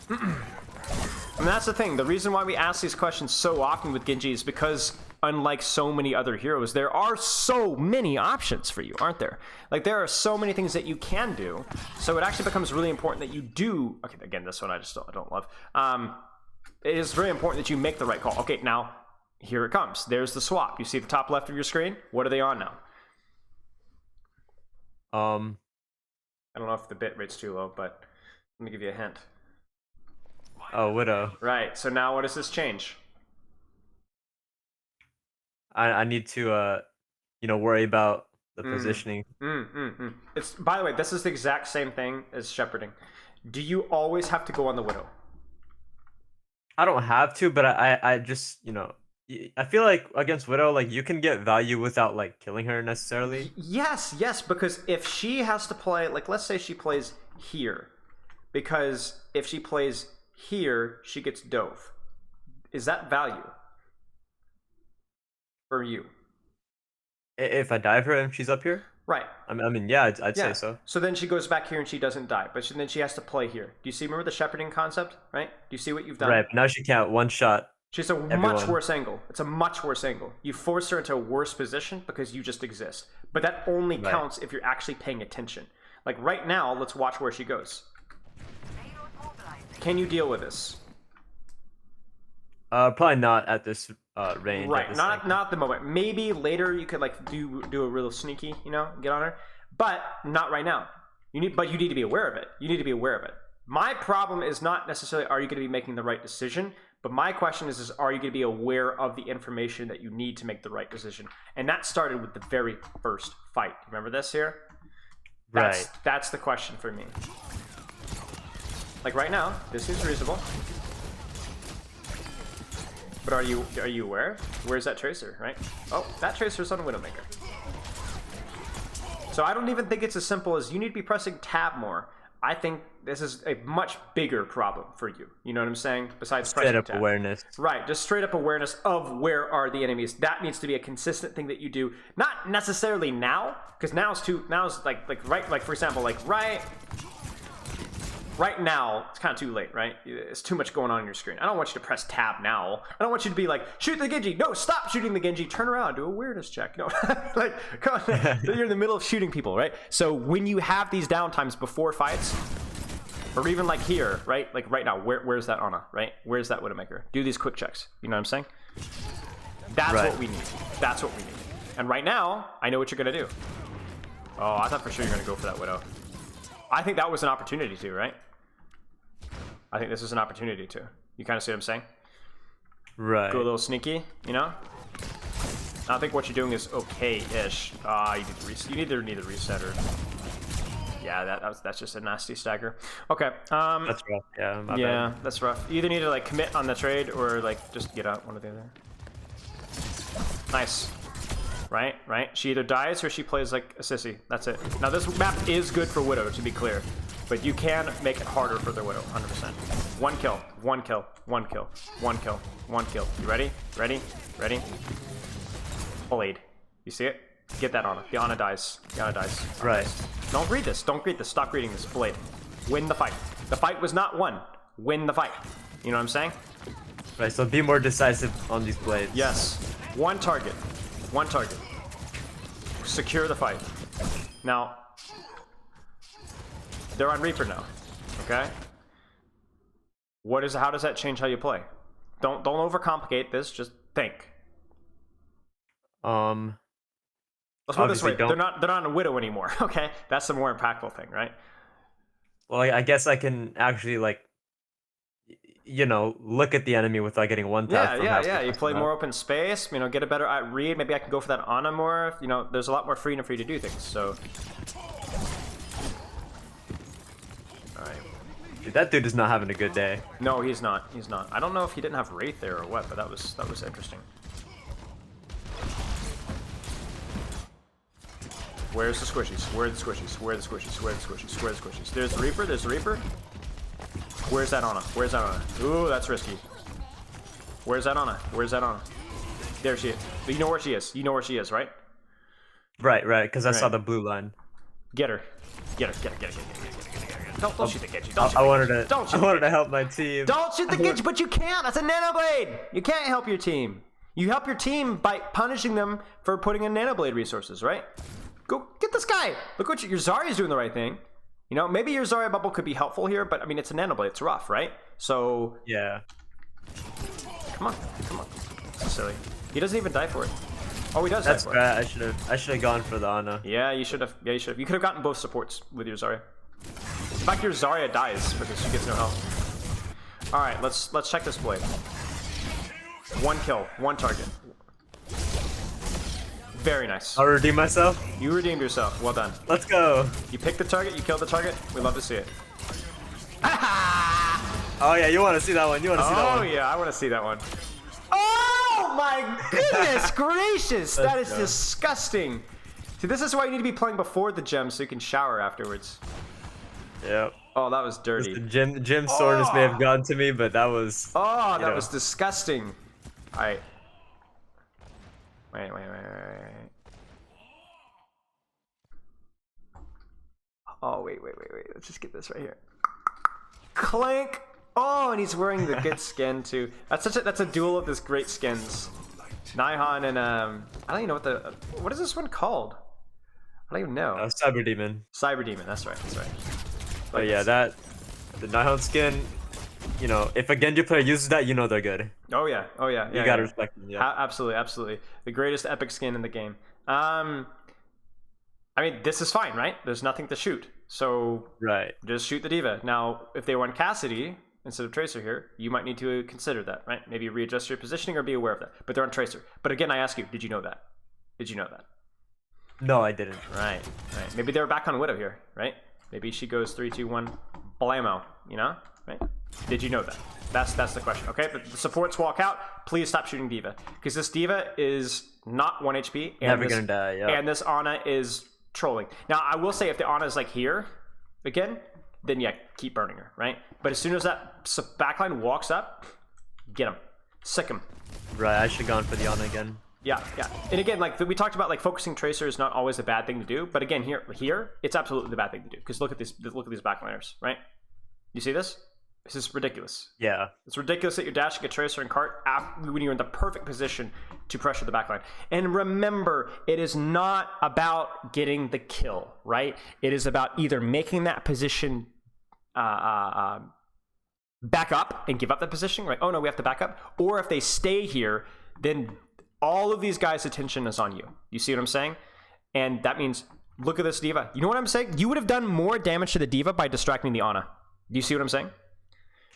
And that's the thing. The reason why we ask these questions so often with Genji is because, unlike so many other heroes, there are so many options for you, aren't there? Like, there are so many things that you can do. So it actually becomes really important that you do... Okay, again, this one I don't love. It is very important that you make the right call. Okay, now, here it comes. There's the swap. You see the top left of your screen? What are they on now? I don't know if the bit rate's too low, but let me give you a hint. Oh, Widow. Right. So now what does this change? I need to worry about the positioning. It's, by the way, this is the exact same thing as shepherding. Do you always have to go on the Widow? I don't have to, but I just, I feel like against Widow, like you can get value without like killing her necessarily. Yes, because if she has to play, like let's say she plays here, because if she plays here, she gets dove. Is that value for you? If I dive her and she's up here? Right. I mean, yeah, I'd say so. So then she goes back here and she doesn't die, but then she has to play here. Do you see? Remember the shepherding concept, right? Do you see what you've done? Right, but now she can't one shot. She's a much worse angle. It's a much worse angle. You force her into a worse position because you just exist. But that only counts if you're actually paying attention. Like right now, let's watch where she goes. Can you deal with this? Probably not at this range. Right, not at the moment. Maybe later you could like do a real sneaky, get on her. But not right now. You need to be aware of it. You need to be aware of it. My problem is not necessarily are you going to be making the right decision, but my question is are you going to be aware of the information that you need to make the right decision? And that started with the very first fight. Remember this here? That's the question for me. Like right now, this seems reasonable. But are you aware? Where's that tracer, right? Oh, that tracer's on Widowmaker. So I don't even think it's as simple as you need to be pressing tab more. I think this is a much bigger problem for you. You know what I'm saying? Besides pressing tab. Straight up awareness. Right, just straight up awareness of where are the enemies. That needs to be a consistent thing that you do. Not necessarily now, because now is like for example, like right now, it's kind of too late, right? It's too much going on your screen. I don't want you to press tab now. I don't want you to be like, shoot the Genji. No, stop shooting the Genji. Turn around, do a awareness check. No, like, come on. You're in the middle of shooting people, right? So when you have these downtimes before fights, or even like here, right? Like right now, where's that Ana, right? Where's that Widowmaker? Do these quick checks. You know what I'm saying? That's what we need. That's what we need. And right now, I know what you're going to do. Oh, I thought for sure you're going to go for that Widow. I think that was an opportunity too, right? I think this is an opportunity too. You kind of see what I'm saying? Right. Go a little sneaky, I think what you're doing is okay-ish. You need to reset her. Yeah, that's just a nasty stagger. Okay. That's rough. Yeah. My bad. That's rough. You either need to like commit on the trade or like just get out, one or the other. Nice. Right. She either dies or she plays like a sissy. That's it. Now this map is good for Widow, to be clear. But you can make it harder for the Widow, 100%. One kill. You ready? Blade. You see it? Get that Ana. The Ana dies. Right. Don't greet this. Stop greeting this. Blade. Win the fight. The fight was not won. Win the fight. You know what I'm saying? Right, so be more decisive on these blades. Yes. One target. Secure the fight. Now, they're on Reaper now, okay? How does that change how you play? Don't overcomplicate this, just think. Let's put it this way, they're not on a Widow anymore, okay? That's the more impactful thing, right? Well, I guess I can actually like look at the enemy without getting one tap. Yeah. You play more open space, get a better read. Maybe I can go for that Ana more. There's a lot more freedom for you to do things, so. Dude, that dude is not having a good day. No, he's not. I don't know if he didn't have Wraith there or what, but that was interesting. Where's the squishies? Where are the squishies? There's the Reaper. Where's that Ana? Ooh, that's risky. Where's that Ana? There she is. But you know where she is, right? Right, because I saw the blue line. Get her. Don't shoot the Genji. I wanted to help my team. Don't shoot the Genji, but you can't. That's a Nanoblade. You can't help your team. You help your team by punishing them for putting in Nanoblade resources, right? Go get this guy. Look what your Zarya's doing the right thing. Maybe your Zarya bubble could be helpful here, but I mean, it's a Nanoblade. It's rough, right? So yeah. Come on. That's silly. He doesn't even die for it. Oh, he does. That's bad. I should have gone for the Ana. Yeah, you should have. You could have gotten both supports with your Zarya. In fact, your Zarya dies because she gets no health. All right, let's check this blade. 1 kill, 1 target. Very nice. I'll redeem myself. You redeemed yourself. Well done. Let's go. You picked the target. You killed the target. We love to see it. Oh yeah, you want to see that one? You want to see that Oh one? yeah, I want to see that one. Oh my goodness gracious! That is disgusting. See, this is why you need to be playing before the gem so you can shower afterwards. Yep. Oh, that was dirty. The gym soreness may have gotten to me, but that was. Oh, that know. was disgusting. Alright. Wait. Oh, wait. Let's just get this right here. Clank! Oh, and he's wearing the good skin too. That's a duel of this great skins. Nihon and I don't even know what is this one called? I don't even know. Cyber Demon. Cyber Demon, that's right. But yeah, the Nihon skin, you know, if a Genji player uses that, you know they're good. Oh yeah. You gotta respect them. Yeah. Absolutely. The greatest epic skin in the game. I mean, this is fine, right? There's nothing to shoot. So Right. just shoot the diva. Now, if they run Cassidy instead of Tracer here, you might need to consider that, right? Maybe readjust your positioning or be aware of that. But they're on Tracer. But again, I ask you, did you know that? No, I didn't. Right. Maybe they were back on Widow here, right? Maybe she goes 3, 2, 1, blammo, you know? Right? Did you know that? That's the question, okay? But the supports walk out, please stop shooting Diva. Because this Diva is not 1 HP. And Never gonna die, yeah. And this Ana is trolling. Now, I will say if the Ana is like here, again, then yeah, keep burning her, right? But as soon as that backline walks up, get him. Sick him. Right, I should have gone for the Ana again. Yeah. And again, like we talked about, like focusing Tracer is not always a bad thing to do, but again, here it's absolutely the bad thing to do because look at these backliners, right? You see this? This is ridiculous. Yeah. It's ridiculous that you're dashing a Tracer and cart when you're in the perfect position to pressure the backline. And remember, it is not about getting the kill, right? It is about either making that position back up and give up that position, right? Oh no, we have to back up. Or if they stay here, then all of these guys' attention is on you. You see what I'm saying? And that means, look at this Diva. You know what I'm saying? You would have done more damage to the Diva by distracting the Ana. Do you see what I'm saying?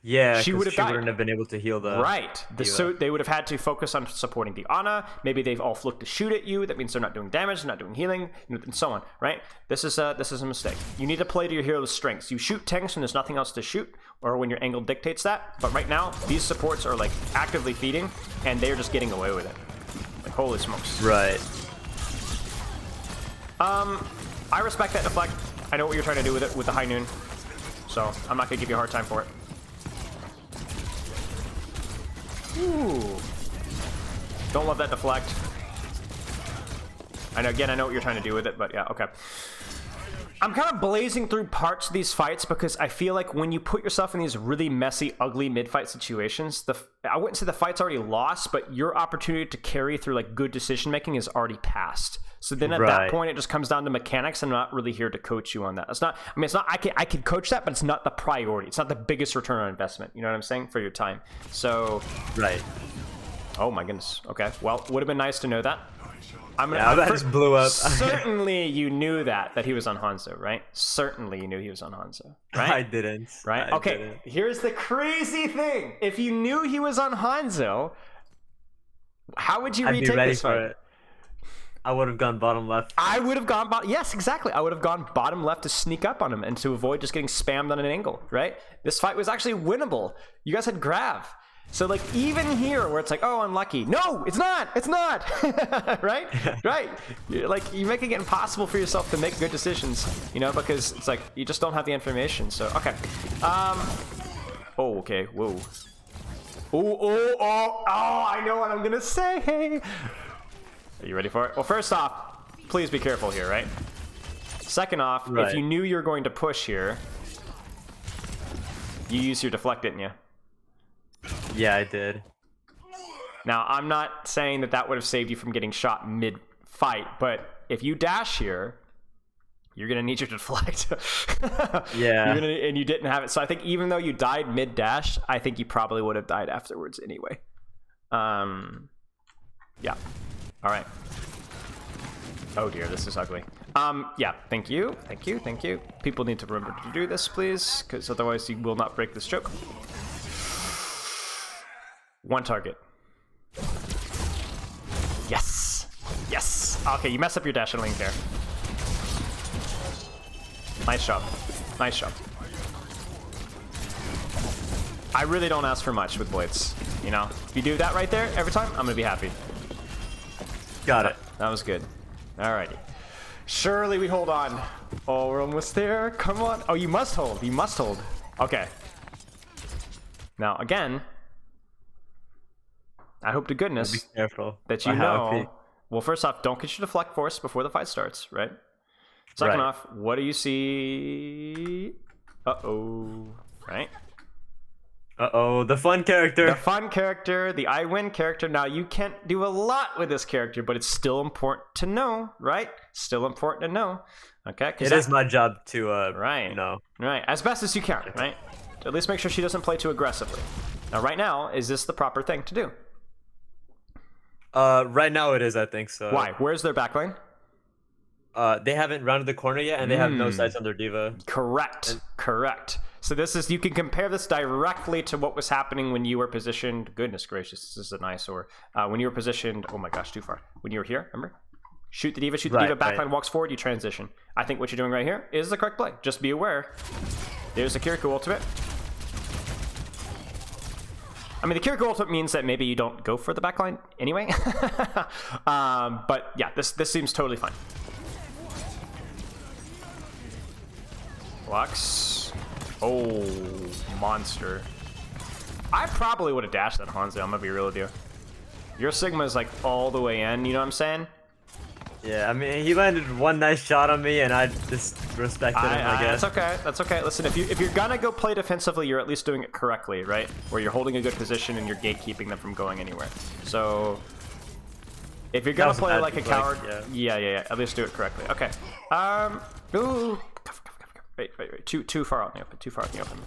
Yeah, she wouldn't have been able to heal the right. So they would have had to focus on supporting the Ana. Maybe they've all flicked to shoot at you. That means they're not doing damage, they're not doing healing, and so on. Right? This is a mistake. You need to play to your hero's strengths. You shoot tanks when there's nothing else to shoot, or when your angle dictates that. But right now, these supports are like actively feeding, and they're just getting away with it. Like holy smokes. Right. I respect that deflect. I know what you're trying to do with it with the high noon, so I'm not gonna give you a hard time for it. Ooh. Don't love that deflect. I know what you're trying to do with it, but yeah, okay. I'm kind of blazing through parts of these fights because I feel like when you put yourself in these really messy, ugly mid-fight situations, I wouldn't say the fight's already lost, but your opportunity to carry through like good decision-making is already passed. So then at that point, it just comes down to mechanics, and I'm not really here to coach you on that. It's not, I could coach that, but it's not the priority. It's not the biggest return on investment. You know what I'm saying? For your time. So. Right. Oh my goodness. Okay. Well, would have been nice to know that. That just blew up. Certainly you knew that he was on Hanzo, right? Certainly you knew he was on Hanzo, right? I didn't. Right? I okay, didn't. Here's the crazy thing. If you knew he was on Hanzo, how would you retake this fight? For it. I would have gone bottom left. I would have gone bottom. Yes, exactly. I would have gone bottom left to sneak up on him and to avoid just getting spammed on an angle, right? This fight was actually winnable. You guys had Grav. So like even here where it's like, oh, unlucky. No, it's not. It's not. Right? Right. You're making it impossible for yourself to make good decisions, you know, because it's like you just don't have the information. So okay. Oh, okay. Whoa. Oh, I know what I'm gonna say. Are you ready for it? Well, first off, please be careful here, right? Second off, if you knew you were going to push here, you used your deflect, didn't you? Yeah, I did. Now, I'm not saying that would have saved you from getting shot mid-fight, but if you dash here, you're going to need your deflect. Yeah. And you didn't have it. So I think even though you died mid-dash, I think you probably would have died afterwards anyway. Yeah. All right. Oh dear, this is ugly. Yeah, thank you. People need to remember to do this, please, because otherwise you will not break this choke. One target. Yes. Yes. Okay, you mess up your dash and link there. Nice job. Nice job. I really don't ask for much with Blitz. You know, if you do that right there every time, I'm gonna be happy. Got it. That was good. Alrighty. Surely we hold on. Oh, we're almost there. Come on. Oh, you must hold. You must hold. Okay. Now, again, I hope to goodness Be careful. that you know. Well, first off, don't get your deflect force before the fight starts, right? Second off, what do you see? Uh-oh. Right? Uh-oh, the fun character. The fun character, the I win character. Now, you can't do a lot with this character, but it's still important to know, right? Still important to know. Okay? It is my job to, right. know. Right, as best as you can, right? At least make sure she doesn't play too aggressively. Now, right now, is this the proper thing to do? Right now it is, I think so. Why? Where's their backline? They haven't rounded the corner yet, and they have no sights on their diva. Correct. Correct. So this is, you can compare this directly to what was happening when you were positioned. Goodness gracious, this is an eyesore. When you were positioned, oh my gosh, too far. When you were here, remember? Shoot the diva, backline walks forward, you transition. I think what you're doing right here is the correct play. Just be aware. There's the Kiriko ultimate. I mean, the Kiriko ultimate means that maybe you don't go for the backline anyway. But yeah, this seems totally fine. Lux. Oh, monster. I probably would have dashed that Hanzo, I'm gonna be real with you. Your Sigma is like all the way in, you know what I'm saying? Yeah, I mean, he landed one nice shot on me, and I just respected him, I guess. That's okay, that's okay. Listen, if you're gonna go play defensively, you're at least doing it correctly, right? Where you're holding a good position and you're gatekeeping them from going anywhere. So, if you're gonna play like a coward, yeah, at least do it correctly. Okay. Ooh. Wait. Too far out in the open. Too far out in the open.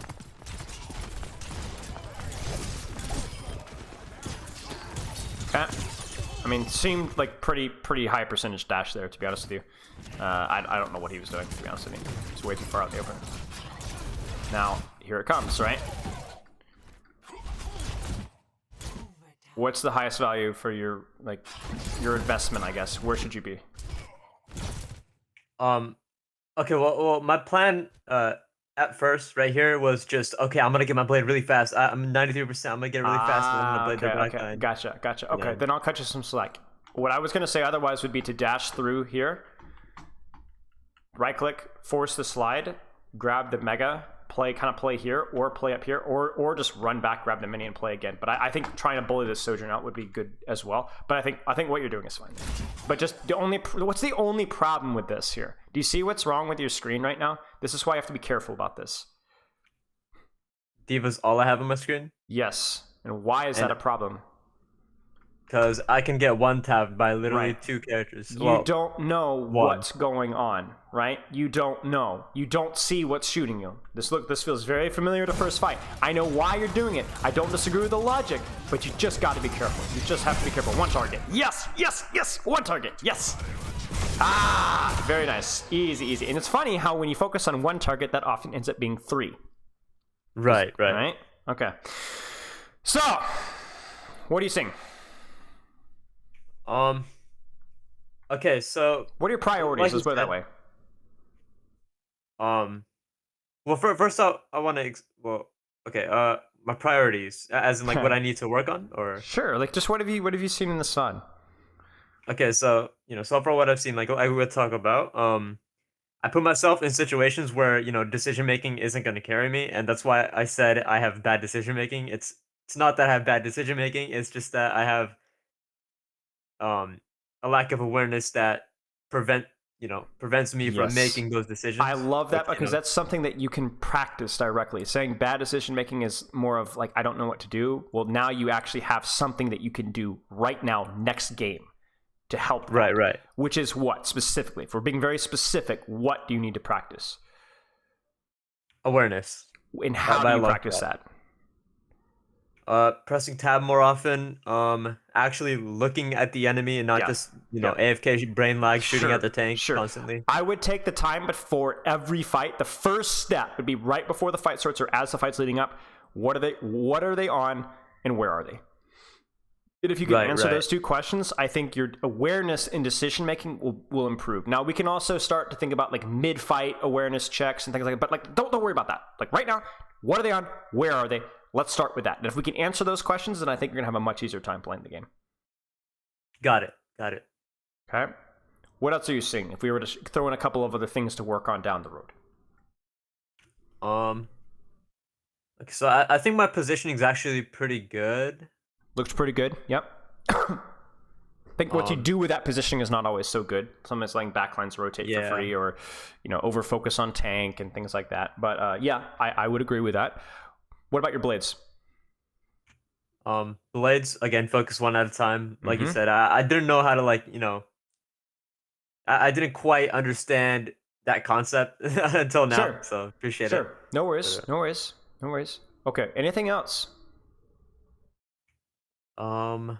Okay. I mean, seemed like pretty high percentage dash there, to be honest with you. I don't know what he was doing, to be honest with you. He's way too far out in the open. Now, here it comes, right? What's the highest value for your investment, I guess? Where should you be? Okay, well, my plan at first right here was just, okay, I'm gonna get my blade really fast. I'm 93%. I'm gonna get it really fast, and I'm gonna blade the backline. Gotcha. Okay, then I'll cut you some slack. What I was gonna say otherwise would be to dash through here, right click, force the slide, grab the mega, kind of play here, or play up here, or just run back, grab the mini, and play again. But I think trying to bully this Sojourn out would be good as well. But I think what you're doing is fine. But just what's the only problem with this here? Do you see what's wrong with your screen right now? This is why you have to be careful about this. Diva's all I have on my screen? Yes. And why is that a problem? Because I can get one tapped by literally two characters. You don't know what's going on, right? You don't know. You don't see what's shooting you. This feels very familiar to first fight. I know why you're doing it. I don't disagree with the logic, but you just got to be careful. You just have to be careful. One target. Yes. One target. Yes. Ah, very nice. Easy. And it's funny how when you focus on one target, that often ends up being three. Right. Okay. So, what are you seeing? Okay, so what are your priorities? Let's put it that way. Well, first off, I want to my priorities, as in like what I need to work on, or sure, like just what have you seen in the sun? Okay, so so far what I've seen, like I would talk about, I put myself in situations where decision making isn't going to carry me, and that's why I said I have bad decision making. It's not that I have bad decision making; it's just that I have a lack of awareness that prevents me from making those decisions. I love that because that's something that you can practice directly. Saying bad decision making is more of like, I don't know what to do. Well, now you actually have something that you can do right now, next game, to help. Right. Which is what specifically? If we're being very specific, what do you need to practice? Awareness. And how do you practice that? Pressing tab more often, actually looking at the enemy and not just AFK brain lag shooting at the tank constantly. I would take the time before every fight. The first step would be right before the fight starts or as the fight's leading up. What are they on and where are they? And if you can Right, answer right. those two questions, I think your awareness in decision making will improve. Now we can also start to think about like mid-fight awareness checks and things like that. But like, don't worry about that. Like right now, what are they on? Where are they? Let's start with that. And if we can answer those questions, then I think you're gonna have a much easier time playing the game. Got it. Okay. What else are you seeing? If we were to throw in a couple of other things to work on down the road. Okay, so I think my positioning is actually pretty good. Looks pretty good. Yep. I think what you do with that positioning is not always so good. Sometimes letting backlines rotate for free, or over focus on tank and things like that. But yeah, I would agree with that. What about your blades? Blades, again, focus one at a time. Like you said, I didn't know how to I didn't quite understand that concept until now. Sure. So appreciate it. Sure. No worries. No worries. Okay. Anything else? I'm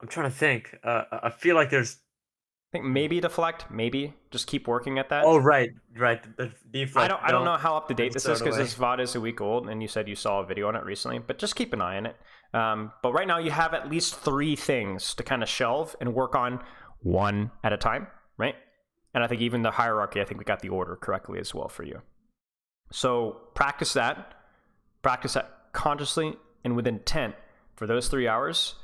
trying to think. I feel like there's. I think maybe deflect. Maybe just keep working at that. Oh right. The deflect. I don't know how up to date this is because away. this VOD is a week old, and you said you saw a video on it recently. But just keep an eye on it. But right now you have at least 3 things to kind of shelve and work on one at a time, right? And I think even the hierarchy, I think we got the order correctly as well for you. So practice that consciously and with intent for those 3 hours.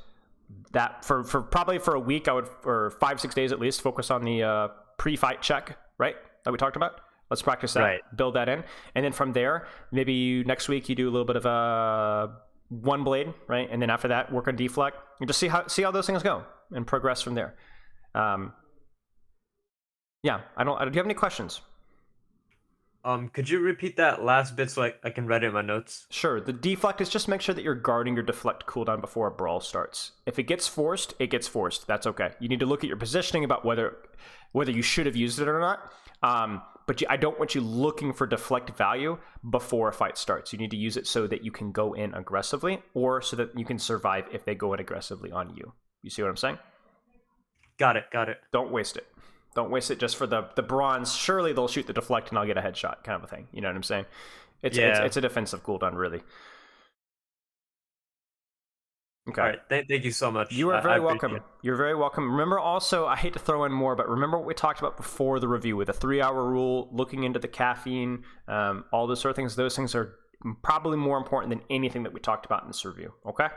That for probably for a week, I would, or 5-6 days at least, focus on the pre-fight check, right? That we talked about. Let's practice that, right. Build that in. And then from there, maybe next week you do a little bit of a one blade, right? And then after that, work on deflect and just see how those things go and progress from there. Yeah, do you have any questions? Could you repeat that last bit so I can write it in my notes? Sure. The deflect is just make sure that you're guarding your deflect cooldown before a brawl starts. If it gets forced, it gets forced. That's okay. You need to look at your positioning about whether you should have used it or not. But I don't want you looking for deflect value before a fight starts. You need to use it so that you can go in aggressively, or so that you can survive if they go in aggressively on you. You see what I'm saying? Got it. Don't waste it. Don't waste it just for the bronze. Surely they'll shoot the deflect and I'll get a headshot kind of a thing. You know what I'm saying? It's a defensive cooldown, really. Okay. All right. Thank you so much. You are very welcome. You're very welcome. Remember also, I hate to throw in more, but remember what we talked about before the review with the 3-hour rule, looking into the caffeine, all those sort of things. Those things are probably more important than anything that we talked about in this review. Okay?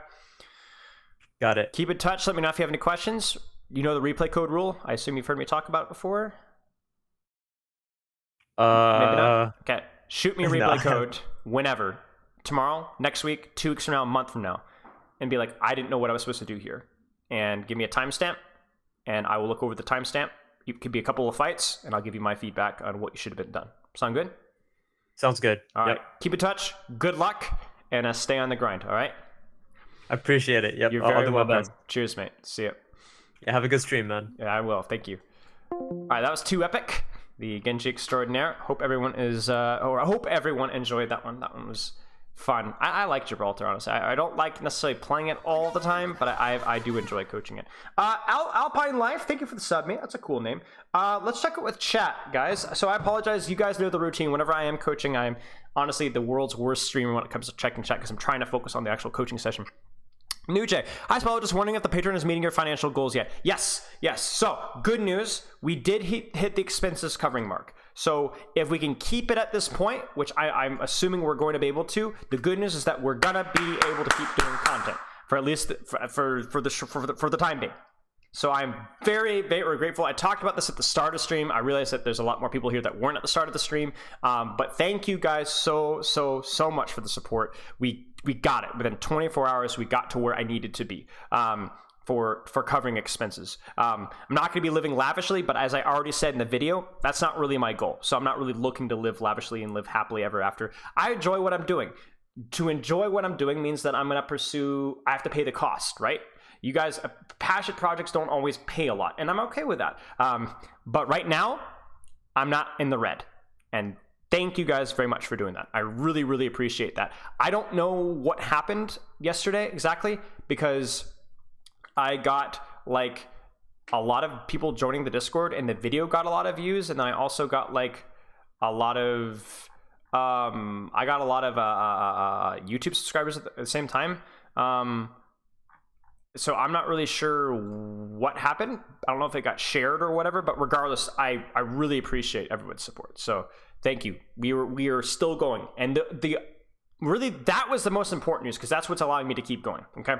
Got it. Keep in touch. Let me know if you have any questions. You know the replay code rule? I assume you've heard me talk about it before? Maybe not? Okay. Shoot me a replay code whenever. Tomorrow, next week, 2 weeks from now, a month from now. And be like, I didn't know what I was supposed to do here. And give me a timestamp, and I will look over the timestamp. It could be a couple of fights, and I'll give you my feedback on what you should have been done. Sound good? Sounds good. All right. Keep in touch. Good luck, and stay on the grind, all right? I appreciate it. Yep. You're very I'll do my welcome. best. Cheers, mate. See ya. Yeah, have a good stream, man. Yeah, I will. Thank you. All right, that was too epic. The Genji Extraordinaire. Hope everyone I hope everyone enjoyed that one. That one was fun. I like Gibraltar, honestly. I don't like necessarily playing it all the time, but I do enjoy coaching it. Alpine Life, thank you for the sub, mate. That's a cool name. Let's check it with chat, guys. So I apologize. You guys know the routine. Whenever I am coaching, I'm honestly the world's worst streamer when it comes to checking chat because I'm trying to focus on the actual coaching session. New Jay, hi Spello, just wondering if the Patreon is meeting your financial goals yet. Yes. So, good news, we did hit the expenses covering mark. So, if we can keep it at this point, which I'm assuming we're going to be able to, the good news is that we're gonna be able to keep doing content for at least for the time being. So I'm very, very grateful. I talked about this at the start of the stream. I realized that there's a lot more people here that weren't at the start of the stream. But thank you guys so much for the support. We got it. Within 24 hours, we got to where I needed to be for covering expenses. I'm not going to be living lavishly, but as I already said in the video, that's not really my goal. So I'm not really looking to live lavishly and live happily ever after. I enjoy what I'm doing. To enjoy what I'm doing means that I'm going to pursue, I have to pay the cost, right? You guys, passion projects don't always pay a lot, and I'm okay with that. But right now, I'm not in the red. And thank you guys very much for doing that. I really, really appreciate that. I don't know what happened yesterday exactly, because I got like a lot of people joining the Discord, and the video got a lot of views, and then I also got like a lot of YouTube subscribers at the same time. So I'm not really sure what happened. I don't know if it got shared or whatever, but regardless, I really appreciate everyone's support. So thank you. We are still going, and the really that was the most important news because that's what's allowing me to keep going. Okay,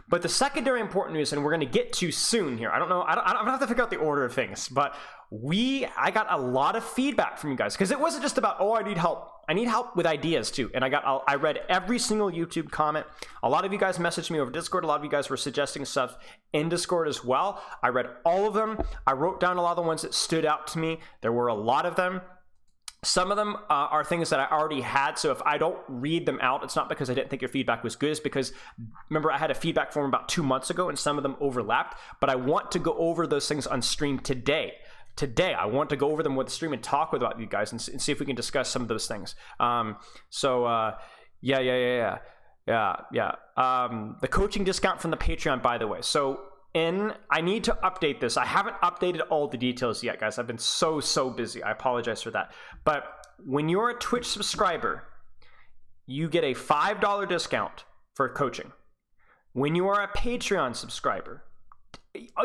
but the secondary important news, and we're going to get to soon here. I don't know. I don't have to figure out the order of things, but I got a lot of feedback from you guys because it wasn't just about, oh, I need help. I need help with ideas too. And I read every single YouTube comment. A lot of you guys messaged me over Discord. A lot of you guys were suggesting stuff in Discord as well. I read all of them. I wrote down a lot of the ones that stood out to me. There were a lot of them. Some of them are things that I already had. So if I don't read them out, it's not because I didn't think your feedback was good. It's because, remember, I had a feedback form about 2 months ago and some of them overlapped. But I want to go over those things on stream today. I want to go over them with the stream and talk about you guys and see if we can discuss some of those things. The coaching discount from the Patreon, by the way. So I need to update this. I haven't updated all the details yet, guys. I've been so busy. I apologize for that. But when you're a Twitch subscriber, you get a $5 discount for coaching. When you are a Patreon subscriber,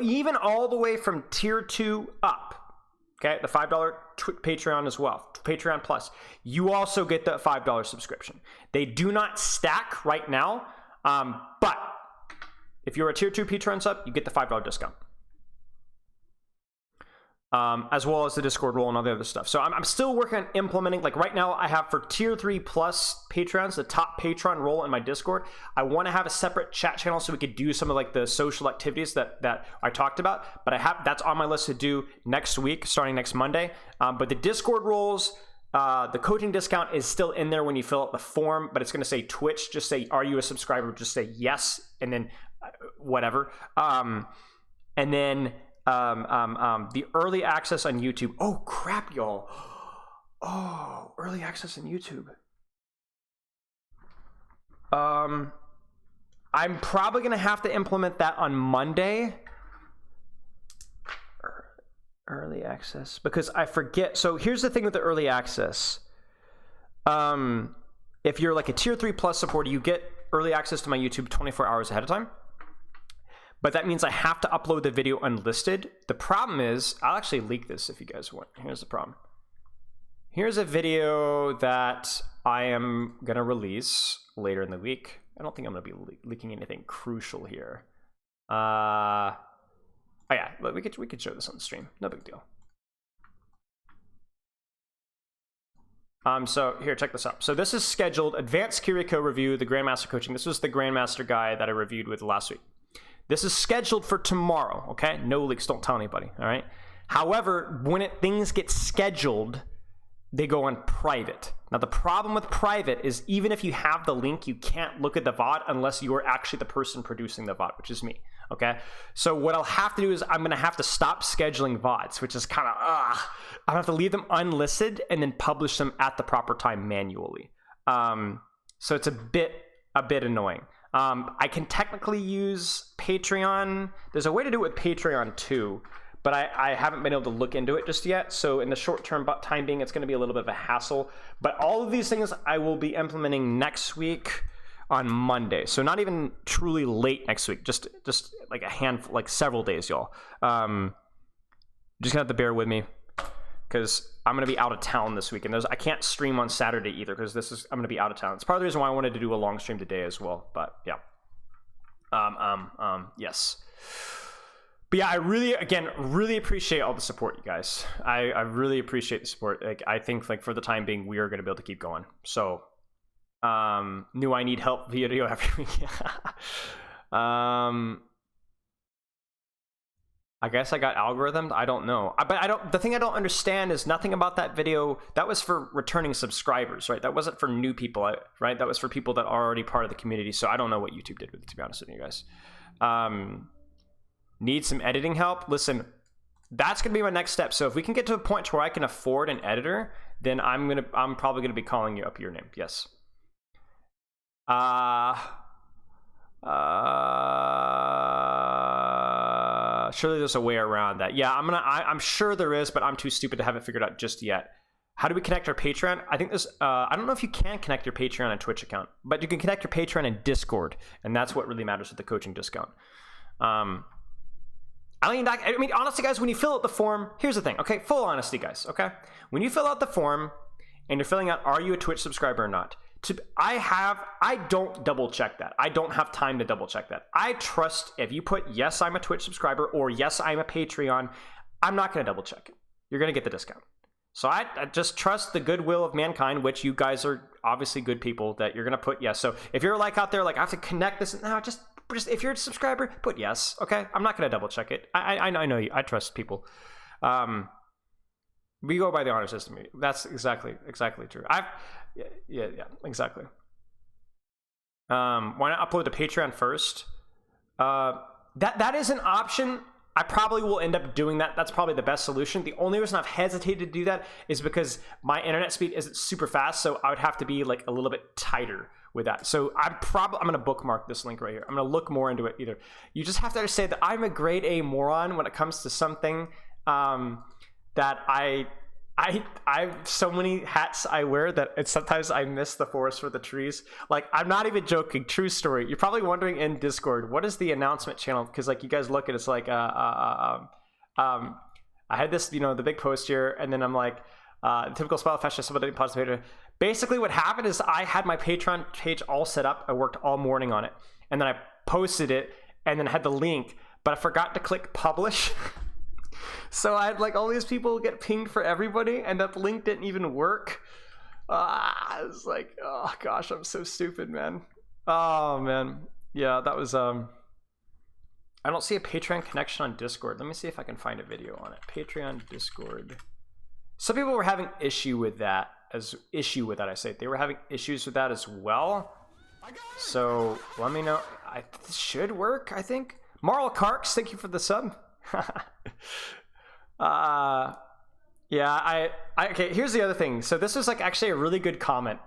even all the way from tier 2 up, okay, the $5 Patreon as well, Patreon Plus, you also get the $5 subscription. They do not stack right now, but if you're a tier 2 Patreon sub, you get the $5 discount, as well as the Discord role and all the other stuff. So I'm still working on implementing, like right now I have for tier 3 plus Patrons, the top patron role in my Discord. I want to have a separate chat channel so we could do some of like the social activities that I talked about, but that's on my list to do next week, starting next Monday. But the Discord roles, the coaching discount is still in there when you fill out the form, but it's going to say Twitch. Just say, are you a subscriber? Just say yes, and then whatever. And then the early access on YouTube. Oh crap, y'all. Oh, early access on YouTube. I'm probably gonna have to implement that on Monday. Early access, because I forget. So here's the thing with the early access. If you're like a tier 3 plus supporter, you get early access to my YouTube 24 hours ahead of time. But that means I have to upload the video unlisted. The problem is, I'll actually leak this if you guys want. Here's the problem. Here's a video that I am going to release later in the week. I don't think I'm going to be leaking anything crucial here. Oh yeah, we could show this on the stream. No big deal. So here, check this out. So this is scheduled Advanced Kiriko review, the Grandmaster coaching. This was the Grandmaster guy that I reviewed with last week. This is scheduled for tomorrow, okay? No leaks, don't tell anybody, all right? However, when things get scheduled, they go on private. Now, the problem with private is even if you have the link, you can't look at the VOD unless you're actually the person producing the VOD, which is me, okay? So what I'll have to do is I'm going to have to stop scheduling VODs, which is kind of, I'll have to leave them unlisted and then publish them at the proper time manually. So it's a bit annoying. I can technically use Patreon. There's a way to do it with Patreon too, but I haven't been able to look into it just yet. So in the short term time being, it's going to be a little bit of a hassle. But all of these things I will be implementing next week on Monday. So not even truly late next week, just like a handful, like several days, y'all. Just gonna have to bear with me because I'm gonna be out of town this week, and I can't stream on Saturday either because I'm gonna be out of town. It's part of the reason why I wanted to do a long stream today as well. But yeah, yes. But yeah, I really appreciate all the support, you guys. I really appreciate the support. Like, I think like for the time being, we are gonna be able to keep going. So, new I need help video every week. I guess I got algorithmed. I don't know. The thing I don't understand is nothing about that video. That was for returning subscribers, right? That wasn't for new people, right? That was for people that are already part of the community. So I don't know what YouTube did with it, to be honest with you guys. Need some editing help? Listen, that's gonna be my next step. So if we can get to a point where I can afford an editor, then I'm probably gonna be calling you up your name. Yes. Surely there's a way around that. Yeah, I'm sure there is, but I'm too stupid to have it figured out just yet. How do we connect our Patreon? I think there's, I don't know if you can connect your Patreon and Twitch account, but you can connect your Patreon and Discord, and that's what really matters with the coaching discount. I mean, honestly, guys, when you fill out the form, here's the thing, okay? Full honesty, guys, okay? When you fill out the form and you're filling out, are you a Twitch subscriber or not? I don't double check that. I don't have time to double check that. I trust if you put, yes, I'm a Twitch subscriber, or yes, I'm a Patreon, I'm not going to double check it. You're going to get the discount. So I just trust the goodwill of mankind, which you guys are obviously good people, that you're going to put yes. So if you're like out there, like I have to connect this, no, just if you're a subscriber, put yes. Okay. I'm not going to double check it. I know you, I trust people. We go by the honor system. That's exactly true. Yeah, exactly. Why not upload to Patreon first? That is an option. I probably will end up doing that. That's probably the best solution. The only reason I've hesitated to do that is because my internet speed isn't super fast, so I would have to be like a little bit tighter with that. So I'm going to bookmark this link right here. I'm going to look more into it either. You just have to understand that I'm a grade A moron when it comes to something that I have so many hats I wear that sometimes I miss the forest for the trees. Like, I'm not even joking. True story. You're probably wondering in Discord, what is the announcement channel? Because like you guys look at it's like I had this, the big post here, and then I'm like typical spell fashion, somebody positive. Basically, what happened is I had my Patreon page all set up. I worked all morning on it, and then I posted it, and then had the link, but I forgot to click publish. So I had like all these people get pinged for everybody, and that link didn't even work. I was like, oh gosh, I'm so stupid, man. Oh man, yeah, that was I don't see a Patreon connection on Discord. Let me see if I can find a video on it. Patreon Discord. Some people were having issue with that. I say they were having issues with that as well. So let me know. This should work, I think. Marl Karks, thank you for the sub. Okay, here's the other thing. So this was like actually a really good comment,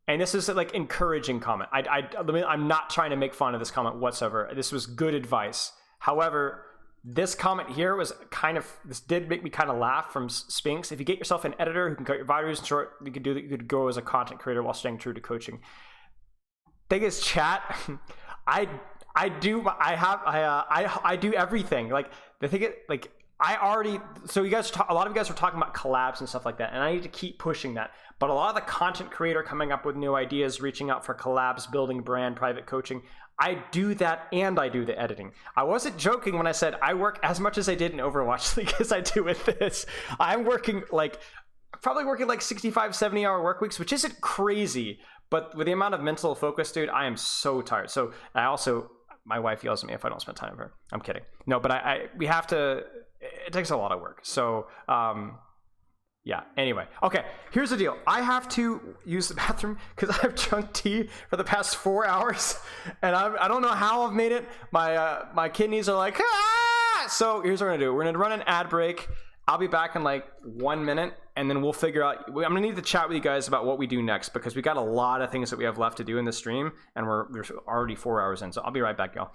and this is like encouraging comment. I'm not trying to make fun of this comment whatsoever. This was good advice. However, this comment here this did make me kind of laugh from Spinks. If you get yourself an editor who can cut your videos short, you could go as a content creator while staying true to coaching. Thing is, chat, I do everything. Like the thing, like so a lot of you guys were talking about collabs and stuff like that, and I need to keep pushing that. But a lot of the content creator coming up with new ideas, reaching out for collabs, building brand, private coaching, I do that, and I do the editing. I wasn't joking when I said I work as much as I did in Overwatch League as I do with this. I'm probably working like 65, 70 hour work weeks, which isn't crazy, but with the amount of mental focus, dude, I am so tired. So my wife yells at me if I don't spend time with her. I'm kidding. No, but we have to, it takes a lot of work. So, yeah, anyway. Okay, here's the deal. I have to use the bathroom because I've drunk tea for the past 4 hours, and I don't know how I've made it. My kidneys are like, ah! So here's what we're gonna do. We're gonna run an ad break. I'll be back in like 1 minute, and then we'll figure out. I'm gonna need to chat with you guys about what we do next, because we got a lot of things that we have left to do in the stream, and we're already 4 hours in. So I'll be right back, y'all.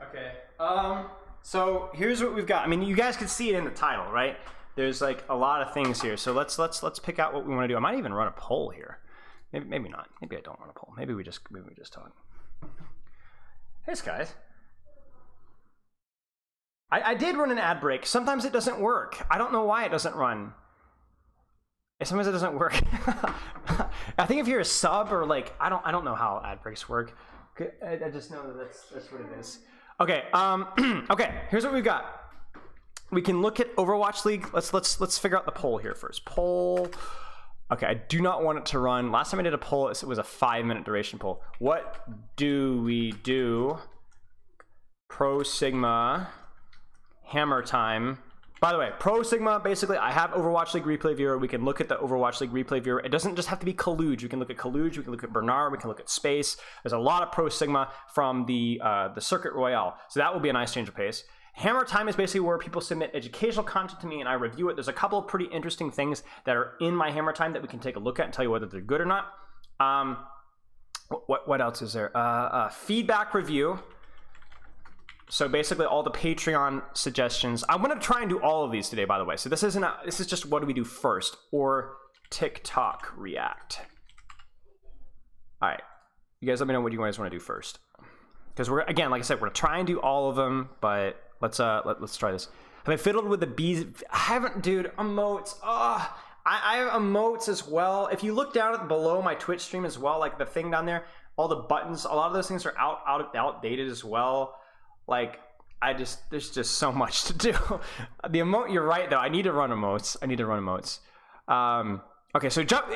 Okay. So here's what we've got. I mean, you guys can see it in the title, right? There's like a lot of things here. So let's pick out what we want to do. I might even run a poll here. Maybe not. Maybe I don't run a poll. Maybe we just talk. Hey guys. I did run an ad break. Sometimes it doesn't work. I don't know why it doesn't run. Sometimes it doesn't work. I think if you're a sub or like I don't know how ad breaks work. I just know that that's what it is. Okay. Okay. Here's what we've got. We can look at Overwatch League. Let's figure out the poll here first. Poll. Okay. I do not want it to run. Last time I did a poll, it was a 5-minute duration poll. What do we do? Pro Sigma. Hammer time. By the way, Pro Sigma, basically, I have Overwatch League Replay Viewer. We can look at the Overwatch League Replay Viewer. It doesn't just have to be Kaluge. We can look at Kaluge, we can look at Bernard, we can look at Space. There's a lot of Pro Sigma from the Circuit Royale. So that will be a nice change of pace. Hammer time is basically where people submit educational content to me and I review it. There's a couple of pretty interesting things that are in my Hammer time that we can take a look at and tell you whether they're good or not. What else is there? Feedback review. So basically all the Patreon suggestions. I'm going to try and do all of these today, by the way. So this is just what do we do first, or TikTok react. All right, you guys let me know what you guys want to do first. Because we're, again, like I said, we're going to try and do all of them, but let's try this. Have I fiddled with the bees? I haven't, dude. Emotes. I have emotes as well. If you look down at below my Twitch stream as well, like the thing down there, all the buttons, a lot of those things are outdated as well. Like, there's just so much to do. The emote, you're right, though. I need to run emotes. Okay, so jump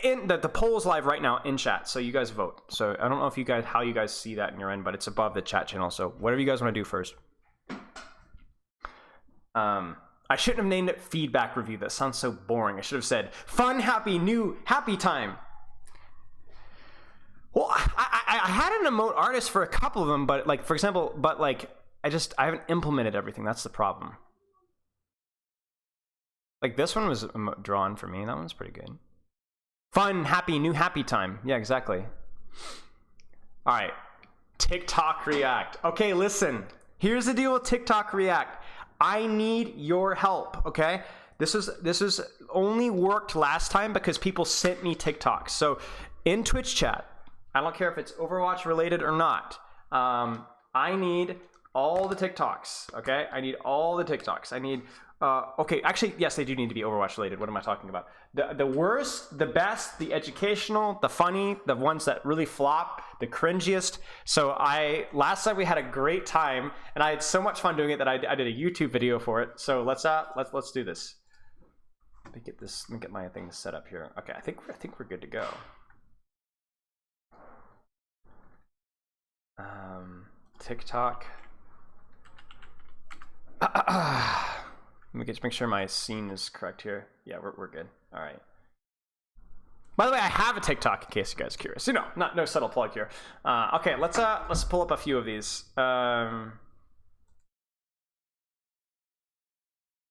in. The poll is live right now in chat, so you guys vote. So I don't know if how you guys see that in your end, but it's above the chat channel. So whatever you guys want to do first. I shouldn't have named it feedback review. That sounds so boring. I should have said fun, happy, new, happy time. Well, I had an emote artist for a couple of them, but like, for example, I haven't implemented everything. That's the problem. Like this one was drawn for me. That one's pretty good. Fun, happy, new, happy time. Yeah, exactly. All right. TikTok React. Okay, listen. Here's the deal with TikTok React. I need your help, okay? This is only worked last time because people sent me TikToks. So in Twitch chat, I don't care if it's Overwatch related or not. I need all the TikToks, okay? I need all the TikToks. I need, okay, actually, yes, they do need to be Overwatch related. What am I talking about? The worst, the best, the educational, the funny, the ones that really flop, the cringiest. So last time we had a great time and I had so much fun doing it that I did a YouTube video for it. So let's do this. Let me get my thing set up here. Okay, I think we're good to go. TikTok. Let me make sure my scene is correct here. Yeah, we're good. All right. By the way, I have a TikTok in case you guys are curious. No subtle plug here. Okay, let's pull up a few of these. All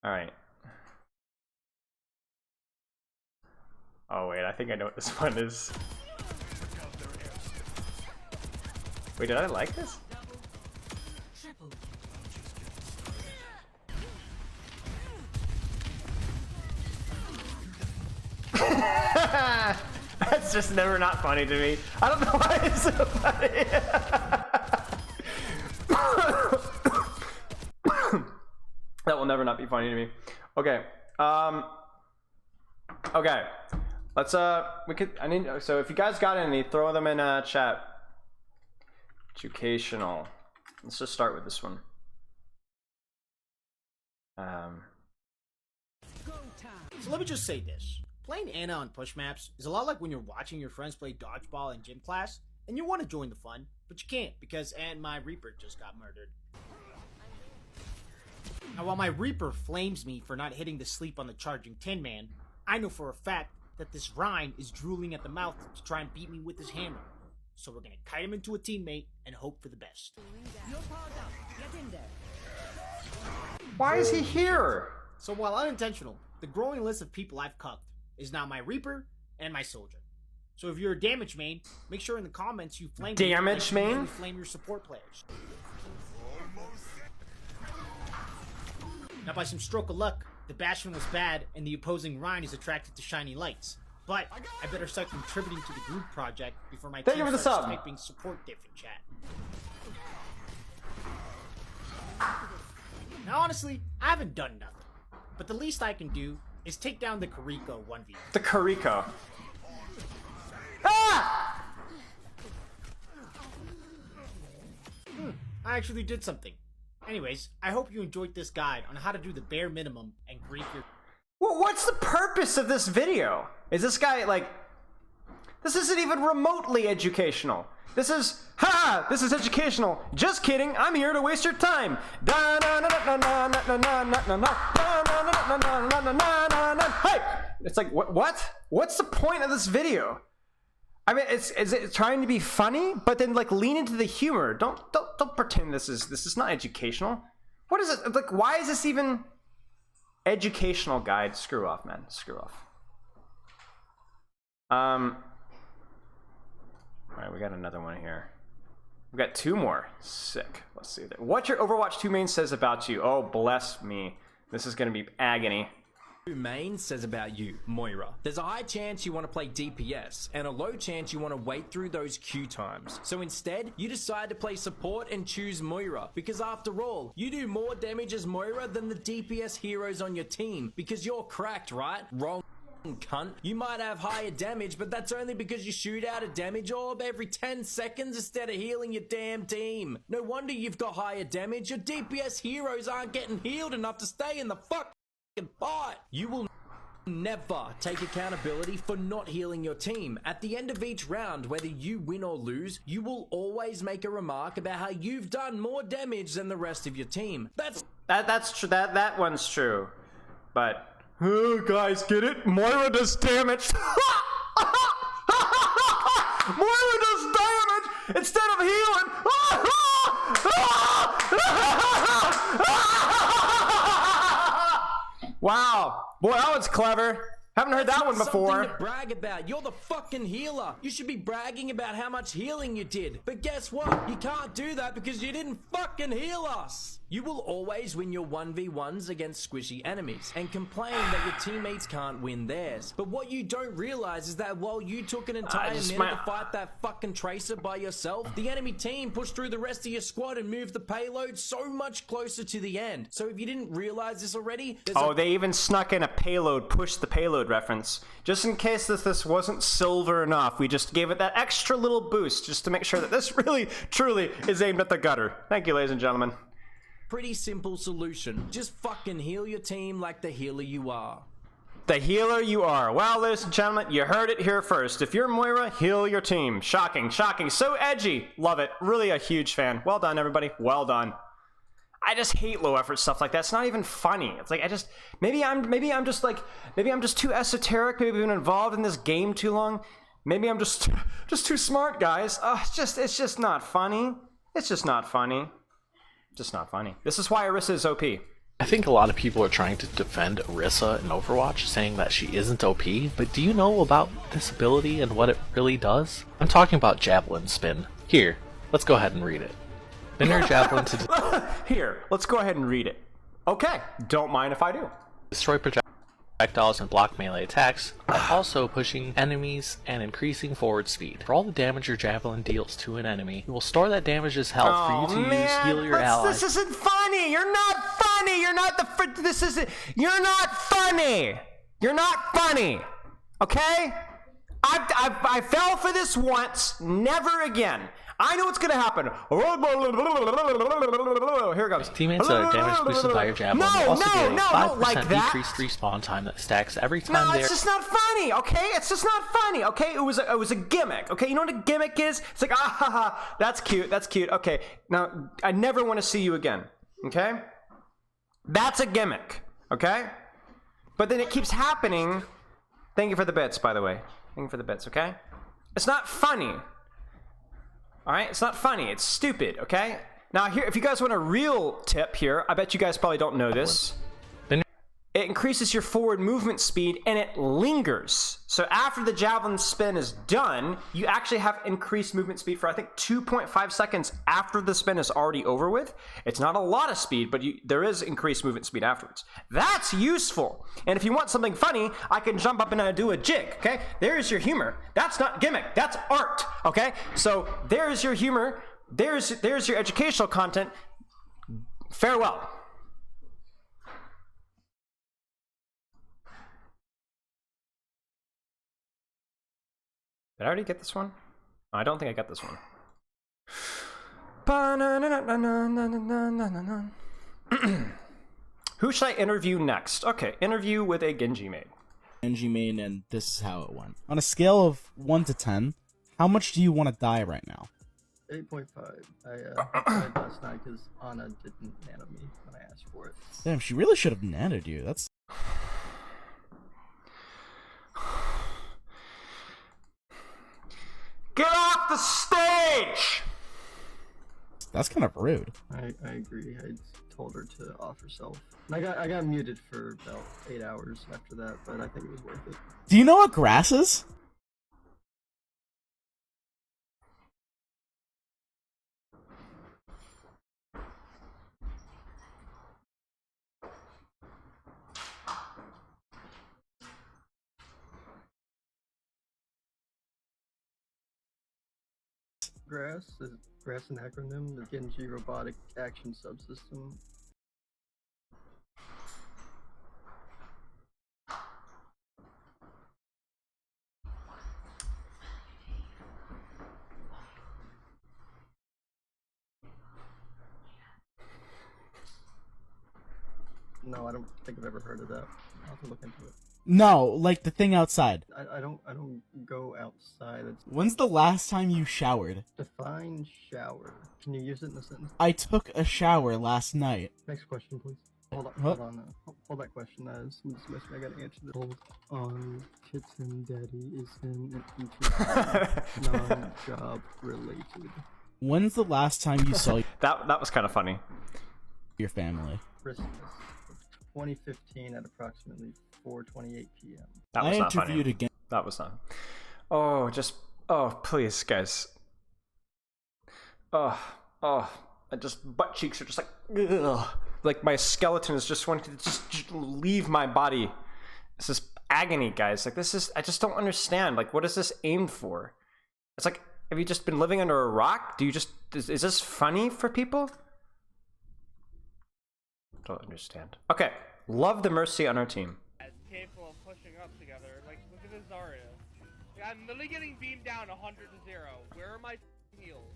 right. Oh wait, I think I know what this one is. Wait, did I like this? That's just never not funny to me. I don't know why it's so funny. That will never not be funny to me. Okay. Okay. Let's so if you guys got any, throw them in chat. Educational. Let's just start with this one. So let me just say this. Playing Ana on push maps is a lot like when you're watching your friends play dodgeball in gym class, and you want to join the fun, but you can't because my Reaper just got murdered. Now while my Reaper flames me for not hitting the sleep on the charging Tin Man, I know for a fact that this Rhine is drooling at the mouth to try and beat me with his hammer. So we're gonna kite him into a teammate and hope for the best. Why is he here? So while unintentional, the growing list of people I've cucked is now my Reaper and my Soldier. So if you're a damage main, make sure in the comments you flame damage me, main? you flame your support players. Now by some stroke of luck, the Bastion was bad and the opposing Rhine is attracted to shiny lights. But I better start contributing to the group project before my team starts typing support diff in chat. Now honestly, I haven't done nothing. But the least I can do is take down the Kariko 1v. The Kariko. Ah! I actually did something. Anyways, I hope you enjoyed this guide on how to do the bare minimum and grief your... Well, what's the purpose of this video? Is this guy, like... This isn't even remotely educational. This is... Ha! This is educational. Just kidding. I'm here to waste your time. Hey! It's like, what? What's the point of this video? I mean, is it trying to be funny, but then like lean into the humor? Don't pretend this is not educational. What is it like? Why is this even educational guide? Screw off, man. Screw off. All right, we got another one here. We got 2 more. Sick. Let's see what your Overwatch 2 main says about you. Oh, bless me. This is gonna be agony. Main says about you, Moira. There's a high chance you want to play DPS, and a low chance you want to wait through those queue times. So instead, you decide to play support and choose Moira, because after all, you do more damage as Moira than the DPS heroes on your team, because you're cracked, right? Wrong, cunt. You might have higher damage, but that's only because you shoot out a damage orb every 10 seconds instead of healing your damn team. No wonder you've got higher damage. Your DPS heroes aren't getting healed enough to stay in the fight. You will never take accountability for not healing your team. At the end of each round, whether you win or lose, you will always make a remark about how you've done more damage than the rest of your team. That's true. That one's true. But oh, guys, get it? Moira does damage. Moira does damage instead of healing. Wow, boy, that was clever. Haven't heard that one before. Something to brag about. You're the fucking healer. You should be bragging about how much healing you did. But guess what? You can't do that because you didn't fucking heal us. You will always win your 1v1s against squishy enemies and complain that your teammates can't win theirs. But what you don't realize is that while you took an entire minute to fight that fucking tracer by yourself, the enemy team pushed through the rest of your squad and moved the payload so much closer to the end. So if you didn't realize this already, they even snuck in a payload, push the payload reference. Just in case this wasn't silver enough, we just gave it that extra little boost just to make sure that this really, truly is aimed at the gutter. Thank you, ladies and gentlemen. Pretty simple solution. Just fucking heal your team like the healer you are. The healer you are. Well, ladies and gentlemen, you heard it here first. If you're Moira, heal your team. Shocking, shocking. So edgy. Love it. Really a huge fan. Well done, everybody. Well done. I just hate low effort stuff like that. It's not even funny. It's like maybe I'm just too esoteric. Maybe I've been involved in this game too long. Maybe I'm just too smart, guys. It's just not funny. It's just not funny. Just not funny. This is why Orisa is OP. I think a lot of people are trying to defend Orisa in Overwatch, saying that she isn't OP, but do you know about this ability and what it really does? I'm talking about Javelin Spin. Here, let's go ahead and read it. Spin your Javelin to Here, let's go ahead and read it. Okay, don't mind if I do. Destroy projectiles and block melee attacks, while also pushing enemies and increasing forward speed. For all the damage your Javelin deals to an enemy, you will store that damage as health for you to use heal your allies. This isn't funny! You're not funny! You're not You're not funny! You're not funny! Okay? I fell for this once, never again. I know what's gonna happen. Here it goes. Teammates that are damage boosted by your Javelin will also get a 5% like that. decreased respawn time that stacks every time they're... It's just not funny, okay? It's just not funny, okay? It was a gimmick, okay? You know what a gimmick is? It's like, ah ha ha, that's cute, okay. Now, I never want to see you again, okay? That's a gimmick, okay? But then it keeps happening. Thank you for the bits, by the way. Thank you for the bits, okay? It's not funny. Alright, it's not funny, it's stupid, okay? Now here, if you guys want a real tip here, I bet you guys probably don't know this. It increases your forward movement speed and it lingers. So after the Javelin spin is done, you actually have increased movement speed for I think 2.5 seconds after the spin is already over with. It's not a lot of speed, but there is increased movement speed afterwards. That's useful. And if you want something funny, I can jump up and do a jig, okay? There's your humor. That's not gimmick, that's art, okay? So there's your humor, there's your educational content. Farewell. Did I already get this one? Oh, I don't think I got this one. Who should I interview next? Okay, interview with a Genji main. Genji main, and this is how it went. On a scale of 1 to 10, how much do you want to die right now? 8.5. I tried last night because Ana didn't nano me when I asked for it. Damn, she really should have nanoed you. That's... Get off the stage! That's kind of rude. I agree. I told her to off herself. And I got muted for about 8 hours after that, but I think it was worth it. Do you know what grass is? GRASS is GRASS an acronym, the Genji Robotic Action Subsystem. No, I don't think I've ever heard of that. I'll have to look into it. No, like the thing outside. I don't go outside. It's When's the last time you showered? define shower. Can you use it in a sentence? I took a shower last night. Next question, please. Hold on, What? hold that question. I gotta answer this. Hold on, kitten daddy is in an interesting non-job related. When's the last time you saw That was kind of funny. your family? Christmas of 2015 at approximately 4:28 p.m. That was I not funny. interviewed again. That was not. Oh, please, guys. I just butt cheeks are just like, ugh. Like my skeleton is just wanting to just leave my body. This is agony, guys. Like I just don't understand. Like, what is this aimed for? It's like, have you just been living under a rock? Is this funny for people? Don't understand. Okay, love the Mercy on our team. Capable of pushing up together. Like, look at this Zarya. Like, I'm literally getting beamed down 100 to 0. Where are my heals?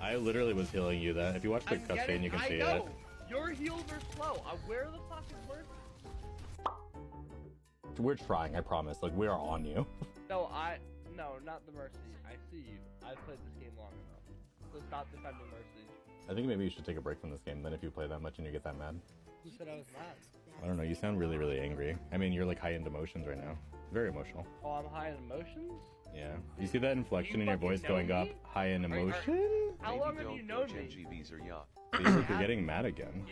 I literally was healing you that. If you watch the cutscene, you can see it. Your heals are slow. Where the fuck is Mercy? We're trying, I promise. Like, we are on you. No, not the Mercy. I see you. I've played this game long enough. So stop defending Mercy. I think maybe you should take a break from this game. Then if you play that much and you get that mad. Who said I was mad? I don't know, you sound really, really angry. I mean, you're like high into emotions right now. Very emotional. Oh, I'm high in emotions? Yeah. You see that inflection in your voice fucking know going up? me? High in emotion? How long have you known me? See, look, you're getting mad again.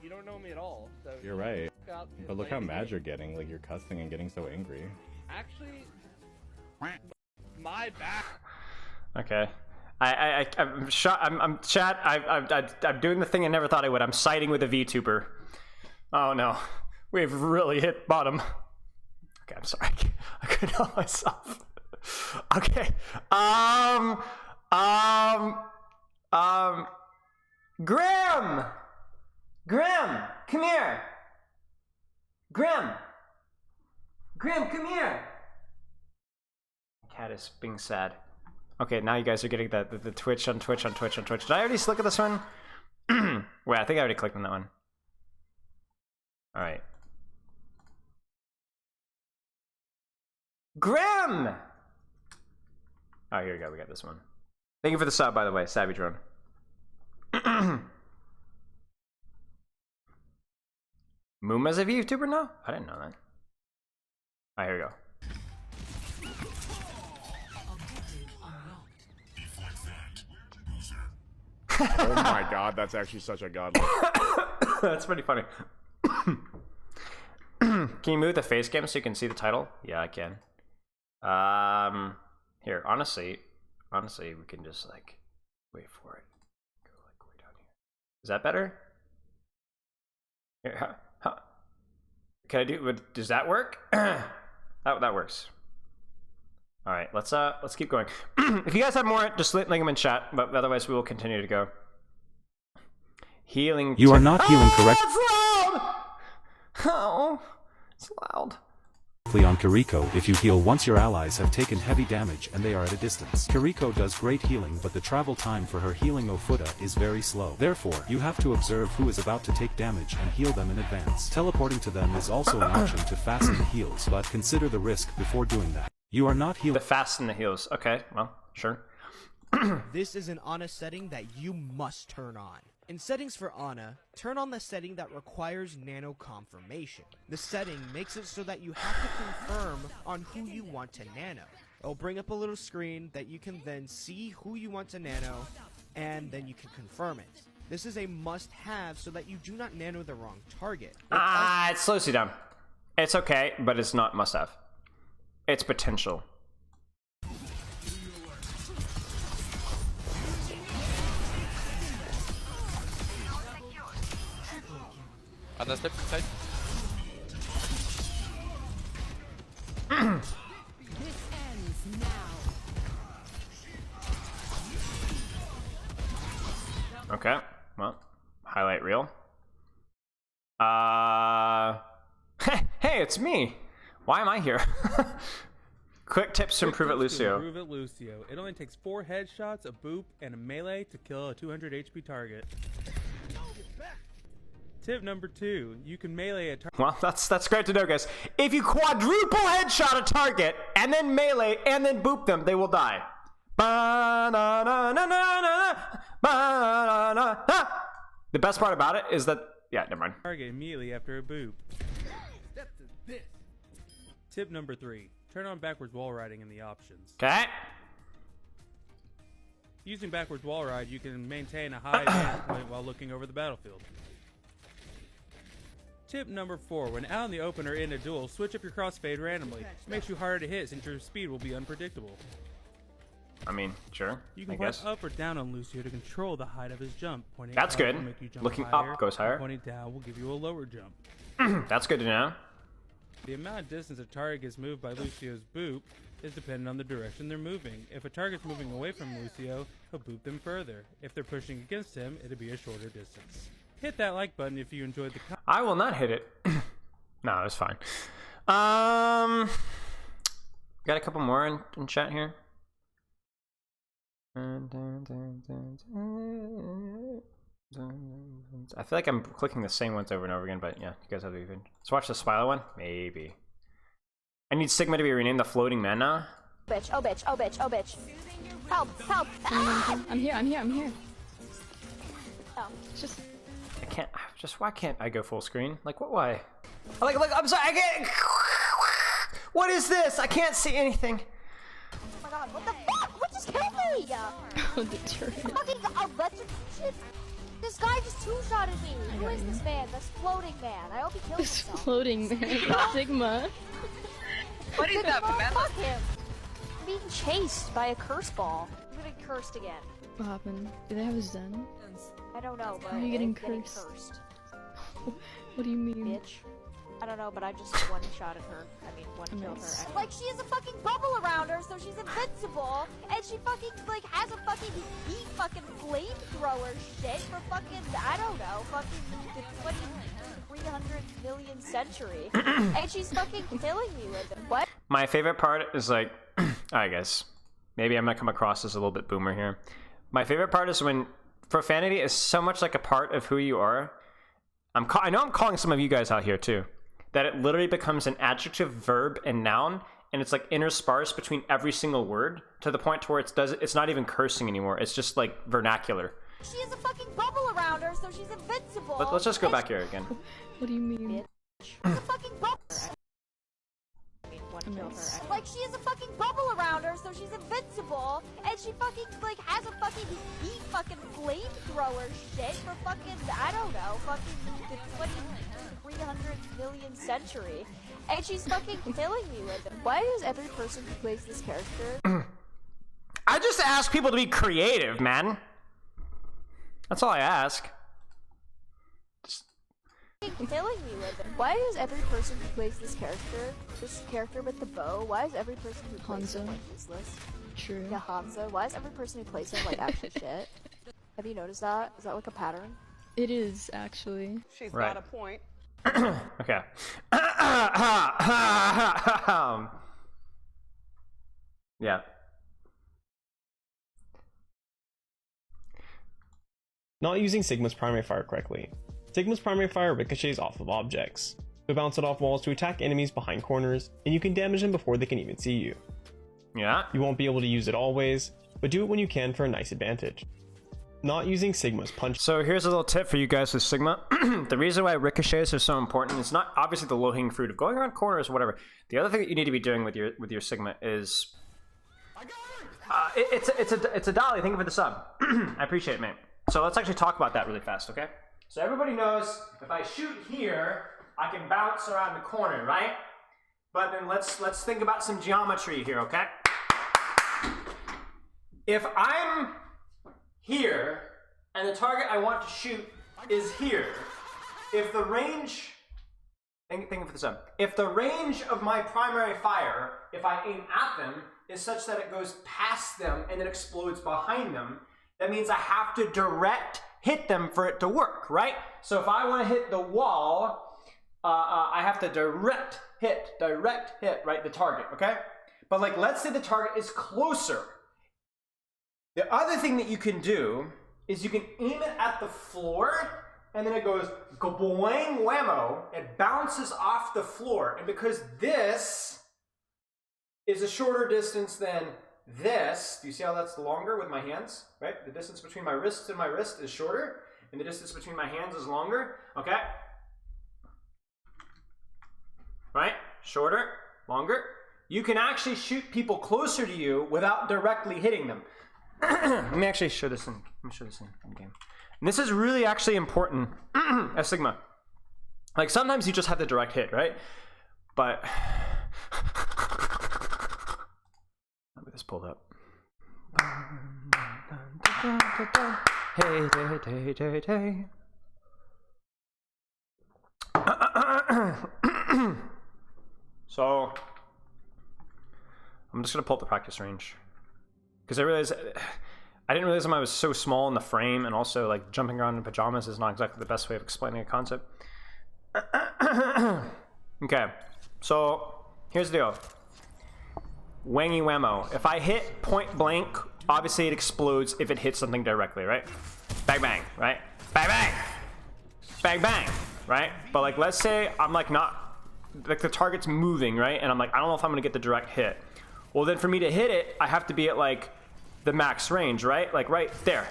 You don't know me at all. So You're right. out and But look play how the mad game. you're getting. Like, you're cussing and getting so angry. Actually, my back. Okay. I'm shot. I'm chat. I'm doing the thing I never thought I would. I'm siding with a VTuber. Oh no, we've really hit bottom. Okay, I'm sorry. I couldn't help myself. Okay. Grim, come here. Grim, come here. Cat is being sad. Okay, now you guys are getting the Twitch on Twitch. Did I already look at this one? Wait, I think I already clicked on that one. All right. Grim! Oh, here we go. We got this one. Thank you for the sub, by the way, Savage Run. Mooma's a VTuber now? I didn't know that. All right, here we go. Oh my god, that's actually such a godlike. That's pretty funny. Can you move the face cam so you can see the title? Yeah, I can. Here, honestly, we can just like wait for it. Go like way down here. Is that better? Here, can I do? Does that work? that works. All right, let's keep going. If you guys have more, just link them in chat. But otherwise, we will continue to go. Healing. You are not healing correctly. That's loud! Oh, It's loud. On Kiriko if you heal once your allies have taken heavy damage and they are at a distance. Kiriko does great healing, but the travel time for her healing Ofuda is very slow. Therefore, you have to observe who is about to take damage and heal them in advance. Teleporting to them is also an option to fasten the heals, but consider the risk before doing that. You are not healing. The fasten the heals. Okay, well, sure. This is an Ana setting that you must turn on. In settings for Ana, turn on the setting that requires nano confirmation. The setting makes it so that you have to confirm on who you want to nano. It'll bring up a little screen that you can then see who you want to nano, and then you can confirm it. This is a must-have so that you do not nano the wrong target. It slows you down. It's okay, but it's not must-have. It's potential. Other step side. Okay, well, highlight reel. Hey, it's me. Why am I here? Quick tips to improve at Lucio. Improve at Lucio. It only takes 4 headshots, a boop, and a melee to kill a 200 HP target. Tip number 2, you can melee a target. Well, that's great to know, guys. If you quadruple headshot a target and then melee and then boop them, they will die. The best part about it is that, yeah, never mind. Target immediately after a boop. Tip number 3, turn on backwards wall riding in the options. Okay. Using backwards wall ride, you can maintain a high vantage point while looking over the battlefield. Tip number 4, when out in the open or in a duel, switch up your crossfade randomly. It makes you harder to hit since your speed will be unpredictable. I mean, sure. You can I point guess. up or down on Lucio to control the height of his jump. Pointing That's up good. will make you jump Looking higher, up goes higher. Pointing down will give you a lower jump. That's good to know. The amount of distance a target gets moved by Lucio's boop is dependent on the direction they're moving. If a target's moving away from Lucio, he'll boop them further. If they're pushing against him, it'll be a shorter distance. Hit that like button if you enjoyed the content. I will not hit it. No, it's fine. Got a couple more in chat here. I feel like I'm clicking the same ones over and over again, but yeah, you guys have to even. Let's watch the Spilo one. Maybe. I need Sigma to be renamed the Floating Man now. Bitch, oh bitch, oh bitch, oh bitch. Help, help. I'm here. Oh. Just. I can't. Just why can't I go full screen? Like what? Why? Like I'm sorry. I can't. What is this? I can't see anything. Oh my god, what the fuck? What just killed me? Oh, the turret. Fucking electric shit. This guy just two-shotted me. Who is this man? This floating man. I hope he kills This himself. floating man. Sigma. What is that, fuck him. I'm being chased by a curse ball. I'm getting cursed again. What happened? Do they have a Zen? I don't know, but How are you getting I'm cursed? What do you mean? Bitch. I don't know, but I just one-shotted her. I mean, one-killed her. Like, she has a fucking bubble around her, so she's invincible, and she fucking, like, has a fucking heat fucking flamethrower shit for fucking, I don't know, fucking the 300 million century, and she's fucking killing me with it. What? My favorite part is like, I guess, maybe I'm gonna come across as a little bit boomer here. My favorite part is when profanity is so much like a part of who you are. I know I'm calling some of you guys out here too. That it literally becomes an adjective, verb, and noun, and it's like interspersed between every single word to the point to where it's not even cursing anymore. It's just like vernacular. She has a fucking bubble around her, so she's invincible. Let's just go back here again. What do you mean? She has a fucking bubble. I mean, one-killed her. Like, she has a fucking bubble around her, so she's invincible, and she fucking, like, has a fucking heat fucking flamethrower shit for fucking, I don't know, fucking the 300 million century, and she's fucking killing me with it. Why does every person who plays this character... I just ask people to be creative, man. That's all I ask. Killing me with it. Why does every person who plays this character with the bow, why is every person who plays him, like, useless? True. Yeah, Hanzo. Why is every person who plays him, like, actually shit? Have you noticed that? Is that, like, a pattern? It is, actually. She's Right. got a point. Okay. Yeah. Not using Sigma's primary fire correctly. Sigma's primary fire ricochets off of objects. You'll bounce it off walls to attack enemies behind corners, and you can damage them before they can even see you. Yeah. You won't be able to use it always, but do it when you can for a nice advantage. Not using Sigma's punch. So here's a little tip for you guys with Sigma. The reason why ricochets are so important is not obviously the low-hanging fruit of going around corners or whatever. The other thing that you need to be doing with your Sigma is it's a dolly. Thank you for the sub. I appreciate it, mate. So let's actually talk about that really fast, okay? So everybody knows if I shoot here, I can bounce around the corner, right? But then let's think about some geometry here, okay? If I'm here and the target I want to shoot is here, if the range, thank you for the sub. If the range of my primary fire, if I aim at them, is such that it goes past them and then explodes behind them, that means I have to direct hit them for it to work, right? So if I want to hit the wall, I have to direct hit, right, the target, okay? But like, let's say the target is closer. The other thing that you can do is you can aim it at the floor, and then it goes boing whammo, it bounces off the floor. And because this is a shorter distance than this, do you see how that's longer with my hands, right? The distance between my wrist and my wrist is shorter, and the distance between my hands is longer, okay? Right? Shorter, longer. You can actually shoot people closer to you without directly hitting them. Let me actually show this in game. And this is really actually important as Sigma. Like sometimes you just have the direct hit, right? But let me just pull it up. Hey, hey. So I'm just gonna pull up the practice range because I didn't realize I was so small in the frame, and also like jumping around in pajamas is not exactly the best way of explaining a concept. Okay, so here's the deal. Wangy whammo. If I hit point blank, obviously it explodes if it hits something directly, right? Bang bang, right? Bang bang, bang bang, right? But like, let's say I'm like not, like the target's moving, right? And I'm like, I don't know if I'm gonna get the direct hit. Well, then for me to hit it, I have to be at like the max range, right? Like right there,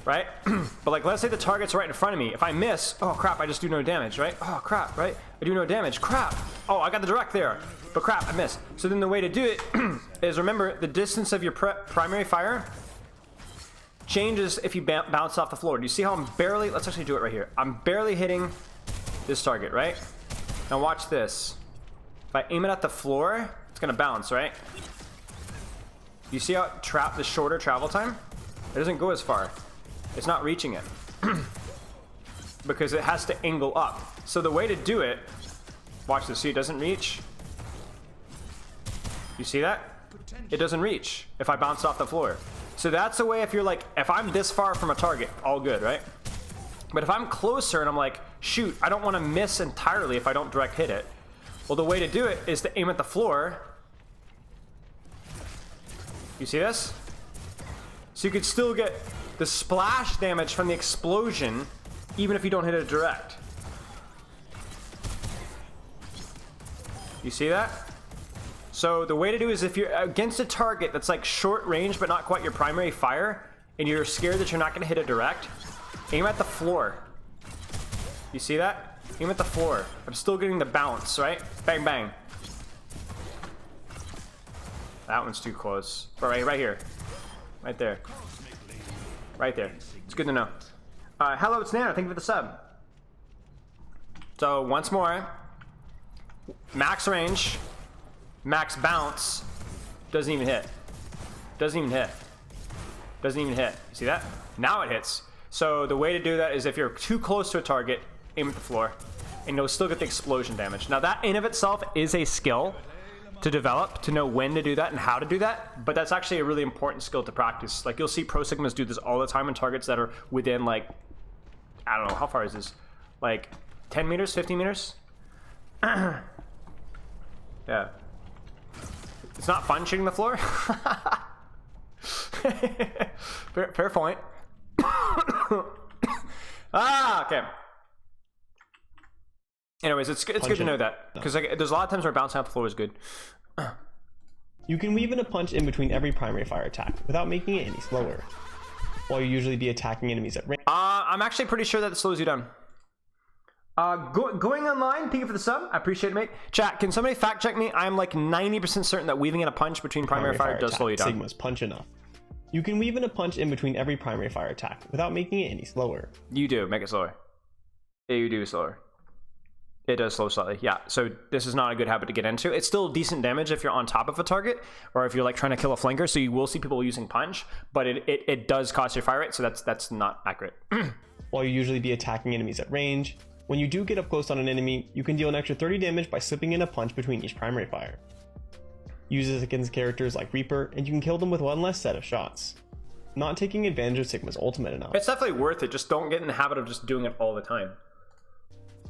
right? But like, let's say the target's right in front of me. If I miss, oh crap, I just do no damage, right? Oh crap, right? I do no damage, crap. Oh, I got the direct there, but crap, I missed. So then the way to do it is, remember, the distance of your primary fire changes if you bounce off the floor. Do you see how I'm barely, let's actually do it right here. I'm barely hitting this target, right? Now watch this. If I aim it at the floor, it's gonna bounce, right? You see how the shorter travel time? It doesn't go as far. It's not reaching it because it has to angle up. So the way to do it, watch this. See, it doesn't reach. You see that? It doesn't reach if I bounce off the floor. So that's the way, if you're like, if I'm this far from a target, all good, right? But if I'm closer and I'm like, shoot, I don't want to miss entirely if I don't direct hit it. Well, the way to do it is to aim at the floor. You see this? So you could still get the splash damage from the explosion even if you don't hit it direct. You see that? So the way to do is, if you're against a target that's like short range but not quite your primary fire, and you're scared that you're not going to hit it direct, aim at the floor. You see that? Aim at the floor. I'm still getting the bounce, right? Bang, bang. That one's too close. But right here. Right there. Right there. It's good to know. Hello, it's Nano. Thank you for the sub. So, once more. Max range. Max bounce. Doesn't even hit. Doesn't even hit. Doesn't even hit. You see that? Now it hits. So, the way to do that is, if you're too close to a target, aim at the floor. And you'll still get the explosion damage. Now, that in of itself is a skill to develop, to know when to do that and how to do that, but that's actually a really important skill to practice. Like, you'll see pro Sigmas do this all the time on targets that are within, like, I don't know, how far is this? Like 10 meters, 15 meters. Yeah. It's not fun shooting the floor. fair point. Okay. Anyways, it's good to know that, because like, there's a lot of times where bouncing off the floor is good. You can weave in a punch in between every primary fire attack without making it any slower, while you usually be attacking enemies at range. I'm actually pretty sure that it slows you down. Going online, thank you for the sub. I appreciate it, mate. Chat, can somebody fact check me? I'm like 90% certain that weaving in a punch between primary fire does slow you down. Sigma's punch enough. You can weave in a punch in between every primary fire attack without making it any slower. You do make it slower. Yeah, you do slower. It does slow slightly, yeah. So this is not a good habit to get into. It's still decent damage if you're on top of a target, or if you're like trying to kill a flanker. So you will see people using punch, but it does cost your fire rate. So that's not accurate. While you usually be attacking enemies at range, when you do get up close on an enemy, you can deal an extra 30 damage by slipping in a punch between each primary fire. Uses against characters like Reaper, and you can kill them with one less set of shots. Not taking advantage of Sigma's ultimate enough. It's definitely worth it. Just don't get in the habit of just doing it all the time.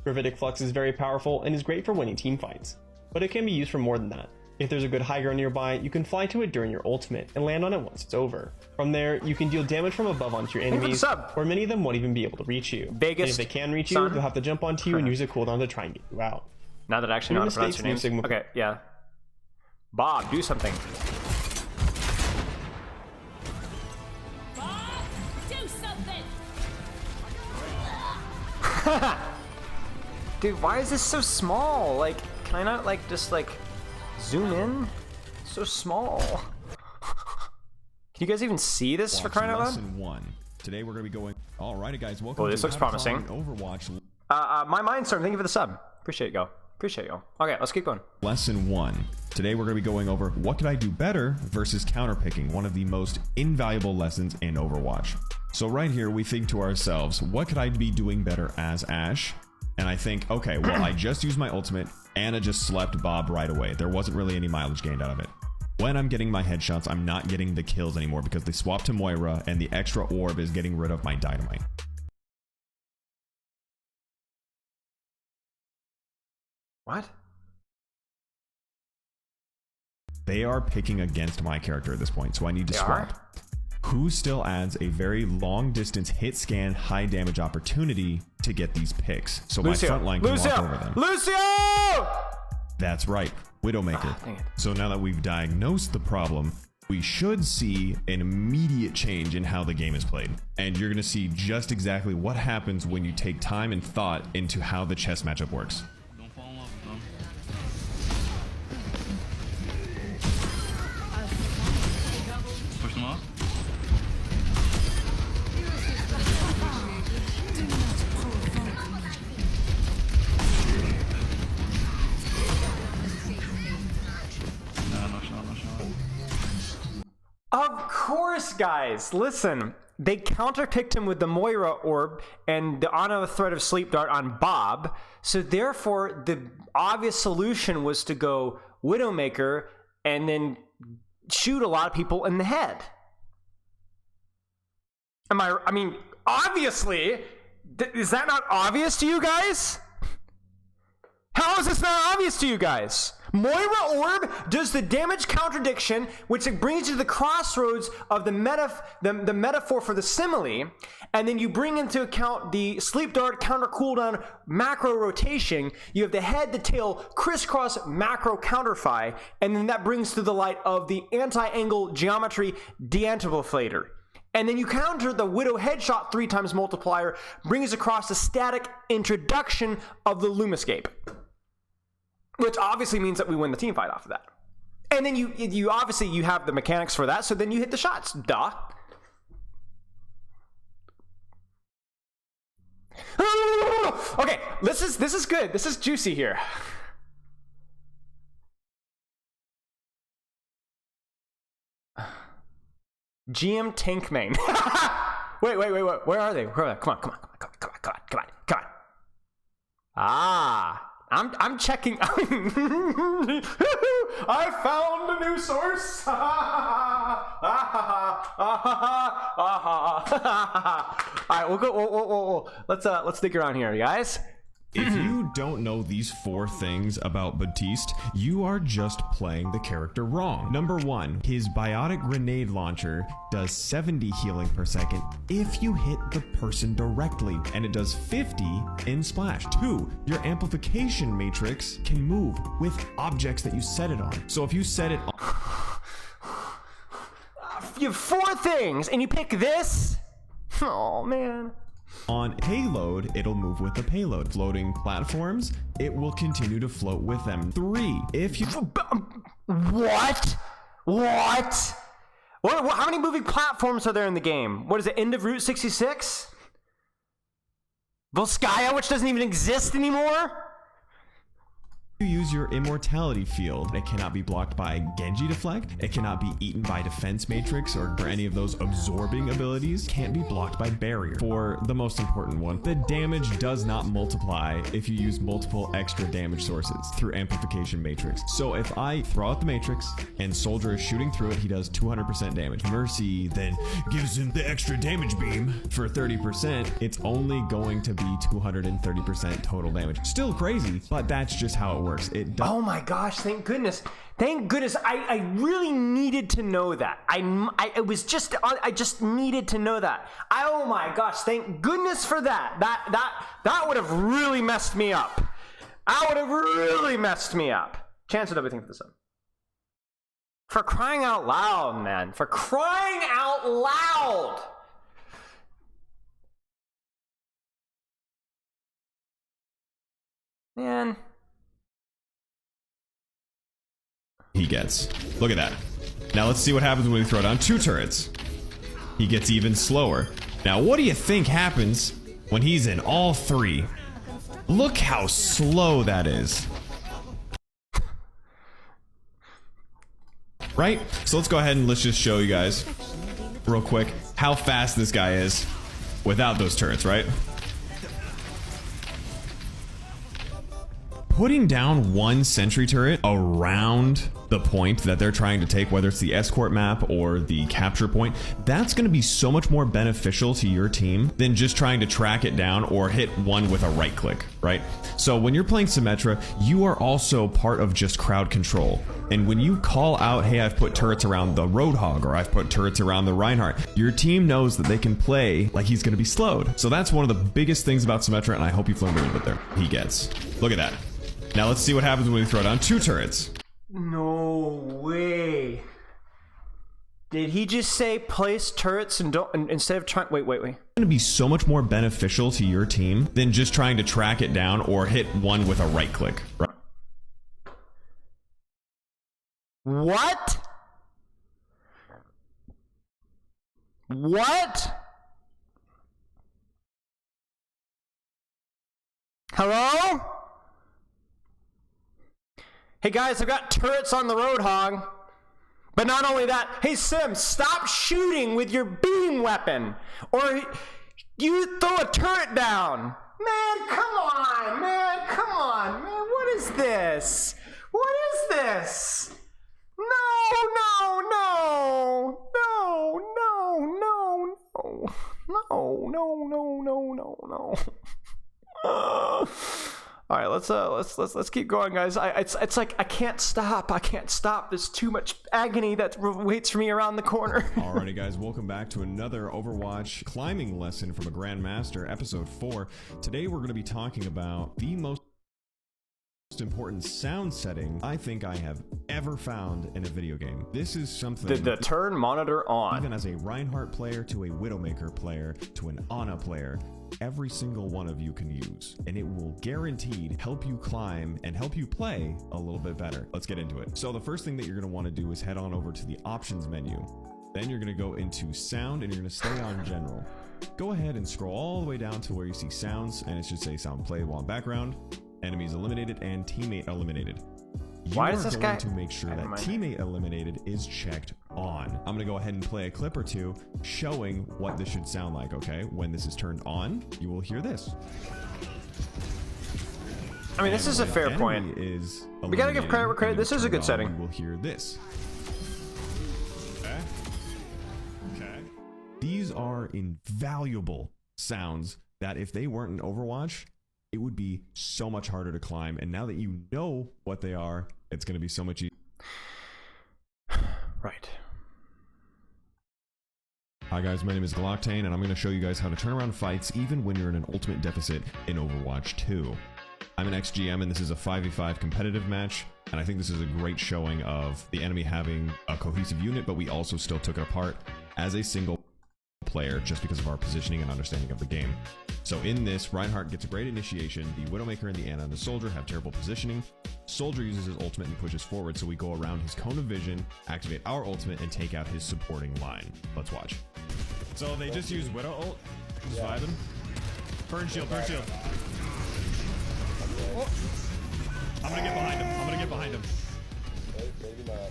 Gravitic Flux is very powerful and is great for winning team fights, but it can be used for more than that. If there's a good high ground nearby, you can fly to it during your ultimate and land on it once it's over. From there, you can deal damage from above onto your enemies, where many of them won't even be able to reach you. Vegas, and if they can reach you, they'll have to jump onto you and use a cooldown to try and get you out. Now that I actually know how to pronounce your name. Okay, yeah. Bob, do something. Bob, do something! Dude, why is this so small? Like, can I not like just like zoom in? It's so small. Can you guys even see this for crying out loud? Lesson 1. Today we're going to be going. Alrighty, guys, welcome. Oh, this looks promising. Overwatch. My Mindstorm, thank you for the sub. Appreciate it, yo. Appreciate you. Okay, let's keep going. Lesson 1. Today we're going to be going over what could I do better versus counterpicking, one of the most invaluable lessons in Overwatch. So right here we think to ourselves, what could I be doing better as Ashe? And I think, okay, well, I just used my ultimate. Anna just slept Bob right away. There wasn't really any mileage gained out of it. When I'm getting my headshots, I'm not getting the kills anymore because they swapped to Moira, and the extra orb is getting rid of my dynamite. What? They are picking against my character at this point, so I need to swap. Who still adds a very long distance hit scan high damage opportunity to get these picks, so Lucio. my front line can walk over them. Lucio! That's right, Widowmaker. So now that we've diagnosed the problem, we should see an immediate change in how the game is played. And you're going to see just exactly what happens when you take time and thought into how the chess matchup works. Push them off. Of course, guys. Listen, they counterpicked him with the Moira orb and the Ana threat of Sleep Dart on Bob. So therefore, the obvious solution was to go Widowmaker and then shoot a lot of people in the head. I mean, obviously, is that not obvious to you guys? How is this not obvious to you guys? Moira Orb does the damage contradiction, which it brings you to the crossroads of the metaphor for the simile, and then you bring into account the Sleep Dart counter cooldown macro rotation. You have the head to tail crisscross macro counterfy, and then that brings to the light of the anti-angle geometry deamplifier. And then you counter the Widow headshot 3 times multiplier, brings across the static introduction of the Lumiscape. Which obviously means that we win the team fight off of that. And then you obviously you have the mechanics for that, so then you hit the shots. Duh. Okay, this is good. This is juicy here. GM Tank Main. Wait. Where are they? Come on. Ah. I'm checking. I found a new source. All right, we'll go. Let's dig around here, guys. If you don't know these 4 things about Batiste, you are just playing the character wrong. Number 1, his biotic grenade launcher does 70 healing per second if you hit the person directly, and it does 50 in splash. 2, your amplification matrix can move with objects that you set it on. So if you set it on... You have 4 things, and you pick this? Oh, man. On payload, it'll move with the payload. Floating platforms, it will continue to float with them. 3, if you... What? How many moving platforms are there in the game? What is it, end of Route 66? Volskaya, which doesn't even exist anymore? You use your immortality field. It cannot be blocked by Genji deflect. It cannot be eaten by defense matrix or any of those absorbing abilities. Can't be blocked by barrier. For the most important one, the damage does not multiply if you use multiple extra damage sources through amplification matrix. So if I throw out the matrix and soldier is shooting through it, he does 200% damage. Mercy then gives him the extra damage beam for 30%. It's only going to be 230% total damage. Still crazy, but that's just how it works. Oh my gosh, thank goodness. Thank goodness. I really needed to know that. I just needed to know that. Oh my gosh, thank goodness for that. That would have really messed me up. Chance of everything for the sun. For crying out loud, man. For crying out loud. Man. He gets. Look at that. Now let's see what happens when we throw down 2 turrets. He gets even slower. Now what do you think happens when he's in all 3? Look how slow that is. Right? So let's go ahead and let's just show you guys real quick how fast this guy is without those turrets, right? Putting down 1 sentry turret around the point that they're trying to take, whether it's the escort map or the capture point, that's going to be so much more beneficial to your team than just trying to track it down or hit one with a right click, right? So when you're playing Symmetra, you are also part of just crowd control. And when you call out, hey, I've put turrets around the Roadhog or I've put turrets around the Reinhardt, your team knows that they can play like he's going to be slowed. So that's one of the biggest things about Symmetra, and I hope you've learned a little bit there. He gets. Look at that. Now let's see what happens when we throw down 2 turrets. No way. Did he just say place turrets and don't instead of trying? Wait. It's going to be so much more beneficial to your team than just trying to track it down or hit one with a right click. Right? What? Hello? Hey guys, I've got turrets on the Roadhog. But not only that, hey Sim, stop shooting with your beam weapon. Or you throw a turret down. Man, come on, man. What is this? No. All right, let's keep going, guys. It's like I can't stop. There's too much agony that waits for me around the corner. Alrighty, guys, welcome back to another Overwatch climbing lesson from a Grandmaster, episode 4. Today we're going to be talking about the most important sound setting I think I have ever found in a video game. This is something the turn monitor on. Even as a Reinhardt player to a Widowmaker player to an Ana player, every single one of you can use, and it will guaranteed help you climb and help you play a little bit better. Let's get into it. So the first thing that you're going to want to do is head on over to the options menu. Then you're going to go into sound and you're going to stay on general. Go ahead and scroll all the way down to where you see sounds, and it should say sound playable on background, enemies eliminated, and teammate eliminated. Why does this guy to make sure that teammate eliminated is checked on. I'm gonna go ahead and play a clip or two showing what this should sound like. Okay, when this is turned on, you will hear this. I mean, this is a fair point. We gotta give credit where credit. This is a good setting. You will hear this. Okay. These are invaluable sounds that if they weren't in Overwatch, it would be so much harder to climb. And now that you know what they are, it's going to be so much easier. Right. Hi guys, my name is Glocktain, and I'm going to show you guys how to turn around fights even when you're in an ultimate deficit in Overwatch 2. I'm an ex-GM, and this is a 5v5 competitive match, and I think this is a great showing of the enemy having a cohesive unit, but we also still took it apart as a single player just because of our positioning and understanding of the game. So in this, Reinhardt gets a great initiation, the Widowmaker and the Ana and the Soldier have terrible positioning. Soldier uses his ultimate and pushes forward, so we go around his cone of vision, activate our ultimate, and take out his supporting line. Let's watch. So they just use Widow ult, just vibing. Burn shield, burn shield. Oh. I'm gonna get behind him, I'm gonna get behind him. Maybe not.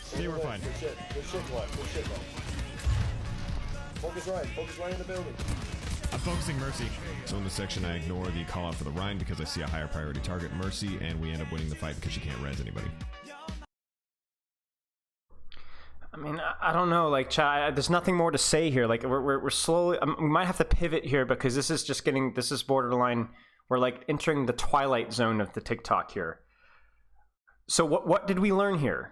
See, we're fine. Good shit, Glenn. Good shit, Glenn. Focus Ryan in the building. I'm focusing Mercy. So in this section, I ignore the call out for the Rhine because I see a higher priority target, Mercy, and we end up winning the fight because she can't res anybody. I mean, I don't know, like, chat, there's nothing more to say here. Like, we're slowly, we might have to pivot here because this is just getting, this is borderline, we're like entering the twilight zone of the TikTok here. So what did we learn here?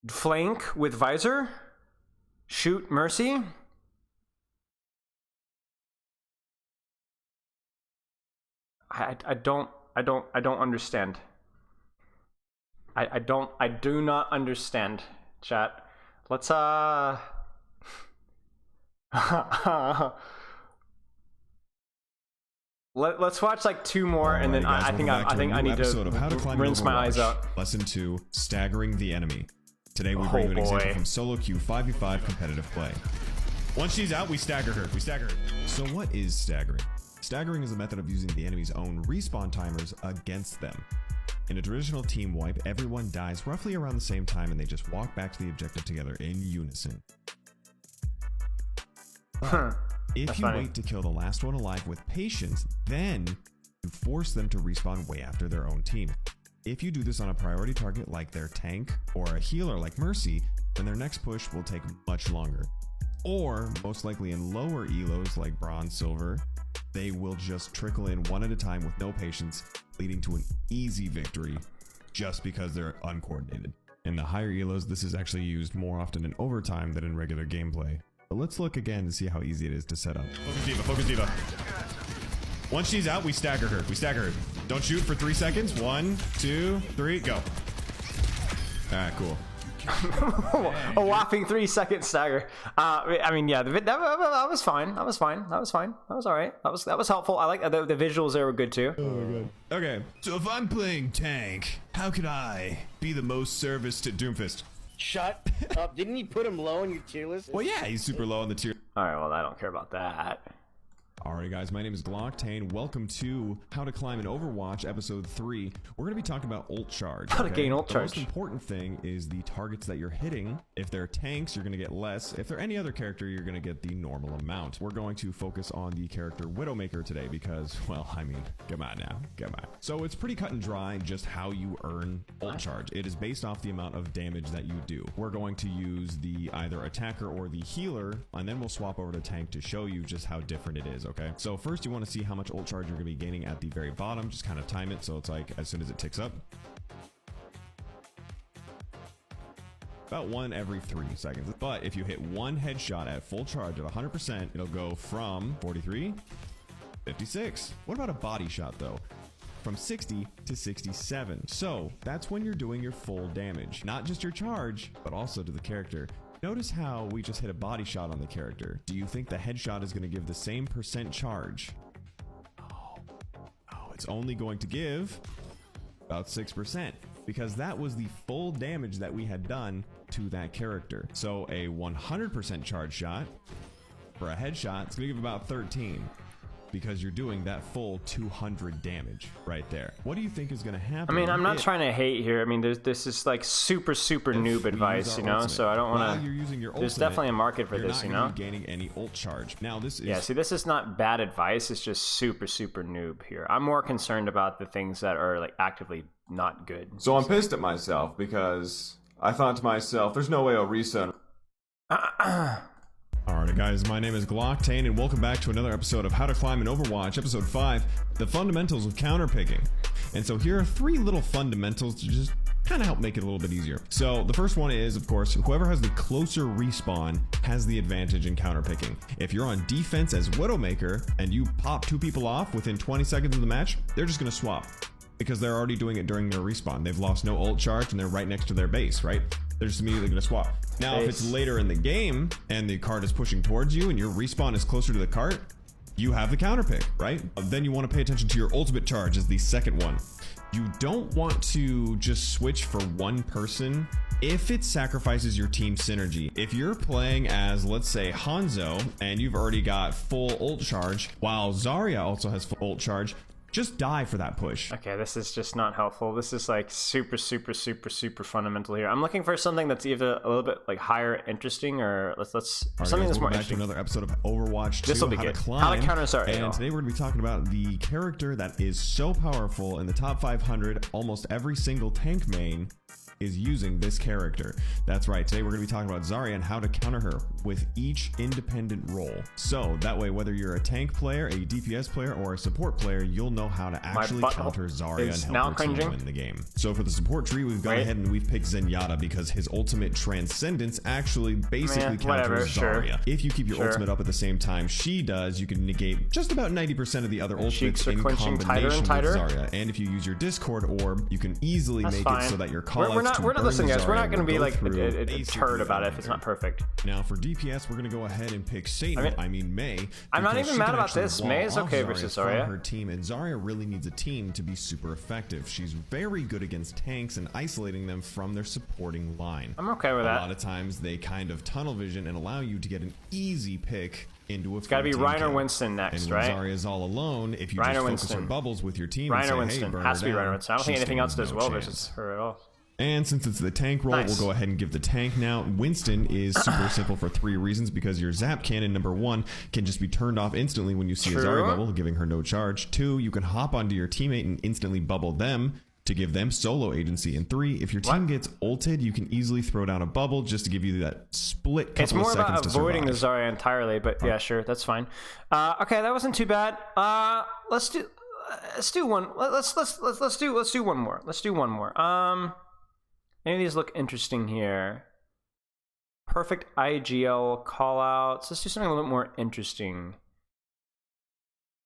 Flank with Visor? Shoot Mercy? I don't understand. I do not understand, chat. Let's let's watch like two more, and then guys, I think I need to rinse my eyes out. Lesson 2: Staggering the enemy. Today we bring you an example from solo queue 5v5 competitive play. Once she's out, we stagger her. So what is staggering? Staggering is a method of using the enemy's own respawn timers against them. In a traditional team wipe, everyone dies roughly around the same time and they just walk back to the objective together in unison. If you wait to kill the last one alive with patience, then you force them to respawn way after their own team. If you do this on a priority target like their tank or a healer like Mercy, then their next push will take much longer. Or, most likely in lower elos like Bronze, Silver, they will just trickle in one at a time with no patience, leading to an easy victory just because they're uncoordinated. In the higher elos, this is actually used more often in overtime than in regular gameplay. But let's look again to see how easy it is to set up. Focus Diva. Once she's out, we stagger her. Don't shoot for 3 seconds. 1, 2, 3, go. Alright, cool. A whopping 3 second stagger. I mean, yeah, that was fine. That was all right. That was helpful. I like the visuals there were good too. Oh my god. Okay, so if I'm playing tank, how could I be the most service to Doomfist? Shut up! Didn't you put him low on your tier list? Well, yeah, he's super low on the tier. All right, well, I don't care about that. Alright guys, my name is Glocktain. Welcome to How to Climb in Overwatch Episode 3. We're going to be talking about ult charge. How to gain ult charge. The most important thing is the targets that you're hitting. If they're tanks, you're going to get less. If they're any other character, you're going to get the normal amount. We're going to focus on the character Widowmaker today because, well, I mean, come on now. So it's pretty cut and dry just how you earn ult charge. It is based off the amount of damage that you do. We're going to use the either attacker or the healer, and then we'll swap over to tank to show you just how different it is, okay? So first you want to see how much ult charge you're going to be gaining at the very bottom. Just kind of time it so it's like as soon as it ticks up. About 1 every 3 seconds. But if you hit one headshot at full charge at 100%, it'll go from 43, 56. What about a body shot though? From 60 to 67. So that's when you're doing your full damage. Not just your charge, but also to the character. Notice how we just hit a body shot on the character. Do you think the headshot is going to give the same percent charge? Oh, it's only going to give about 6% because that was the full damage that we had done to that character. So a 100% charge shot for a headshot, it's going to give about 13 because you're doing that full 200 damage right there. What do you think is going to happen? I mean, I'm not trying to hate here. I mean, this is like super noob advice, you know. Ultimate. So I don't want to. There's ultimate, definitely a market for this, you know. Gaining any ult charge. Now this is. Yeah. See, this is not bad advice. It's just super noob here. I'm more concerned about the things that are like actively not good. So I'm pissed at myself because I thought to myself, "There's no way I'll reset." Alright guys, my name is Glocktain and welcome back to another episode of How to Climb in Overwatch, episode 5, the fundamentals of counterpicking. And so here are 3 little fundamentals to just kind of help make it a little bit easier. So the first one is, of course, whoever has the closer respawn has the advantage in counterpicking. If you're on defense as Widowmaker and you pop 2 people off within 20 seconds of the match, they're just going to swap because they're already doing it during their respawn. They've lost no ult charge and they're right next to their base, right? They're just immediately going to swap. Now, if it's later in the game and the cart is pushing towards you and your respawn is closer to the cart, you have the counter pick, right? Then you want to pay attention to your ultimate charge as the second one. You don't want to just switch for one person if it sacrifices your team synergy. If you're playing as, let's say, Hanzo, and you've already got full ult charge, while Zarya also has full ult charge, just die for that push. Okay, this is just not helpful. This is like super fundamental here. I'm looking for something that's either a little bit like higher interesting, or let's something that's more interesting. Back to another episode of Overwatch 2. This will be good. How to counter Zarya. And today we're going to be talking about the character that is so powerful in the top 500. Almost every single tank main is using this character. That's right. Today we're going to be talking about Zarya and how to counter her with each independent role. So that way, whether you're a tank player, a DPS player, or a support player, you'll know how to actually counter Zarya and help her team win the game. So for the support tree, we've gone ahead and we've picked Zenyatta because his ultimate Transcendence actually basically counters Zarya. If you keep your ultimate up at the same time she does, you can negate just about 90% of the other ultimates in combination with Zarya. And if you use your Discord orb, you can easily make it so that your callouts we're not listening, guys. We're not going to be like a turd about it if it's not perfect. Now for DPS, we're going to go ahead and pick Satan. I mean Mei. I'm not even mad about this. Mei is okay versus Zarya. Her team, and Zarya really needs a team to be super effective. She's very good against tanks and isolating them from their supporting line. I'm okay with that. A lot of times they kind of tunnel vision and allow you to get an easy pick into a. It's got to be Reiner Winston next, and right? Zarya's all alone. If you just focus on bubbles with your team, Reiner and Winston has to be Reiner Winston. I don't think anything else does well versus her at all. And since it's the tank role, we'll go ahead and give the tank now. Winston is super simple for 3 reasons, because your Zap Cannon, number 1, can just be turned off instantly when you see a Zarya bubble, giving her no charge. 2, you can hop onto your teammate and instantly bubble them to give them solo agency. And 3, if your team gets ulted, you can easily throw down a bubble just to give you that split couple of seconds to survive. It's more about avoiding the Zarya entirely, but yeah, sure, that's fine. Okay, that wasn't too bad. Let's do one. Let's do one more. Let's do one more. Any of these look interesting here. Perfect IGL callouts. Let's do something a little bit more interesting.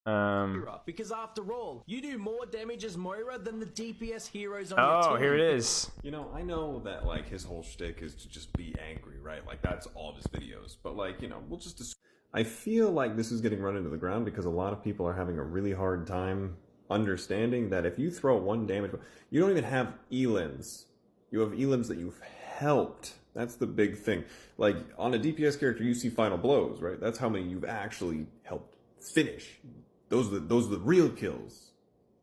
Because after all, you do more damage as Moira than the DPS heroes on your team. Oh, here it is. You know, I know that like his whole shtick is to just be angry, right? Like that's all of his videos. But like, you know, we'll just. I feel like this is getting run into the ground because a lot of people are having a really hard time understanding that if you throw 1 damage, you don't even have elims. You have elims that you've helped. That's the big thing. Like, on a DPS character, you see final blows, right? That's how many you've actually helped finish. Those are the real kills.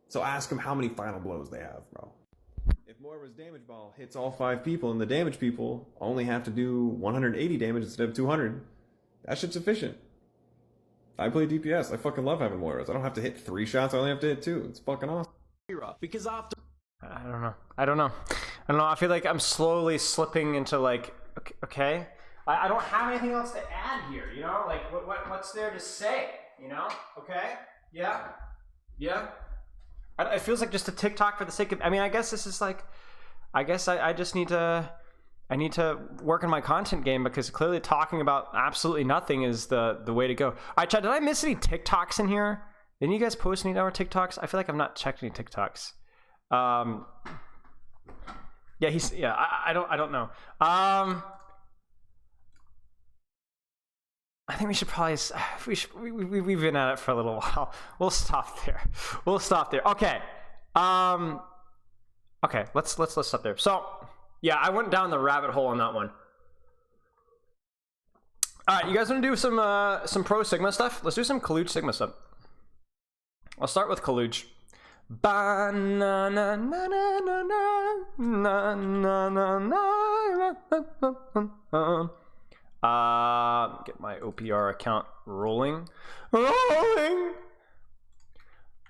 So ask them how many final blows they have, bro. If Moira's damage ball hits all 5 people, and the damage people only have to do 180 damage instead of 200, that shit's efficient. I play DPS. I fucking love having Moiras. I don't have to hit 3 shots, I only have to hit 2. It's fucking awesome. Because after... I don't know. I feel like I'm slowly slipping into like, okay. I don't have anything else to add here, you know? Like, what's there to say, you know? Okay? Yeah? It feels like just a TikTok for the sake of, I mean, I guess this is like, I just need to, work on my content game, because clearly talking about absolutely nothing is the way to go. All right, Chad, did I miss any TikToks in here? Didn't you guys post any more TikToks? I feel like I've not checked any TikToks. Yeah, I don't know. I think we should probably, we've been at it for a little while. We'll stop there. Okay. Okay, let's stop there. So, yeah, I went down the rabbit hole on that one. All right, you guys want to do some Pro Sigma stuff? Let's do some Kaluj Sigma stuff. I'll start with Kaluj. Ba na na na na na na na na na. Get my OPR account rolling.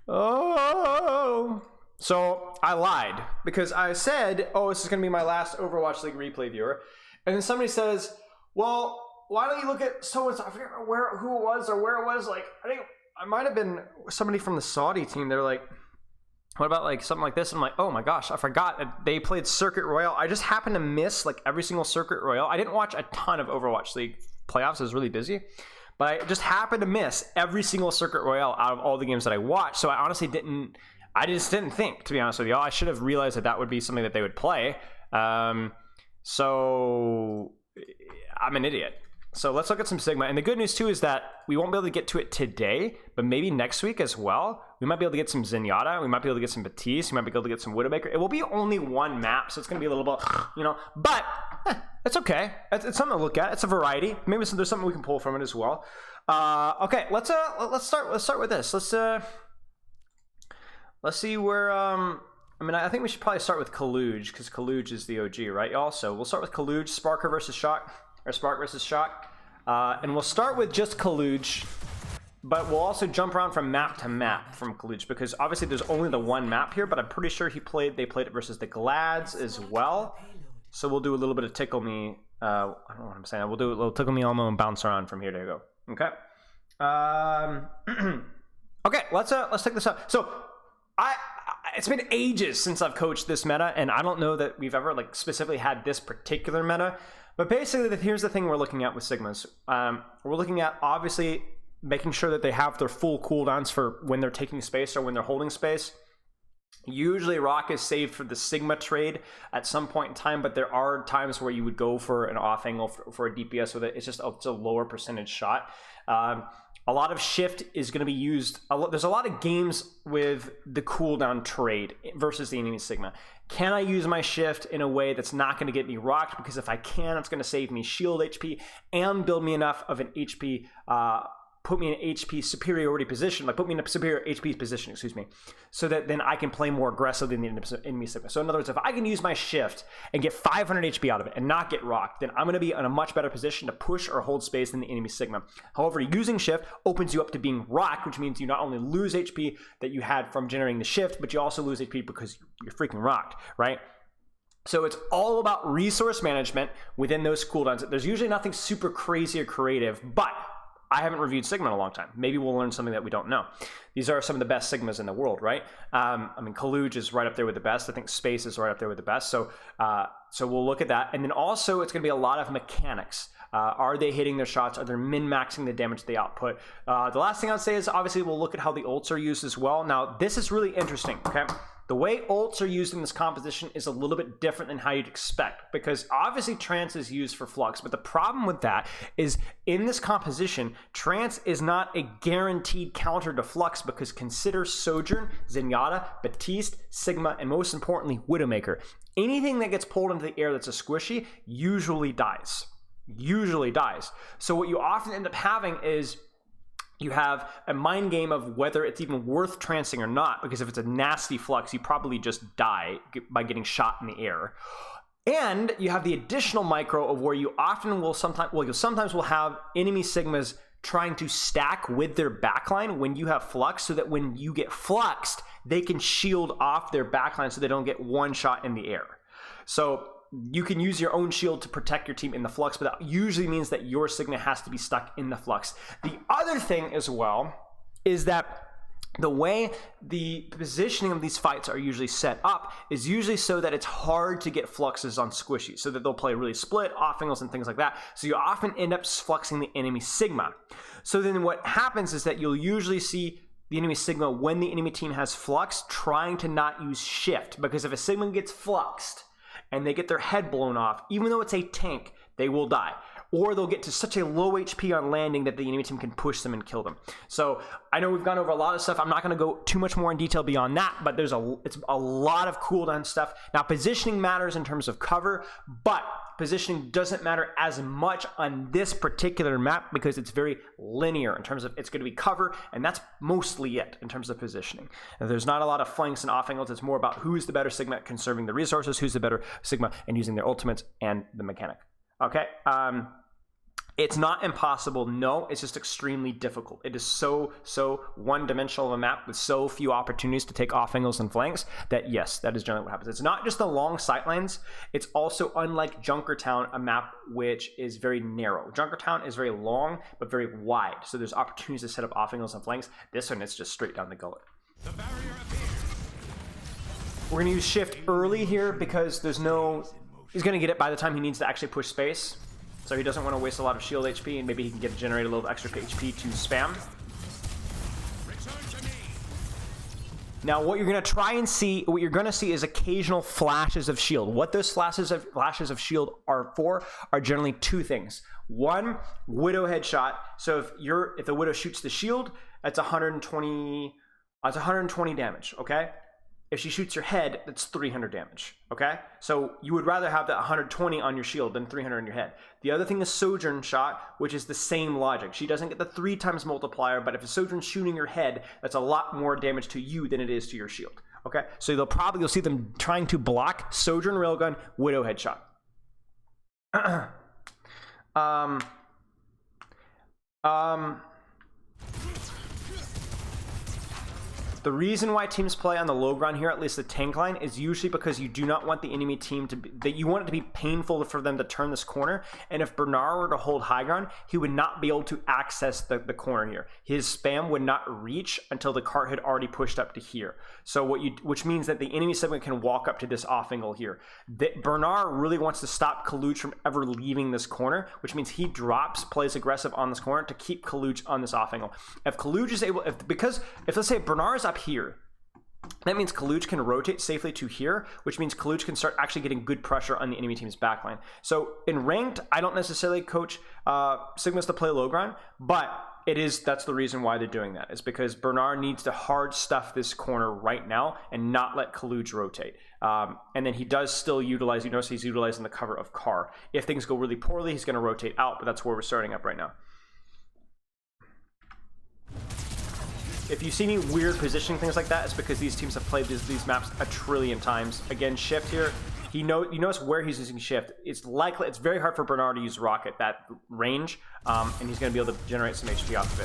Oh. So I lied because I said, "Oh, this is gonna be my last Overwatch League replay viewer," and then somebody says, "Well, why don't you look at so-and-so? I forget who it was or where it was. Like, I think I might have been somebody from the Saudi team. They're like, what about like something like this? And I'm like, oh my gosh, I forgot that they played Circuit Royale. I just happened to miss like every single Circuit Royale. I didn't watch a ton of Overwatch League playoffs. I was really busy. But I just happened to miss every single Circuit Royale out of all the games that I watched. So I honestly just didn't think, to be honest with y'all. I should have realized that would be something that they would play. So I'm an idiot. So let's look at some Sigma. And the good news too is that we won't be able to get to it today, but maybe next week as well. We might be able to get some Zenyatta. We might be able to get some Batiste. We might be able to get some Widowmaker. It will be only one map, so it's going to be a little bit, but it's okay. It's something to look at. It's a variety. Maybe there's something we can pull from it as well. Okay, let's start with this. Let's see where I think we should probably start with Kaluge, because Kaluge is the OG, right, y'all? So we'll start with Kaluge, Sparker versus Shock, or Spark versus Shock. And we'll start with just Kaluge, but we'll also jump around from map to map from Kaluge, because obviously there's only the one map here, but I'm pretty sure they played it versus the Glads as well. So we'll do a little bit of Tickle Me. I don't know what I'm saying. We'll do a little Tickle Me Elmo and bounce around from here to go. Okay. Okay, let's take this up. So it's been ages since I've coached this meta, and I don't know that we've ever like specifically had this particular meta. But basically, here's the thing we're looking at with Sigmas. We're looking at obviously making sure that they have their full cooldowns for when they're taking space or when they're holding space. Usually Rock is saved for the Sigma trade at some point in time, but there are times where you would go for an off angle for a DPS with it. It's a lower percentage shot. A lot of shift is going to be used. There's a lot of games with the cooldown trade versus the enemy Sigma. Can I use my shift in a way that's not going to get me rocked? Because if I can, it's going to save me shield HP and build me enough of an HP, put me in an HP superiority position, like put me in a superior HP position, so that then I can play more aggressive than the enemy Sigma. So in other words, if I can use my shift and get 500 HP out of it and not get rocked, then I'm going to be in a much better position to push or hold space than the enemy Sigma. However, using shift opens you up to being rocked, which means you not only lose HP that you had from generating the shift, but you also lose HP because you're freaking rocked, right? So it's all about resource management within those cooldowns. There's usually nothing super crazy or creative, but I haven't reviewed Sigma in a long time. Maybe we'll learn something that we don't know. These are some of the best Sigmas in the world, right? Kaluge is right up there with the best. I think Space is right up there with the best. So we'll look at that. And then also it's going to be a lot of mechanics. Are they hitting their shots? Are they min-maxing the damage they output? The last thing I'd say is obviously we'll look at how the ults are used as well. Now, this is really interesting, okay? The way ults are used in this composition is a little bit different than how you'd expect, because obviously Trance is used for Flux, but the problem with that is in this composition, Trance is not a guaranteed counter to Flux, because consider Sojourn, Zenyatta, Batiste, Sigma, and most importantly, Widowmaker. Anything that gets pulled into the air that's a squishy usually dies. So what you often end up having is you have a mind game of whether it's even worth trancing or not, because if it's a nasty Flux, you probably just die by getting shot in the air. And you have the additional micro of where you often will sometimes will have enemy Sigmas trying to stack with their backline when you have Flux, so that when you get fluxed, they can shield off their backline so they don't get one shot in the air. So you can use your own shield to protect your team in the Flux, but that usually means that your Sigma has to be stuck in the Flux. The other thing as well is that the way the positioning of these fights are usually set up is usually so that it's hard to get Fluxes on squishies, so that they'll play really split, off angles, and things like that. So you often end up fluxing the enemy Sigma. So then what happens is that you'll usually see the enemy Sigma, when the enemy team has Flux, trying to not use shift, because if a Sigma gets fluxed and they get their head blown off, even though it's a tank, they will die. Or they'll get to such a low HP on landing that the enemy team can push them and kill them. So I know we've gone over a lot of stuff. I'm not going to go too much more in detail beyond that, but it's a lot of cooldown stuff. Now, positioning matters in terms of cover, but positioning doesn't matter as much on this particular map because it's very linear in terms of it's going to be cover, and that's mostly it in terms of positioning. And there's not a lot of flanks and off angles. It's more about who's the better Sigma at conserving the resources, who's the better Sigma and using their ultimates and the mechanic. Okay, It's not impossible, no, it's just extremely difficult. It is so one-dimensional of a map with so few opportunities to take off angles and flanks that yes, that is generally what happens. It's not just the long sightlines, it's also, unlike Junkertown, a map which is very narrow. Junkertown is very long, but very wide, so there's opportunities to set up off angles and flanks. This one, it's just straight down the gullet. We're gonna use shift early here because there's no, he's gonna get it by the time he needs to actually push space. So he doesn't want to waste a lot of shield HP, and maybe he can generate a little extra HP to spam. Now, what you're going to try and see, what you're going to see is occasional flashes of shield. What those flashes of shield are for are generally two things. One, Widow headshot. So if the Widow shoots the shield, that's 120 damage, okay? If she shoots your head, that's 300 damage, okay? So you would rather have that 120 on your shield than 300 on your head. The other thing is Sojourn shot, which is the same logic. She doesn't get the 3 times multiplier, but if a Sojourn's shooting your head, that's a lot more damage to you than it is to your shield, okay? So you'll see them trying to block Sojourn railgun, Widow headshot. The reason why teams play on the low ground here, at least the tank line, is usually because you do not want the enemy team to be, that you want it to be painful for them to turn this corner. And if Bernard were to hold high ground, he would not be able to access the corner here. His spam would not reach until the cart had already pushed up to here. So which means that the enemy segment can walk up to this off angle here. Bernard really wants to stop Kaluch from ever leaving this corner, which means he drops, plays aggressive on this corner to keep Kaluch on this off angle. If Kaluch is able, if let's say Bernard is up here, that means Kaluch can rotate safely to here, which means Kaluch can start actually getting good pressure on the enemy team's backline. So in ranked, I don't necessarily coach Sigmas to play low ground, but that's the reason why they're doing that, is because Bernard needs to hard stuff this corner right now and not let Kaluch rotate. And then he does still utilize, you notice he's utilizing the cover of Car. If things go really poorly, he's going to rotate out, but that's where we're starting up right now. If you see any weird positioning, things like that, it's because these teams have played these maps a trillion times. Again, shift here. You notice where he's using shift. It's very hard for Bernard to use rocket that range, and he's going to be able to generate some HP off of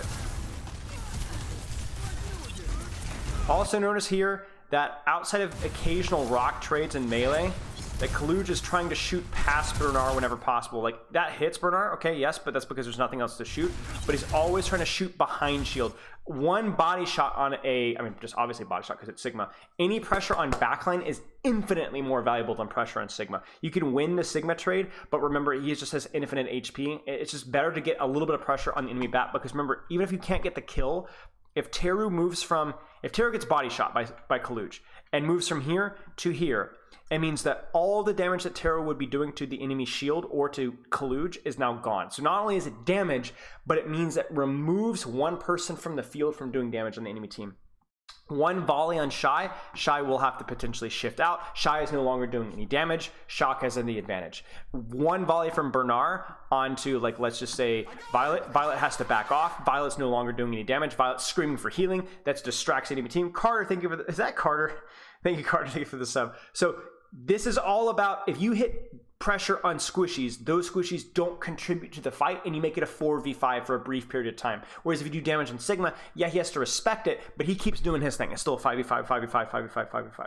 it. Also notice here that outside of occasional rock trades and melee, that Kaluch is trying to shoot past Bernard whenever possible. Like, that hits Bernard, okay, yes, but that's because there's nothing else to shoot. But he's always trying to shoot behind shield. One body shot on just obviously body shot because it's Sigma. Any pressure on backline is infinitely more valuable than pressure on Sigma. You can win the Sigma trade, but remember, he just has infinite HP. It's just better to get a little bit of pressure on the enemy back, because remember, even if you can't get the kill, if Teru gets body shot by Kaluch and moves from here to here, it means that all the damage that Teru would be doing to the enemy shield or to Kaluch is now gone. So not only is it damage, but it means it removes one person from the field from doing damage on the enemy team. One volley on Shy will have to potentially shift out. Shy is no longer doing any damage. Shock has the advantage. One volley from Bernard onto, like, let's just say Violet. Violet has to back off. Violet's no longer doing any damage. Violet's screaming for healing. That distracts the enemy team. Carter, thank you for is that Carter? Thank you, Carter. Thank you for the sub. So this is all about, if you hit pressure on squishies, those squishies don't contribute to the fight, and you make it a 4v5 for a brief period of time. Whereas if you do damage on Sigma, yeah, he has to respect it, but he keeps doing his thing. It's still a 5v5, 5v5, 5v5,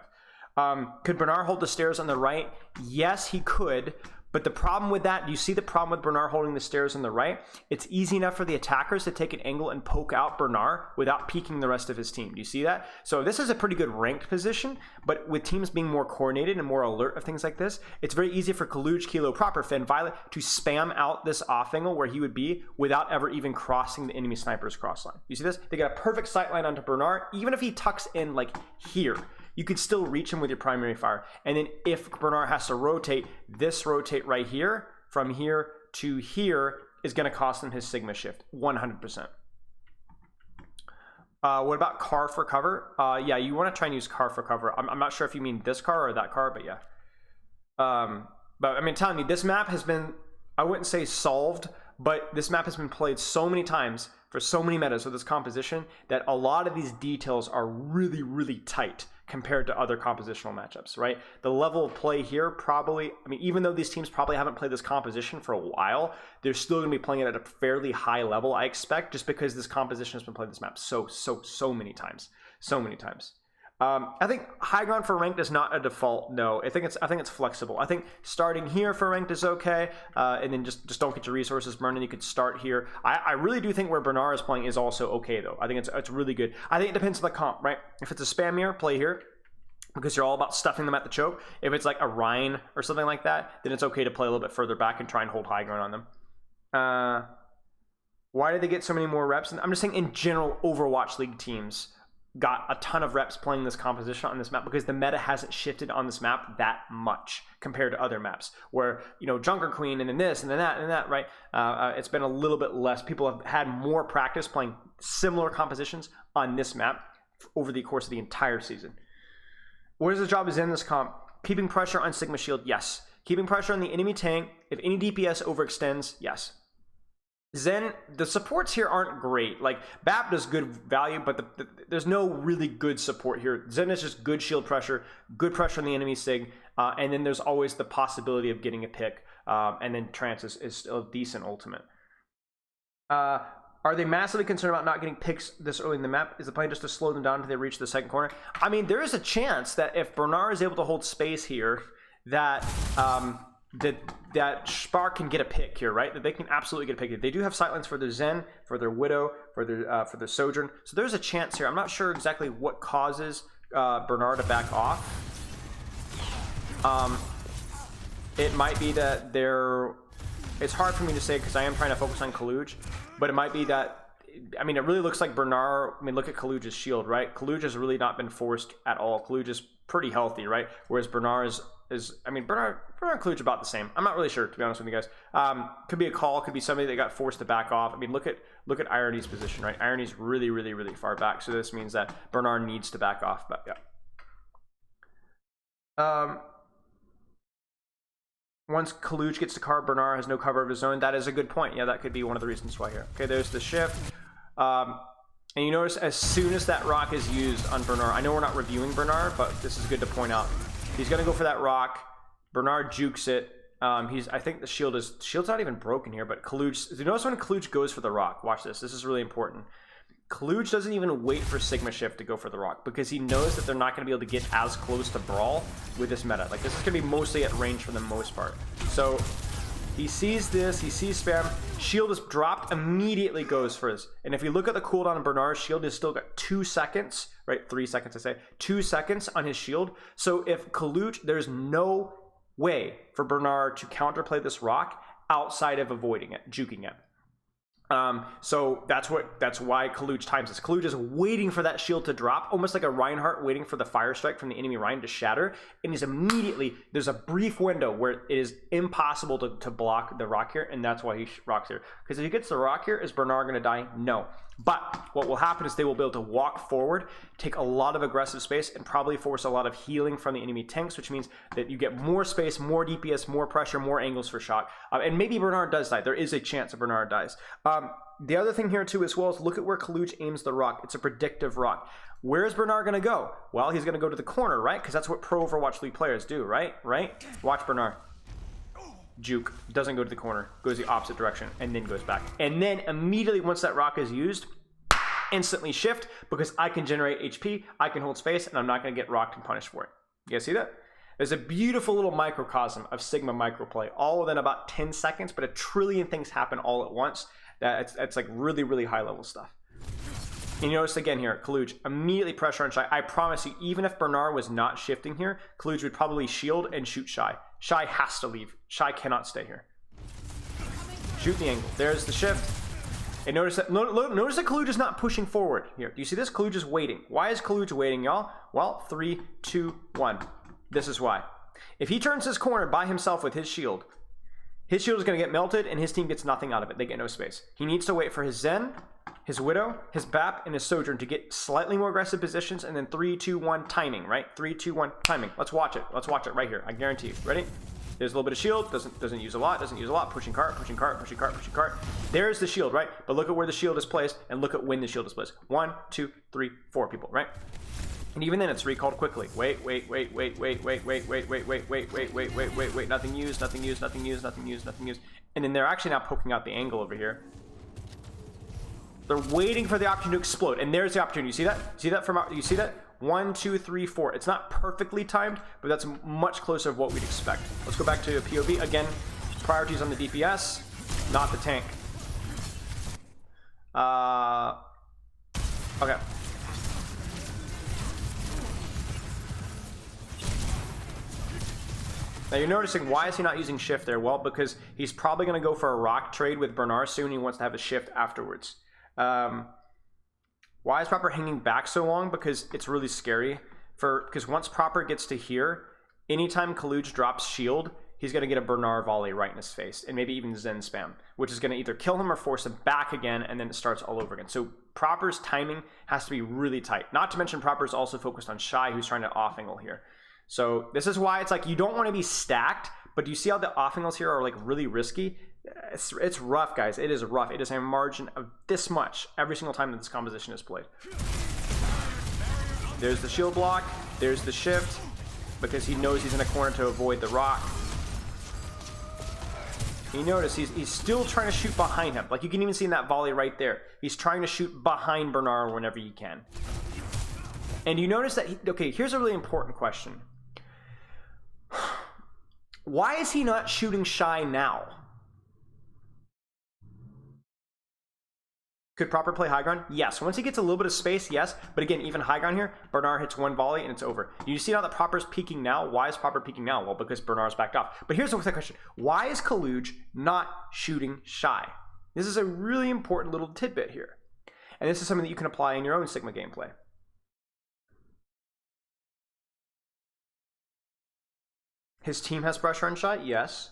5v5. Could Bernard hold the stairs on the right? Yes, he could. But the problem with that, you see the problem with Bernard holding the stairs on the right? It's easy enough for the attackers to take an angle and poke out Bernard without peeking the rest of his team. Do you see that? So this is a pretty good ranked position, but with teams being more coordinated and more alert of things like this, it's very easy for Kaluch, Kilo, Proper, Finn, Violet to spam out this off angle where he would be without ever even crossing the enemy sniper's cross line. You see this? They got a perfect sight line onto Bernard, even if he tucks in like here. You could still reach him with your primary fire. And then if Bernard has to rotate, this rotate right here, from here to here, is going to cost him his Sigma shift, 100%. What about car for cover? Yeah, you want to try and use car for cover. I'm not sure if you mean this car or that car, but yeah. But I mean, telling you, this map has been, I wouldn't say solved, but this map has been played so many times for so many metas with this composition that a lot of these details are really, really tight. compared to other compositional matchups, right? The level of play here probably, I mean, even though these teams probably haven't played this composition for a while, they're still going to be playing it at a fairly high level, I expect, just because this composition has been played this map so many times. So many times. I think high ground for ranked is not a default. No, I think it's flexible. I think starting here for ranked is okay, and then just don't get your resources burned, and you could start here. I really do think where Bernard is playing is also okay though. I think it's really good. I think it depends on the comp, right? If it's a spam mirror, play here because you're all about stuffing them at the choke. If it's like a Rhine or something like that, then it's okay to play a little bit further back and try and hold high ground on them. Why did they get so many more reps? And I'm just saying in general, Overwatch League teams got a ton of reps playing this composition on this map because the meta hasn't shifted on this map that much compared to other maps where, you know, Junker Queen and then this and then that and that, right? It's been a little bit less. People have had more practice playing similar compositions on this map over the course of the entire season. Where's the job is in this comp? Keeping pressure on Sigma Shield, yes. Keeping pressure on the enemy tank. If any DPS overextends, yes. Zen, the supports here aren't great. Like, BAP does good value, but there's no really good support here. Zen is just good shield pressure, good pressure on the enemy Sig, and then there's always the possibility of getting a pick, and then Trance is still a decent ultimate. Are they massively concerned about not getting picks this early in the map? Is the plan just to slow them down until they reach the second corner? I mean, there is a chance that if Bernard is able to hold space here, that that Spark can get a pick here, right? That they can absolutely get a pick. They do have sightlines for their Zen, for their Widow, for their Sojourn. So there's a chance here. I'm not sure exactly what causes Bernard to back off. It might be that they're... It's hard for me to say because I am trying to focus on Kaluj, but it might be that... I mean, it really looks like Bernard... I mean, look at Kaluj's shield, right? Kaluj has really not been forced at all. Kaluj is pretty healthy, right? Whereas Bernard is I mean, Bernard and Kaluj about the same. I'm not really sure, to be honest with you guys. Could be a call, could be somebody that got forced to back off. I mean, look at Irony's position, right? Irony's really, really, really far back, so this means that Bernard needs to back off, but yeah. Once Kaluj gets to car, Bernard has no cover of his own. That is a good point. Yeah, that could be one of the reasons why here. Okay, there's the shift. And you notice as soon as that rock is used on Bernard, I know we're not reviewing Bernard, but this is good to point out. He's going to go for that rock. Bernard jukes it. I think the shield's not even broken here, but Kaluj, you notice when Kaluj goes for the rock, watch this. This is really important. Kaluj doesn't even wait for Sigma Shift to go for the rock because he knows that they're not going to be able to get as close to Brawl with this meta. Like, this is going to be mostly at range for the most part. So he sees this, he sees spam, shield is dropped, immediately goes for this. And if you look at the cooldown on Bernard's shield, he's still got 2 seconds, right? 3 seconds, I say. 2 seconds on his shield. So if Kaluj, there's no way for Bernard to counterplay this rock outside of avoiding it, juking it. So that's why Kaluj times this. Kaluj is waiting for that shield to drop, almost like a Reinhardt waiting for the fire strike from the enemy Rein to shatter, and he's immediately, there's a brief window where it is impossible to block the rock here, and that's why he rocks here. Because if he gets the rock here, is Bernard gonna die? No. But what will happen is they will be able to walk forward, take a lot of aggressive space, and probably force a lot of healing from the enemy tanks, which means that you get more space, more DPS, more pressure, more angles for shot. And maybe Bernard does die. There is a chance that Bernard dies. The other thing here too as well is look at where Kaluj aims the rock. It's a predictive rock. Where is Bernard going to go? Well, he's going to go to the corner, right? Because that's what pro Overwatch League players do, right? Watch Bernard. Juke, doesn't go to the corner, goes the opposite direction, and then goes back. And then immediately once that rock is used, instantly shift, because I can generate HP, I can hold space, and I'm not going to get rocked and punished for it. You guys see that? There's a beautiful little microcosm of Sigma microplay, all within about 10 seconds, but 1 trillion things happen all at once. It's like really, really high level stuff. And you notice again here, Kaluj, immediately pressure on Shy. I promise you, even if Bernard was not shifting here, Kaluj would probably shield and shoot Shy. Shy has to leave. Shy cannot stay here. Shoot the angle. There's the shift. And notice that Kaluj is not pushing forward here. Do you see this? Kaluj is waiting. Why is Kaluj waiting, y'all? Well, 3, 2, 1. This is why. If he turns his corner by himself with his shield is going to get melted, and his team gets nothing out of it. They get no space. He needs to wait for his Zen, his Widow, his BAP, and his Sojourn to get slightly more aggressive positions, and then 3, 2, 1 timing, right? 3, 2, 1 timing. Let's watch it. Let's watch it right here. I guarantee you. Ready? There's a little bit of shield. Doesn't use a lot. Pushing cart. There's the shield, right? But look at where the shield is placed, and look at when the shield is placed. 1, 2, 3, 4 people, right? And even then, it's recalled quickly. Wait. Nothing used. And then they're actually now poking out the angle over here. They're waiting for the opportunity to explode. And there's the opportunity. You see that? You see that? 1, 2, 3, 4. It's not perfectly timed, but that's much closer to what we'd expect. Let's go back to POV. Again, priorities on the DPS, not the tank. Okay. Now you're noticing, why is he not using shift there? Well, because he's probably going to go for a rock trade with Bernard soon. He wants to have a shift afterwards. Why is Proper hanging back so long? Because it's really scary. Because once Proper gets to here, anytime Kaluj drops shield, he's going to get a Bernard volley right in his face, and maybe even Zen spam, which is going to either kill him or force him back again, and then it starts all over again. So Proper's timing has to be really tight. Not to mention Proper's also focused on Shy, who's trying to off-angle here. So this is why it's like you don't want to be stacked, but do you see how the off-angles here are like really risky? It's rough, guys. It is rough. It is a margin of this much every single time that this composition is played. There's the shield block. There's the shift, because he knows he's in a corner to avoid the rock. You notice he's still trying to shoot behind him. Like you can even see in that volley right there. He's trying to shoot behind Bernard whenever he can. And you notice that, okay, here's a really important question. Why is he not shooting Shy now? Could Proper play high ground? Yes. Once he gets a little bit of space, yes. But again, even high ground here, Bernard hits one volley and it's over. You see now that Proper's peeking now? Why is Proper peeking now? Well, because Bernard's backed off. But here's the question. Why is Kaluj not shooting Shy? This is a really important little tidbit here. And this is something that you can apply in your own Sigma gameplay. His team has pressure on Shy? Yes.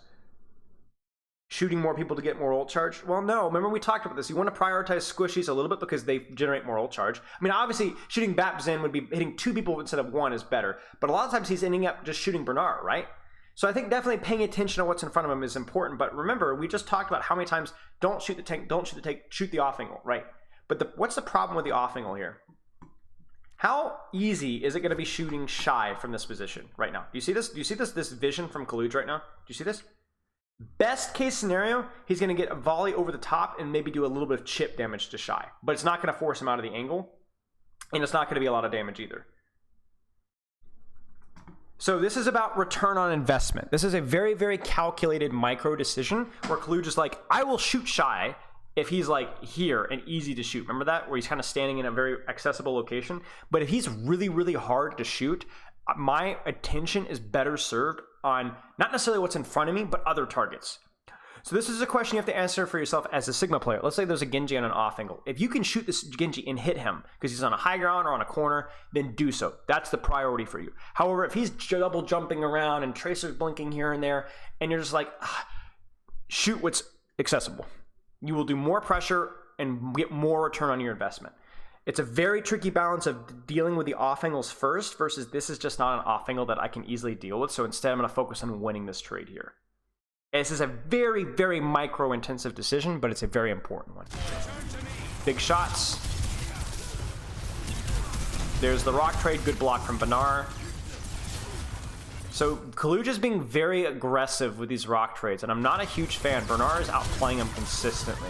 Shooting more people to get more ult charge? Well, no. Remember we talked about this. You want to prioritize squishies a little bit because they generate more ult charge. I mean, obviously, shooting Bap Zen would be hitting 2 people instead of 1 is better. But a lot of times he's ending up just shooting Bernard, right? So I think definitely paying attention to what's in front of him is important. But remember, we just talked about how many times don't shoot the tank, don't shoot the tank, shoot the off angle, right? But what's the problem with the off angle here? How easy is it going to be shooting Shy from this position right now? Do you see this? Do you see this vision from Kaluj right now? Do you see this? Best case scenario, he's going to get a volley over the top and maybe do a little bit of chip damage to Shy. But it's not going to force him out of the angle. And it's not going to be a lot of damage either. So this is about return on investment. This is a very, very calculated micro decision where Kaluj is like, I will shoot Shy if he's like here and easy to shoot. Remember that? Where he's kind of standing in a very accessible location. But if he's really, really hard to shoot, my attention is better served on not necessarily what's in front of me, but other targets. So this is a question you have to answer for yourself as a Sigma player. Let's say there's a Genji on an off angle. If you can shoot this Genji and hit him because he's on a high ground or on a corner, then do so. That's the priority for you. However, if he's double jumping around and tracers blinking here and there, and you're just like, shoot what's accessible. You will do more pressure and get more return on your investment. It's a very tricky balance of dealing with the off angles first versus this is just not an off angle that I can easily deal with. So instead, I'm going to focus on winning this trade here. This is a very, very micro intensive decision, but it's a very important one. Big shots. There's the rock trade. Good block from Bernard. So Kaluj is being very aggressive with these rock trades, and I'm not a huge fan. Bernard is outplaying him consistently.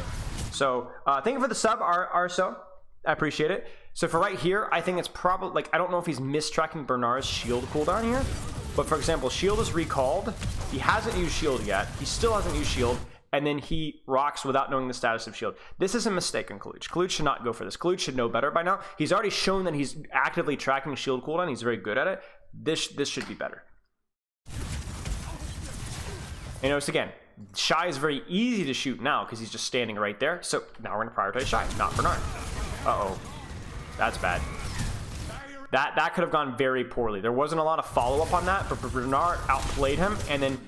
So thank you for the sub, Arso. I appreciate it. So for right here, I think it's probably, like, I don't know if he's mistracking Bernard's shield cooldown here. But for example, shield is recalled. He hasn't used shield yet. He still hasn't used shield. And then he rocks without knowing the status of shield. This is a mistake on Kaluj. Kaluj should not go for this. Kaluj should know better by now. He's already shown that he's actively tracking shield cooldown. He's very good at it. This should be better. And notice again, Shy is very easy to shoot now because he's just standing right there. So now we're going to prioritize Shy, not Bernard. Uh-oh. That's bad. That could have gone very poorly. There wasn't a lot of follow-up on that, but Bernard outplayed him, and then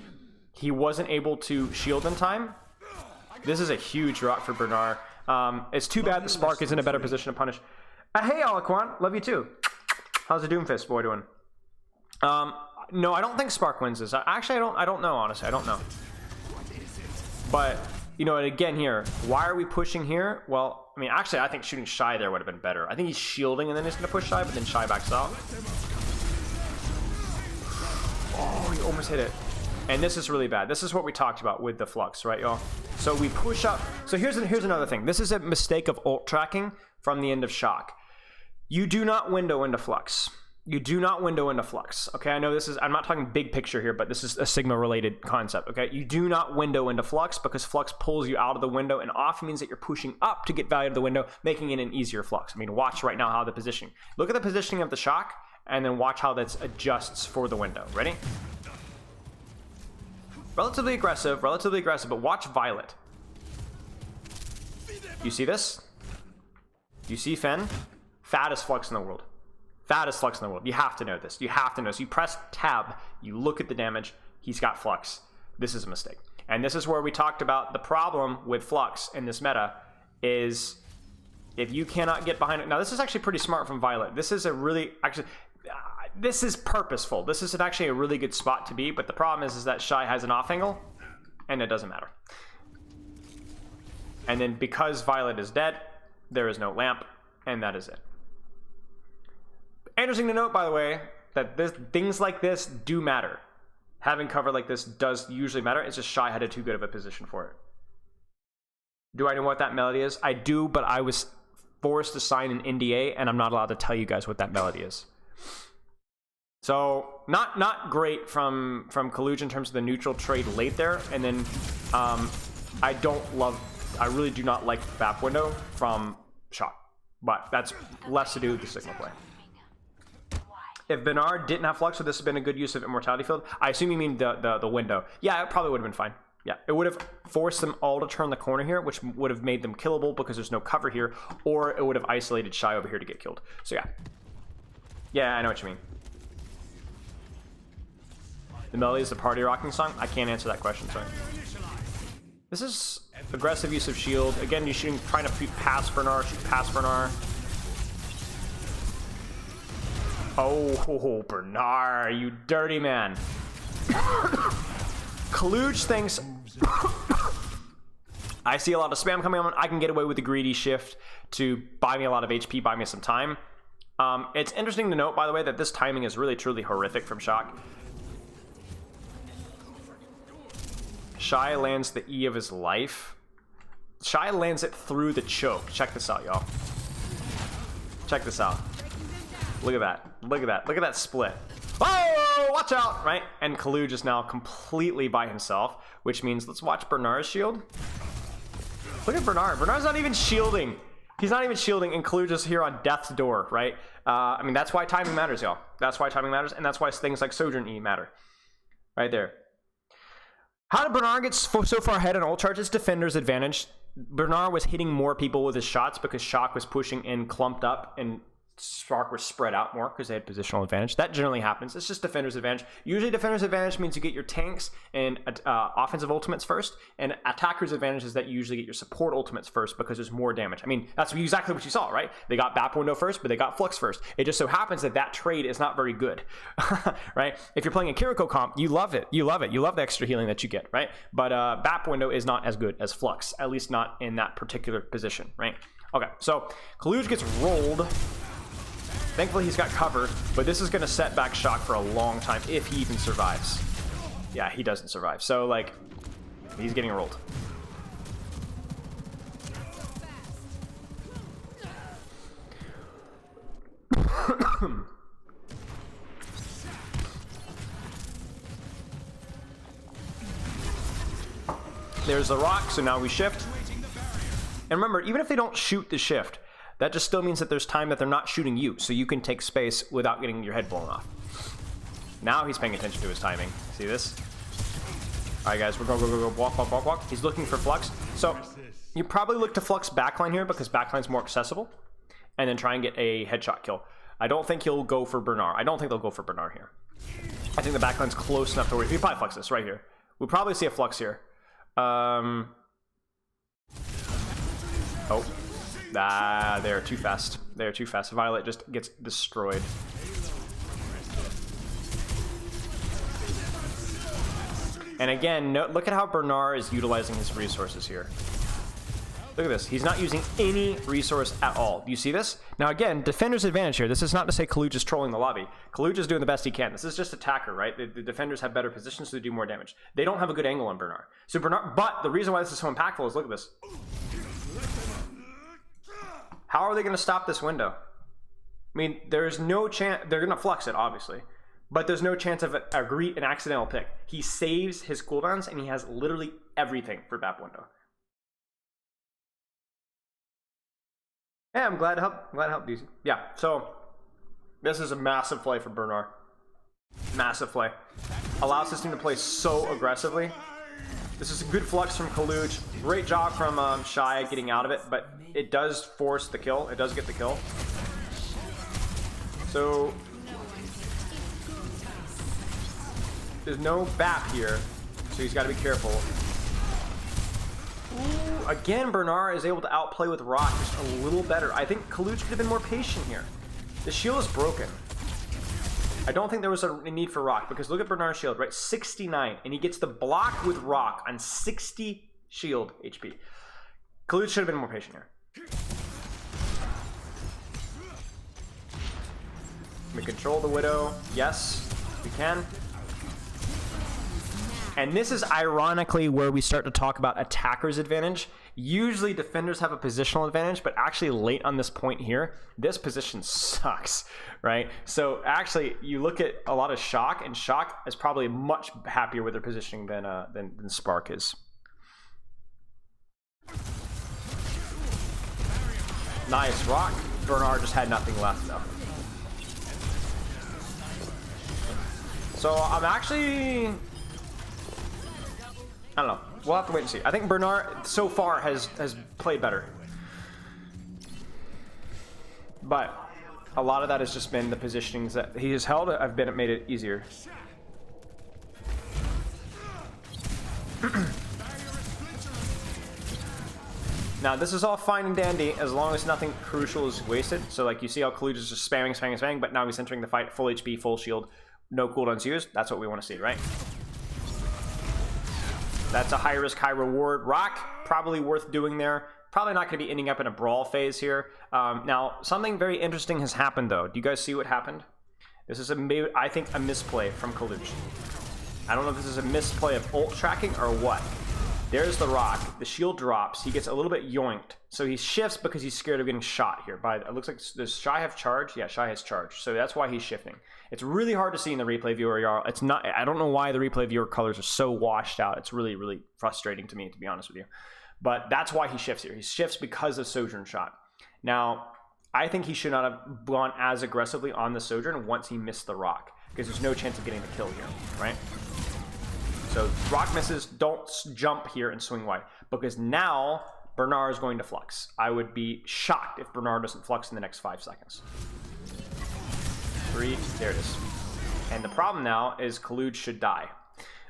he wasn't able to shield in time. This is a huge rock for Bernard. It's too bad the Spark is in a better position to punish. Hey, Alaquan. Love you too. How's the Doomfist boy doing? No, I don't think Spark wins this. Actually, I don't know, honestly. I don't know. But you know, and again here, why are we pushing here? Well, I mean, actually, I think shooting Shy there would have been better. I think he's shielding and then he's going to push Shy, but then Shy backs out. Oh, he almost hit it. And this is really bad. This is what we talked about with the Flux, right, y'all? So we push up. So here's another thing. This is a mistake of ult tracking from the end of Shock. You do not window into Flux. You do not window into Flux, okay? I know this is, I'm not talking big picture here, but this is a Sigma-related concept, okay? You do not window into Flux because Flux pulls you out of the window and often means that you're pushing up to get value to the window, making it an easier Flux. I mean, watch right now how the positioning. Look at the positioning of the Shock, and then watch how that adjusts for the window. Ready? Relatively aggressive, but watch Violet. You see this? You see Fen? Fattest Flux in the world. Fattest Flux in the world. You have to know this. You have to know. So you press tab, you look at the damage, he's got Flux. This is a mistake. And this is where we talked about the problem with Flux in this meta is if you cannot get behind it. Now this is actually pretty smart from Violet. This is a really, actually, this is purposeful. This is actually a really good spot to be, but the problem is that Shy has an off angle, and it doesn't matter. And then because Violet is dead, there is no lamp, and that is it. Interesting to note, by the way, that things like this do matter. Having cover like this does usually matter. It's just Shy had a too good of a position for it. Do I know what that melody is? I do, but I was forced to sign an NDA, and I'm not allowed to tell you guys what that melody is. So not great from Kaluj in terms of the neutral trade late there, and then I really do not like Bap Window from Shock, but that's less to do with the Sigma play. If Bernard didn't have Flux, would this have been a good use of Immortality Field? I assume you mean the window. Yeah, it probably would have been fine. Yeah, it would have forced them all to turn the corner here, which would have made them killable because there's no cover here, or it would have isolated Shy over here to get killed. So yeah. Yeah, I know what you mean. The melody is the party rocking song? I can't answer that question, sorry. This is aggressive use of shield. Again, you're shooting, trying to pass Bernard, shoot past Bernard. Oh, Bernard, you dirty man. Kaluj thinks I see a lot of spam coming on. I can get away with the greedy shift to buy me a lot of HP, buy me some time. It's interesting to note, by the way, that this timing is really truly horrific from Shock. Shy lands the E of his life. Shy lands it through the choke. Check this out, y'all. Check this out. Look at that. Look at that. Look at that split. Oh, watch out, right? And Kaluj is now completely by himself, which means let's watch Bernard's shield. Look at Bernard. Bernard's not even shielding. He's not even shielding, and Kaluj is here on death's door, right? I mean, that's why timing matters, y'all. That's why timing matters, and that's why things like Sojourn E matter. Right there. How did Bernard get so far ahead on ult charge? It's Defender's advantage. Bernard was hitting more people with his shots because Shock was pushing in clumped up and Spark was spread out more because they had positional advantage. That generally happens. It's just Defender's advantage. Usually Defender's advantage means you get your tanks and offensive ultimates first, and Attacker's advantage is that you usually get your support ultimates first because there's more damage. I mean, that's exactly what you saw, right? They got Bap Window first, but they got Flux first. It just so happens that that trade is not very good, right? If you're playing a Kiriko comp, you love it. You love it. You love the extra healing that you get, right? But Bap Window is not as good as Flux, at least not in that particular position, right? Okay, so Kaluj gets rolled. Thankfully, he's got cover, but this is going to set back Shock for a long time if he even survives. Yeah, he doesn't survive. So, like, he's getting rolled. There's the rock, so now we shift. And remember, even if they don't shoot the shift, that just still means that there's time that they're not shooting you, so you can take space without getting your head blown off. Now he's paying attention to his timing. See this? All right, guys, we're going go, walk, walk, walk, walk. He's looking for Flux. So you probably look to Flux backline here because backline's more accessible, and then try and get a headshot kill. I don't think he'll go for Bernard. I don't think they'll go for Bernard here. I think the backline's close enough to where he probably Flux this right here. We'll probably see a Flux here. Oh. They're too fast. They're too fast. Violet just gets destroyed. And again, look at how Bernard is utilizing his resources here. Look at this. He's not using any resource at all. Do you see this? Now again, defender's advantage here. This is not to say Kaluj is trolling the lobby. Kaluj is doing the best he can. This is just attacker, right? The defenders have better positions, so they do more damage. They don't have a good angle on Bernard. So Bernard, but the reason why this is so impactful is look at this. How are they going to stop this window? I mean, there's no chance. They're going to flux it, obviously. But there's no chance of an accidental pick. He saves his cooldowns, and he has literally everything for BAP window. Yeah, I'm glad to help. I'm glad to help, DC. Yeah, so this is a massive play for Bernard. Massive play. Allows his team to play so aggressively. This is a good flux from Kaluj. Great job from Shia getting out of it, but it does force the kill. It does get the kill. So there's no BAP here, so he's got to be careful. Ooh, again, Bernard is able to outplay with Rock just a little better. I think Kaluj could have been more patient here. The shield is broken. I don't think there was a need for Rock, because look at Bernard's shield, right? 69, and he gets the block with Rock on 60 shield HP. Kaluj should have been more patient here. We control the Widow. Yes, we can. And this is ironically where we start to talk about attacker's advantage. Usually defenders have a positional advantage, but actually late on this point here, this position sucks, right? So actually, you look at a lot of Shock, and Shock is probably much happier with their positioning than Spark is. Nice Rock. Bernard just had nothing left though. So I'm actually, I don't know. We'll have to wait and see. I think Bernard so far has played better. But a lot of that has just been the positionings that he has held. I've been made it easier. Now this is all fine and dandy as long as nothing crucial is wasted. So like you see how Kaluj is just spamming, but now he's entering the fight full HP, full shield, no cooldowns used. That's what we want to see, right? That's a high risk, high reward. Rock, probably worth doing there. Probably not going to be ending up in a brawl phase here. Now, something very interesting has happened, though. Do you guys see what happened? This is, I think, a misplay from Kaluj. I don't know if this is a misplay of ult tracking or what. There's the Rock. The shield drops. He gets a little bit yoinked. So he shifts because he's scared of getting shot here. It looks like, does Shy have charge? Yeah, Shy has charge. So that's why he's shifting. It's really hard to see in the replay viewer, y'all. It's not. I don't know why the replay viewer colors are so washed out. It's really, really frustrating to me, to be honest with you. But that's why he shifts here. He shifts because of Sojourn shot. Now, I think he should not have gone as aggressively on the Sojourn once he missed the Rock, because there's no chance of getting the kill here, right? So Rock misses, don't jump here and swing wide, because now Bernard is going to flux. I would be shocked if Bernard doesn't flux in the next 5 seconds. 3, there it is. And the problem now is Kaluj should die.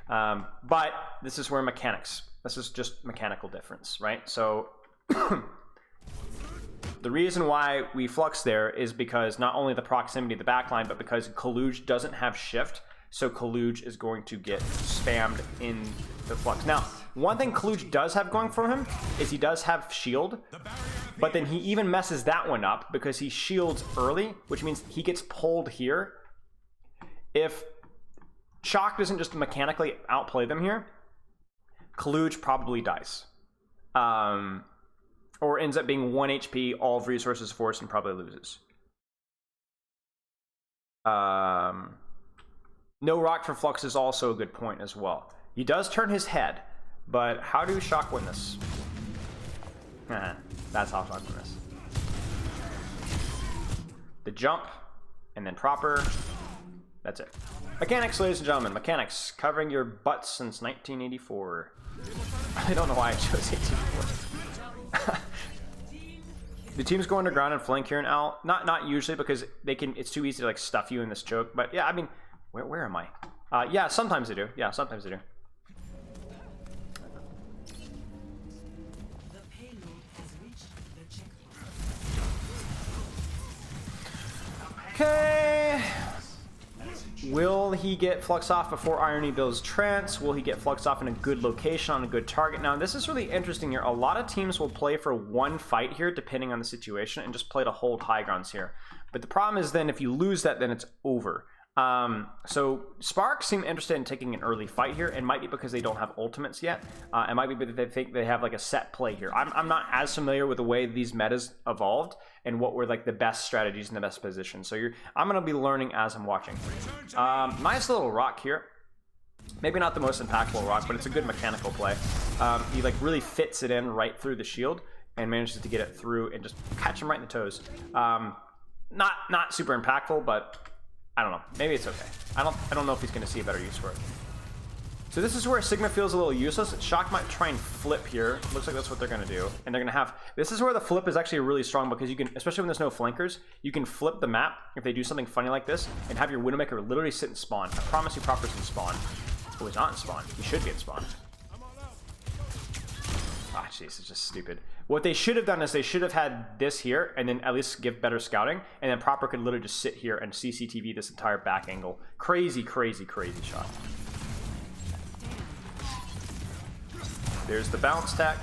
But this is where mechanics, this is just mechanical difference, right? So the reason why we flux there is because not only the proximity of the backline, but because Kaluj doesn't have shift. So Kaluj is going to get spammed in the flux. Now, one thing Kaluj does have going for him is he does have shield, but then he even messes that one up because he shields early, which means he gets pulled here. If Shock doesn't just mechanically outplay them here, Kaluj probably dies. Or ends up being 1 HP, all of resources forced, and probably loses. No Rock for Flux is also a good point as well. He does turn his head, but how do Shock win this? That's how Shock win this. The jump, and then proper. That's it. Mechanics, ladies and gentlemen. Mechanics, covering your butts since 1984. I don't know why I chose 1884. The teams go underground and flank here and out. Not usually, because they can. It's too easy to like stuff you in this choke. But yeah, I mean, where am I? Yeah, sometimes they do. Yeah, sometimes they do. Okay. Will he get Flux off before Irony builds Trance? Will he get Flux off in a good location on a good target? Now, this is really interesting here. A lot of teams will play for one fight here, depending on the situation, and just play to hold high grounds here. But the problem is then if you lose that, then it's over. So Spark seem interested in taking an early fight here. It might be because they don't have ultimates yet. It might be because they think they have like a set play here. I'm not as familiar with the way these metas evolved and what were like the best strategies and the best positions. So I'm going to be learning as I'm watching. Nice little rock here. Maybe not the most impactful rock, but it's a good mechanical play. He like really fits it in right through the shield and manages to get it through and just catch him right in the toes. Not super impactful, but I don't know. Maybe it's okay. I don't know if he's going to see a better use for it. So this is where Sigma feels a little useless. Shock might try and flip here. Looks like that's what they're going to do. And they're going to have... This is where the flip is actually really strong because you can, especially when there's no flankers, you can flip the map if they do something funny like this and have your Widowmaker literally sit and spawn. I promise you Proper's in spawn. Oh, he's not in spawn. He should be in spawn. Ah, jeez, it's just stupid. What they should have done is they should have had this here and then at least give better scouting, and then Proper could literally just sit here and CCTV this entire back angle. Crazy, crazy, crazy shot. There's the bounce tech.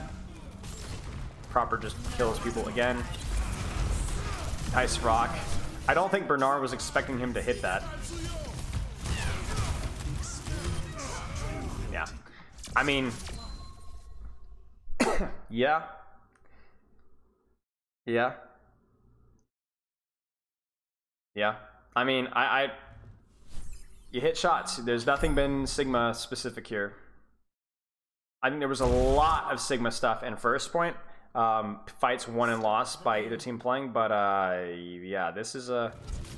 Proper just kills people again. Nice rock. I don't think Bernard was expecting him to hit that. Yeah. I mean... yeah. Yeah. Yeah. I mean, you hit shots. There's nothing been Sigma specific here. I think there was a lot of Sigma stuff in first point. Fights won and lost by either team playing, but yeah, this is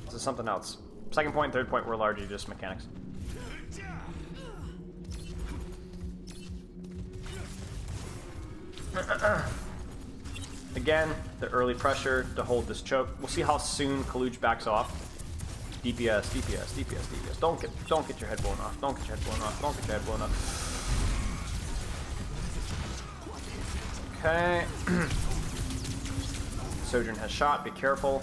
something else. Second point, third point were largely just mechanics. Again, the early pressure to hold this choke. We'll see how soon Kaluj backs off. DPS, DPS, DPS, DPS. Don't get your head blown off. Don't get your head blown off. Don't get your head blown off. Okay. Sojourn has shot. Be careful.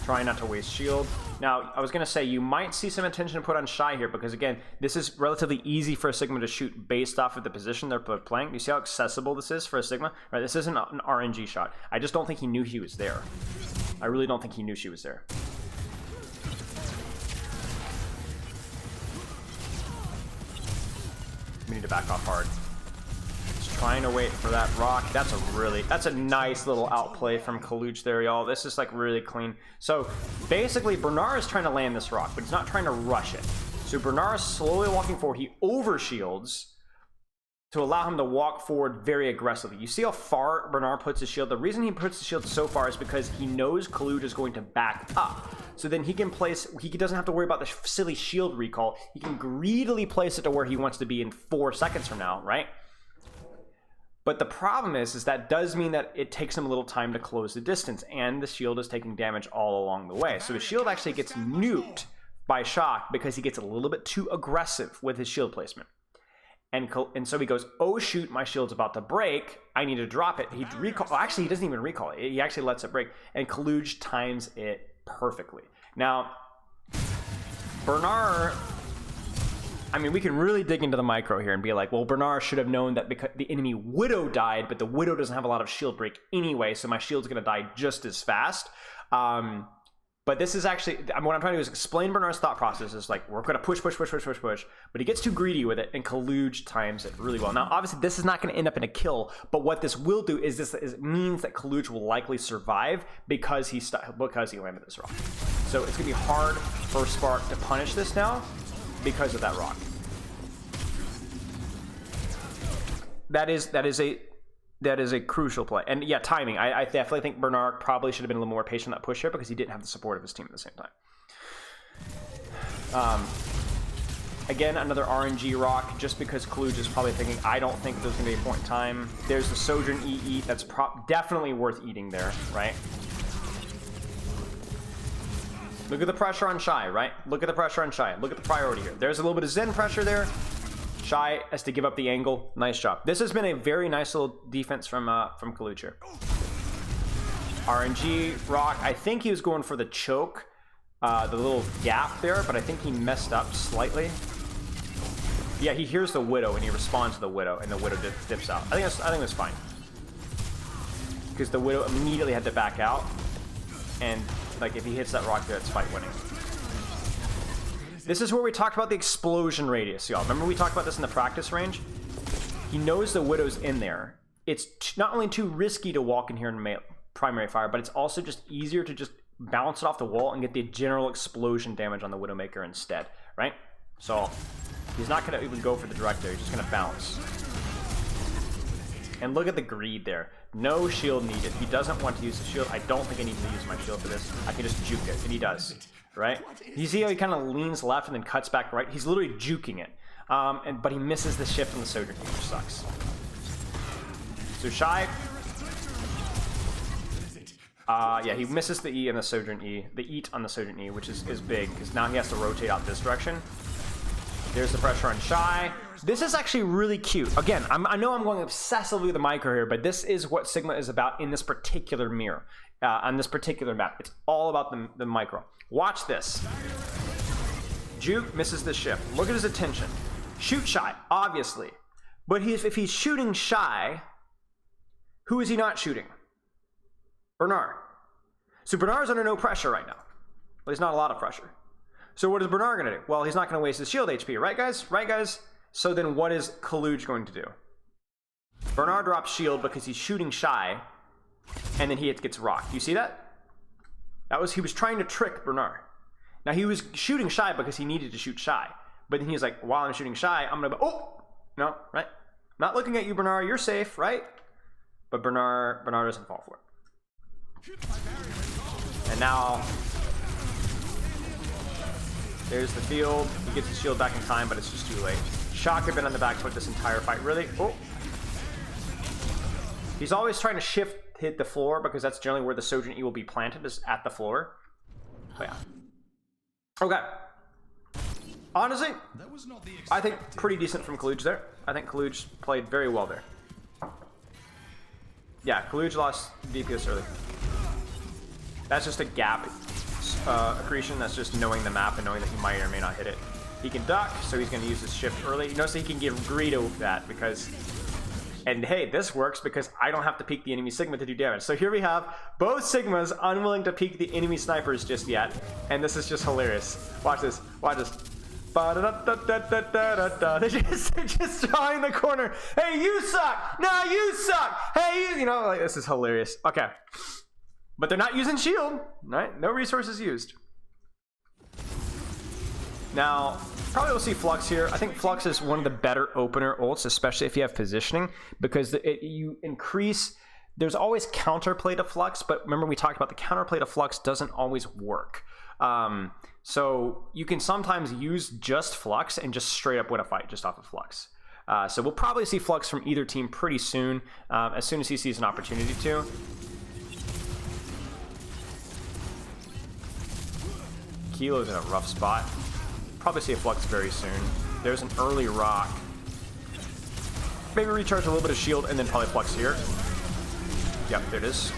Try not to waste shield. Now, I was going to say, you might see some attention put on Shy here, because again, this is relatively easy for a Sigma to shoot based off of the position they're playing. You see how accessible this is for a Sigma? Right, this isn't an RNG shot. I just don't think he knew he was there. I really don't think he knew she was there. We need to back off hard. Just trying to wait for that rock. That's a nice little outplay from Kaluj there, y'all. This is like really clean. So basically, Bernard is trying to land this rock, but he's not trying to rush it. So Bernard is slowly walking forward. He overshields to allow him to walk forward very aggressively. You see how far Bernard puts his shield? The reason he puts the shield so far is because he knows Kaluj is going to back up. So then he can place, he doesn't have to worry about the silly shield recall. He can greedily place it to where he wants to be in 4 seconds from now, right? But the problem is that does mean that it takes him a little time to close the distance, and the shield is taking damage all along the way. So his shield actually gets nuked by Shock because he gets a little bit too aggressive with his shield placement. And so he goes, oh shoot, my shield's about to break. I need to drop it. He actually, he doesn't even recall it. He actually lets it break. And Kaluj times it perfectly. Now, Bernard, I mean, we can really dig into the micro here and be like, well, Bernard should have known that because the enemy Widow died, but the Widow doesn't have a lot of shield break anyway, so my shield's going to die just as fast. But this is actually, what I'm trying to do is explain Bernard's thought process. Is like, we're going to push. But he gets too greedy with it, and Kaluj times it really well. Now, obviously, this is not going to end up in a kill, but what this will do is it means that Kaluj will likely survive because he landed this rock. So it's going to be hard for Spark to punish this now because of that rock. That is a crucial play. And yeah, timing. I definitely think Bernard probably should have been a little more patient on that push here because he didn't have the support of his team at the same time. Again, another RNG rock, just because Kaluj is probably thinking, I don't think there's going to be a point in time. There's the Sojourn E that's definitely worth eating there, right? Look at the pressure on Shy, right? Look at the pressure on Shy. Look at the priority here. There's a little bit of Zen pressure there. Shy has to give up the angle. Nice job. This has been a very nice little defense from Kaluj here. RNG, Rock. I think he was going for the choke, the little gap there, but I think he messed up slightly. Yeah, he hears the Widow and he responds to the Widow, and the Widow dips out. I think that's fine. Because the Widow immediately had to back out, and like if he hits that Rock there, it's fight winning. This is where we talked about the explosion radius, y'all. Remember we talked about this in the practice range? He knows the Widow's in there. It's not only too risky to walk in here and primary fire, but it's also just easier to just bounce it off the wall and get the general explosion damage on the Widowmaker instead, right? So he's not going to even go for the direct there. He's just going to bounce. And look at the greed there. No shield needed. He doesn't want to use the shield. I don't think I need to use my shield for this. I can just juke it, and he does. Right? You see how he kind of leans left and then cuts back right? He's literally juking it. But he misses the shift on the Sojourn, which sucks. So Shy. Yeah, he misses the E and the Sojourn E. The Eat on the Sojourn E, which is big, because now he has to rotate out this direction. There's the pressure on Shy. This is actually really cute. Again, I know I'm going obsessively with the micro here, but this is what Sigma is about in this particular mirror, on this particular map. It's all about the micro. Watch this. Juke misses the shift. Look at his attention. Shoot Shy, obviously. But if he's shooting Shy, who is he not shooting? Bernard. So Bernard's under no pressure right now. Well, he's not a lot of pressure. So what is Bernard going to do? Well, he's not going to waste his shield HP, right guys? Right guys? So then what is Kaluj going to do? Bernard drops shield because he's shooting Shy, and then he gets rocked. Do you see that? He was trying to trick Bernard. Now he was shooting Shy because he needed to shoot Shy. But then he's like, while I'm shooting Shy, I'm gonna no, right? Not looking at you, Bernard, you're safe, right? But Bernard doesn't fall for it. And now there's the field. He gets his shield back in time, but it's just too late. Shock had been on the back foot this entire fight. Really? Oh. He's always trying to hit the floor because that's generally where the Sojourn E will be planted, is at the floor. Oh, yeah. Okay. Honestly, I think pretty decent from Kaluj there. I think Kaluj played very well there. Yeah, Kaluj lost DPS early. That's just a gap accretion. That's just knowing the map and knowing that he might or may not hit it. He can duck, so he's going to use his shift early. You notice that he can give greed over that because... And hey, this works because I don't have to peek the enemy Sigma to do damage. So here we have both Sigmas unwilling to peek the enemy snipers just yet. And this is just hilarious. Watch this. Watch this. They're just drawing the corner. Hey, you suck! No, you suck! Hey, you know, like, this is hilarious. Okay. But they're not using shield, right? No resources used. Now, probably we'll see Flux here. I think Flux is one of the better opener ults, especially if you have positioning, because you increase... There's always counterplay to Flux, but remember we talked about the counterplay to Flux doesn't always work. So you can sometimes use just Flux and just straight up win a fight just off of Flux. So we'll probably see Flux from either team pretty soon as he sees an opportunity to. Kilo's in a rough spot. Probably see a Flux very soon. There's an early rock. Maybe recharge a little bit of shield and then probably Flux here. Yep, there it is.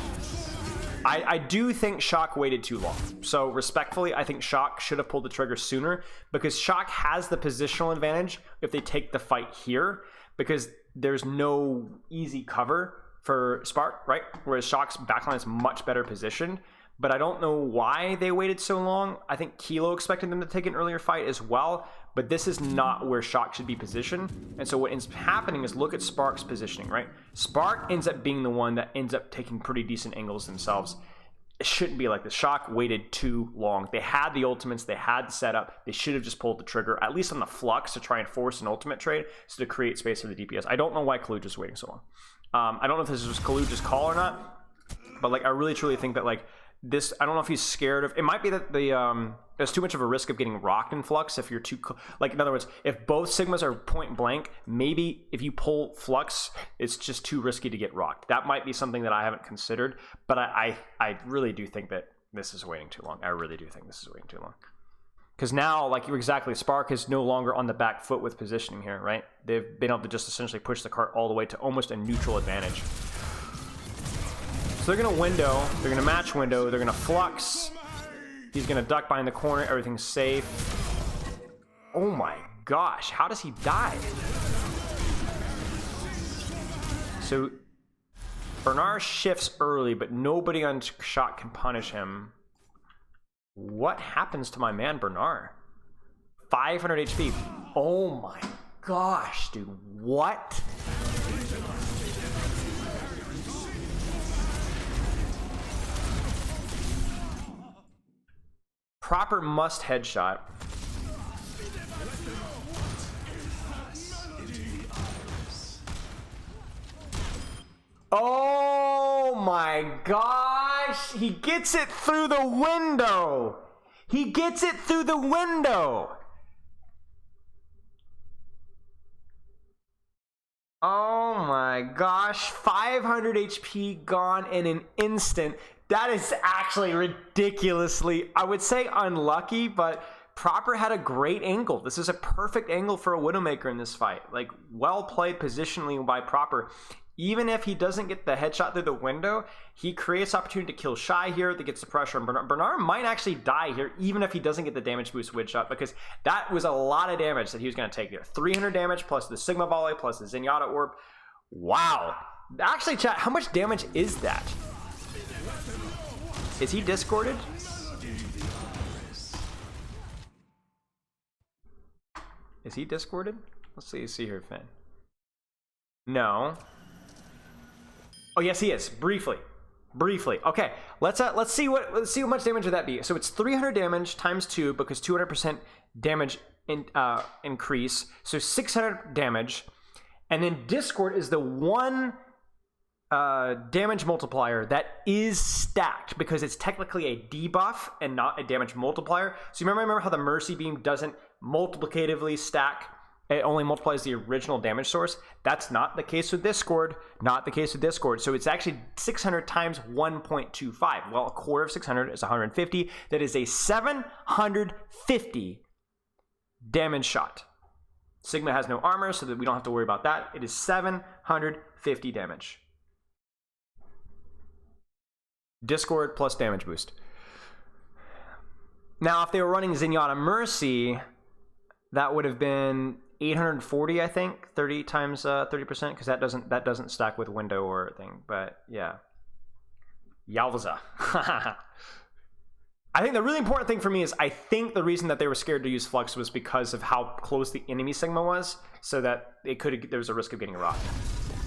I do think Shock waited too long. So respectfully, I think Shock should have pulled the trigger sooner because Shock has the positional advantage if they take the fight here because there's no easy cover for Spark, right? Whereas Shock's backline is much better positioned. But I don't know why they waited so long. I think Kilo expected them to take an earlier fight as well, but this is not where Shock should be positioned. And so what ends up happening is look at Spark's positioning, right? Spark ends up being the one that ends up taking pretty decent angles themselves. It shouldn't be like this. Shock waited too long. They had the ultimates, they had the setup, they should have just pulled the trigger, at least on the Flux, to try and force an ultimate trade, so to create space for the DPS. I don't know why Kaluj is waiting so long. I don't know if this was Kaluj's call or not, but like I really truly think that like this, I don't know if he's scared of, it might be that there's too much of a risk of getting rocked in Flux if you're too, like in other words, if both Sigmas are point blank, maybe if you pull Flux, it's just too risky to get rocked. That might be something that I haven't considered, but I really do think that this is waiting too long. I really do think this is waiting too long. Because now, like you're exactly, Spark is no longer on the back foot with positioning here, right? They've been able to just essentially push the cart all the way to almost a neutral advantage. So they're gonna window, they're gonna match window, they're gonna flux. He's gonna duck behind the corner, everything's safe. Oh my gosh, how does he die? So Bernard shifts early, but nobody on shot can punish him. What happens to my man Bernard? 500 HP. Oh my gosh, dude, what? Proper must headshot. Oh my gosh! He gets it through the window! He gets it through the window! Oh my gosh, 500 HP gone in an instant. That is actually ridiculously, I would say unlucky, but Proper had a great angle. This is a perfect angle for a Widowmaker in this fight. Like, well played positionally by Proper. Even if he doesn't get the headshot through the window, he creates opportunity to kill Shy here that gets the pressure on Bernard. Bernard might actually die here, even if he doesn't get the damage boost with shot, because that was a lot of damage that he was going to take there. 300 damage plus the Sigma Volley plus the Zenyatta Orb. Wow. Actually, chat, how much damage is that? Is he discorded? Is he discorded? Let's see here, Finn. No. Oh yes, he is. Briefly. Okay, let's see how much damage would that be. So it's 300 damage times 2 because 200% damage increase. So 600 damage, and then Discord is the one damage multiplier that is stacked because it's technically a debuff and not a damage multiplier. So you remember how the Mercy Beam doesn't multiplicatively stack? It only multiplies the original damage source. That's not the case with Discord. Not the case with Discord. So it's actually 600 times 1.25. Well, a quarter of 600 is 150. That is a 750 damage shot. Sigma has no armor, so that we don't have to worry about that. It is 750 damage. Discord plus damage boost. Now, if they were running Zenyatta Mercy, that would have been 840, I think, 30 times 30%, because that doesn't stack with window or thing. But yeah, Yalvaza. I think the really important thing for me is I think the reason that they were scared to use Flux was because of how close the enemy Sigma was, so that there was a risk of getting rocked.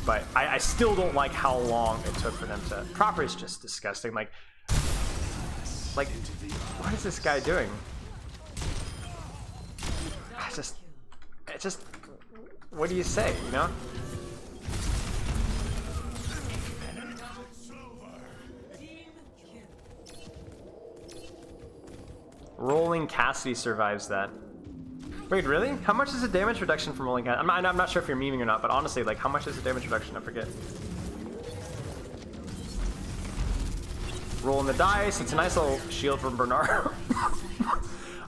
But I still don't like how long it took for them to. Proper is just disgusting. Like, what is this guy doing? It's just, what do you say, you know? Rolling Cassidy survives that. Wait, really? How much is the damage reduction from Rolling Cassidy? I'm not sure if you're memeing or not, but honestly, like, how much is the damage reduction? I forget. Rolling the dice. It's a nice little shield from Bernard.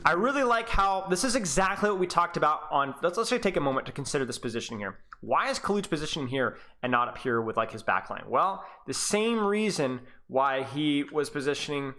I really like how this is exactly what we talked about on. Let's actually take a moment to consider this positioning here. Why is Kaluch positioning here and not up here with like his backline? Well, the same reason why he was positioning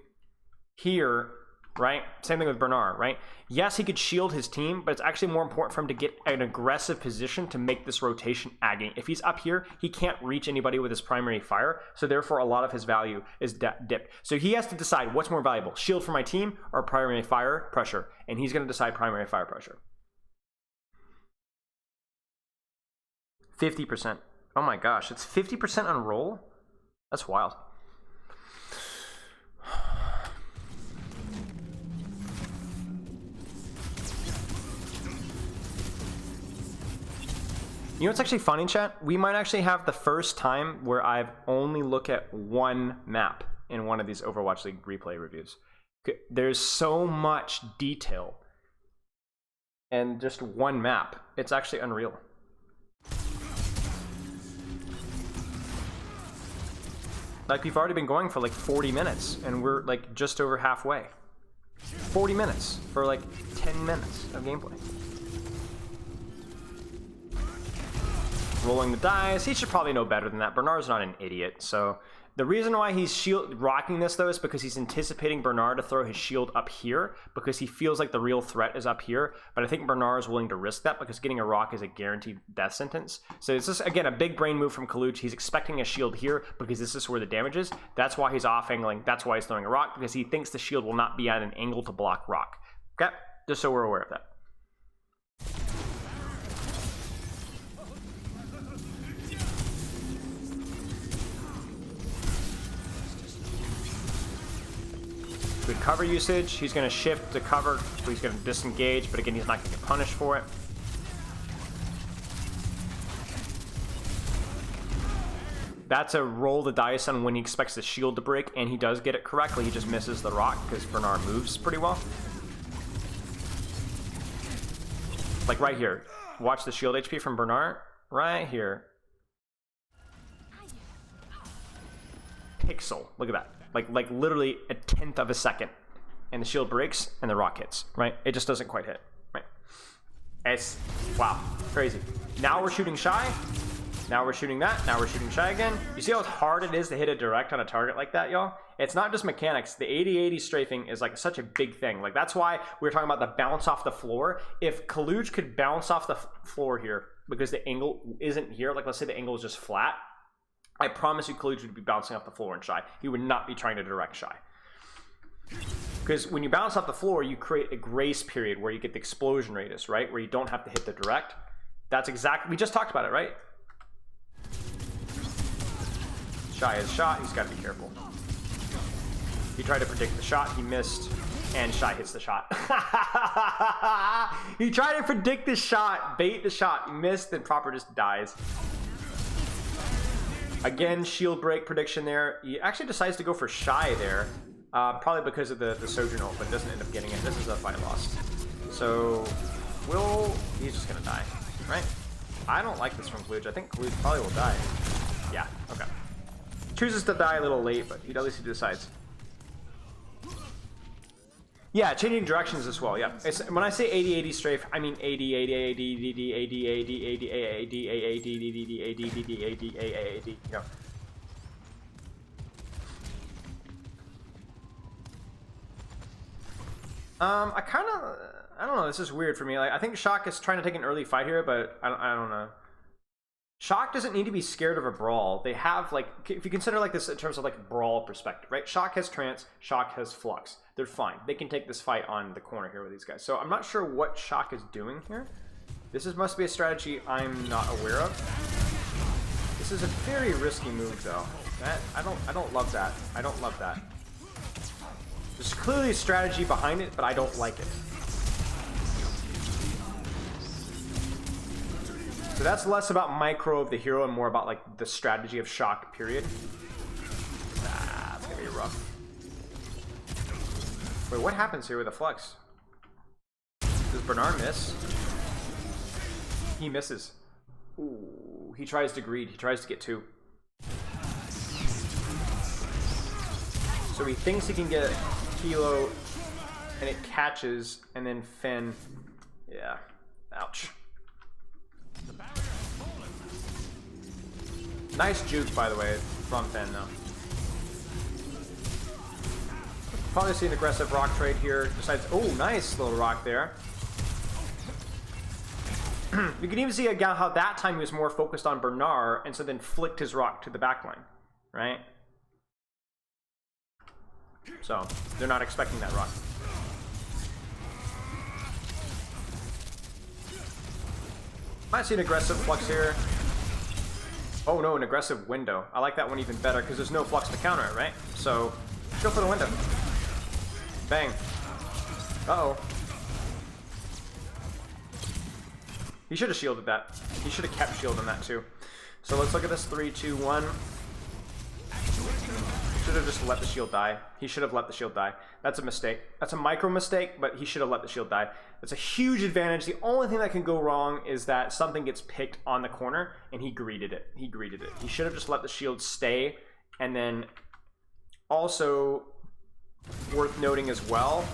here, right? Same thing with Bernard, right? Yes, he could shield his team, but it's actually more important for him to get an aggressive position to make this rotation agony. If he's up here, he can't reach anybody with his primary fire, so therefore a lot of his value is dipped. So he has to decide what's more valuable, shield for my team or primary fire pressure, and he's going to decide primary fire pressure. 50%. Oh my gosh, it's 50% on roll? That's wild. You know what's actually funny, chat? We might actually have the first time where I've only looked at one map in one of these Overwatch League replay reviews. There's so much detail and just one map. It's actually unreal. Like, we've already been going for like 40 minutes and we're like just over halfway. 40 minutes for like 10 minutes of gameplay. Rolling the dice. He should probably know better than that. Bernard's not an idiot, so The reason why he's shield rocking this though is because he's anticipating Bernard to throw his shield up here because he feels like the real threat is up here. But I think Bernard is willing to risk that because getting a rock is a guaranteed death sentence. So it's just, again, a big brain move from Kaluch. He's expecting a shield here because this is where the damage is. That's why he's off angling. That's why he's throwing a rock, because he thinks the shield will not be at an angle to block rock. Okay, just so we're aware of that. Good cover usage. He's going to shift to cover, so he's going to disengage, but again, he's not going to get punished for it. That's a roll the dice on when he expects the shield to break, and he does get it correctly. He just misses the rock because Bernard moves pretty well. Like right here. Watch the shield HP from Bernard. Right here. Pixel. Look at that. Like literally a 1/10 of a second, and the shield breaks and the rock hits, right? It just doesn't quite hit, right? It's, wow, crazy. Now we're shooting shy. Now we're shooting that. Now we're shooting shy again. You see how hard it is to hit a direct on a target like that, y'all? It's not just mechanics. The 80-80 strafing is like such a big thing. Like that's why we were talking about the bounce off the floor. If Kaluch could bounce off the floor here because the angle isn't here, like let's say the angle is just flat, I promise you Kaluch would be bouncing off the floor and shy. He would not be trying to direct shy. Because when you bounce off the floor, you create a grace period where you get the explosion radius, right? Where you don't have to hit the direct. That's exactly, we just talked about it, right? Shy is shot, he's got to be careful. He tried to predict the shot, he missed, and Shy hits the shot. He tried to predict the shot, bait the shot, he missed, then Proper just dies. Again, shield break prediction there. He actually decides to go for Shy there, probably because of the Sojourn ult, but doesn't end up getting it. This is a fight lost. So, he's just gonna die, right? I don't like this from Kaluch. I think Kaluch probably will die. Yeah, okay. Chooses to die a little late, but at least he decides. Yeah, changing directions as well, yeah. It's, when I say 80-80 strafe, I mean 80-80-80-80-80-80-80-80-80-80-80-80-80-80, you know. I don't know, this is weird for me. Like, I think Shock is trying to take an early fight here, but I don't know. Shock doesn't need to be scared of a brawl. They have, like, if you consider like this in terms of like brawl perspective, right? Shock has trance, Shock has flux. They're fine. They can take this fight on the corner here with these guys. So I'm not sure what Shock is doing here. This must be a strategy I'm not aware of. This is a very risky move though. I don't love that. I don't love that. There's clearly a strategy behind it, but I don't like it. So that's less about micro of the hero and more about like the strategy of Shock, period. It's gonna be rough. Wait, what happens here with the flux? Does Bernard miss? He misses. Ooh, he tries to greed. He tries to get 2. So he thinks he can get Kilo, and it catches, and then Finn. Yeah, ouch. Nice juke, by the way, from Finn, though. Probably see an aggressive rock trade here. Decides, oh, nice little rock there. You can even see again how that time he was more focused on Bernard, and so then flicked his rock to the backline, right? So they're not expecting that rock. Might see an aggressive flux here. Oh no, an aggressive window. I like that one even better because there's no flux to counter it, right? So go for the window. Bang. Uh-oh. He should have shielded that. He should have kept shielding that too. So let's look at this 3, 2, 1. Should have just let the shield die. He should have let the shield die. That's a mistake. That's a micro mistake, but he should have let the shield die. That's a huge advantage. The only thing that can go wrong is that something gets picked on the corner, and he greeted it. He greeted it. He should have just let the shield stay. And then also worth noting as well,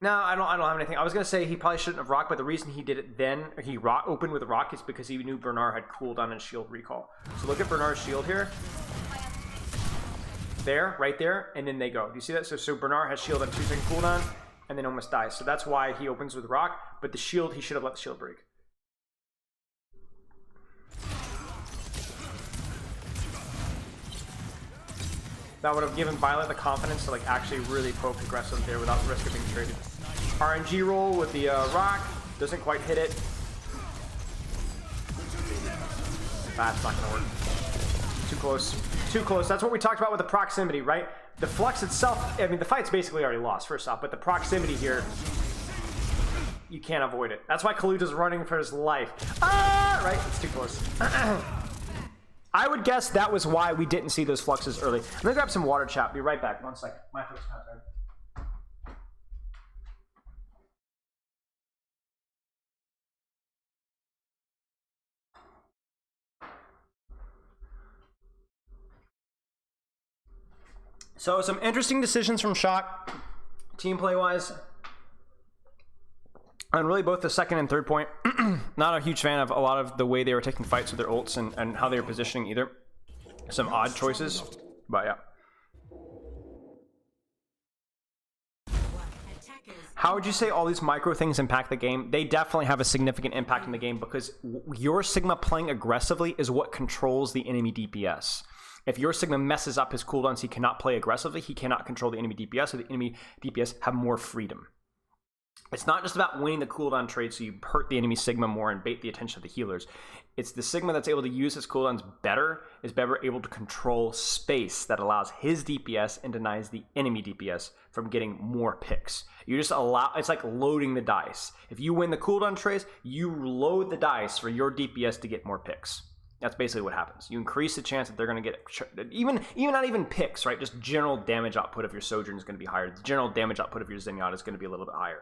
No, I don't have anything. I was gonna say he probably shouldn't have rocked, but the reason he did it then, he opened with rock, is because he knew Bernard had cooldown and shield recall. So look at Bernard's shield here. There, right there, and then they go. Do you see that? So Bernard has shield at 2-second cooldown, and then almost dies. So that's why he opens with rock, but the shield, he should have let the shield break. That would have given Violet the confidence to like actually really poke aggressive there without the risk of being traded. RNG roll with the rock, doesn't quite hit it. That's not gonna work. Too close. Too close. That's what we talked about with the proximity, right? The flux itself, I mean, the fight's basically already lost, first off, but the proximity here, you can't avoid it. That's why Kaluja's running for his life. Ah! Right? It's too close. I would guess that was why we didn't see those fluxes early. I'm gonna grab some water, chat. Be right back. 1 second. My throat's kind of tired. So some interesting decisions from Shock, team play wise, and really both the second and third point. Not a huge fan of a lot of the way they were taking fights with their ults and how they were positioning either. Some odd choices, but yeah. How would you say all these micro things impact the game? They definitely have a significant impact in the game because your Sigma playing aggressively is what controls the enemy DPS. If your Sigma messes up his cooldowns, he cannot play aggressively, he cannot control the enemy DPS, so the enemy DPS have more freedom. It's not just about winning the cooldown trade so you hurt the enemy Sigma more and bait the attention of the healers. It's the Sigma that's able to use his cooldowns better, is better able to control space that allows his DPS and denies the enemy DPS from getting more picks. You just allow, it's like loading the dice. If you win the cooldown trades, you load the dice for your DPS to get more picks. That's basically what happens. You increase the chance that they're going to get, even not even picks, right? Just general damage output of your Sojourn is going to be higher. The general damage output of your Zenyatta is going to be a little bit higher.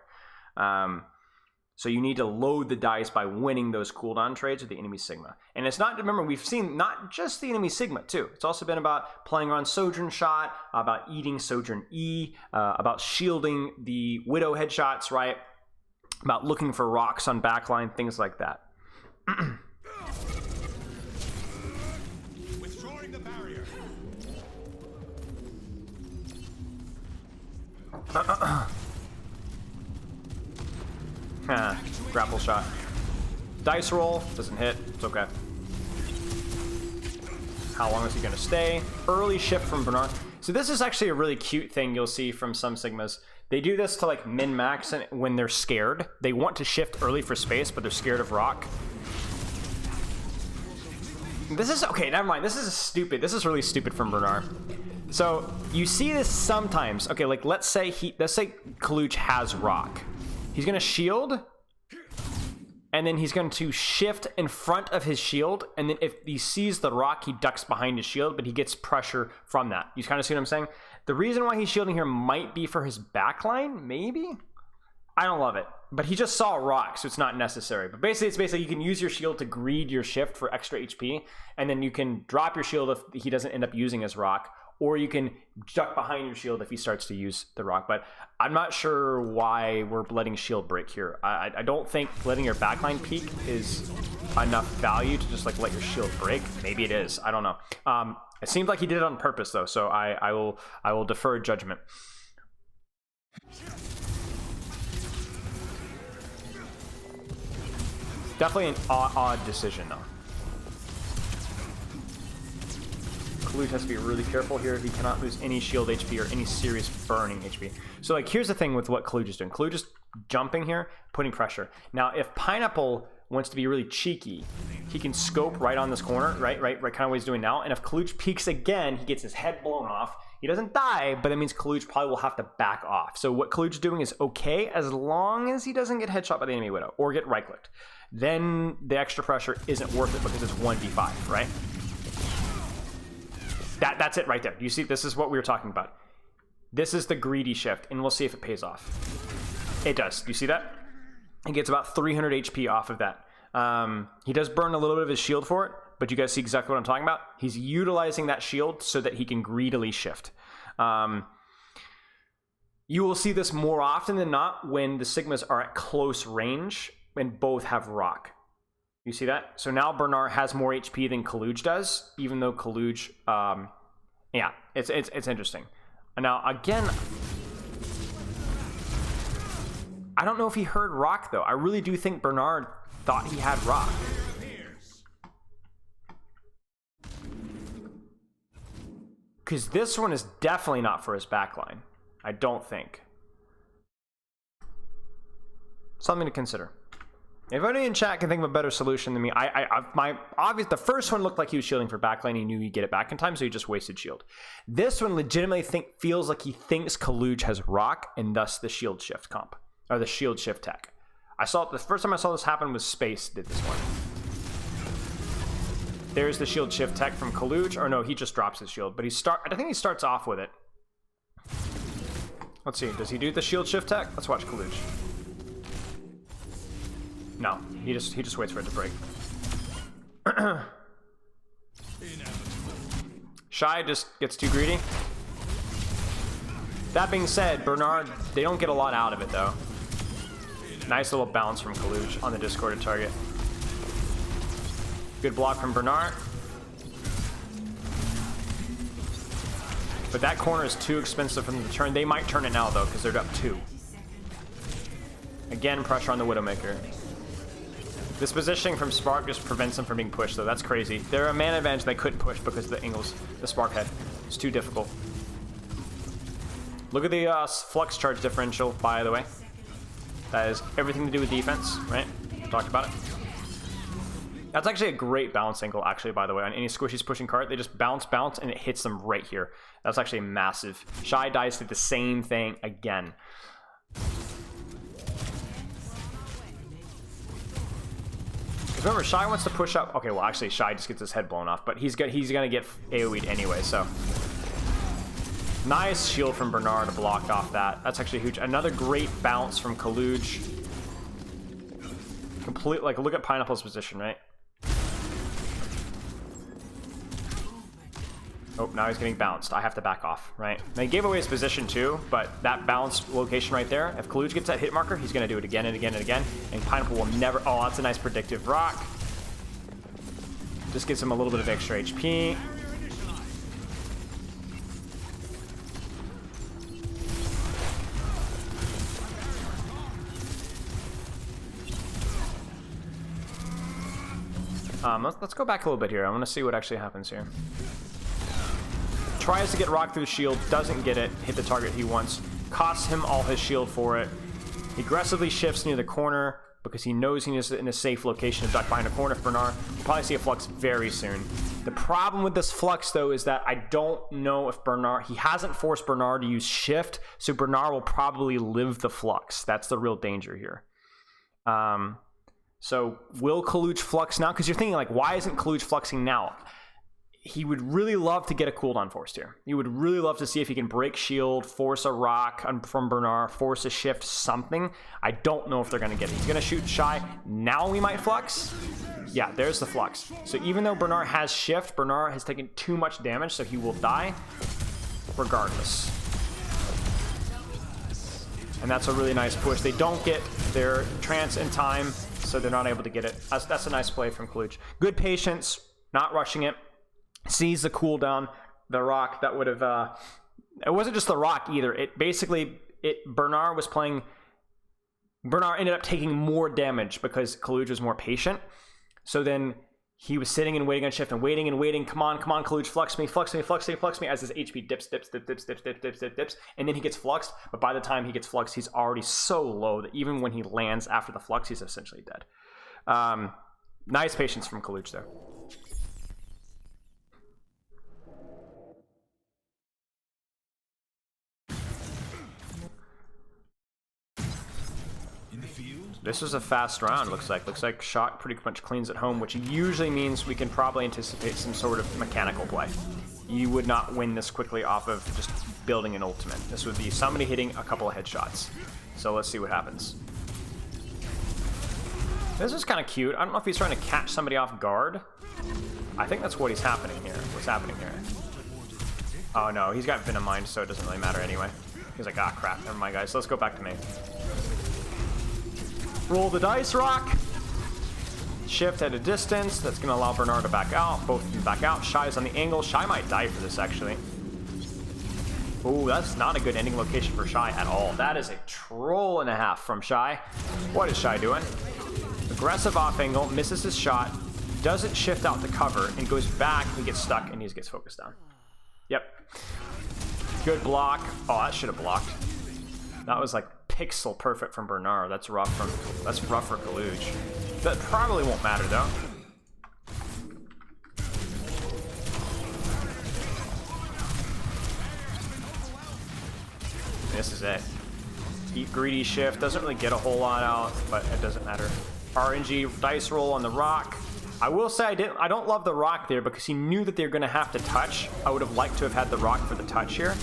So you need to load the dice by winning those cooldown trades with the enemy Sigma. And it's not, remember, we've seen not just the enemy Sigma too. It's also been about playing around Sojourn shot, about eating Sojourn E, about shielding the Widow headshots, right? About looking for rocks on backline, things like that. Withdrawing the barrier. Grapple shot. Dice roll. Doesn't hit. It's okay. How long is he going to stay? Early shift from Bernard. So this is actually a really cute thing you'll see from some Sigmas. They do this to like min-max and when they're scared. They want to shift early for space, but they're scared of rock. This is, okay, never mind. This is stupid. This is really stupid from Bernard. So you see this sometimes. Okay, like let's say Kaluj has rock. He's going to shield, and then he's going to shift in front of his shield, and then if he sees the rock, he ducks behind his shield, but he gets pressure from that. You kind of see what I'm saying? The reason why he's shielding here might be for his backline, maybe? I don't love it, but he just saw a rock, so it's not necessary. But basically, you can use your shield to greed your shift for extra HP, and then you can drop your shield if he doesn't end up using his rock, or you can duck behind your shield if he starts to use the rock. But I'm not sure why we're letting shield break here. I don't think letting your backline peak is enough value to just like let your shield break. Maybe it is. I don't know. It seems like he did it on purpose though, so I will defer judgment. Definitely an odd decision though. Kaluj has to be really careful here. He cannot lose any shield HP or any serious burning HP. So like here's the thing with what Kaluj is doing. Kaluj is jumping here, putting pressure. Now if Pineapple wants to be really cheeky, he can scope right on this corner, right kind of what he's doing now. And if Kaluj peeks again, he gets his head blown off. He doesn't die, but that means Kaluj probably will have to back off. So what Kaluj is doing is okay as long as he doesn't get headshot by the enemy Widow or get right-clicked. Then the extra pressure isn't worth it because it's 1v5, right? That's it right there. You see, this is what we were talking about. This is the greedy shift, and we'll see if it pays off. It does. You see that? He gets about 300 HP off of that. He does burn a little bit of his shield for it, but you guys see exactly what I'm talking about. He's utilizing that shield so that he can greedily shift. You will see this more often than not when the Sigmas are at close range and both have rock. You see that? So now Bernard has more HP than Kaluj does, even though Kaluj, yeah, it's interesting. And now again, I don't know if he heard rock though. I really do think Bernard thought he had rock. Because this one is definitely not for his backline. I don't think. Something to consider. If anybody in chat can think of a better solution than me, the first one looked like he was shielding for backline. He knew he'd get it back in time, so he just wasted shield. This one legitimately feels like he thinks Kaluj has rock, and thus the shield shift comp, or the shield shift tech. I saw it, the first time I saw this happen was Space did this one. There's the shield shift tech from Kaluj, or no, he just drops his shield, but I think he starts off with it. Let's see, does he do the shield shift tech? Let's watch Kaluj. No, he just waits for it to break. Shy just gets too greedy. That being said, Bernard, they don't get a lot out of it though. Nice little bounce from Kaluj on the discorded target. Good block from Bernard. But that corner is too expensive for them to turn. They might turn it now though, because they're up 2. Again, pressure on the Widowmaker. This positioning from Spark just prevents them from being pushed, though. That's crazy. They're a mana advantage they couldn't push because of the angles, the Spark head. It's too difficult. Look at the flux charge differential, by the way. That has everything to do with defense, right? Talked about it. That's actually a great bounce angle, actually, by the way. On any squishy's pushing cart, they just bounce, and it hits them right here. That's actually massive. Shy Dice did the same thing again. Remember, Shy wants to push up. Okay, well, actually, Shy just gets his head blown off, but he's gonna get AoE'd anyway. So nice shield from Bernard to block off that. That's actually huge. Another great bounce from Kaluj. Complete, like, look at Pineapple's position, right? Oh, now he's getting bounced. I have to back off, right? And he gave away his position too, but that bounce location right there, if Kaluj gets that hit marker, he's going to do it again and again and again, and Pineapple will never... Oh, that's a nice predictive rock. Just gives him a little bit of extra HP. Let's go back a little bit here. I want to see what actually happens here. Tries to get rock through the shield, doesn't get it, hit the target he wants, costs him all his shield for it. He aggressively shifts near the corner because he knows he is in a safe location to duck behind a corner for Bernard. We'll probably see a flux very soon. The problem with this flux though is that I don't know if he hasn't forced Bernard to use shift, so Bernard will probably live the flux. That's the real danger here. So will Kaluj flux now? Because you're thinking like, why isn't Kaluj fluxing now? He would really love to get a cooldown forced here. He would really love to see if he can break shield, force a rock from Bernard, force a shift, something. I don't know if they're going to get it. He's going to shoot Shy. Now we might flux. Yeah, there's the flux. So even though Bernard has shift, Bernard has taken too much damage, so he will die regardless. And that's a really nice push. They don't get their trance in time, so they're not able to get it. That's a nice play from Kaluj. Good patience, not rushing it. Sees the cooldown, the rock that would have... it wasn't just the rock either. It basically... Bernard ended up taking more damage because Kaluj was more patient. So then he was sitting and waiting on shift and waiting and waiting. Come on, Kaluj, flux me, as his HP dips. And then he gets fluxed. But by the time he gets fluxed, he's already so low that even when he lands after the flux, he's essentially dead. Nice patience from Kaluj there. This was a fast round, looks like. Looks like Shock pretty much cleans it home, which usually means we can probably anticipate some sort of mechanical play. You would not win this quickly off of just building an ultimate. This would be somebody hitting a couple of headshots. So let's see what happens. This is kind of cute. I don't know if he's trying to catch somebody off guard. I think that's what's happening here. Oh no, he's got Venom Mind, so it doesn't really matter anyway. He's like, ah, crap. Never mind, guys. Let's go back to me. Roll the dice rock. Shift at a distance. That's going to allow Bernard to back out. Both of them back out. Shy's on the angle. Shy might die for this, actually. Ooh, that's not a good ending location for Shy at all. That is a troll and a half from Shy. What is Shy doing? Aggressive off angle. Misses his shot. Doesn't shift out the cover. And goes back. He gets stuck and he gets focused down. Yep. Good block. Oh, that should have blocked. That was like pixel perfect from Bernard. That's rough for Kaluj. That probably won't matter though. This is it. Eat greedy shift. Doesn't really get a whole lot out, but it doesn't matter. RNG dice roll on the rock. I will say I don't love the rock there because he knew that they're going to have to touch. I would have liked to have had the rock for the touch here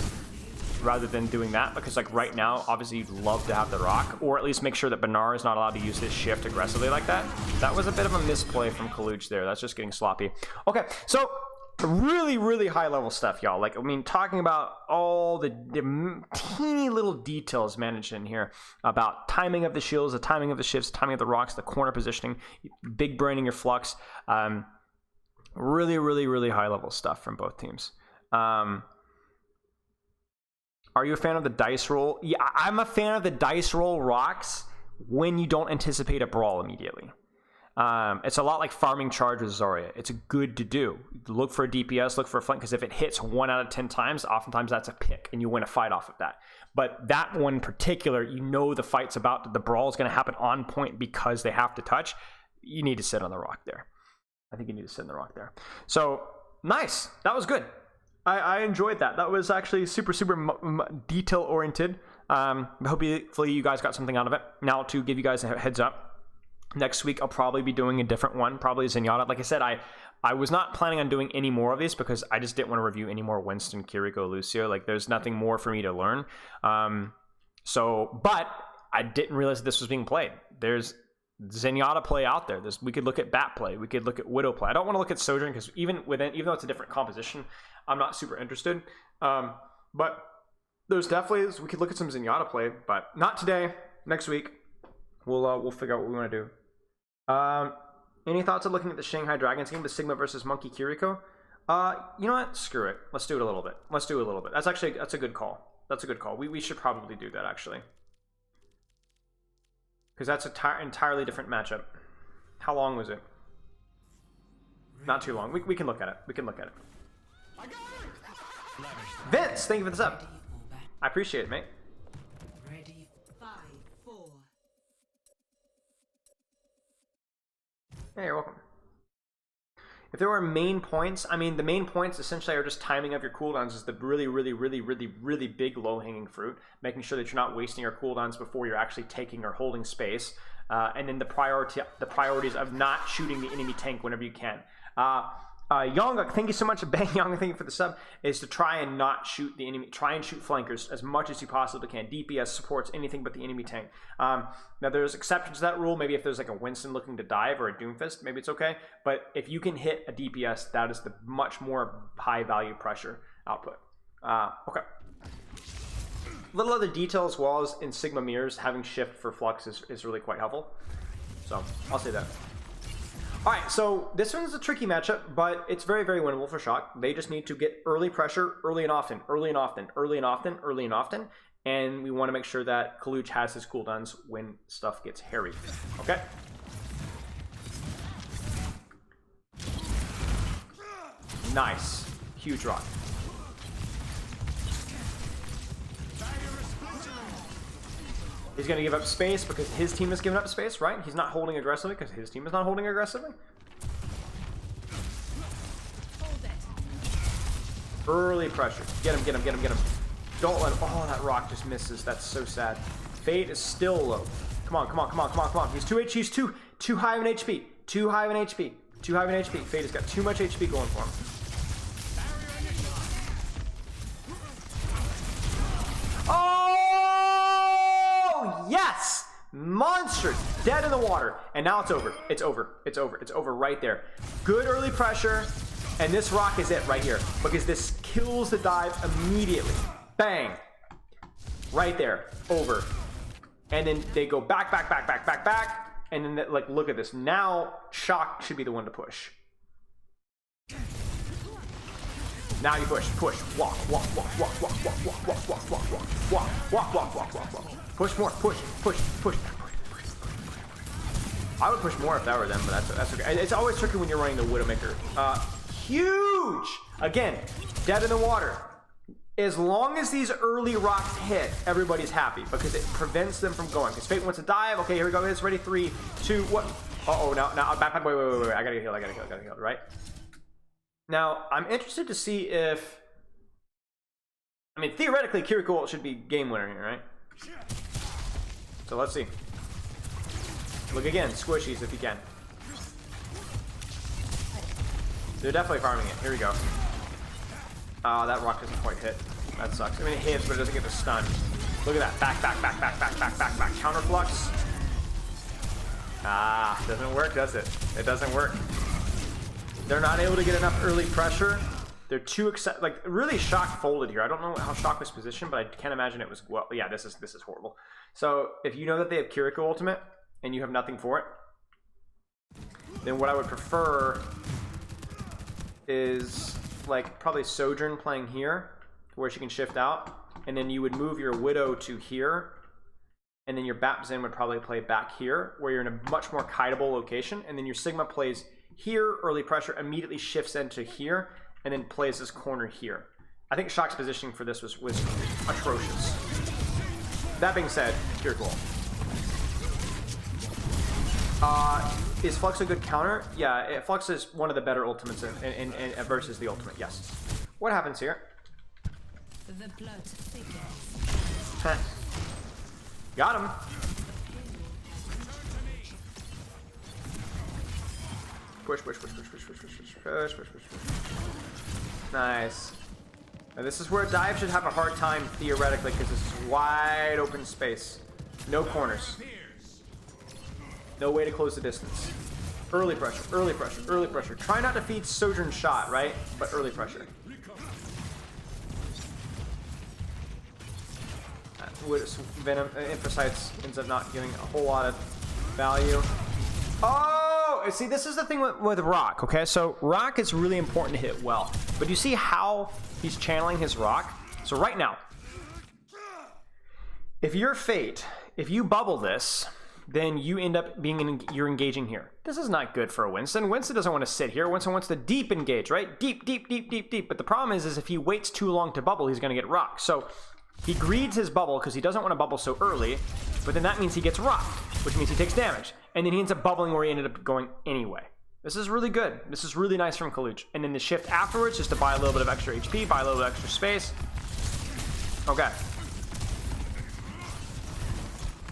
rather than doing that, because like right now, obviously you'd love to have the rock, or at least make sure that Bernard is not allowed to use his shift aggressively like that. That was a bit of a misplay from Kaluj there. That's just getting sloppy. Okay, so really, really high level stuff, y'all. Like, I mean, talking about all the teeny little details managed in here about timing of the shields, the timing of the shifts, timing of the rocks, the corner positioning, big braining your flux. Really, really, really high level stuff from both teams. Are you a fan of the dice roll? Yeah, I'm a fan of the dice roll rocks when you don't anticipate a brawl immediately. It's a lot like farming charge with Zarya. It's good to do. Look for a DPS, look for a flank, because if it hits 1 out of 10 times, oftentimes that's a pick, and you win a fight off of that. But that one in particular, you know the fight's about, the brawl is going to happen on point because they have to touch. You need to sit on the rock there. I think you need to sit on the rock there. So, nice. That was good. I enjoyed that. That was actually super, super detail-oriented. Hopefully you guys got something out of it. Now, to give you guys a heads up, next week I'll probably be doing a different one, probably Zenyatta. Like I said, I was not planning on doing any more of these because I just didn't want to review any more Winston, Kiriko, Lucio. Like, there's nothing more for me to learn. But I didn't realize this was being played. There's Zenyatta play out there. We could look at Bat play. We could look at Widow play. I don't want to look at Sojourn because even though it's a different composition, I'm not super interested. But there's definitely, we could look at some Zenyatta play, but not today. Next week, we'll figure out what we want to do. Any thoughts on looking at the Shanghai Dragons game, the Sigma versus Monkey Kiriko? You know what? Screw it. Let's do it a little bit. That's a good call. We should probably do that, actually. Because that's an entirely different matchup. How long was it? Not too long. We can look at it. Vince, thank you for the sub. I appreciate it, mate. Ready, 5, 4. Hey, you're welcome. If there were main points, I mean, the main points essentially are just timing of your cooldowns is the really, really, really, really, really big low-hanging fruit, making sure that you're not wasting your cooldowns before you're actually taking or holding space, and then the priorities of not shooting the enemy tank whenever you can. Yonga, thank you so much. Bang Yonga, thank you for the sub. Is to try and not shoot the enemy. Try and shoot flankers as much as you possibly can. DPS supports anything but the enemy tank. Now there's exceptions to that rule. Maybe if there's like a Winston looking to dive or a Doomfist, maybe it's okay. But if you can hit a DPS, that is the much more high value pressure output. Okay. Little other detail as well as in Sigma mirrors, having shift for flux is really quite helpful. So I'll say that. Alright, so this one's a tricky matchup, but it's very, very winnable for Shock. They just need to get early pressure early and often, and we want to make sure that Kaluj has his cooldowns when stuff gets hairy. Okay? Nice. Huge rock. He's going to give up space because his team is giving up space, right? He's not holding aggressively because his team is not holding aggressively. Early pressure. Get him. Don't let him. Oh, that rock just misses. That's so sad. Fate is still low. Come on. He's 2 HP. He's too high of an HP. Too high of an HP. Fate has got too much HP going for him. Yes! Monster! Dead in the water. And now it's over. It's over right there. Good early pressure. And this rock is it right here. Because this kills the dive immediately. Bang. Right there. Over. And then they go back, back, back, back, back, back. And then, like, look at this. Now, Shock should be the one to push. Now you push. Push. Walk, walk, walk, walk, walk, walk, walk, walk, walk, walk, walk, walk, walk, walk, walk, walk, walk. Push more. Push, push, push. I would push more if that were them, but that's okay. It's always tricky when you're running the Widowmaker. Huge! Again, dead in the water. As long as these early rocks hit, everybody's happy because it prevents them from going. Because Fate wants to dive. Okay, here we go. It's ready. 3, 2, 1. Uh-oh, now, back. Wait. I gotta get healed, right? Now, I'm interested to see if... I mean, theoretically, Kiriko ult should be game winner here, right? So let's see. Look again, squishies if you can. They're definitely farming it. Here we go. That rock doesn't quite hit. That sucks. I mean, it hits, but it doesn't get the stun. Look at that. Back. Counter flux. Doesn't work, does it? It doesn't work. They're not able to get enough early pressure. They're too like really Shock folded here. I don't know how Shock was positioned, but I can't imagine it was well. Yeah, this is horrible. So if you know that they have Kiriko ultimate and you have nothing for it, then what I would prefer is like probably Sojourn playing here where she can shift out, and then you would move your Widow to here, and then your Bap Zen would probably play back here where you're in a much more kiteable location, and then your Sigma plays here, early pressure, immediately shifts into here, and then plays this corner here. I think Shock's positioning for this was atrocious. That being said, pure goal. Is Flux a good counter? Yeah, Flux is one of the better ultimates in versus the ultimate, yes. What happens here? The blood thickens. Got him. Push. Nice. Now this is where Dive should have a hard time theoretically because this is wide open space. No corners. No way to close the distance. Early pressure. Try not to feed Sojourn shot, right? But early pressure. Venom Infocytes ends up not giving a whole lot of value. Oh, see, this is the thing with Rock, okay? So Rock is really important to hit well. But you see how he's channeling his Rock? So right now, if you're Fate, if you bubble this, then you end up you're engaging here. This is not good for a Winston. Winston doesn't want to sit here. Winston wants to deep engage, right? Deep. But the problem is if he waits too long to bubble, he's going to get rocked. So he greeds his bubble because he doesn't want to bubble so early, but then that means he gets rocked, which means he takes damage. And then he ends up bubbling where he ended up going anyway. This is really good. This is really nice from Kaluch. And then the shift afterwards, just to buy a little bit of extra HP, buy a little bit of extra space. Okay.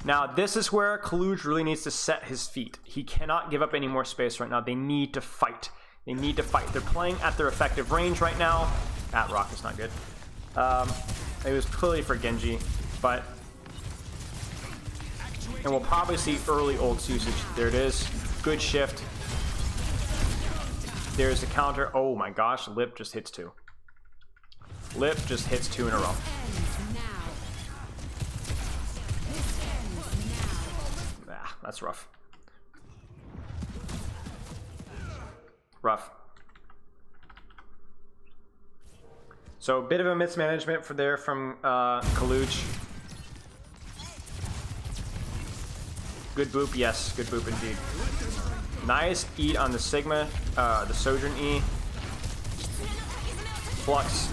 Now, this is where Kaluch really needs to set his feet. He cannot give up any more space right now. They need to fight. They're playing at their effective range right now. That rock is not good. It was clearly for Genji, but... And we'll probably see early ults usage. There it is. Good shift. There's the counter. Oh my gosh, Lip just hits 2. Lip just hits 2 in a row. That's rough. So a bit of a mismanagement from Kaluch. Good boop, yes, good boop indeed. Nice eat on the Sigma, the Sojourn E. Flux.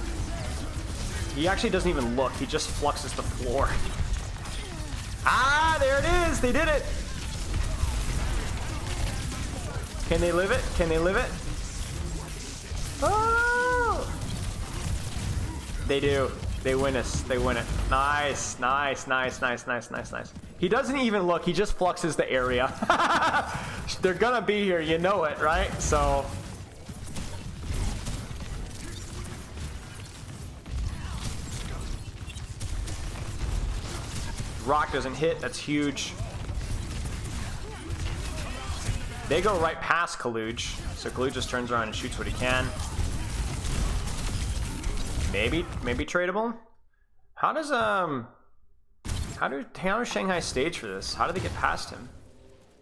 He actually doesn't even look, he just fluxes the floor. Ah, there it is, they did it. Can they live it? Oh! They do. They win it. Nice. He doesn't even look. He just fluxes the area. They're gonna be here. You know it, right? So... Rock doesn't hit. That's huge. They go right past Kaluch, so Kaluch just turns around and shoots what he can. Maybe tradable. How does How does Shanghai stage for this? How do they get past him?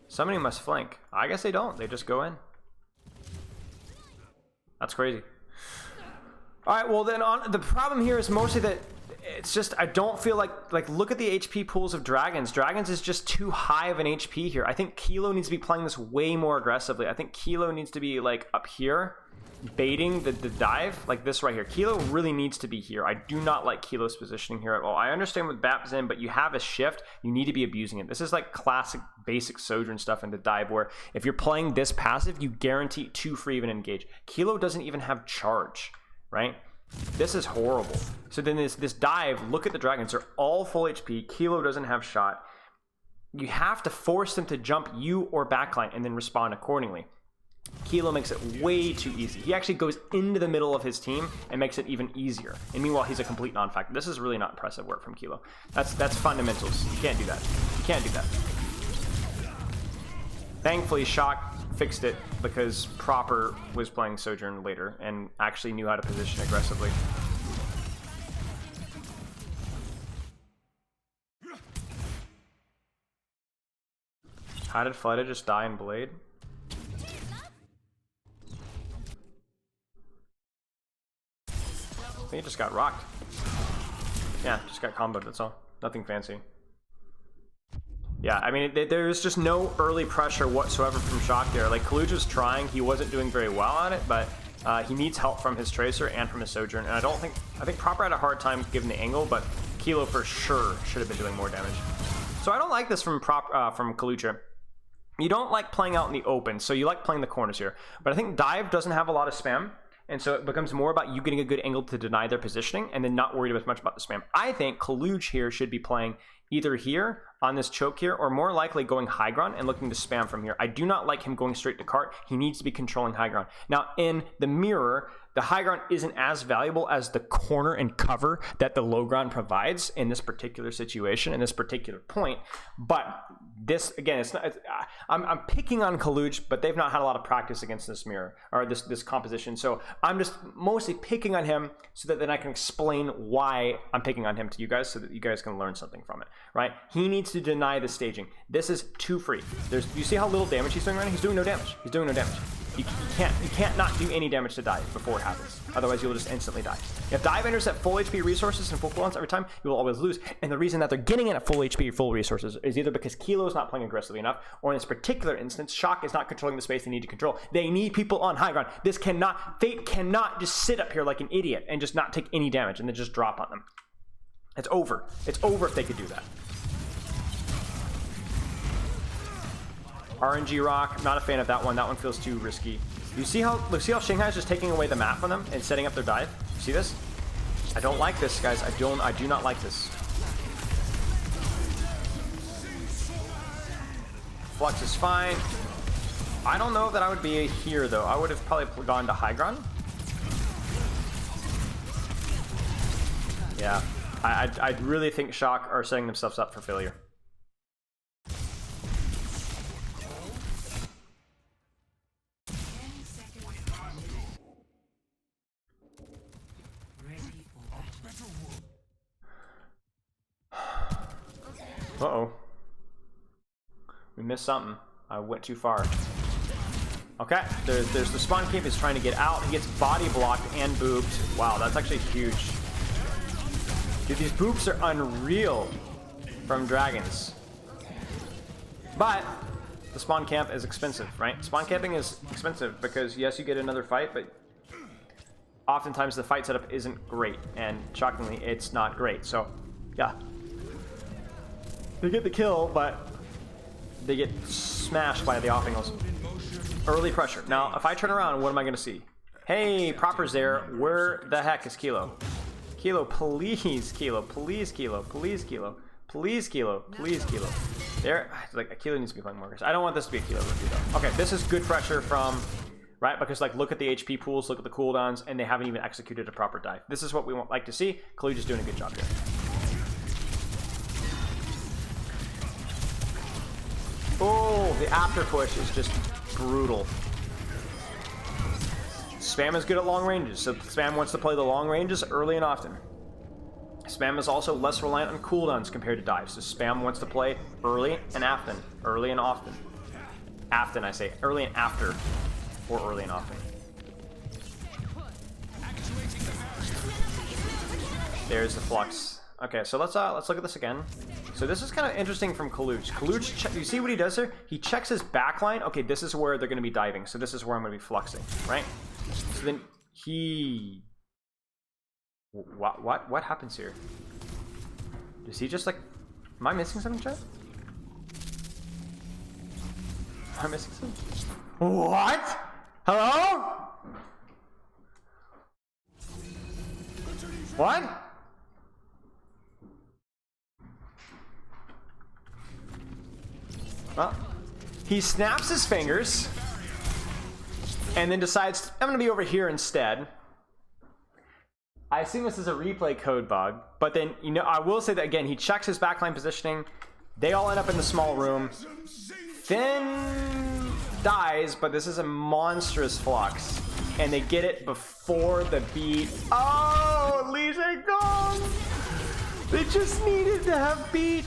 Somebody must flank. I guess they don't. They just go in. That's crazy. All right, well then the problem here is mostly that it's just I don't feel like look at the HP pools of Dragons. Dragons is just too high of an HP here. I think Kilo needs to be playing this way more aggressively. I think Kilo needs to be like up here, baiting the dive like this right here. Kilo really needs to be here. I do not like Kilo's positioning here at all. I understand with Bap's in, but you have a shift. You need to be abusing it. This is like classic basic Sojourn stuff in the dive where if you're playing this passive, you guarantee 2 free even engage. Kilo doesn't even have charge, right? This is horrible. So then this dive, look at the Dragons. They're all full HP. Kilo doesn't have shot. You have to force them to jump you or backline and then respond accordingly. Kilo makes it way too easy. He actually goes into the middle of his team and makes it even easier. And meanwhile, he's a complete non-factor. This is really not impressive work from Kilo. That's fundamentals. You can't do that. You can't do that. Thankfully, Shock fixed it because Proper was playing Sojourn later and actually knew how to position aggressively. How did Fleta just die in Blade? I think he just got rocked. Yeah, just got comboed, that's all. Nothing fancy. Yeah, I mean, there's just no early pressure whatsoever from Shock there. Like, Kaluj was trying, he wasn't doing very well on it, but he needs help from his Tracer and from his Sojourn. And I think Proper had a hard time given the angle, but Kilo for sure should have been doing more damage. So I don't like this from Kaluj. You don't like playing out in the open, so you like playing the corners here. But I think Dive doesn't have a lot of spam. And so it becomes more about you getting a good angle to deny their positioning and then not worried as much about the spam. I think Kaluj here should be playing either here on this choke here or more likely going high ground and looking to spam from here. I do not like him going straight to cart. He needs to be controlling high ground. Now in the mirror, the high ground isn't as valuable as the corner and cover that the low ground provides in this particular situation, in this particular point. But this, again, it's not. I'm picking on Kaluj, but they've not had a lot of practice against this mirror or this composition. So I'm just mostly picking on him so that then I can explain why I'm picking on him to you guys, so that you guys can learn something from it. Right? He needs to deny the staging. This is too free. You see how little damage he's doing right now? He's doing no damage. He's doing no damage. You can't not do any damage to Dive before it happens. Otherwise, you'll just instantly die. If Dive enters at full HP resources and full cooldowns every time, you will always lose. And the reason that they're getting in at full HP, full resources, is either because Kilo is not playing aggressively enough, or in this particular instance, Shock is not controlling the space they need to control. They need people on high ground. Fate cannot just sit up here like an idiot and just not take any damage and then just drop on them. It's over. It's over if they could do that. RNG Rock, not a fan of that one. That one feels too risky. You see how Shanghai is just taking away the map from them and setting up their dive? You see this? I don't like this, guys. I do not like this. Flux is fine. I don't know that I would be here though. I would have probably gone to high ground. Yeah, I really think Shock are setting themselves up for failure. Uh-oh. We missed something. I went too far. Okay, there's the spawn cape is trying to get out. He gets body blocked and booped. Wow, that's actually huge. Dude, these boops are unreal from Dragons. But the spawn camp is expensive, right? Spawn camping is expensive because yes, you get another fight, but oftentimes the fight setup isn't great, and shockingly, it's not great. So, yeah. They get the kill, but they get smashed by the off-angles. Early pressure. Now, if I turn around, what am I going to see? Hey, Proper's there. Where the heck is Kilo? Kilo, please, Kilo. Please, Kilo. Please, Kilo. Please, Kilo. Please, Kilo. There. Like, Kilo needs to be playing more. I don't want this to be a Kilo review, though. Okay, this is good pressure from... Right? Because, like, look at the HP pools, look at the cooldowns, and they haven't even executed a proper dive. This is what we like to see. Kaluj is doing a good job here. Oh, the after push is just brutal. Spam is good at long ranges, so Spam wants to play the long ranges early and often. Spam is also less reliant on cooldowns compared to dives. So Spam wants to play early and often. Early and often. Often, I say. Early and after. Or early and often. There's the flux. Okay, so let's look at this again. So this is kind of interesting from Kaluch. Kaluch, you see what he does here? He checks his backline. Okay, this is where they're going to be diving. So this is where I'm going to be fluxing, right? So then he... What happens here? Does he just like... Am I missing something, chat? Am I missing something? What? Hello? What? Well, he snaps his fingers and then decides, I'm going to be over here instead. I assume this is a replay code bug, but then, you know, I will say that again, he checks his backline positioning. They all end up in the small room. Finn dies, but this is a monstrous flux. And they get it before the beat. Oh, Lisa gone! They just needed to have beat.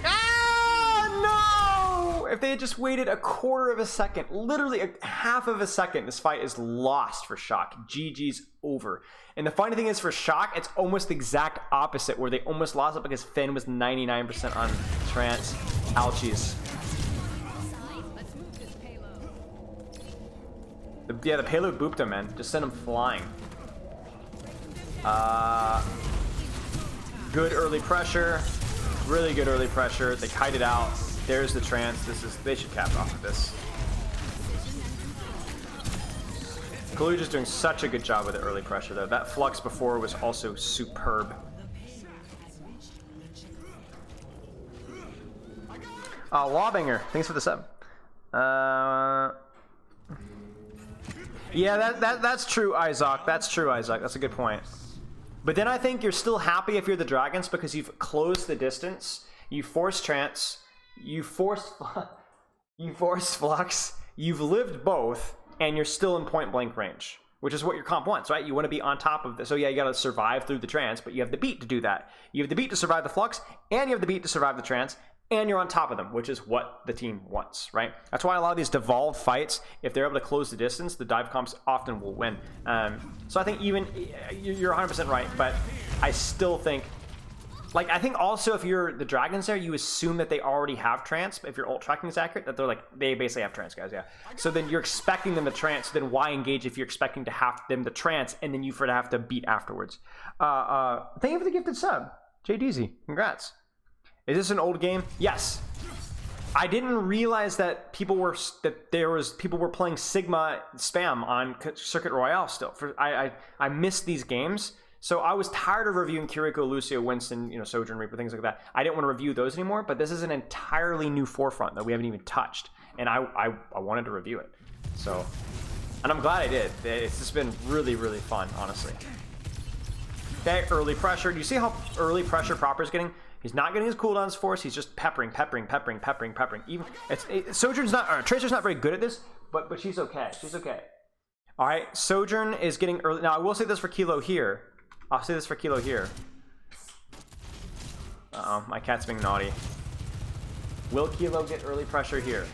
Ah, no! If they had just waited a quarter of a second, literally a half of a second, this fight is lost for Shock. GG's over. And the funny thing is for Shock, it's almost the exact opposite, where they almost lost it because Finn was 99% on trance. Ouchies. Yeah, the payload booped him, man. Just sent him flying. Good early pressure. Really good early pressure. They kite it out. There's the trance. They should cap off of this. Kaluj is doing such a good job with the early pressure, though. That flux before was also superb. Wallbanger, thanks for the sub. Yeah, that's true, Isaac. That's true, Isaac. That's a good point. But then I think you're still happy if you're the Dragons because you've closed the distance. You force trance. You force flux. You've lived both, and you're still in point blank range, which is what your comp wants, right? You want to be on top of this. So yeah, you got to survive through the trance, but you have the beat to do that. You have the beat to survive the flux, and you have the beat to survive the trance, and you're on top of them, which is what the team wants, right? That's why a lot of these devolved fights, if they're able to close the distance, the dive comps often will win. So I think even, you're 100% right, but I still think, like, I think also if you're the Dragons there, you assume that they already have trance. If your ult tracking is accurate, that they're like, they basically have trance, guys, yeah. So then you're expecting them to trance, then why engage if you're expecting to have them to trance, and then you for to have to beat afterwards. Thank you for the gifted sub, JDZ, congrats. Is this an old game? Yes. I didn't realize that people were playing Sigma spam on Circuit Royale still. I missed these games, so I was tired of reviewing Kiriko, Lucio, Winston, you know, Sojourn Reaper, things like that. I didn't want to review those anymore, but this is an entirely new forefront that we haven't even touched, and I wanted to review it. So, and I'm glad I did. It's just been really, really fun, honestly. Okay, early pressure. Do you see how early pressure Proper's getting? He's not getting his cooldowns forced. He's just peppering. Even Sojourn's not, or Tracer's not very good at this, but she's okay. She's okay. All right, Sojourn is getting early. Now I will say this for Kilo here. I'll say this for Kilo here. Uh-oh, my cat's being naughty. Will Kilo get early pressure here?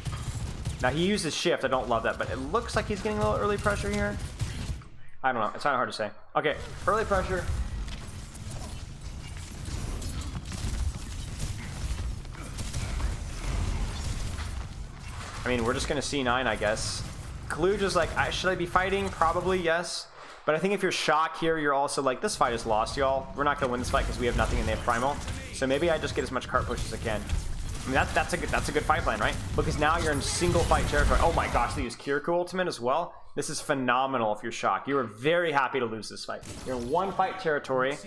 Now he uses shift. I don't love that, but it looks like he's getting a little early pressure here. I don't know. It's kind of hard to say. Okay, early pressure. I mean, we're just going to C9, I guess. Kaluj is like, should I be fighting? Probably, yes. But I think if you're Shock here, you're also like, this fight is lost, y'all. We're not going to win this fight because we have nothing and they have Primal. So maybe I just get as much cart push as I can. I mean, that's a good fight plan, right? Because now you're in single fight territory. Oh my gosh, they use Kiriko ultimate as well. This is phenomenal if you're Shock. You are very happy to lose this fight. You're in one fight territory.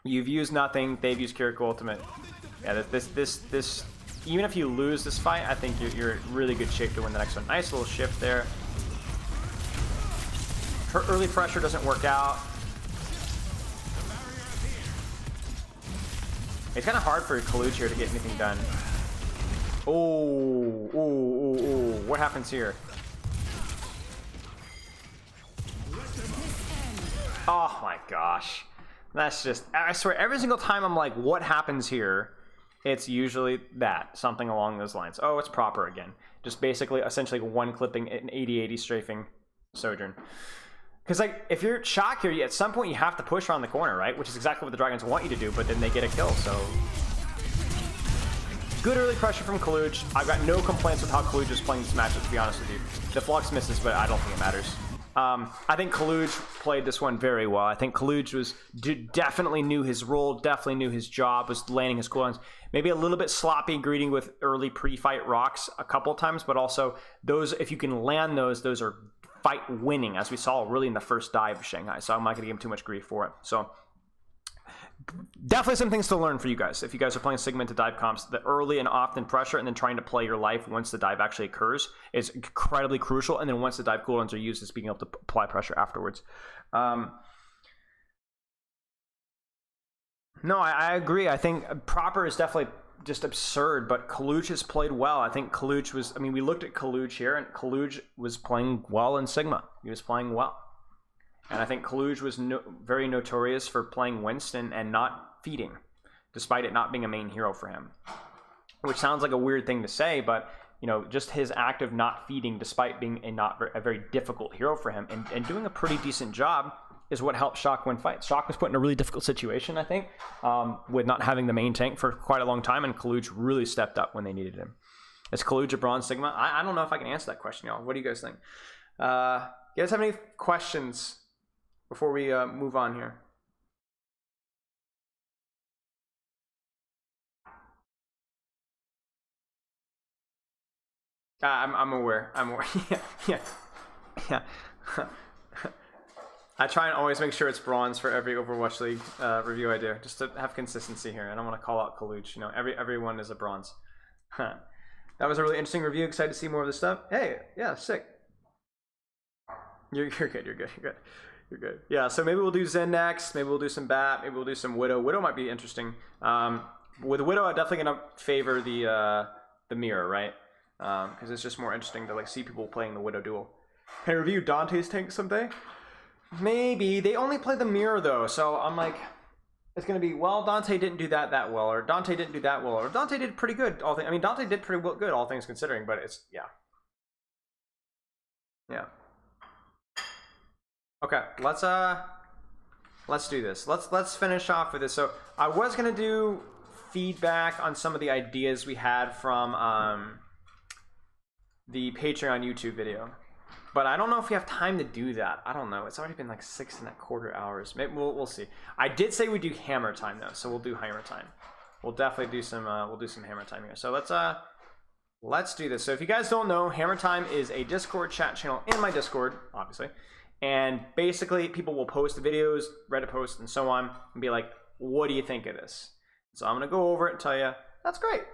You've used nothing. They've used Kiriko ultimate. Yeah, this even if you lose this fight, I think you're in really good shape to win the next one. Nice little shift there. Her early pressure doesn't work out. It's kind of hard for Kaluch here to get anything done. Oh, what happens here? Oh my gosh. That's just, I swear, every single time I'm like, what happens here? It's usually that, something along those lines. Oh, it's proper again. Just basically, essentially one clipping an 80-80 strafing Sojourn. Because like, if you're Shock here, at some point you have to push around the corner, right? Which is exactly what the Dragons want you to do, but then they get a kill, so... Good early pressure from Kaluj. I've got no complaints with how Kaluj is playing this matchup, to be honest with you. The Flux misses, but I don't think it matters. I think Kaluj played this one very well. I think Kaluj definitely knew his role, definitely knew his job, was landing his cooldowns. Maybe a little bit sloppy greeting with early pre-fight rocks a couple of times, but also those, if you can land those are fight winning, as we saw really in the first dive of Shanghai. So I'm not going to give him too much grief for it. So definitely some things to learn for you guys. If you guys are playing segmented dive comps, the early and often pressure and then trying to play your life once the dive actually occurs is incredibly crucial. And then once the dive cooldowns are used, it's being able to apply pressure afterwards. No, I agree. I think proper is definitely just absurd, but Kaluj has played well. I think Kaluj was, I mean, we looked at Kaluj here, and Kaluj was playing well in Sigma. He was playing well. And I think Kaluj was very notorious for playing Winston and not feeding, despite it not being a main hero for him. Which sounds like a weird thing to say, but you know, just his act of not feeding, despite being a very difficult hero for him, and doing a pretty decent job, is what helped Shock win fights. Shock was put in a really difficult situation, I think, with not having the main tank for quite a long time, and Kaluj really stepped up when they needed him. Is Kaluj a Bronze Sigma? I don't know if I can answer that question, y'all. What do you guys think? You guys have any questions before we move on here? I'm aware. I'm aware. Yeah. I try and always make sure it's bronze for every Overwatch League review I do, just to have consistency here. I don't want to call out Kaluj. You know, everyone is a bronze. That was a really interesting review. Excited to see more of this stuff. Hey, yeah, sick. You're good. You're good. You're good. You're good. Yeah. So maybe we'll do Zen next. Maybe we'll do some Bat. Maybe we'll do some Widow. Widow might be interesting. With Widow, I'm definitely gonna favor the mirror, right? Because it's just more interesting to like see people playing the Widow duel. Can I review Dante's tank someday? Maybe. They only play the mirror though, so I'm like, it's gonna be, well, Dante didn't do that well, or Dante didn't do that well, or Dante did pretty good. I mean, Dante did pretty good, all things considering, but it's, yeah. Okay, let's do this. Let's finish off with this. So I was gonna do feedback on some of the ideas we had from the Patreon YouTube video. But I don't know if we have time to do that. I don't know. It's already been like 6.25 hours. Maybe we'll see. I did say we'd do hammer time though, so we'll do hammer time. We'll definitely do some. We'll do some hammer time here. So let's do this. So if you guys don't know, hammer time is a Discord chat channel in my Discord, obviously, and basically people will post videos, Reddit posts, and so on, and be like, "What do you think of this?" So I'm gonna go over it and tell you that's great.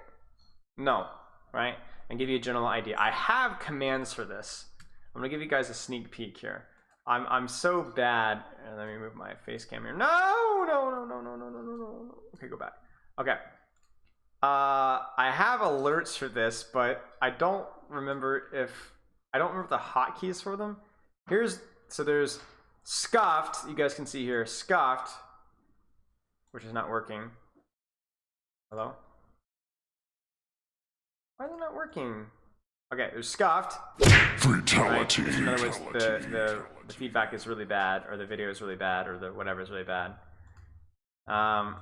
No, right, and give you a general idea. I have commands for this. I'm gonna give you guys a sneak peek here. I'm so bad. Let me move my face cam here. No. Okay, go back. Okay. I have alerts for this, but I don't remember the hotkeys for them. So there's Scuffed. You guys can see here, Scuffed, which is not working. Hello? Why is it not working? Okay, there's Scuffed. Fatality. Right? In other words, the feedback is really bad, or the video is really bad, or the whatever is really bad. And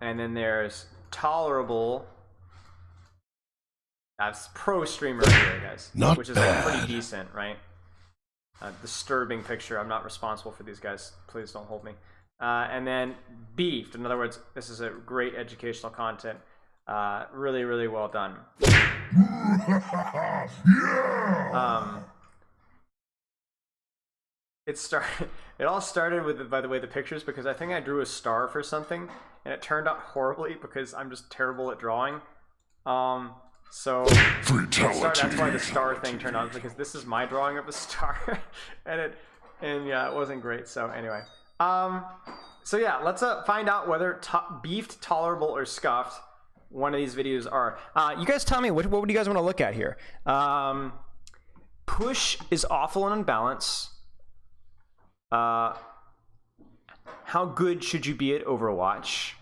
then there's Tolerable. That's pro streamer here, guys. Which is like pretty decent, right? Disturbing picture. I'm not responsible for these guys. Please don't hold me. And then Beefed. In other words, this is a great educational content. Really, really well done. It all started with, by the way, the pictures, because I think I drew a star for something, and it turned out horribly because I'm just terrible at drawing. So that's why the star thing turned out, because this is my drawing of a star, and yeah, it wasn't great. So anyway, so yeah, let's find out whether Beefed, Tolerable, or Scuffed one of these videos are. You guys tell me, what would you guys want to look at here? Push is awful and unbalanced. how good should you be at Overwatch?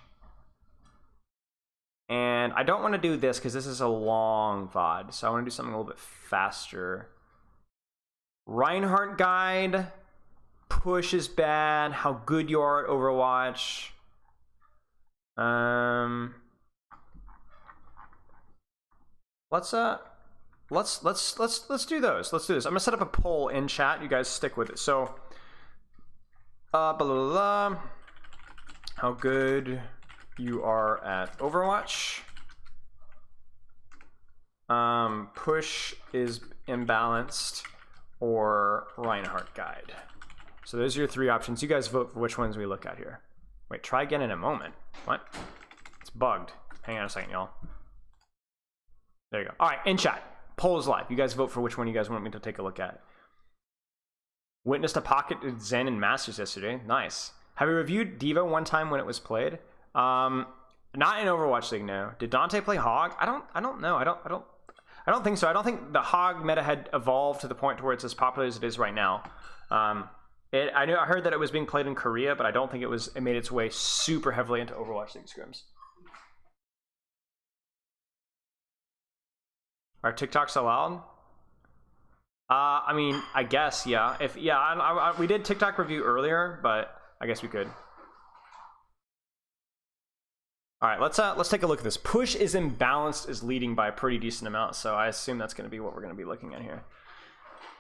And I don't want to do this because this is a long VOD, so I want to do something a little bit faster. Reinhardt guide. Push is bad. How good you are at Overwatch. Let's do those. Let's do this. I'm gonna set up a poll in chat. You guys stick with it. So, blah, blah, blah, blah. How good you are at Overwatch. Push is imbalanced, or Reinhardt guide. So those are your three options. You guys vote for which ones we look at here. Wait, try again in a moment. What? It's bugged. Hang on a second, y'all. There you go. All right, in chat. Poll is live. You guys vote for which one you guys want me to take a look at. Witnessed a pocket Zen and Masters yesterday. Nice. Have you reviewed Diva one time when it was played? Not in Overwatch League, no. Did Dante play Hog? I don't know. I don't think so. I don't think the Hog meta had evolved to the point to where it's as popular as it is right now. I heard that it was being played in Korea, but I don't think it made its way super heavily into Overwatch League scrims. Are TikToks allowed? I mean, I guess, yeah. We did TikTok review earlier, but I guess we could. All right, let's take a look at this. Push is imbalanced is leading by a pretty decent amount, so I assume that's going to be what we're going to be looking at here.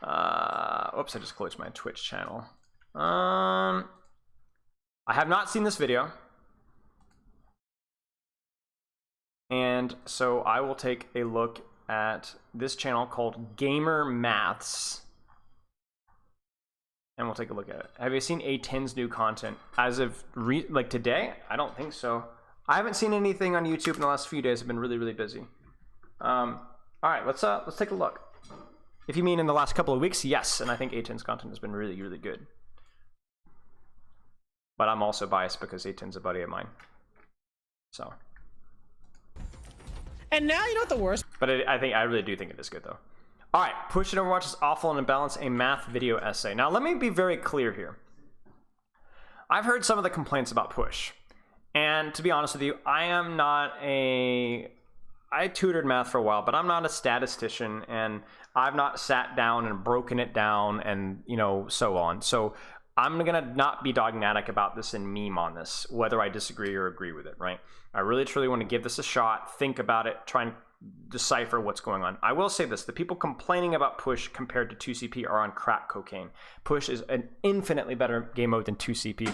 Oops, I just closed my Twitch channel. I have not seen this video, and so I will take a look at this channel called Gamer Maths, and we'll take a look at it. Have you seen A10's new content as of like today? I don't think so. I haven't seen anything on YouTube in the last few days. I've been really busy. All right, let's take a look. If you mean in the last couple of weeks, yes, and I think A10's content has been really good. But I'm also biased because A10's a buddy of mine. So. And now you know what the worst. But I really do think it is good though. All right, Push in Overwatch is awful and imbalanced. A math video essay. Now let me be very clear here. I've heard some of the complaints about Push, and to be honest with you, I tutored math for a while, but I'm not a statistician, and I've not sat down and broken it down, and so on. So I'm gonna not be dogmatic about this and meme on this, whether I disagree or agree with it, right? I really truly want to give this a shot, think about it, try and decipher what's going on. I will say this, the people complaining about Push compared to 2CP are on crack cocaine. Push is an infinitely better game mode than 2CP.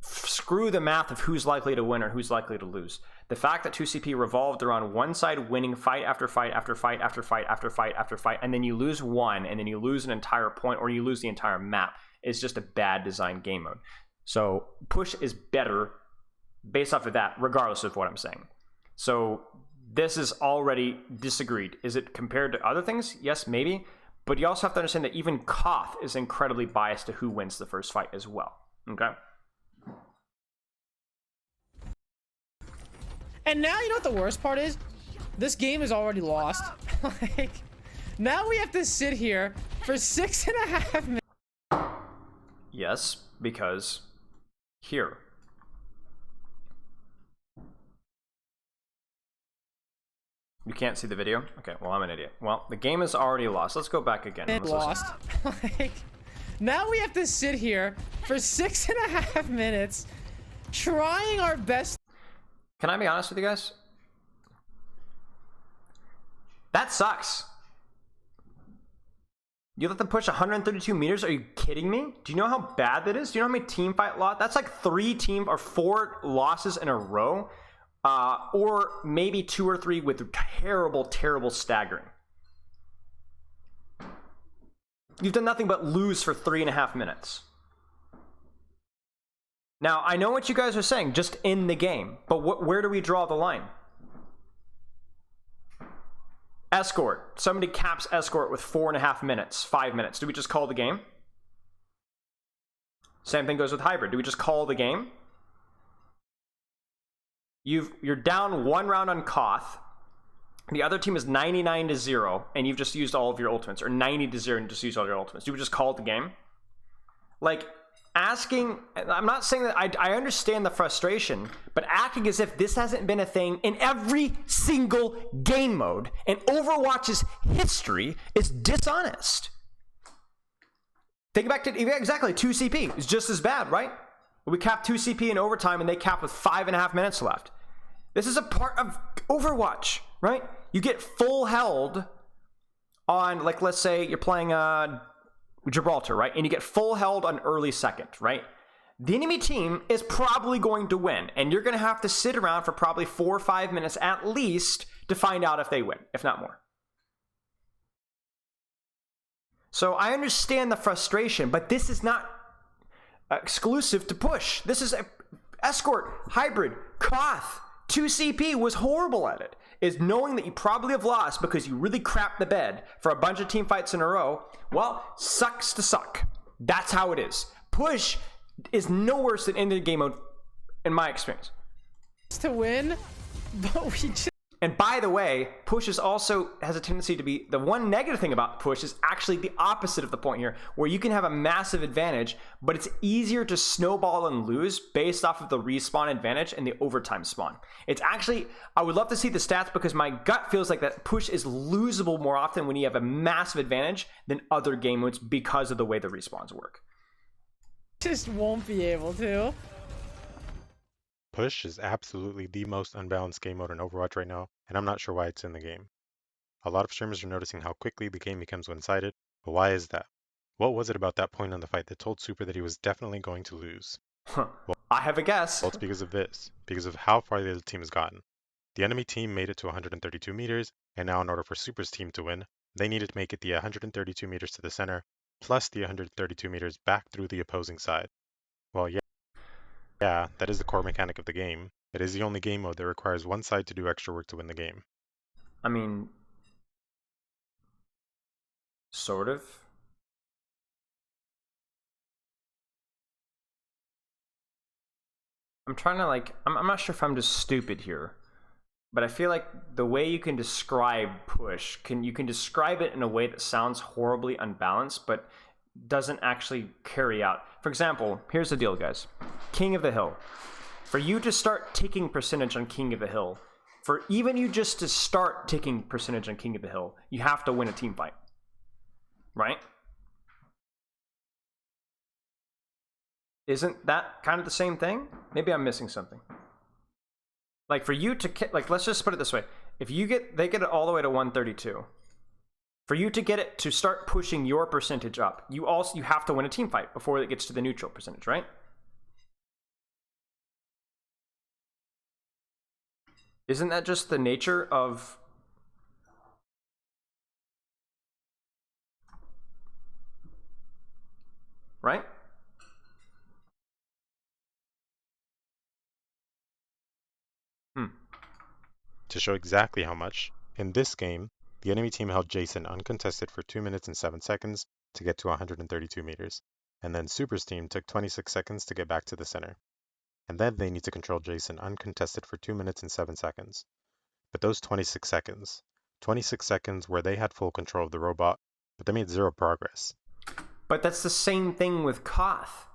Screw the math of who's likely to win or who's likely to lose. The fact that 2CP revolved around one side winning fight after fight after fight after fight after fight after fight, and then you lose one, and then you lose an entire point, or you lose the entire map, is just a bad design game mode. So Push is better based off of that, regardless of what I'm saying. So this is already disagreed. Is it compared to other things? Yes, maybe. But you also have to understand that even Koth is incredibly biased to who wins the first fight as well. Okay? And now you know what the worst part is? This game is already lost. Like, now we have to sit here for 6.5 minutes. Yes, because here. You can't see the video? Okay, well, I'm an idiot. Well, the game is already lost. Let's go back again. Lost. Like, now we have to sit here for 6.5 minutes trying our best. Can I be honest with you guys? That sucks. You let them push 132 meters? Are you kidding me? Do you know how bad that is? Do you know how many team fight loss? That's like 4 losses in a row. Or maybe 2 or 3 with terrible staggering. You've done nothing but lose for 3.5 minutes. Now, I know what you guys are saying, just in the game, but where do we draw the line? Escort. Somebody caps Escort with 4.5 minutes, 5 minutes. Do we just call the game? Same thing goes with Hybrid. Do we just call the game? You're down 1 round on Koth. The other team is 99-0, and you've just used all of your ultimates, or 90-0 and just used all your ultimates. Do we just call it the game? Like, asking, I'm not saying that I understand the frustration, but acting as if this hasn't been a thing in every single game mode in Overwatch's history is dishonest. Think back to exactly 2 CP. It's just as bad, right? We capped 2 CP in overtime and they capped with 5.5 minutes left. This is a part of Overwatch, right? You get full held on, like, let's say you're playing Gibraltar, right? And you get full held on early second, right? The enemy team is probably going to win, and you're going to have to sit around for probably 4 or 5 minutes at least to find out if they win, if not more. So I understand the frustration, but this is not exclusive to push. This is a escort, hybrid, Koth. 2 CP was horrible at it. Is knowing that you probably have lost because you really crapped the bed for a bunch of team fights in a row. Well, sucks to suck. That's how it is. Push is no worse than end of the game mode, in my experience. To win, but we just. And by the way, push is also has a tendency to be, the one negative thing about push is actually the opposite of the point here, where you can have a massive advantage, but it's easier to snowball and lose based off of the respawn advantage and the overtime spawn. It's actually, I would love to see the stats because my gut feels like that push is losable more often when you have a massive advantage than other game modes because of the way the respawns work. Just won't be able to. Push is absolutely the most unbalanced game mode in Overwatch right now, and I'm not sure why it's in the game. A lot of streamers are noticing how quickly the game becomes one-sided, but why is that? What was it about that point in the fight that told Super that he was definitely going to lose? Well, I have a guess. Well, it's because of this, because of how far the other team has gotten. The enemy team made it to 132 meters, and now in order for Super's team to win, they needed to make it the 132 meters to the center, plus the 132 meters back through the opposing side. Well, yeah, that is the core mechanic of the game. It is the only game mode that requires one side to do extra work to win the game. I mean, sort of. I'm trying to I'm not sure if I'm just stupid here, but I feel like the way you can describe push, you can describe it in a way that sounds horribly unbalanced, but doesn't actually carry out. For example, here's the deal, guys. King of the Hill. For you to start taking percentage on King of the Hill, for even you just to start taking percentage on King of the Hill, you have to win a team fight. Right? Isn't that kind of the same thing? Maybe I'm missing something. Like for you to, let's just put it this way. If they get it all the way to 132. For you to get it to start pushing your percentage up, you have to win a team fight before it gets to the neutral percentage, right? Isn't that just the nature of... Right? To show exactly how much, in this game, the enemy team held Jason uncontested for 2 minutes and 7 seconds to get to 132 meters, and then Super's team took 26 seconds to get back to the center. And then they need to control Jason uncontested for 2 minutes and 7 seconds. But those 26 seconds where they had full control of the robot, but they made zero progress. But that's the same thing with Koth.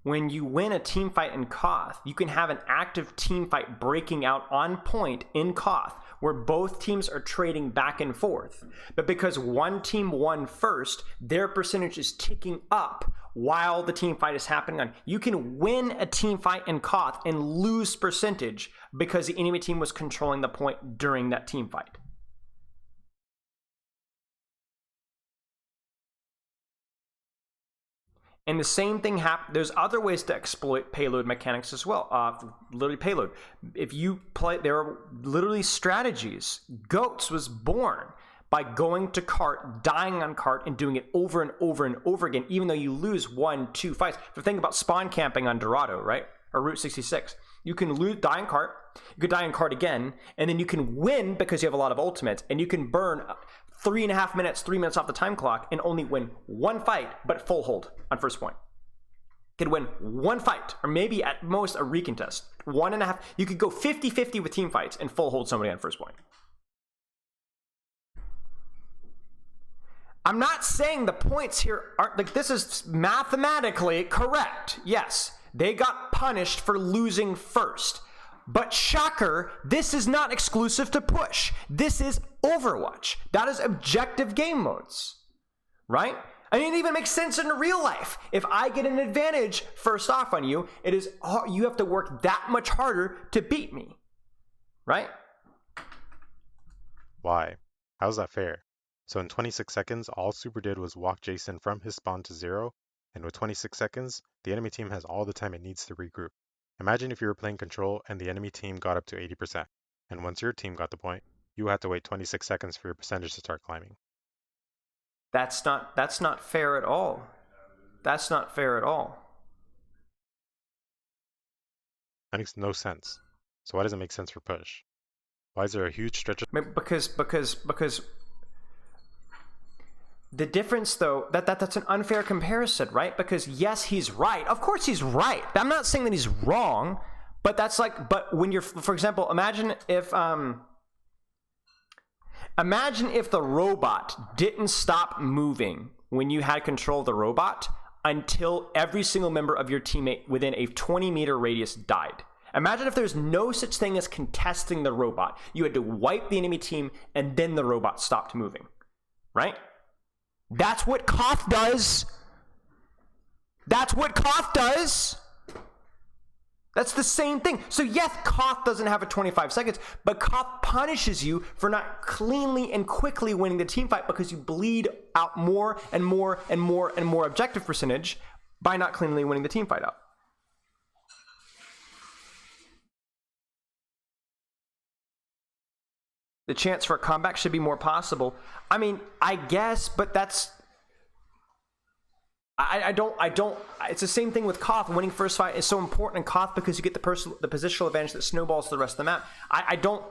When you win a team fight in Koth, you can have an active team fight breaking out on point in Koth, where both teams are trading back and forth. But because one team won first, their percentage is ticking up while the team fight is happening on. You can win a team fight in Koth and lose percentage because the enemy team was controlling the point during that team fight. And the same thing happens. There's other ways to exploit payload mechanics as well. Literally payload. If you play, there are literally strategies. Goats was born by going to cart, dying on cart, and doing it over and over and over again, even though you lose 1-2 fights. The thing about spawn camping on Dorado, right? Or Route 66. You can die in cart, you could die in cart again, and then you can win because you have a lot of ultimates, and you can burn 3.5 minutes, 3 minutes off the time clock, and only win one fight, but full hold on first point. You could win one fight, or maybe at most a recontest. 1.5. You could go 50-50 with team fights and full hold somebody on first point. I'm not saying the points here aren't like this is mathematically correct. Yes, they got punished for losing first. But shocker, this is not exclusive to push. This is Overwatch. That is objective game modes, right? I mean, it even makes sense in real life. If I get an advantage first off on you, it is you have to work that much harder to beat me, right? Why? How's that fair? So in 26 seconds, all Super did was walk Jason from his spawn to 0, and with 26 seconds, the enemy team has all the time it needs to regroup. Imagine if you were playing Control and the enemy team got up to 80%, and once your team got the point, you had to wait 26 seconds for your percentage to start climbing. That's not fair at all. That's not fair at all. That makes no sense. So why does it make sense for push? Why is there a huge stretch of... Because the difference, though, that's an unfair comparison, right? Because yes, he's right. Of course he's right. I'm not saying that he's wrong, but that's like, but when you're, for example, imagine if the robot didn't stop moving when you had control of the robot until every single member of your teammate within a 20-meter radius died. Imagine if there's no such thing as contesting the robot. You had to wipe the enemy team and then the robot stopped moving, right? That's what Koth does. That's what Koth does. That's the same thing. So yes, Koth doesn't have a 25 seconds, but Koth punishes you for not cleanly and quickly winning the team fight because you bleed out more and more and more and more objective percentage by not cleanly winning the team fight out. The chance for a comeback should be more possible. I mean, I guess, but that's... I don't, it's the same thing with Koth. Winning first fight is so important in Koth because you get the positional advantage that snowballs to the rest of the map. I don't...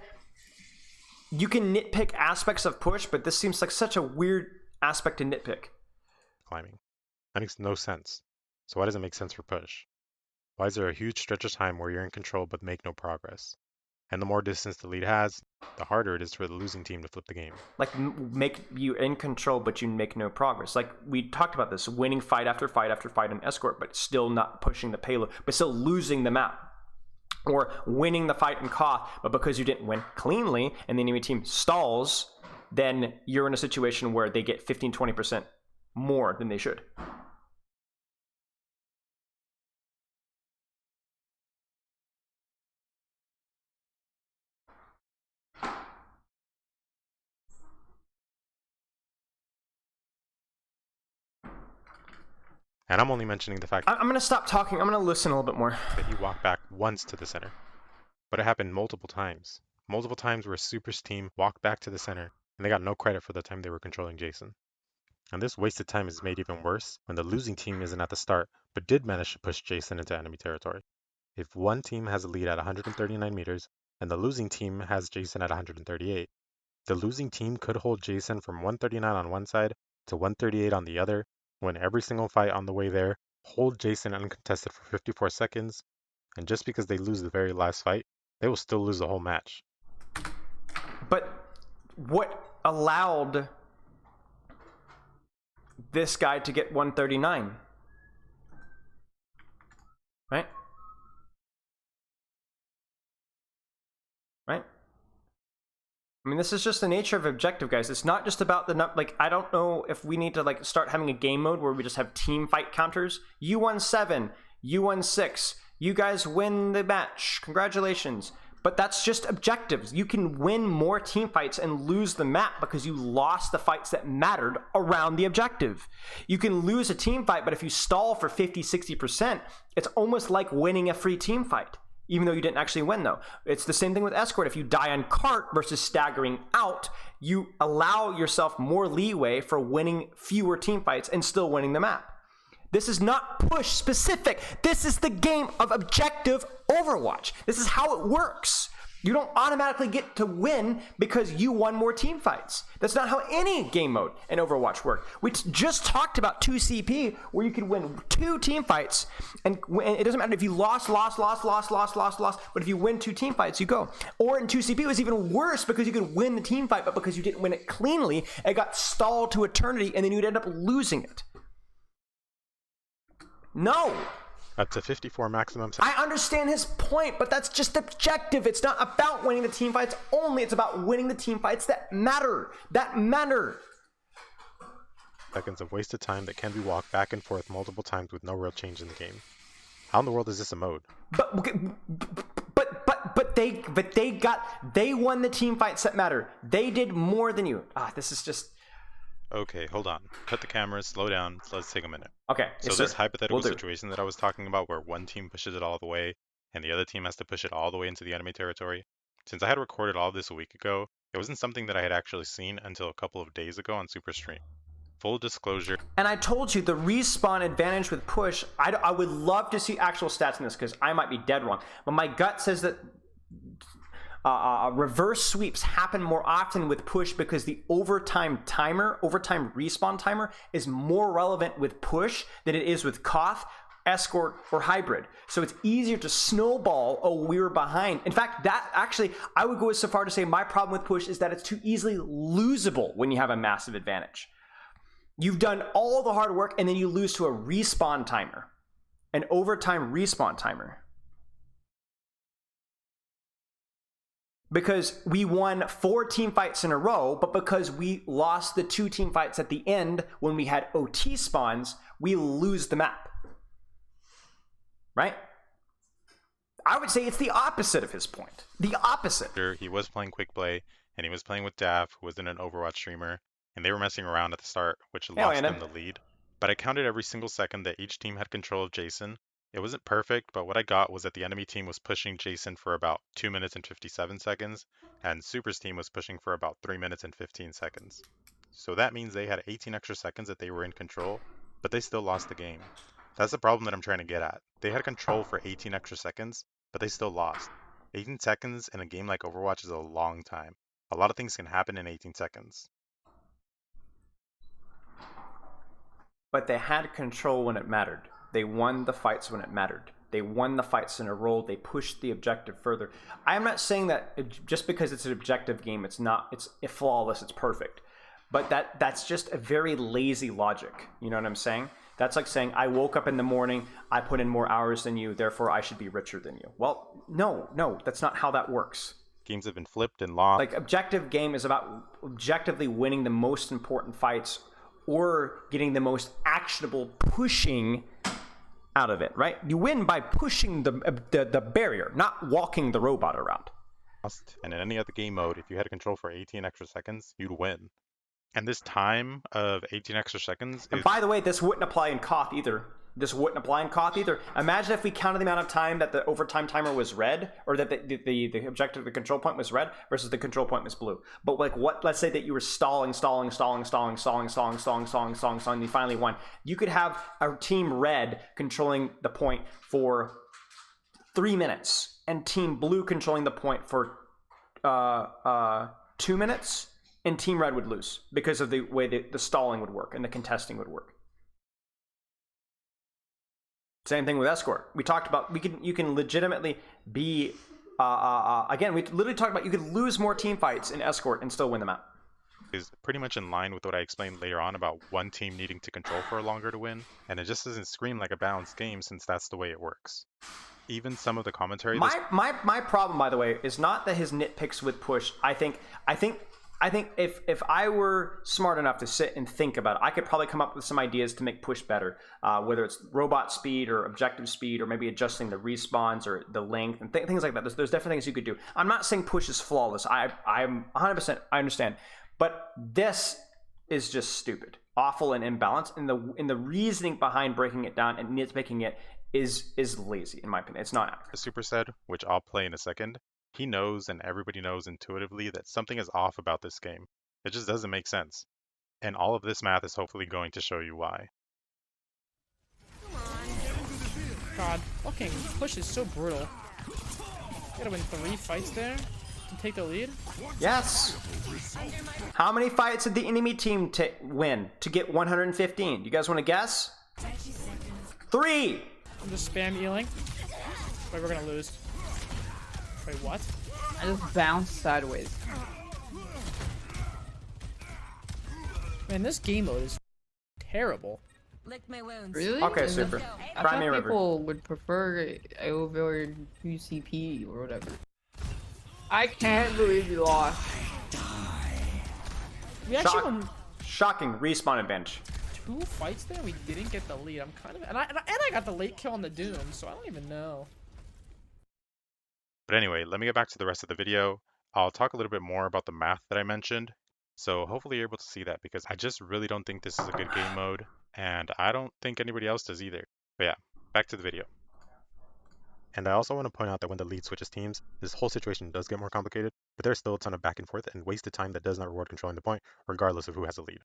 You can nitpick aspects of push, but this seems like such a weird aspect to nitpick. Climbing. That makes no sense. So why does it make sense for push? Why is there a huge stretch of time where you're in control but make no progress? And the more distance the lead has, the harder it is for the losing team to flip the game. Like, make you in control, but you make no progress. Like, we talked about this, winning fight after fight after fight in Escort, but still not pushing the payload, but still losing the map. Or winning the fight in Koth, but because you didn't win cleanly, and the enemy team stalls, then you're in a situation where they get 15-20% more than they should. And I'm only mentioning the fact I'm going to stop talking. I'm going to listen a little bit more. that you walked back once to the center. But it happened multiple times. Multiple times where Super's team walked back to the center, and they got no credit for the time they were controlling Jason. And this wasted time is made even worse when the losing team isn't at the start, but did manage to push Jason into enemy territory. If one team has a lead at 139 meters, and the losing team has Jason at 138, the losing team could hold Jason from 139 on one side to 138 on the other, win every single fight on the way there, hold Jason uncontested for 54 seconds, and just because they lose the very last fight, they will still lose the whole match. But what allowed this guy to get 139? Right? Right? I mean, this is just the nature of objective, guys. It's not just about the like. I don't know if we need to like start having a game mode where we just have team fight counters. You won 7, you won 6. You guys win the match. Congratulations. But that's just objectives. You can win more team fights and lose the map because you lost the fights that mattered around the objective. You can lose a team fight, but if you stall for 50-60%, it's almost like winning a free team fight. Even though you didn't actually win, though. It's the same thing with Escort. If you die on cart versus staggering out, you allow yourself more leeway for winning fewer team fights and still winning the map. This is not push specific. This is the game of objective Overwatch. This is how it works. You don't automatically get to win because you won more team fights. That's not how any game mode in Overwatch works. We just talked about 2CP where you could win 2 team fights and it doesn't matter if you lost, but if you win 2 team fights, you go. Or in 2CP it was even worse because you could win the team fight, but because you didn't win it cleanly, it got stalled to eternity and then you'd end up losing it. No. Up to 54 maximum. I understand his point, but that's just objective. It's not about winning the team fights only. It's about winning the team fights that matter. Seconds of wasted time that can be walked back and forth multiple times with no real change in the game. How in the world is this a mode? But they won the team fights that matter. They did more than you. This is just. Okay, hold on. Cut the camera, slow down, let's take a minute. Okay. So this hypothetical situation that I was talking about where one team pushes it all the way and the other team has to push it all the way into the enemy territory. Since I had recorded all of this a week ago, it wasn't something that I had actually seen until a couple of days ago on Super Stream. Full disclosure. And I told you the respawn advantage with push, I would love to see actual stats in this because I might be dead wrong. But my gut says that reverse sweeps happen more often with push because the overtime respawn timer is more relevant with push than it is with Koth, escort, or hybrid. So it's easier to snowball, oh, we were behind. In fact, that actually, I would go so far to say my problem with push is that it's too easily losable when you have a massive advantage. You've done all the hard work and then you lose to a respawn timer, an overtime respawn timer. Because we won 4 team fights in a row, but because we lost the 2 team fights at the end when we had OT spawns, we lose the map. Right? I would say it's the opposite of his point. The opposite. He was playing quick play, and he was playing with Daff, who wasn't an Overwatch streamer, and they were messing around at the start, which lost them the lead. But I counted every single second that each team had control of Jason. It wasn't perfect, but what I got was that the enemy team was pushing Jason for about 2 minutes and 57 seconds, and Super's team was pushing for about 3 minutes and 15 seconds. So that means they had 18 extra seconds that they were in control, but they still lost the game. That's the problem that I'm trying to get at. They had control for 18 extra seconds, but they still lost. 18 seconds in a game like Overwatch is a long time. A lot of things can happen in 18 seconds. But they had control when it mattered. They won the fights when it mattered. They won the fights in a row. They pushed the objective further. I'm not saying that just because it's an objective game, it's flawless, it's perfect. But that's just a very lazy logic. You know what I'm saying? That's like saying, I woke up in the morning, I put in more hours than you, therefore I should be richer than you. Well, no, that's not how that works. Games have been flipped and lost. Like, objective game is about objectively winning the most important fights or getting the most actionable pushing out of it, right? You win by pushing the barrier, not walking the robot around. And in any other game mode, if you had control for 18 extra seconds, you'd win. And this time of 18 extra seconds And by the way, this wouldn't apply in Koth either. Imagine if we counted the amount of time that the overtime timer was red, or that the objective, the control point was red, versus the control point was blue. But like, let's say that you were stalling, and you finally won. You could have a team red controlling the point for 3 minutes, and team blue controlling the point for 2 minutes, and team red would lose because of the way the stalling would work and the contesting would work. Same thing with escort. We talked about you can legitimately be again. We literally talked about you could lose more team fights in escort and still win the map. Is pretty much in line with what I explained later on about one team needing to control for longer to win, and it just doesn't scream like a balanced game since that's the way it works. Even some of the commentary. My problem, by the way, is not that his nitpicks with push. I think if I were smart enough to sit and think about it, I could probably come up with some ideas to make push better, whether it's robot speed or objective speed, or maybe adjusting the respawns or the length and things like that. There's definitely things you could do. I'm not saying push is flawless. I'm 100%. I understand, but this is just stupid, awful, and imbalanced. And the reasoning behind breaking it down and nitpicking it is lazy, in my opinion. It's not accurate. Super said, which I'll play in a second. He knows, and everybody knows intuitively, that something is off about this game. It just doesn't make sense. And all of this math is hopefully going to show you why. God, fucking push is so brutal. Gotta win 3 fights there to take the lead. Yes. How many fights did the enemy team win to get 115? You guys want to guess? 3. I'm just spam healing. Wait, we're gonna lose. Wait, what? I just bounced sideways. Man, this game mode is terrible. Lick my wounds. Really? Okay, super. I Cry me a thought river. people would prefer over UCP or whatever. I can't believe you lost. We actually won Shocking respawn advantage. 2 fights there. We didn't get the lead. I'm kind of and I got the late kill on the Doom, so I don't even know. But anyway, let me get back to the rest of the video. I'll talk a little bit more about the math that I mentioned. So hopefully you're able to see that, because I just really don't think this is a good game mode, and I don't think anybody else does either. But yeah, back to the video. And I also want to point out that when the lead switches teams, this whole situation does get more complicated, but there's still a ton of back and forth and wasted time that does not reward controlling the point, regardless of who has the lead.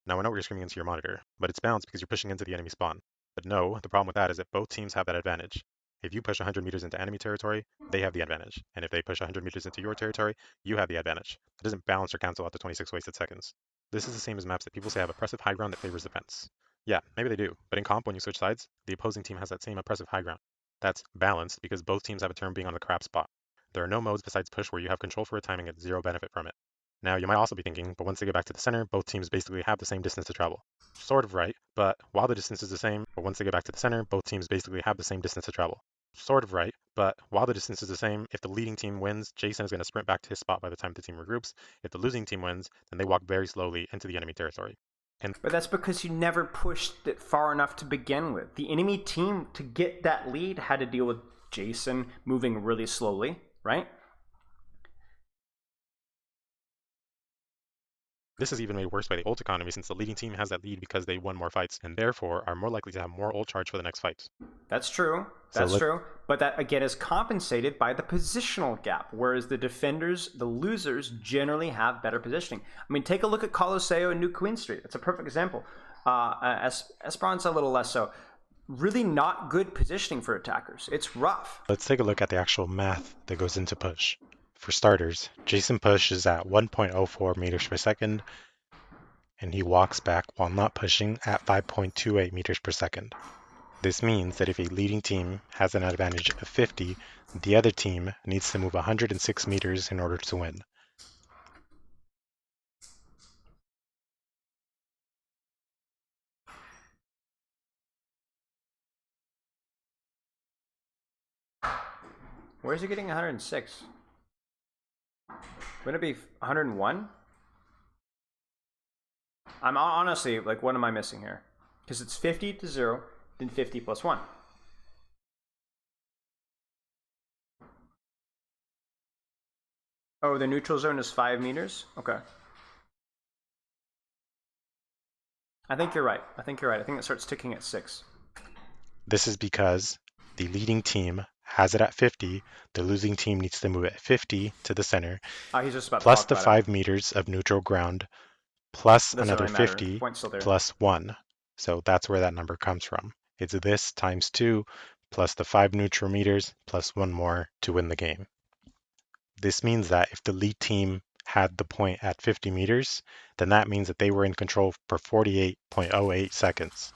Now I know you're screaming into your monitor, but it's balanced because you're pushing into the enemy spawn. But no, the problem with that is that both teams have that advantage. If you push 100 meters into enemy territory, they have the advantage. And if they push 100 meters into your territory, you have the advantage. It doesn't balance or cancel out the 26 wasted seconds. This is the same as maps that people say have oppressive high ground that favors defense. Yeah, maybe they do, but in comp, when you switch sides, the opposing team has that same oppressive high ground. That's balanced because both teams have a turn being on the crap spot. There are no modes besides push where you have control for a time and get 0 benefit from it. Now, you might also be thinking, but once they get back to the center, both teams basically have the same distance to travel. Sort of right, but while the distance is the same, but once they get back to the center, both teams basically have the same distance to travel. Sort of right, but while the distance is the same, if the leading team wins, Jason is going to sprint back to his spot by the time the team regroups. If the losing team wins, then they walk very slowly into the enemy territory. But that's because you never pushed it far enough to begin with. The enemy team, to get that lead, had to deal with Jason moving really slowly, right? This is even made worse by the ult economy, since the leading team has that lead because they won more fights, and therefore are more likely to have more ult charge for the next fight. That's true. That's true. But that, again, is compensated by the positional gap, whereas the defenders, the losers, generally have better positioning. I mean, take a look at Colosseo and New Queen Street. That's a perfect example. Esperance a little less so. Really not good positioning for attackers. It's rough. Let's take a look at the actual math that goes into push. For starters, Jason pushes at 1.04 meters per second, and he walks back while not pushing at 5.28 meters per second. This means that if a leading team has an advantage of 50, the other team needs to move 106 meters in order to win. Where's he getting 106? Wouldn't it be 101? I'm honestly, like, what am I missing here? Because it's 50 to 0, then 50 plus 1. Oh, the neutral zone is 5 meters? Okay. I think you're right. I think it starts ticking at 6. This is because the leading team has it at 50, the losing team needs to move at 50 to the center, He's just about plus to the 5 meters of neutral ground, plus another 50, plus 1. So that's where that number comes from. It's this times 2, plus the 5 neutral meters, plus 1 more to win the game. This means that if the lead team had the point at 50 meters, then that means that they were in control for 48.08 seconds.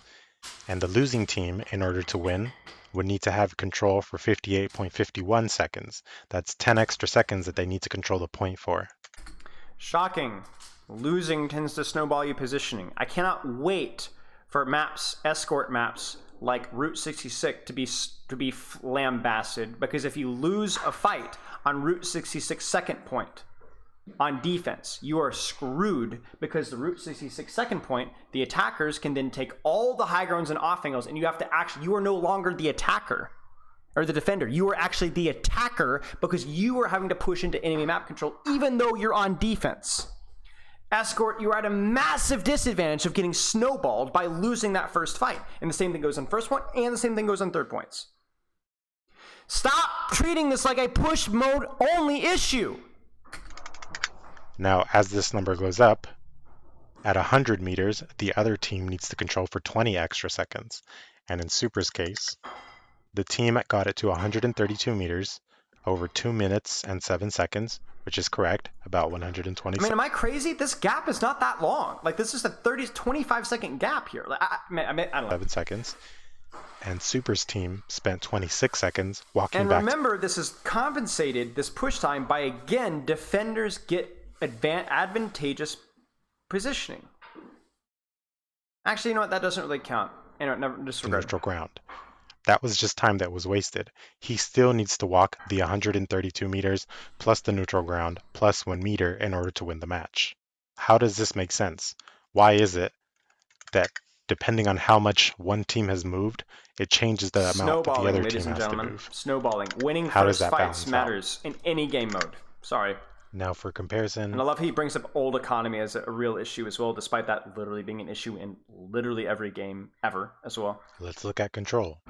And the losing team, in order to win, would need to have control for 58.51 seconds. That's 10 extra seconds that they need to control the point for. Shocking. Losing tends to snowball you positioning. I cannot wait for maps, escort maps like Route 66 to be lambasted, because if you lose a fight on Route 66 second point on defense, you are screwed, because the Route 66 second point, the attackers can then take all the high grounds and off angles, and you have to actually, you are no longer the attacker or the defender. You are actually the attacker, because you are having to push into enemy map control even though you're on defense. Escort, you're at a massive disadvantage of getting snowballed by losing that first fight. And the same thing goes on first point, and the same thing goes on third points. Stop treating this like a push mode only issue. Now, as this number goes up, at 100 meters, the other team needs to control for 20 extra seconds. And in Super's case, the team got it to 132 meters, over 2 minutes and 7 seconds, which is correct, about 120 I mean, am I crazy? This gap is not that long. Like, this is a 25-second gap here. Like, I don't know. 7 seconds. And Super's team spent 26 seconds walking And back. remember, this is compensated, this push time, by, again, defenders get advantageous positioning. Actually, you know what? That doesn't really count. Never disregard. Neutral ground. That was just time that was wasted. He still needs to walk the 132 meters plus the neutral ground plus 1 meter in order to win the match. How does this make sense? Why is it that depending on how much one team has moved, it changes the amount that the other team has to move? Snowballing. Winning How does first that fights balance out? matters in any game mode. Sorry. Now for comparison, And I love how he brings up old economy as a real issue as well, despite that literally being an issue in literally every game ever as well. let's look at control.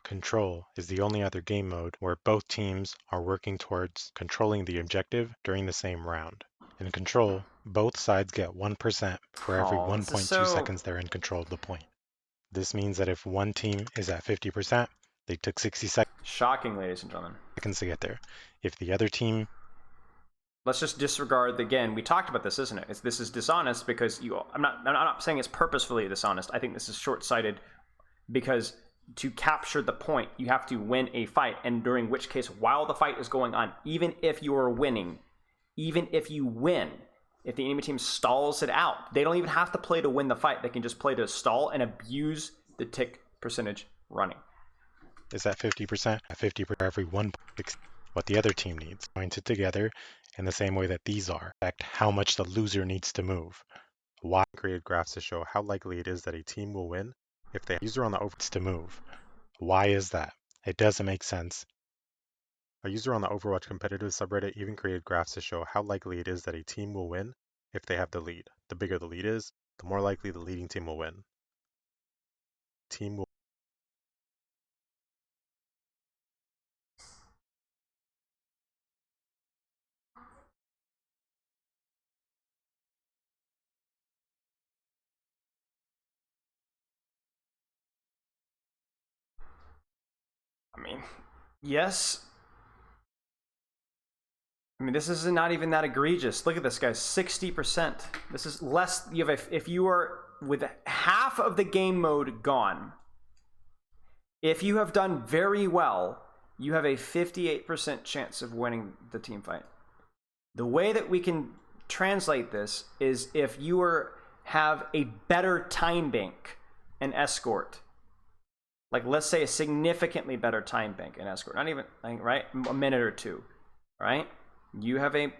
Control is the only other game mode where both teams are working towards controlling the objective during the same round. In control, both sides get 1% for every Oh, this 1.2 is so- seconds they're in control of the point. This means that if one team is at 50%, they took 60 Shocking, ladies and gentlemen. seconds to get there. If the other team Let's just disregard, again, we talked about this, isn't it? This is dishonest because I'm not saying it's purposefully dishonest. I think this is short-sighted because to capture the point, you have to win a fight, and during which case, while the fight is going on, even if you are winning, even if you win, if the enemy team stalls it out, they don't even have to play to win the fight. They can just play to stall and abuse the tick percentage running. is at 50%, at 50 for every 1.6 what the other team needs, pointed together in the same way that these are, affect how much the loser needs to move. Why created graphs to show how likely it is that a team will win if the user on the overwatch to move. Why is that? It doesn't make sense. A user on the Overwatch competitive subreddit even created graphs to show how likely it is that a team will win if they have the lead. The bigger the lead is, the more likely the leading team will win. Team will I mean, yes. I mean, this is not even that egregious. Look at this, guys. 60%. This is less. If you are with half of the game mode gone, if you have done very well, you have a 58% chance of winning the team fight. The way that we can translate this is if you have a better time bank and escort, like let's say a significantly better time bank and escort, not even, right, a minute or two, right? You have a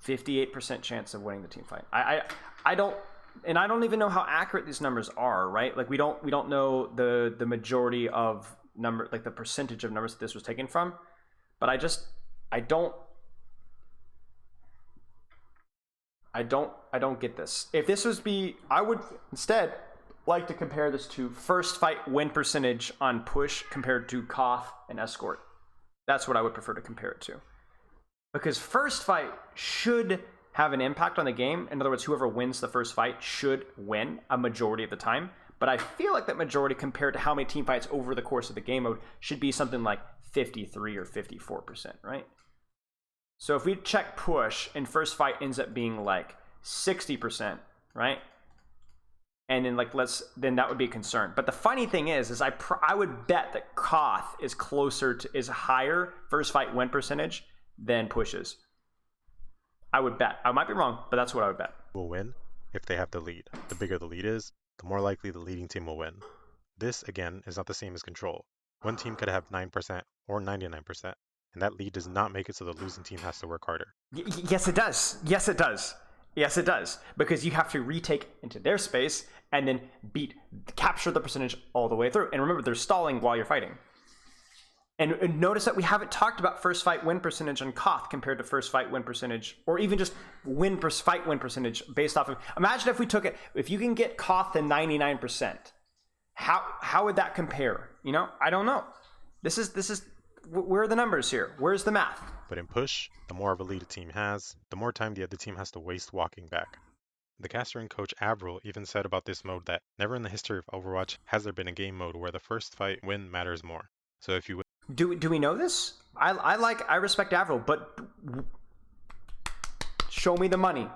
58% chance of winning the team fight. I don't even know how accurate these numbers are, right? Like we don't know the majority of number, like the percentage of numbers that this was taken from, but I don't get this. If this was I would instead like to compare this to first fight win percentage on push compared to Koth and escort. That's what I would prefer to compare it to. Because first fight should have an impact on the game. In other words, whoever wins the first fight should win a majority of the time. But I feel like that majority compared to how many team fights over the course of the game mode should be something like 53 or 54%, right? So if we check push and first fight ends up being like 60%, right? And then then that would be a concern. But the funny thing is I would bet that Koth is higher first fight win percentage than pushes. I would bet. I might be wrong, but that's what I would bet. will win if they have the lead. The bigger the lead is, the more likely the leading team will win. This, again, is not the same as control. One team could have 9% or 99%, and that lead does not make it so the losing team has to work harder. Yes, it does. Yes, it does. Yes, it does. Because you have to retake into their space and then capture the percentage all the way through. And remember, they're stalling while you're fighting. And notice that we haven't talked about first fight win percentage on Koth compared to first fight win percentage, or even just fight win percentage based off of. Imagine if we took it, if you can get Koth to 99%, how would that compare? You know, I don't know. This is where are the numbers here? Where's the math? But in push, the more of a lead a team has, the more time the other team has to waste walking back. The caster and coach Avril even said about this mode that never in the history of Overwatch has there been a game mode where the first fight win matters more. So if you win Do we know this? I respect Avril, but show me the money.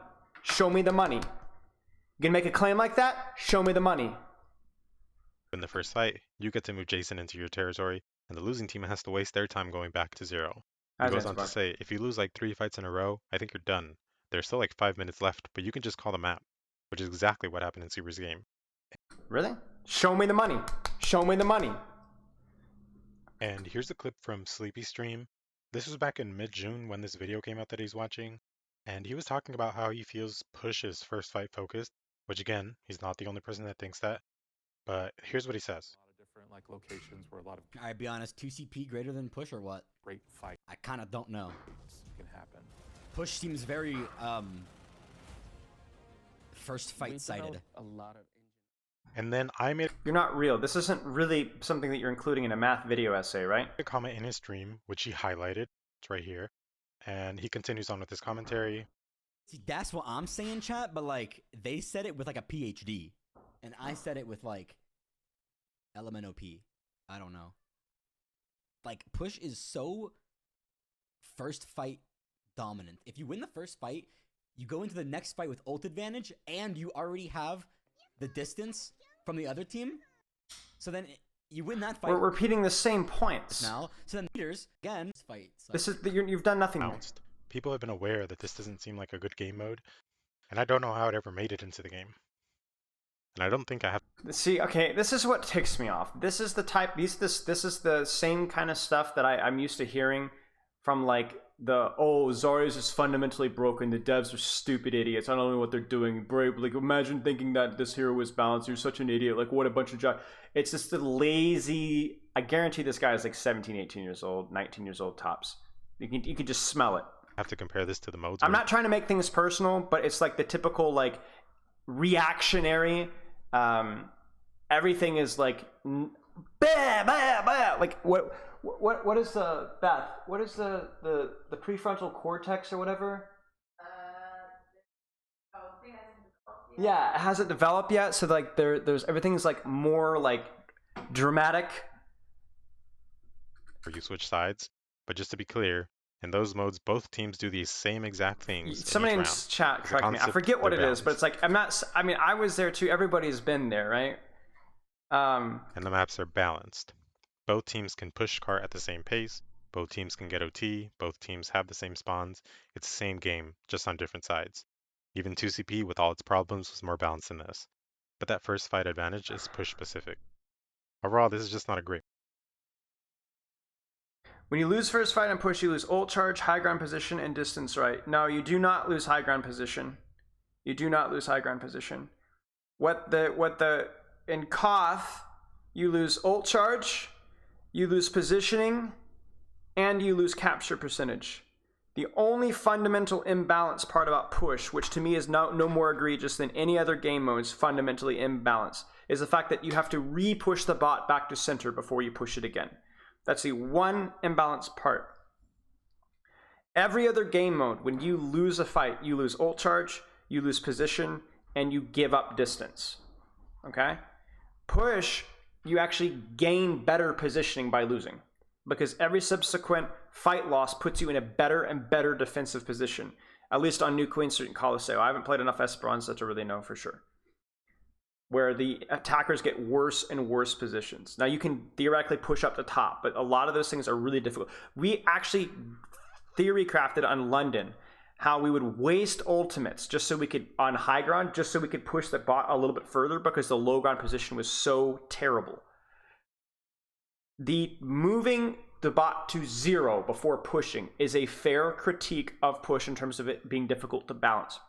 Show me the money. You gonna make a claim like that? Show me the money. In the first fight, you get to move Jason into your territory, and the losing team has to waste their time going back to 0. He goes on to say, if you lose like 3 fights in a row, I think you're done. There's still like 5 minutes left, but you can just call the map, which is exactly what happened in Super's game. Really? Show me the money. Show me the money. And here's a clip from Sleepy Stream. This was back in mid-June when this video came out that he's watching, and he was talking about how he feels Push is first fight focused, which again, he's not the only person that thinks that, but here's what he says. Different like locations where a lot of I'd be honest, 2CP greater than Push or what? great fights I kind of don't know. can happen. Push seems very first fight sided. A lot of And then I made You're not real. This isn't really something that you're including in a math video essay, right? a comment in his stream, which he highlighted. It's right here. And he continues on with his commentary. See, that's what I'm saying, chat, but like they said it with like a PhD, and I said it with like LMNOP. I don't know. Like Push is so first fight dominant. If you win the first fight, you go into the next fight with ult advantage, and you already have the distance from the other team. So then you win that fight. We're repeating the same points. Now, so then leaders again fight. So This is you've done nothing. Bounced. People have been aware that this doesn't seem like a good game mode, and I don't know how it ever made it into the game. And I don't think I have. See, okay, this is what ticks me off. This is the type. This is the same kind of stuff that I'm used to hearing from like Zarya's is fundamentally broken. The devs are stupid idiots. I don't know what they're doing. Like, imagine thinking that this hero was balanced. You're such an idiot. Like, what a bunch of It's just the lazy. I guarantee this guy is like 17, 18 years old, 19 years old tops. You can just smell it. I have to compare this to the modes. I'm not trying to make things personal, but it's like the typical like reactionary. Everything is like bah, bah, bah. Like what is the Beth? What is the prefrontal cortex or whatever? Yeah, it hasn't developed yet. So like there's everything's like more like dramatic. Or you switch sides, but just to be clear. In those modes, both teams do the same exact things. Somebody in chat, correct me. I forget what it is, but it's like I mean, I was there too. Everybody's been there, right? And the maps are balanced. Both teams can push cart at the same pace. Both teams can get OT. Both teams have the same spawns. It's the same game, just on different sides. Even 2CP, with all its problems, was more balanced than this. But that first fight advantage is push specific. Overall, this is just not a great. When you lose first fight and push, you lose ult charge, high ground position, and distance right. No, you do not lose high ground position. You do not lose high ground position. In Koth, you lose ult charge, you lose positioning, and you lose capture percentage. The only fundamental imbalance part about push, which to me is no more egregious than any other game modes fundamentally imbalanced, is the fact that you have to re-push the bot back to center before you push it again. That's the one imbalanced part. Every other game mode, when you lose a fight, you lose ult charge, you lose position, and you give up distance. Okay? Push, you actually gain better positioning by losing, because every subsequent fight loss puts you in a better and better defensive position, at least on New Queen Street and Colosseo. I haven't played enough Esperanza to really know for sure, where the attackers get worse and worse positions. Now, you can theoretically push up the top, but a lot of those things are really difficult. We actually theory crafted on London how we would waste ultimates just so we could, on high ground, just so we could push the bot a little bit further because the low ground position was so terrible. The moving the bot to 0 before pushing is a fair critique of push in terms of it being difficult to balance.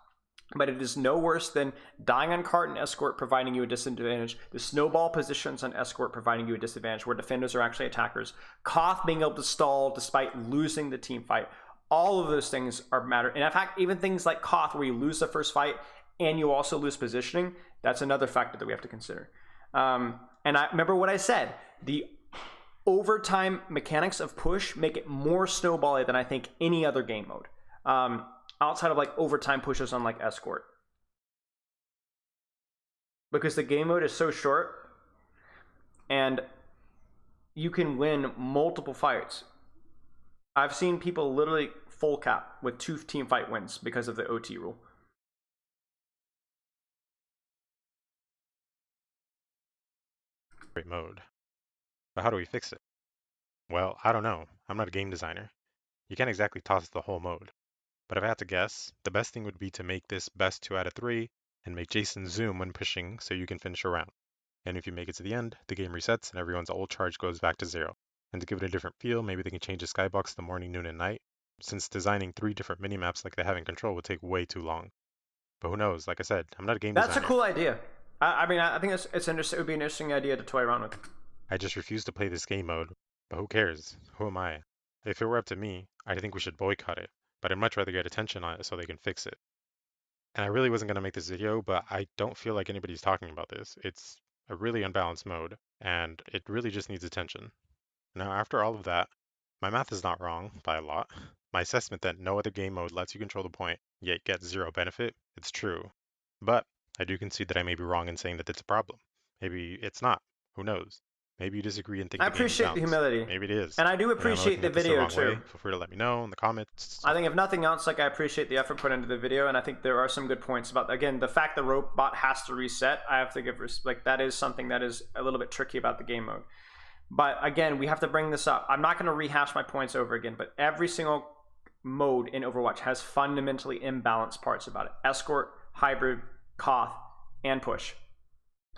But it is no worse than dying on cart and escort providing you a disadvantage, the snowball positions on escort providing you a disadvantage where defenders are actually attackers, Koth being able to stall despite losing the team fight. All of those things are matter. And in fact, even things like Koth where you lose the first fight and you also lose positioning, that's another factor that we have to consider. And I remember what I said, the overtime mechanics of push make it more snowball-y than I think any other game mode. Outside of like overtime pushes on like escort, because the game mode is so short and you can win multiple fights. I've seen people literally full cap with 2 team fight wins because of the OT rule. Great mode. But how do we fix it? Well, I don't know. I'm not a game designer. You can't exactly toss the whole mode. But if I had to guess, the best thing would be to make this best 2 out of 3 and make Jason zoom when pushing so you can finish a round. And if you make it to the end, the game resets and everyone's ult charge goes back to 0. And to give it a different feel, maybe they can change the skybox to morning, noon, and night, since designing 3 different minimaps like they have in Control would take way too long. But who knows? Like I said, I'm not a game designer. That's a cool idea. I mean, I think it's interesting. It would be an interesting idea to toy around with. I just refuse to play this game mode. But who cares? Who am I? If it were up to me, I think we should boycott it. But I'd much rather get attention on it so they can fix it. And I really wasn't going to make this video, but I don't feel like anybody's talking about this. It's a really unbalanced mode, and it really just needs attention. Now, after all of that, my math is not wrong by a lot. My assessment that no other game mode lets you control the point, yet get 0 benefit, it's true. But I do concede that I may be wrong in saying that it's a problem. Maybe it's not. Who knows? Maybe you disagree and think I the game appreciate the humility. Maybe it is. And I do appreciate the video too. Feel free to let me know in the comments. I think if nothing else, like I appreciate the effort put into the video, and I think there are some good points about, again, the fact the robot has to reset. I have to give like that is something that is a little bit tricky about the game mode. But again, we have to bring this up. I'm not going to rehash my points over again, but every single mode in Overwatch has fundamentally imbalanced parts about it. Escort, hybrid, Koth, and push.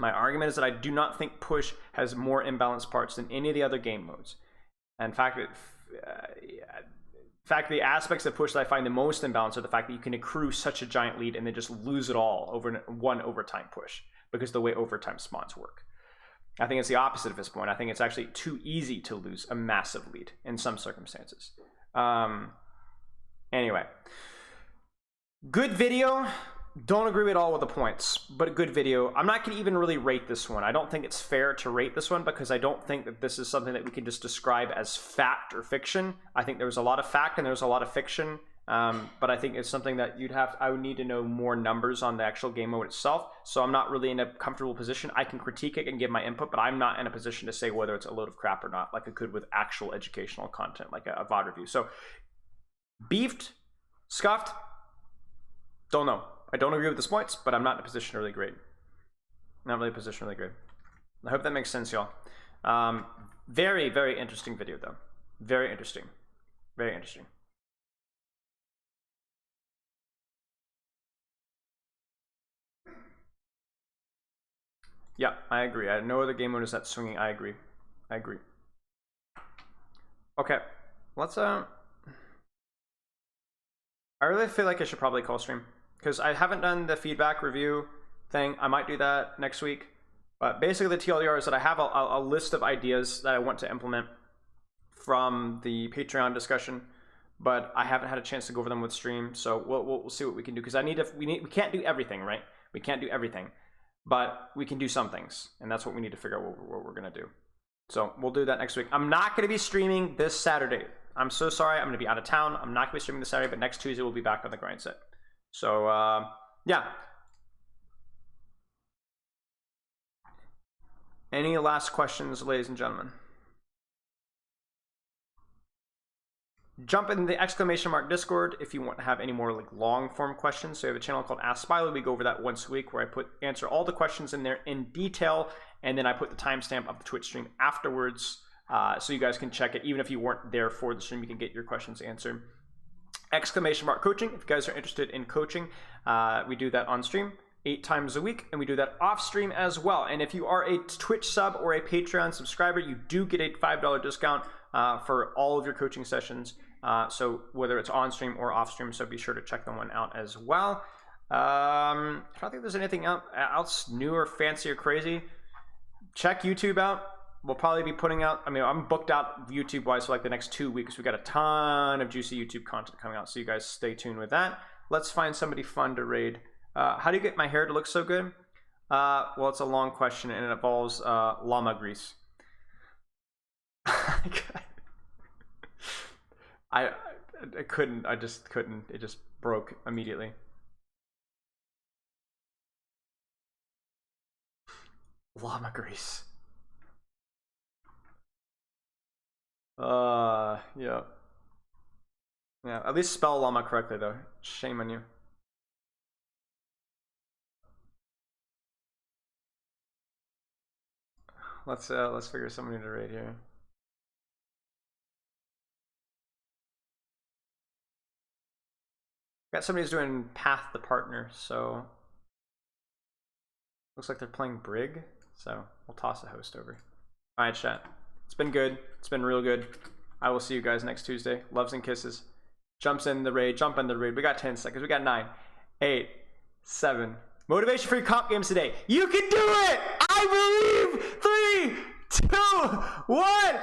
My argument is that I do not think push has more imbalanced parts than any of the other game modes. In fact, the aspects of push that I find the most imbalanced are the fact that you can accrue such a giant lead and then just lose it all over one overtime push because of the way overtime spawns work. I think it's the opposite of this point. I think it's actually too easy to lose a massive lead in some circumstances. Anyway, good video. Don't agree at all with the points, but a good video. I'm not going to even really rate this one. I don't think it's fair to rate this one because I don't think that this is something that we can just describe as fact or fiction. I think there's a lot of fact and there's a lot of fiction, but I think it's something that I would need to know more numbers on the actual game mode itself. So I'm not really in a comfortable position. I can critique it and give my input, but I'm not in a position to say whether it's a load of crap or not, like I could with actual educational content, like a VOD review. So beefed, scuffed, don't know. I don't agree with the points, but I'm not in a position to really grade. Not really in a position to really grade. I hope that makes sense, y'all. Very, very interesting video, though. Very interesting. Very interesting. Yeah, I agree. No other game mode is that swinging. I agree. I agree. Okay, let's I really feel like I should probably call stream because I haven't done the feedback review thing. I might do that next week. But basically the TLDR is that I have a list of ideas that I want to implement from the Patreon discussion, but I haven't had a chance to go over them with stream. So we'll see what we can do because we can't do everything, right? We can't do everything, but we can do some things, and that's what we need to figure out what we're gonna do. So we'll do that next week. I'm not gonna be streaming this Saturday. I'm so sorry. I'm gonna be out of town. I'm not gonna be streaming this Saturday, but next Tuesday we'll be back on the grind set. So yeah. Any last questions, ladies and gentlemen? Jump in the exclamation mark Discord if you want to have any more like long form questions. So we have a channel called Ask Spilo. We go over that once a week where I answer all the questions in there in detail, and then I put the timestamp of the Twitch stream afterwards, so you guys can check it. Even if you weren't there for the stream, you can get your questions answered. Exclamation mark coaching. If you guys are interested in coaching, we do that on stream 8 times a week, and we do that off stream as well. And if you are a Twitch sub or a Patreon subscriber, you do get a $5 discount for all of your coaching sessions. So whether it's on stream or off stream, so be sure to check that one out as well. I don't think there's anything else new or fancy or crazy. Check YouTube out. We'll probably be putting out, I mean, I'm booked out YouTube wise for like the next 2 weeks. We got a ton of juicy YouTube content coming out, so you guys stay tuned with that. Let's find somebody fun to raid. How do you get my hair to look so good? Well, it's a long question and it involves llama grease. I couldn't. I just couldn't. It just broke immediately. Llama grease. Yeah. Yeah, at least spell llama correctly though. Shame on you. Let's figure somebody to raid here. Got somebody who's doing Path the Partner, so looks like they're playing Brig, so we'll toss a host over. Alright, chat. It's been good. It's been real good. I will see you guys next Tuesday. Loves and kisses. Jumps in the raid. Jump in the raid. We got 10 seconds. We got 9, 8, 7. Motivation for your comp games today. You can do it! I believe! 3, 2, 1.